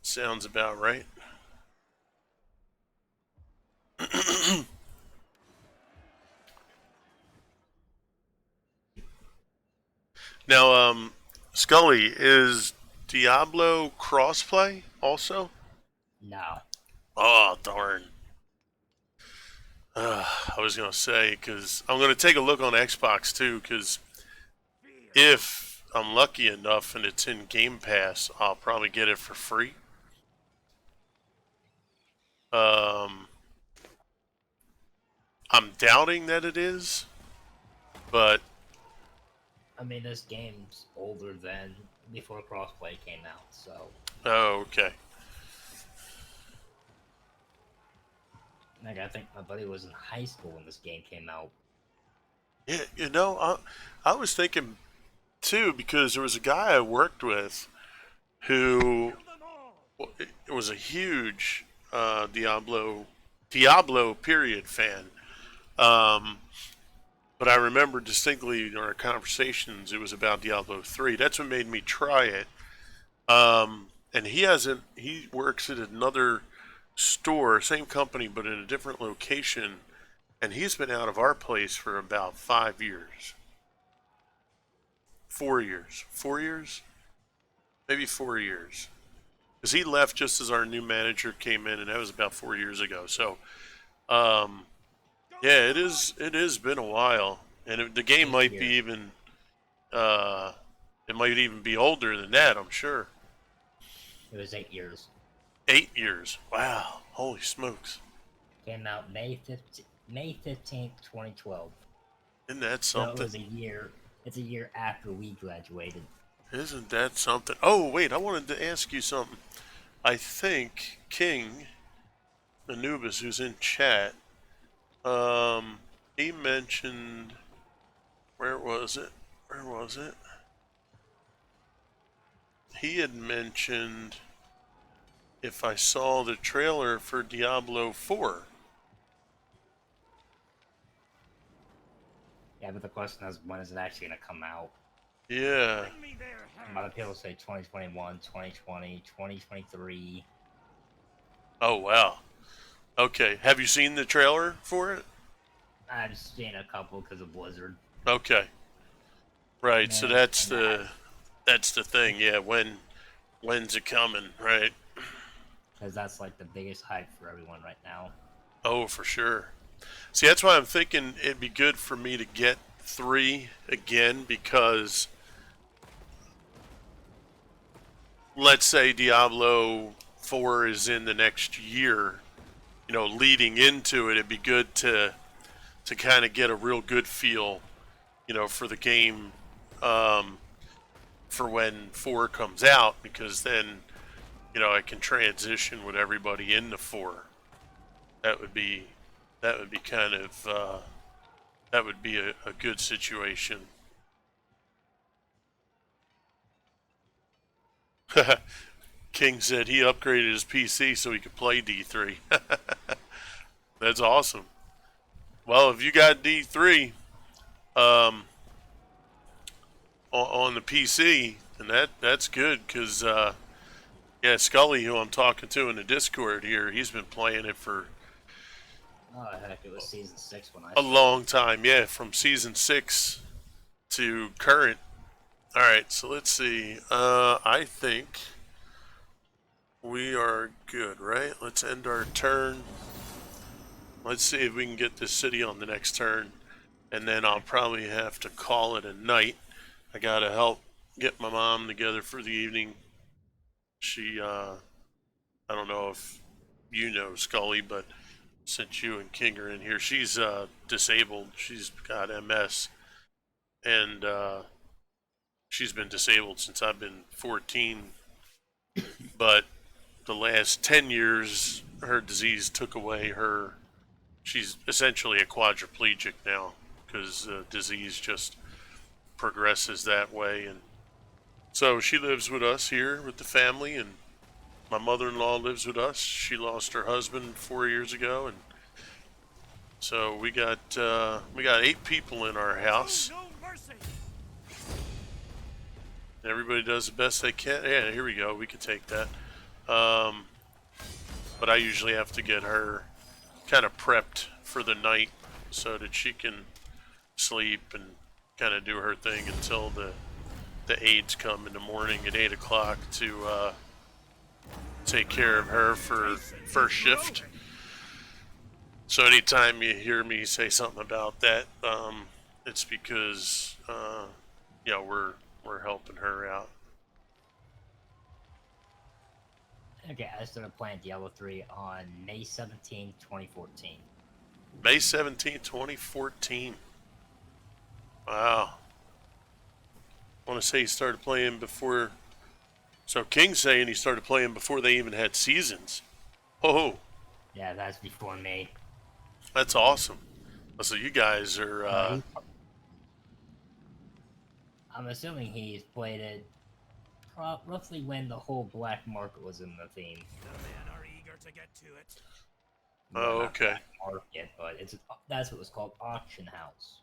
Sounds about right. Now, Scully, is Diablo crossplay also? No. Oh, darn. I was gonna say because I'm gonna take a look on Xbox too. Because if I'm lucky enough and it's in Game Pass, I'll probably get it for free. Um, I'm doubting that it is, but I mean, this game's older than before crossplay came out, so. oh, okay. Like, I think my buddy was in high school when this game came out. Yeah, I was thinking too because there was a guy I worked with who it was a huge Diablo period fan. Um, but I remember distinctly in our conversations it was about Diablo 3. That's what made me try it. And he works at another store, same company but in a different location, and he's been out of our place for about 5 years. 4 years. 4 years? Maybe 4 years. Because he left just as our new manager came in, and that was about 4 years ago. So, um, yeah, it has been a while, and the game might be even uh, it might even be older than that. I'm sure. It was 8 years. 8 years. Wow. Holy smokes. Came out May 15th, 2012. Isn't that So it something? was a year. It's a year after we graduated. Isn't that something? Oh wait, I wanted to ask you something. I think King Anubis, who's in chat, he mentioned. Where was it? Where was it? He had mentioned if I saw the trailer for Diablo 4. Yeah, but the question is, when is it actually going to come out? Yeah. A lot of people say 2021, 2020, 2023. Oh, wow. Okay. Have you seen the trailer for it? I've seen a couple because of Blizzard. Okay. Right. Yeah, so that's the thing. Yeah. When's it coming? Right. Because that's like the biggest hype for everyone right now. Oh, for sure. See, that's why I'm thinking it'd be good for me to get 3 again because let's say Diablo 4 is in the next year, leading into it, it'd be good to kind of get a real good feel, for the game for when 4 comes out because then, I can transition with everybody into 4. That would be kind of that would be a good situation. King said he upgraded his PC so he could play D3. That's awesome. Well, if you got D3 on the PC, then that's good because yeah, Scully, who I'm talking to in the Discord here, he's been playing it for Oh heck, it was season 6 when I a long time. Yeah, from season 6 to current. All right, so let's see. I think we are good, right? Let's end our turn. Let's see if we can get this city on the next turn, and then I'll probably have to call it a night. I gotta help get my mom together for the evening. She, I don't know if you know Scully, but since you and King are in here, she's disabled. She's got MS, and she's been disabled since I've been 14. But the last 10 years, her disease took away her. She's essentially a quadriplegic now because the disease just progresses that way. And so she lives with us here with the family, and my mother-in-law lives with us. She lost her husband 4 years ago, and so we got 8 people in our house. Everybody does the best they can. Yeah, here we go. We could take that. But I usually have to get her kind of prepped for the night so that she can sleep and kind of do her thing until the the aides come in the morning at 8 o'clock to take care of her for first shift. So anytime you hear me say something about that, it's because we're helping her out. Okay, I started playing Diablo 3 on May 17, 2014. May 17th, 2014. Wow. I want to say he started playing before. So King's saying he started playing before they even had seasons. Oh, Yeah, that's before me. that's awesome. So you guys are. I'm assuming he's played it roughly when the whole black market was in the theme. The men are eager to get to it. Oh, Not okay. black market, but that's what it was called, auction house.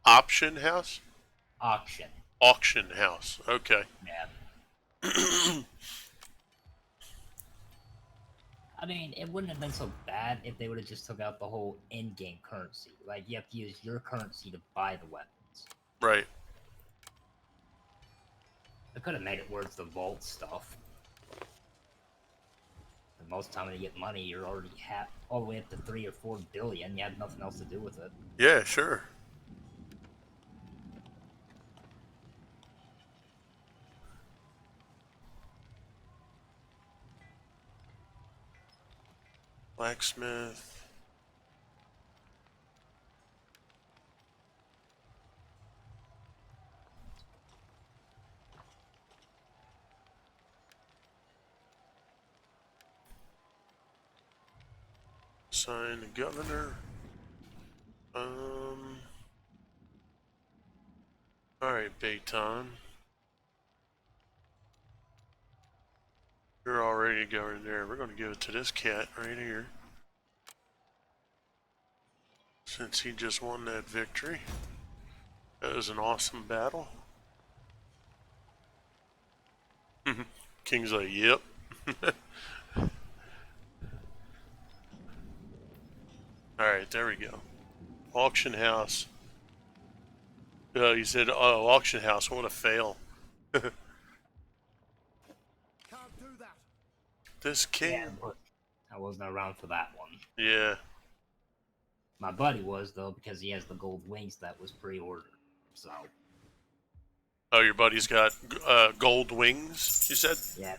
Option house? Auction. Auction house. Okay. Yeah. I mean, it wouldn't have been so bad if they would have just took out the whole in-game currency. Like, you have to use your currency to buy the weapons. Right. They could have made it worth the vault stuff. And most of the time when you get money, you're already all the way up to 3 or 4 billion. You have nothing else to do with it. Yeah, sure. Blacksmith. Sign the governor. Alright, Bayton. You're all ready to go in there. We're going to give it to this cat right here. Since he just won that victory. That was an awesome battle. King's like, yep. Alright, there we go. Auction house. You said, oh, auction house. What a fail. Can't do that. This king. Yeah, but I wasn't around for that one. Yeah. My buddy was, though, because he has the gold wings that was pre-ordered. So. Oh, your buddy's got gold wings, you said? Yeah.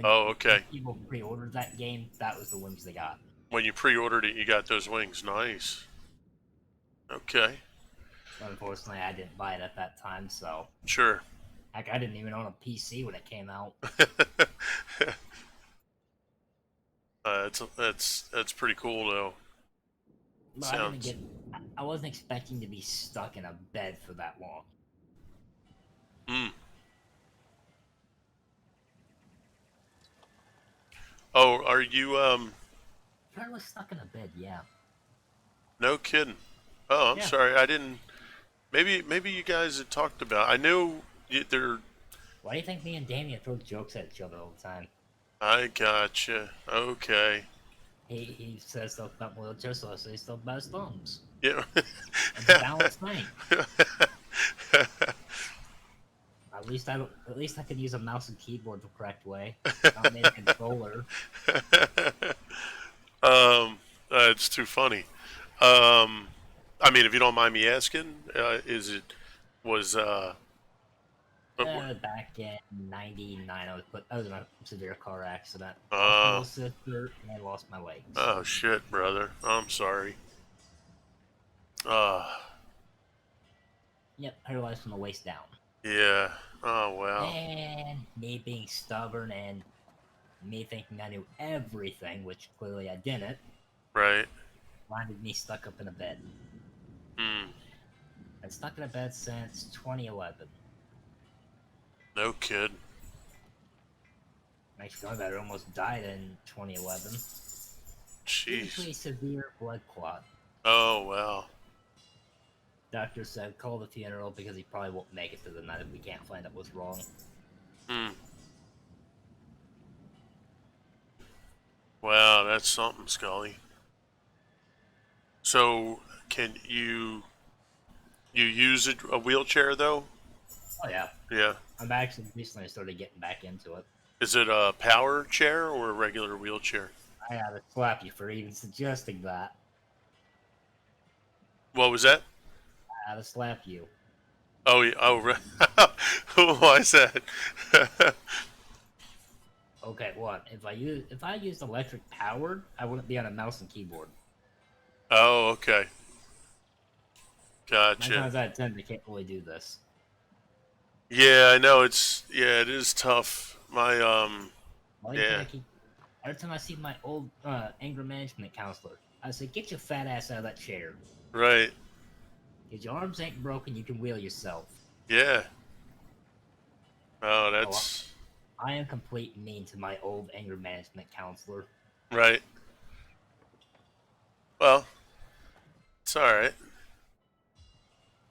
Okay. When people pre-ordered that game, that was the wings they got. When you pre-ordered it, you got those wings. Nice. Okay. Unfortunately, I didn't buy it at that time, so. Sure. Heck, I didn't even own a PC when it came out. That's pretty cool though. But I wasn't expecting to be stuck in a bed for that long. Oh, are you I was stuck in a bed, yeah. No kidding. Oh, I'm Yeah. sorry. I didn't. Maybe you guys had talked about. I know they're. Why do you think me and Damien throw jokes at each other all the time? I gotcha. Okay. He says stuff about wheelchairs, so I say stuff about his thumbs. Yeah. It's a balanced thing. At least I could use a mouse and keyboard the correct way. Not made a controller. It's too funny. I mean, if you don't mind me asking, Back in '99, I was in a severe car accident. Lost my little sister and lost my legs. Oh shit, brother. I'm sorry. Yep, paralyzed from the waist down. Yeah. Oh well. And me being stubborn and me thinking I knew everything, which clearly I didn't, Right. landed me stuck up in a bed. Been stuck in a bed since 2011. No kid. Actually, my brother almost died in 2011. Jeez. Usually severe blood clot. Oh wow. Doctor said call the funeral because he probably won't make it through the night if we can't find out what's wrong. Wow, that's something, Scully. So, can you use a wheelchair though? Oh yeah, Yeah. I'm actually recently started getting back into it. Is it a power chair or a regular wheelchair? I gotta slap you for even suggesting that. What was that? I gotta slap you. Oh, yeah. Oh, why is that? Okay, what? If I used electric powered, I wouldn't be on a mouse and keyboard. Oh, okay. Nine Gotcha. times out of 10, they can't really do this. Yeah, I know it is tough. Only thing Yeah, I keep every time I see my old anger management counselor, I say, "Get your fat ass out of that chair. right. Cause your arms ain't broken. You can wheel yourself." Yeah. Oh, Oh, that's I am complete mean to my old anger management counselor. right. Well, it's all right.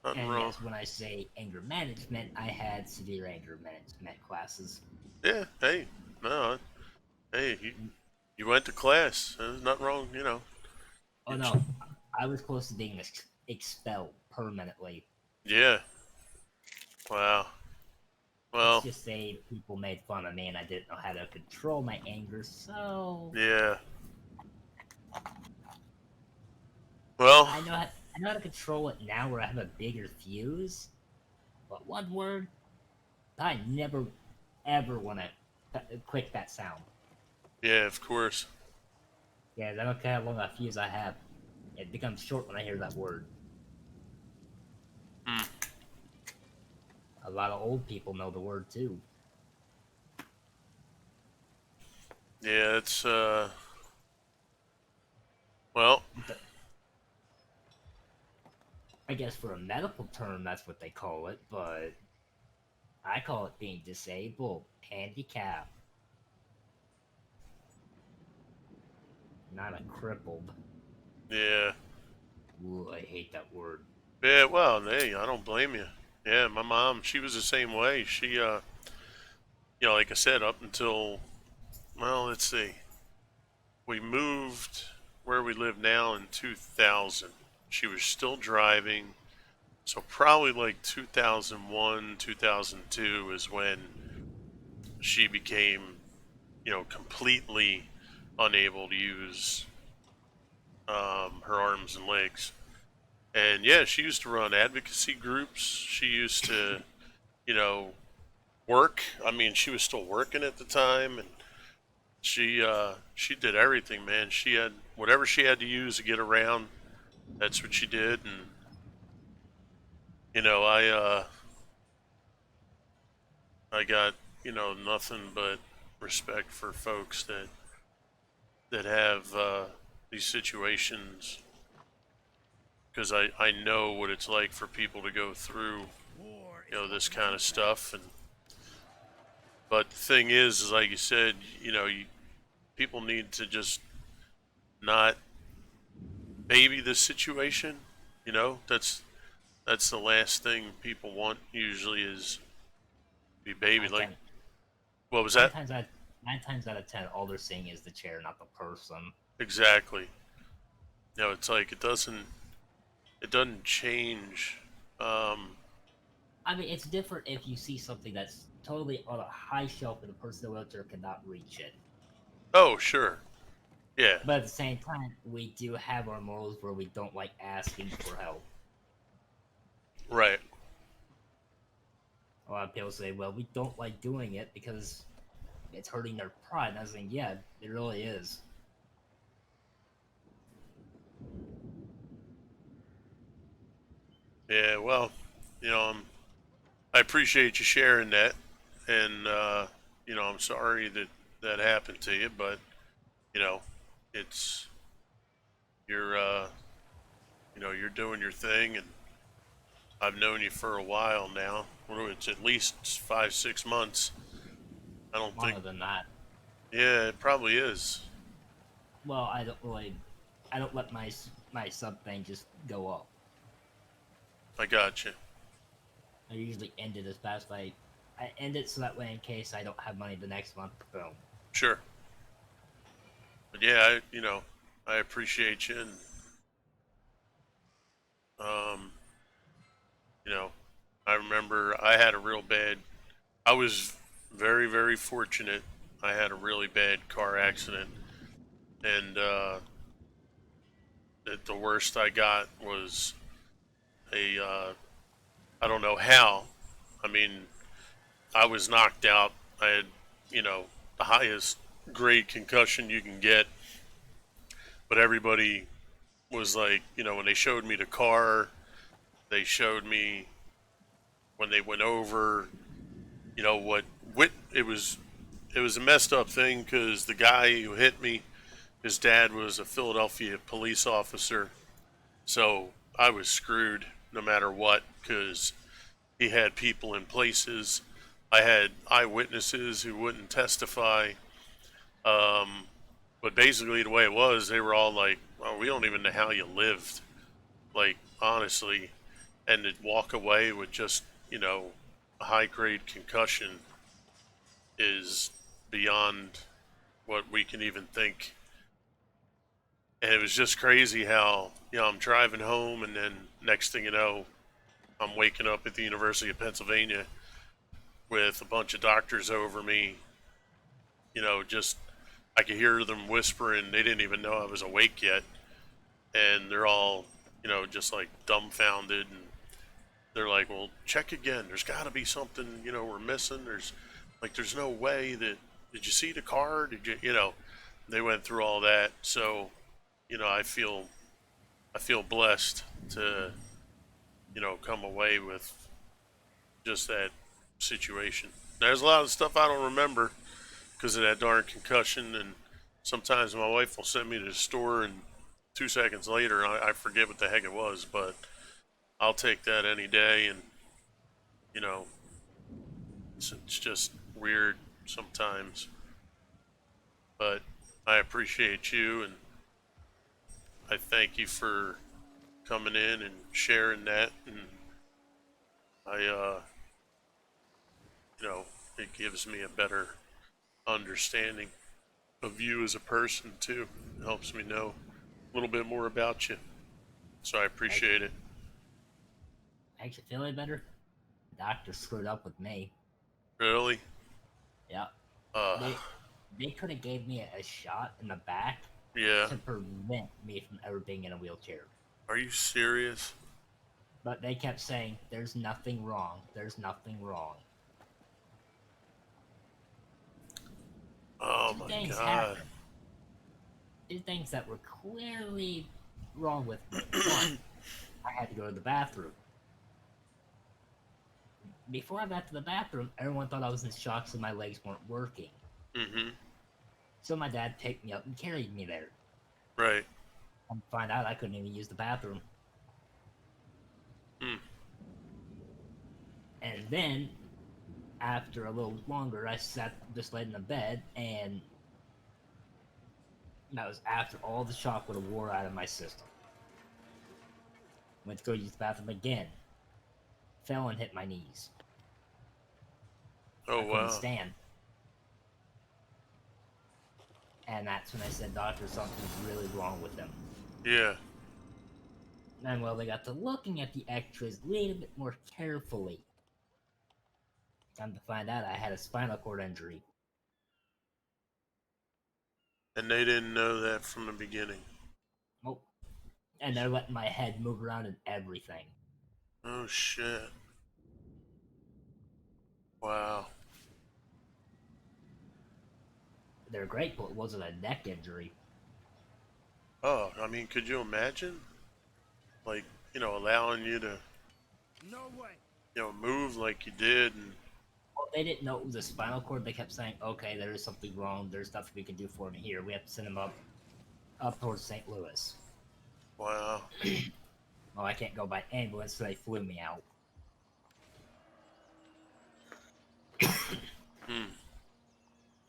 Nothing And wrong. yes, when I say anger management, I had severe anger management classes. Yeah. Hey, no. Hey, you went to class. There's nothing wrong. Oh You, no, I was close to being expelled permanently. yeah. Wow. Let's Well, just say people made fun of me and I didn't know how to control my anger, so yeah. Well, I know how to control it now where I have a bigger fuse. But one word, I never ever want to click that sound. yeah, of course. Yeah, I don't care how long a fuse I have. It becomes short when I hear that word. Hmm. A lot of old people know the word too. Yeah, it's well, I guess for a medical term, that's what they call it, but I call it being disabled, handicapped, not a crippled. yeah. Ooh, I hate that word. Yeah, well, hey, I don't blame you. Yeah, my mom, she was the same way. She like I said, up until, well, let's see. We moved where we live now in 2000. She was still driving. So probably like 2001, 2002 is when she became, completely unable to use her arms and legs. And yeah, she used to run advocacy groups. She used to, you know, work. I mean, she was still working at the time, and she did everything, man. She had whatever she had to use to get around. That's what she did, and I got nothing but respect for folks that have these situations because I know what it's like for people to go through this kind of stuff. And but the thing is like you said, people need to just not baby the situation. That's the last thing people want usually is be babied. Nine, Like, ten, what was nine that? times out, 9 times out of 10, all they're seeing is the chair, not the person. Exactly. It's like it doesn't change. Um, I mean, it's different if you see something that's totally on a high shelf and the person in the wheelchair cannot reach it. oh, sure. Yeah. But at the same time, we do have our morals where we don't like asking for help. Right. A lot of people say, well, we don't like doing it because it's hurting their pride. And I was saying, yeah, it really is. Yeah. Well, I appreciate you sharing that, and I'm sorry that that happened to you, but you know, it's you're you're doing your thing, and I've known you for a while now. Well, it's at least 5, 6 months. I don't think. Longer than that. Yeah, it probably is. Well, I don't let my sub thing just go up. I got you. I usually end it as fast as I end it so that way in case I don't have money the next month, boom. Sure. But yeah, I appreciate you, and um, you know, I remember I had a real bad. I was very, very fortunate. I had a really bad car accident, and the worst I got was a. I don't know how. I mean, I was knocked out. I had, you know, the highest grade concussion you can get, but everybody was like, when they showed me the car, they showed me when they went over, what it was a messed up thing because the guy who hit me, his dad was a Philadelphia police officer, so I was screwed no matter what because he had people in places. I had eyewitnesses who wouldn't testify. Um, but basically, the way it was, they were all like, "Well, we don't even know how you lived." Like, honestly, and to walk away with just, a high grade concussion is beyond what we can even think. And it was just crazy how, I'm driving home, and then next thing you know, I'm waking up at the University of Pennsylvania with a bunch of doctors over me. Just I could hear them whispering. They didn't even know I was awake yet. And they're all, just like dumbfounded. And they're like, well, check again. There's got to be something, we're missing. There's no way that, did you see the car? Did you, they went through all that. So, I feel blessed to, come away with just that situation. There's a lot of stuff I don't remember because of that darn concussion, and sometimes my wife will send me to the store, and 2 seconds later I forget what the heck it was, but I'll take that any day, and you know, it's just weird sometimes. But I appreciate you, and I thank you for coming in and sharing that, and I, it gives me a better understanding of you as a person too. It helps me know a little bit more about you. So I appreciate it. Makes you feel any better? The doctor screwed up with me. Really? Yeah. Uh, They could have gave me a shot in the back yeah. to prevent me from ever being in a wheelchair. Are you serious? But they kept saying, there's nothing wrong. There's nothing wrong. Oh Two my things god. happened. Two things that were clearly wrong with me. One, I had to go to the bathroom. Before I got to the bathroom, everyone thought I was in shock so my legs weren't working. Mm-hmm. So my dad picked me up and carried me there. Right. And find out I couldn't even use the bathroom. Hmm. And then, after a little longer, I just laid in the bed, and that was after all the shock would have wore out of my system. Went to go use the bathroom again. Fell and hit my knees. Oh I couldn't wow. stand. And that's when I said, Doctor, something's really wrong with him. Yeah. And well, they got to looking at the x-rays a little bit more carefully. Come to find out I had a spinal cord injury. And they didn't know that from the beginning. Nope. And they're letting my head move around and everything. Oh shit. Wow. They're grateful it wasn't a neck injury. Oh, I mean, could you imagine? Like, allowing you to, No way. move like you did, and Well, they didn't know it was a spinal cord. They kept saying, okay, there is something wrong. There's nothing we can do for him here. We have to send him up towards St. Louis. wow. Well, I can't go by ambulance, so they flew me out. Hmm.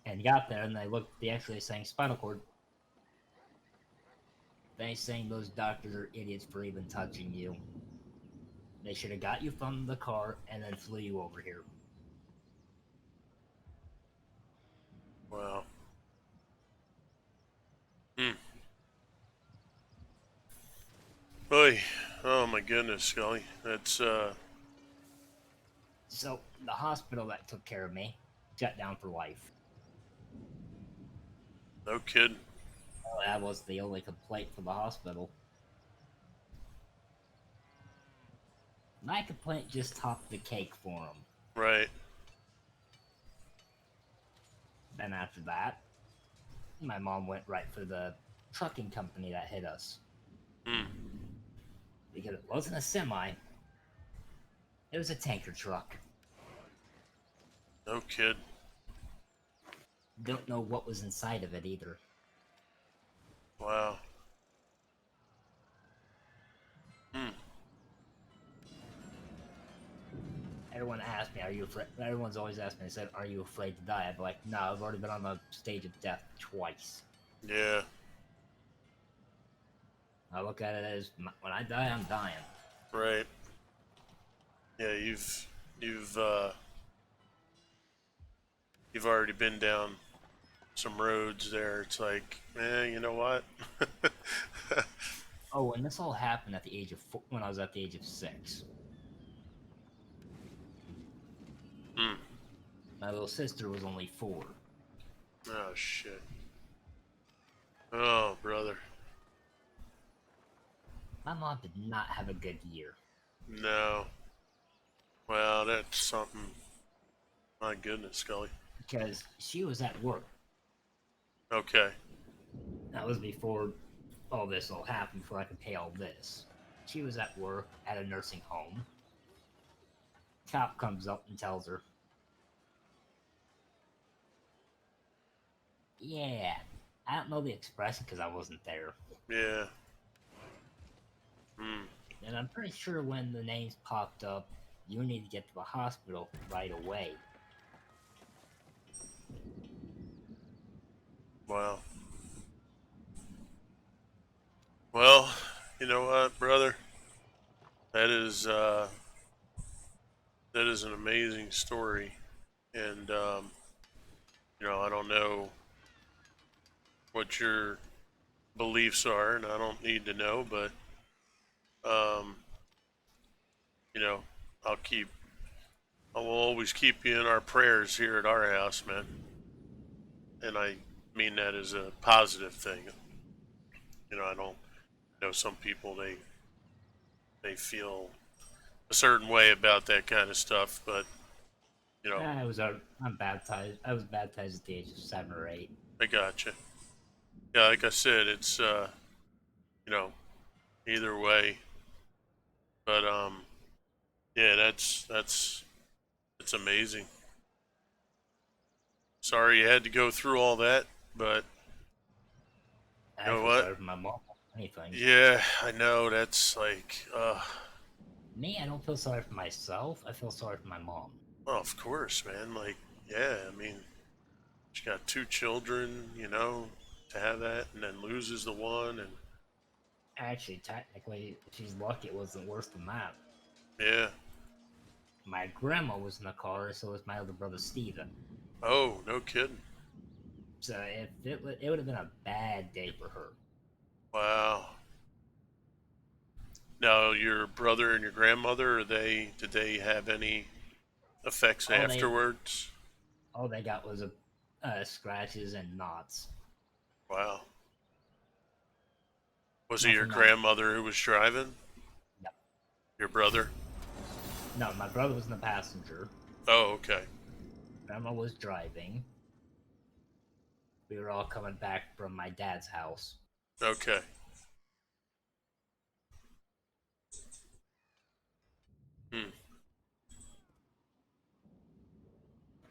And got there, and they looked at the x-ray saying spinal cord. They saying those doctors are idiots for even touching you. They should have got you from the car and then flew you over here. Wow. Hmm. Oy. Oh my goodness, Scully. That's So the hospital that took care of me shut down for life. No kidding. Well, that was the only complaint from the hospital. My complaint just topped the cake for him. Right. Then after that, my mom went right for the trucking company that hit us. Hmm. Because it wasn't a semi, it was a tanker truck. No kid. Don't know what was inside of it either. Wow. Hmm. Everyone asked me, "Are you afraid?" Everyone's always asked me, "They said, are you afraid to die?" I'd be like, "No, I've already been on the stage of death twice." Yeah. I look at it as when I die, I'm dying. Right. Yeah. You've you've already been down some roads there. It's like, you know what? Oh, and this all happened at the age of when I was at the age of 6. Hmm. My little sister was only 4. Oh shit. Oh brother. My mom did not have a good year No. Well, that's something. My goodness, Scully. because she was at work. Okay. That was before all this all happened, before I could pay all this. She was at work at a nursing home. Cop comes up and tells her, "Yeah, I don't know the expression because I wasn't there." Yeah. Hmm. And I'm pretty sure when the names popped up, you need to get to the hospital right away. Wow. Well, you know what, brother? That is that is an amazing story, and I don't know what your beliefs are, and I don't need to know, but um, you know, I'll keep, I will always keep you in our prayers here at our house, man, and I mean that as a positive thing. I don't know some people they feel a certain way about that kind of stuff, but you know, I'm baptized. I was baptized at the age of 7 or 8. I gotcha. Yeah, like I said, it's you know, either way, but yeah, that's it's amazing. Sorry you had to go through all that, but you I know feel what? sorry for my mom. Anything. Yeah, I know that's like, Me, I don't feel sorry for myself. I feel sorry for my mom. well, of course, man. Like, yeah, I mean, she got 2 children, to have that, and then loses the one, and Actually, technically, if she's lucky, it wasn't worse than that. yeah. My grandma was in the car, so was my older brother Steven. Oh, no kidding. So if it would have been a bad day for her. Wow. Now, your brother and your grandmother, did they have any effects All they afterwards? all they got was scratches and knots. Wow. Was it your Nothing else. grandmother who was driving? Yep. Your brother? No, my brother was in the passenger. Oh, okay. Grandma was driving. We were all coming back from my dad's house. Okay. Hmm.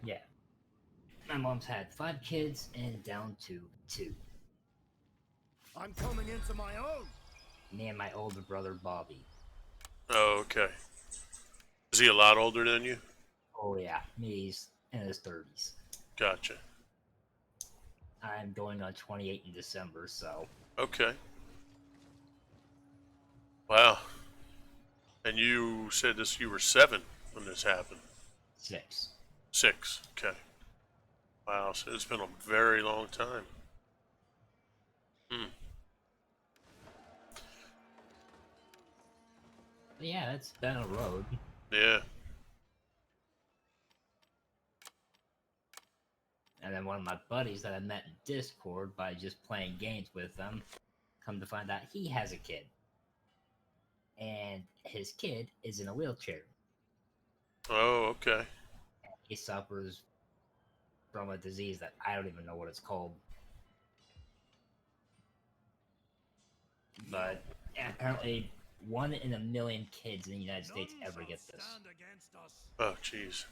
Yeah. My mom's had 5 kids and down to 2. I'm coming into my own. Me and my older brother Bobby. Oh, okay. Is he a lot older than you? Oh yeah, he's in his 30s. Gotcha. I'm going on 28 in December, so Okay. Wow. And you said you were 7 when this happened. 6. 6. Okay. Wow. So it's been a very long time. Hmm. But yeah, it's been a road. Yeah. And then one of my buddies that I met in Discord by just playing games with them, come to find out he has a kid. And his kid is in a wheelchair. Oh, okay. He suffers from a disease that I don't even know what it's called. But apparently, 1 in a million kids in the United States ever get this. Oh, jeez.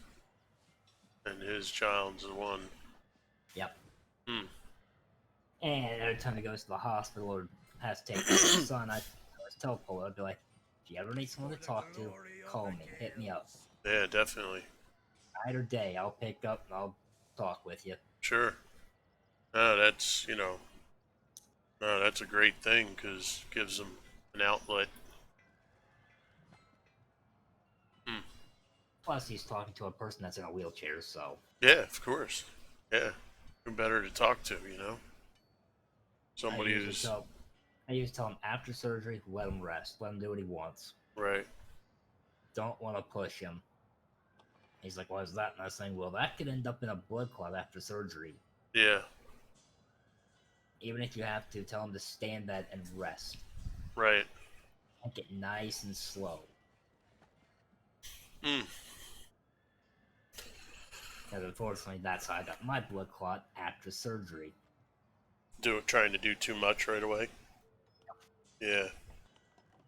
And his child's the one. Yep. Hmm. And every time he goes to the hospital or has to take care of his son, I always tell Polo, I'd be like, if you ever need someone to talk to, call me, hit me up. Yeah, definitely. Night or day, I'll pick up and I'll talk with you. Sure. No, that's, no, that's a great thing because gives them an outlet. Hmm. Plus, he's talking to a person that's in a wheelchair, so. Yeah, of course. Yeah. Who better to talk to, Somebody I who's. usually tell him after surgery, let him rest, let him do what he wants. Right. Don't want to push him. He's like, why is that? And I was saying, well, that could end up in a blood clot after surgery. Yeah. Even if you have to, tell him to stay in bed and rest. Right. Make it nice and slow. Hmm. And unfortunately, that's how I got my blood clot after surgery. Trying to do too much right away. Yeah.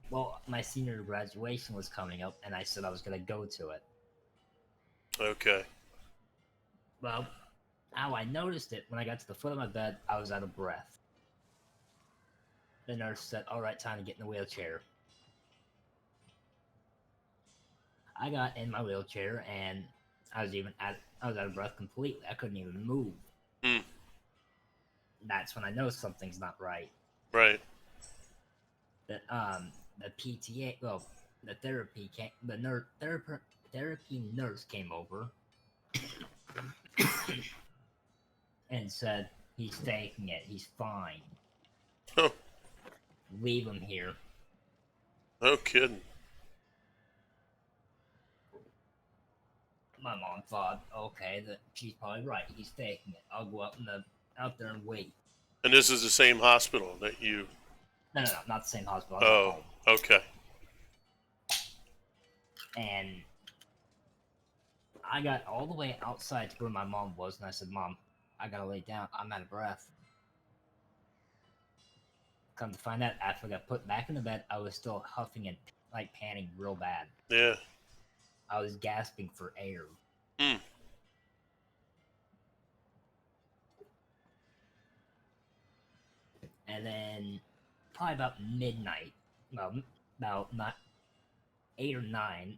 Well, my senior graduation was coming up, and I said I was going to go to it. Okay. Well, how I noticed it, when I got to the foot of my bed, I was out of breath. The nurse said, alright, time to get in the wheelchair. I got in my wheelchair, and I was out of breath completely. I couldn't even move. Hmm. That's when I know something's not right. Right. The PTA, well, the therapy nurse came over and said, he's faking it, he's fine. Oh. Leave him here. No kidding. My mom thought, okay, that she's probably right, he's faking it. I'll go out there and wait. And this is the same hospital that you. No, not the same hospital. Oh, okay. And I got all the way outside to where my mom was, and I said, Mom, I gotta lay down. I'm out of breath. Come to find out, after I got put back in the bed, I was still huffing and panting real bad. Yeah. I was gasping for air. Hmm. And then, probably about midnight, about not 8 or 9,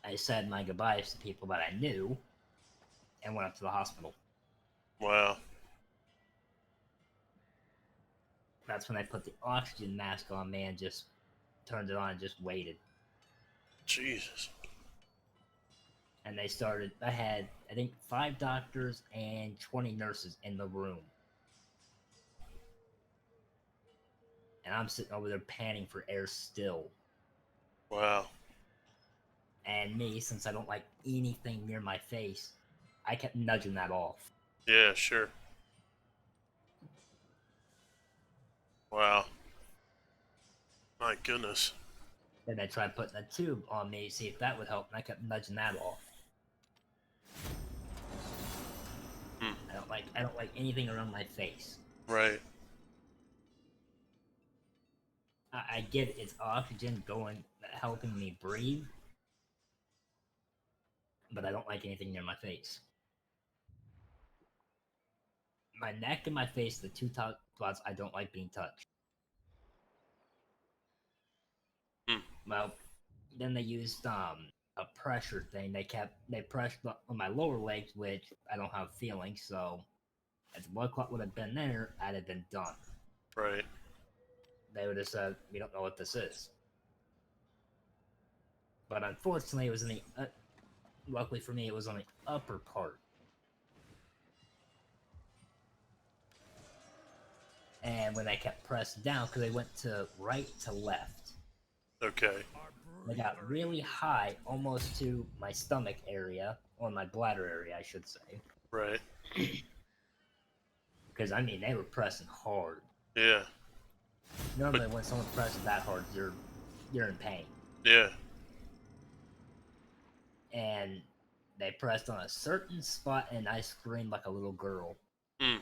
I said my goodbyes to people that I knew, and went up to the hospital. Wow. That's when I put the oxygen mask on me and just turned it on and just waited. Jesus. And they started, I had, I think, 5 doctors and 20 nurses in the room. And I'm sitting over there panting for air still. Wow. And me, since I don't like anything near my face, I kept nudging that off. Yeah, sure. Wow. My goodness. Then I tried putting a tube on me to see if that would help, and I kept nudging that off. Hmm. I don't like anything around my face. Right. I get it's oxygen helping me breathe, but I don't like anything near my face. My neck and my face, the two top spots, I don't like being touched. Hmm. Well, then they used a pressure thing. They pressed on my lower legs, which I don't have feeling, so if the blood clot would have been there, I'd have been done. Right. They would have said, we don't know what this is. But unfortunately, it was in the luckily for me, it was on the upper part. And when I kept pressing down, because they went to right to left, Okay. they got really high, almost to my stomach area, or my bladder area, I should say. Right. Because I mean, they were pressing hard. Yeah. Normally, when someone presses that hard, you're in pain. Yeah. And they pressed on a certain spot, and I screamed like a little girl. Hmm.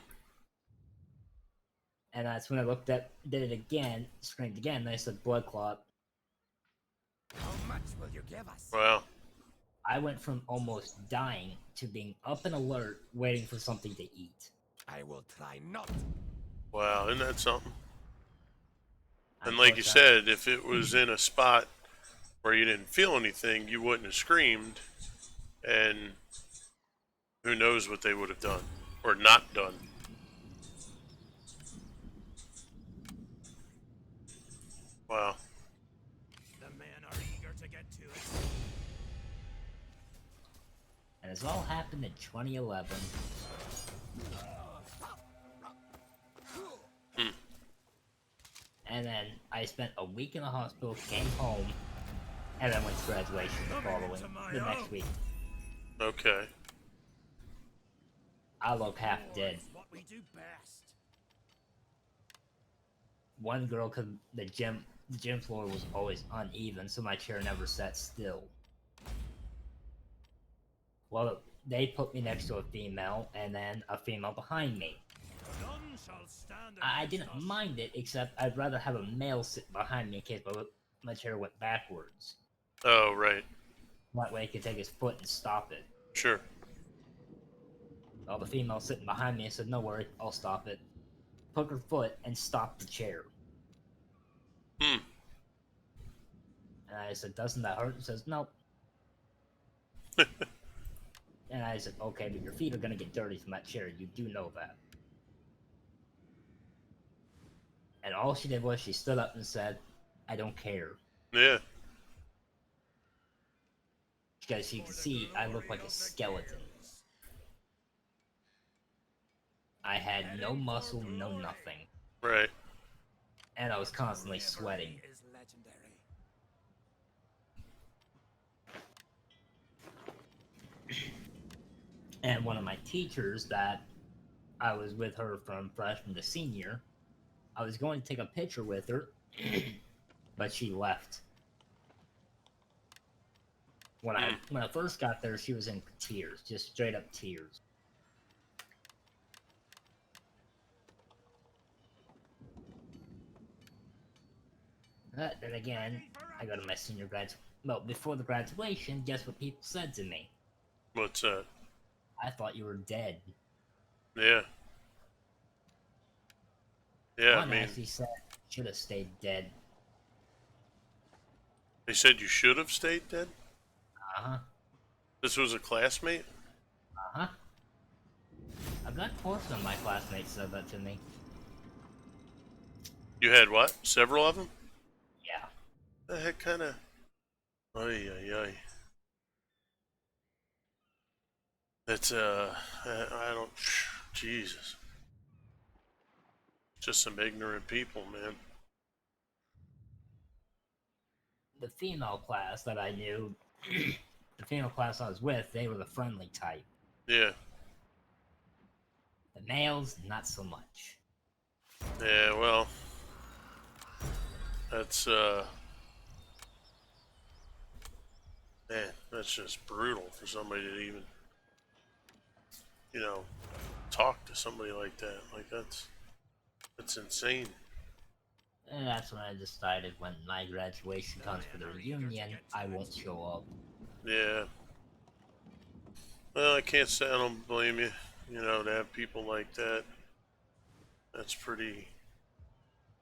And that's when I looked at, did it again, screamed again, and I said blood clot. How much will you give us? Wow. I went from almost dying to being up and alert, waiting for something to eat. I will try not. Wow. Isn't that something? And like you Unfortunately, said, if it was in a spot where you didn't feel anything, you wouldn't have screamed. And who knows what they would have done or not done. Wow. The men are eager to get to it. and this all happened in 2011. Hmm. And then I spent a week in the hospital, came home, and then went to graduation the next week. Okay. I look half dead. What we do best. One girl, cause the gym floor was always uneven, so my chair never sat still. Well, they put me next to a female, and then a female behind me. None shall stand I against didn't us. mind it, except I'd rather have a male sit behind me in case my chair went backwards. Oh, right. That way he could take his foot and stop it. Sure. Well, the female sitting behind me said, "No worry, I'll stop it." Took her foot and stopped the chair. Hmm. And I said, "Doesn't that hurt?" She says, "Nope." And I said, "Okay, but your feet are gonna get dirty from that chair. You do know that." And all she did was she stood up and said, "I don't care." Yeah. Because you can see I look like a skeleton. I had no muscle, no nothing. Right. And I was constantly sweating. Is legendary. And one of my teachers that I was with her from freshman to senior, I was going to take a picture with her, but she left. When I first got there, she was in tears, just straight up tears. But then again, I go to my senior well, before the graduation, guess what people said to me? What's that? I thought you were dead. Yeah. Yeah, One I mean, actually said, "Should have stayed dead." they said you should have stayed dead? Uh-huh. This was a classmate? Uh-huh. I've got a portion of my classmates said that to me. You had what? Several of them? Yeah. The heck kind of... Ay, ay, ay. It's, I don't... Jesus. Just some ignorant people, man. The female class that I knew, the female class I was with, they were the friendly type. Yeah. The males, not so much. Yeah, well... That's, Man, that's just brutal for somebody to even, talk to somebody like that. Like, that's insane. And that's when I decided when my graduation comes for the reunion, I won't show up. Yeah. Well, I can't say I don't blame you. To have people like that. That's pretty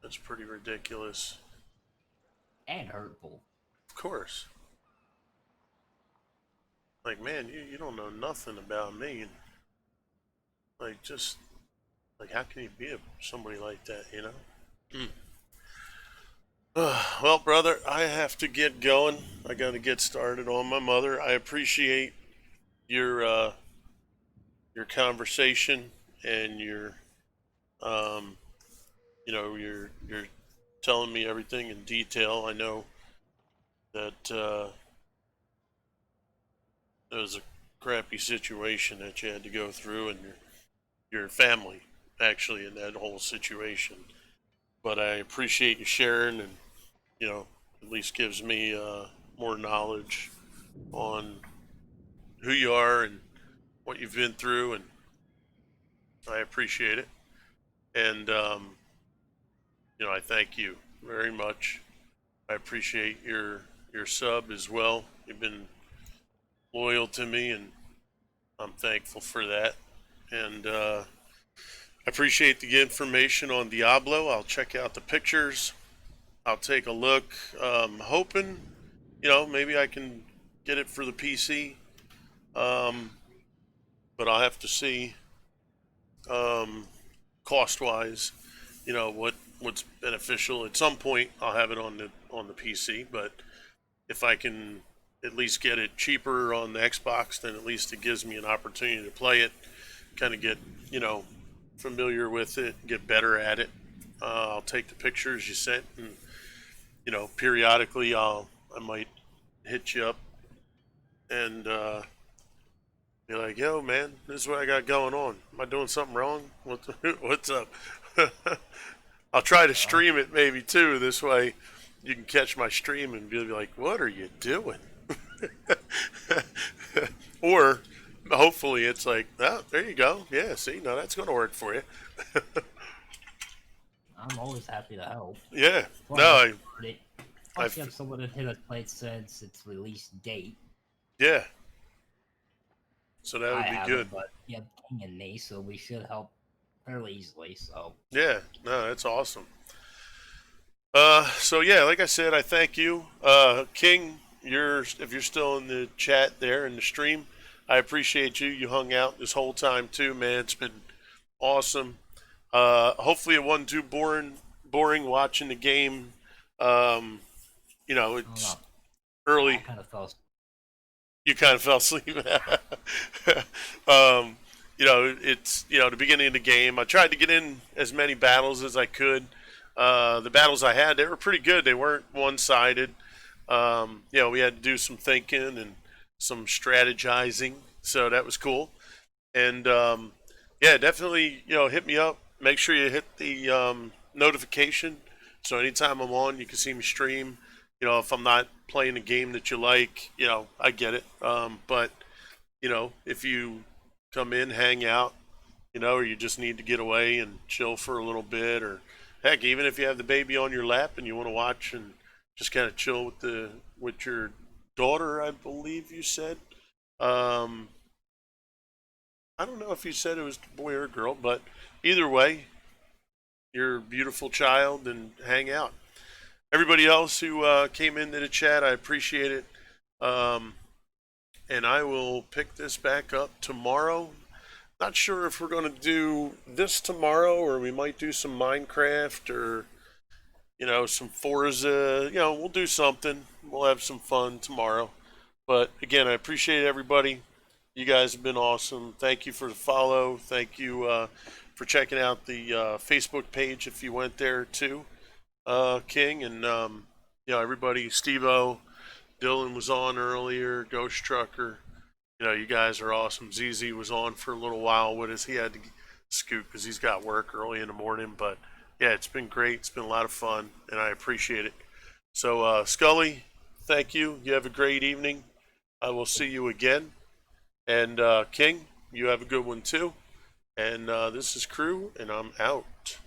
ridiculous. And hurtful. Of course. Like, man, you don't know nothing about me. Like, just, like, how can you be somebody like that, Well, brother, I have to get going. I got to get started on my mother. I appreciate your conversation and um, you're telling me everything in detail. I know that it was crappy situation that you had to go through, and your family actually in that whole situation. But I appreciate you sharing, and at least gives me more knowledge on who you are and what you've been through, and I appreciate it. And I thank you very much. I appreciate your sub as well. You've been loyal to me, and I'm thankful for that. And I appreciate the information on Diablo. I'll check out the pictures. I'll take a look. Hoping, maybe I can get it for the PC. Um, but I'll have to see, cost wise, what's beneficial. At some point, I'll have it on the PC. But if I can at least get it cheaper on the Xbox, then at least it gives me an opportunity to play it, kind of get familiar with it, get better at it. I'll take the pictures you sent, and periodically I might hit you up and be like, "Yo, man, this is what I got going on. Am I doing something wrong? What's up?" I'll try to stream it maybe too. This way, you can catch my stream and be like, "What are you doing?" Or hopefully it's like, "Oh, there you go. Yeah, see, now that's going to work for you." I'm always happy to help. Yeah. Well, No, Plus, you have someone that has played since its release date. yeah. So that I would be haven't, good. but you have King and me, so we should help fairly easily. So Yeah. No, that's awesome. So yeah, like I said, I thank you, King. If you're still in the chat there in the stream, I appreciate you. You hung out this whole time too, man. It's been awesome. Hopefully it wasn't too boring watching the game. It's early. I kind of felt You kind of fell asleep. It's the beginning of the game. I tried to get in as many battles as I could. The battles I had, they were pretty good. They weren't one-sided. We had to do some thinking and some strategizing, so that was cool. And yeah, definitely, hit me up. Make sure you hit the notification, so anytime I'm on, you can see me stream. If I'm not playing a game that you like, I get it. But if you come in, hang out, or you just need to get away and chill for a little bit, or heck, even if you have the baby on your lap and you want to watch and just kind of chill with your daughter, I believe you said. I don't know if you said it was a boy or a girl, but either way, you're a beautiful child, and hang out. Everybody else who came into the chat, I appreciate it. And I will pick this back up tomorrow. Not sure if we're going to do this tomorrow, or we might do some Minecraft, or some Forza. We'll do something. We'll have some fun tomorrow. But again, I appreciate everybody. You guys have been awesome. Thank you for the follow. Thank you for checking out the Facebook page if you went there too, King. And everybody, Steve-O, Dylan was on earlier, Ghost Trucker. You guys are awesome. ZZ was on for a little while with us. He had to scoot because he's got work early in the morning. But yeah, it's been great. It's been a lot of fun, and I appreciate it. So Scully, thank you. You have a great evening. I will see you again. And King, you have a good one too. And this is Crew, and I'm out.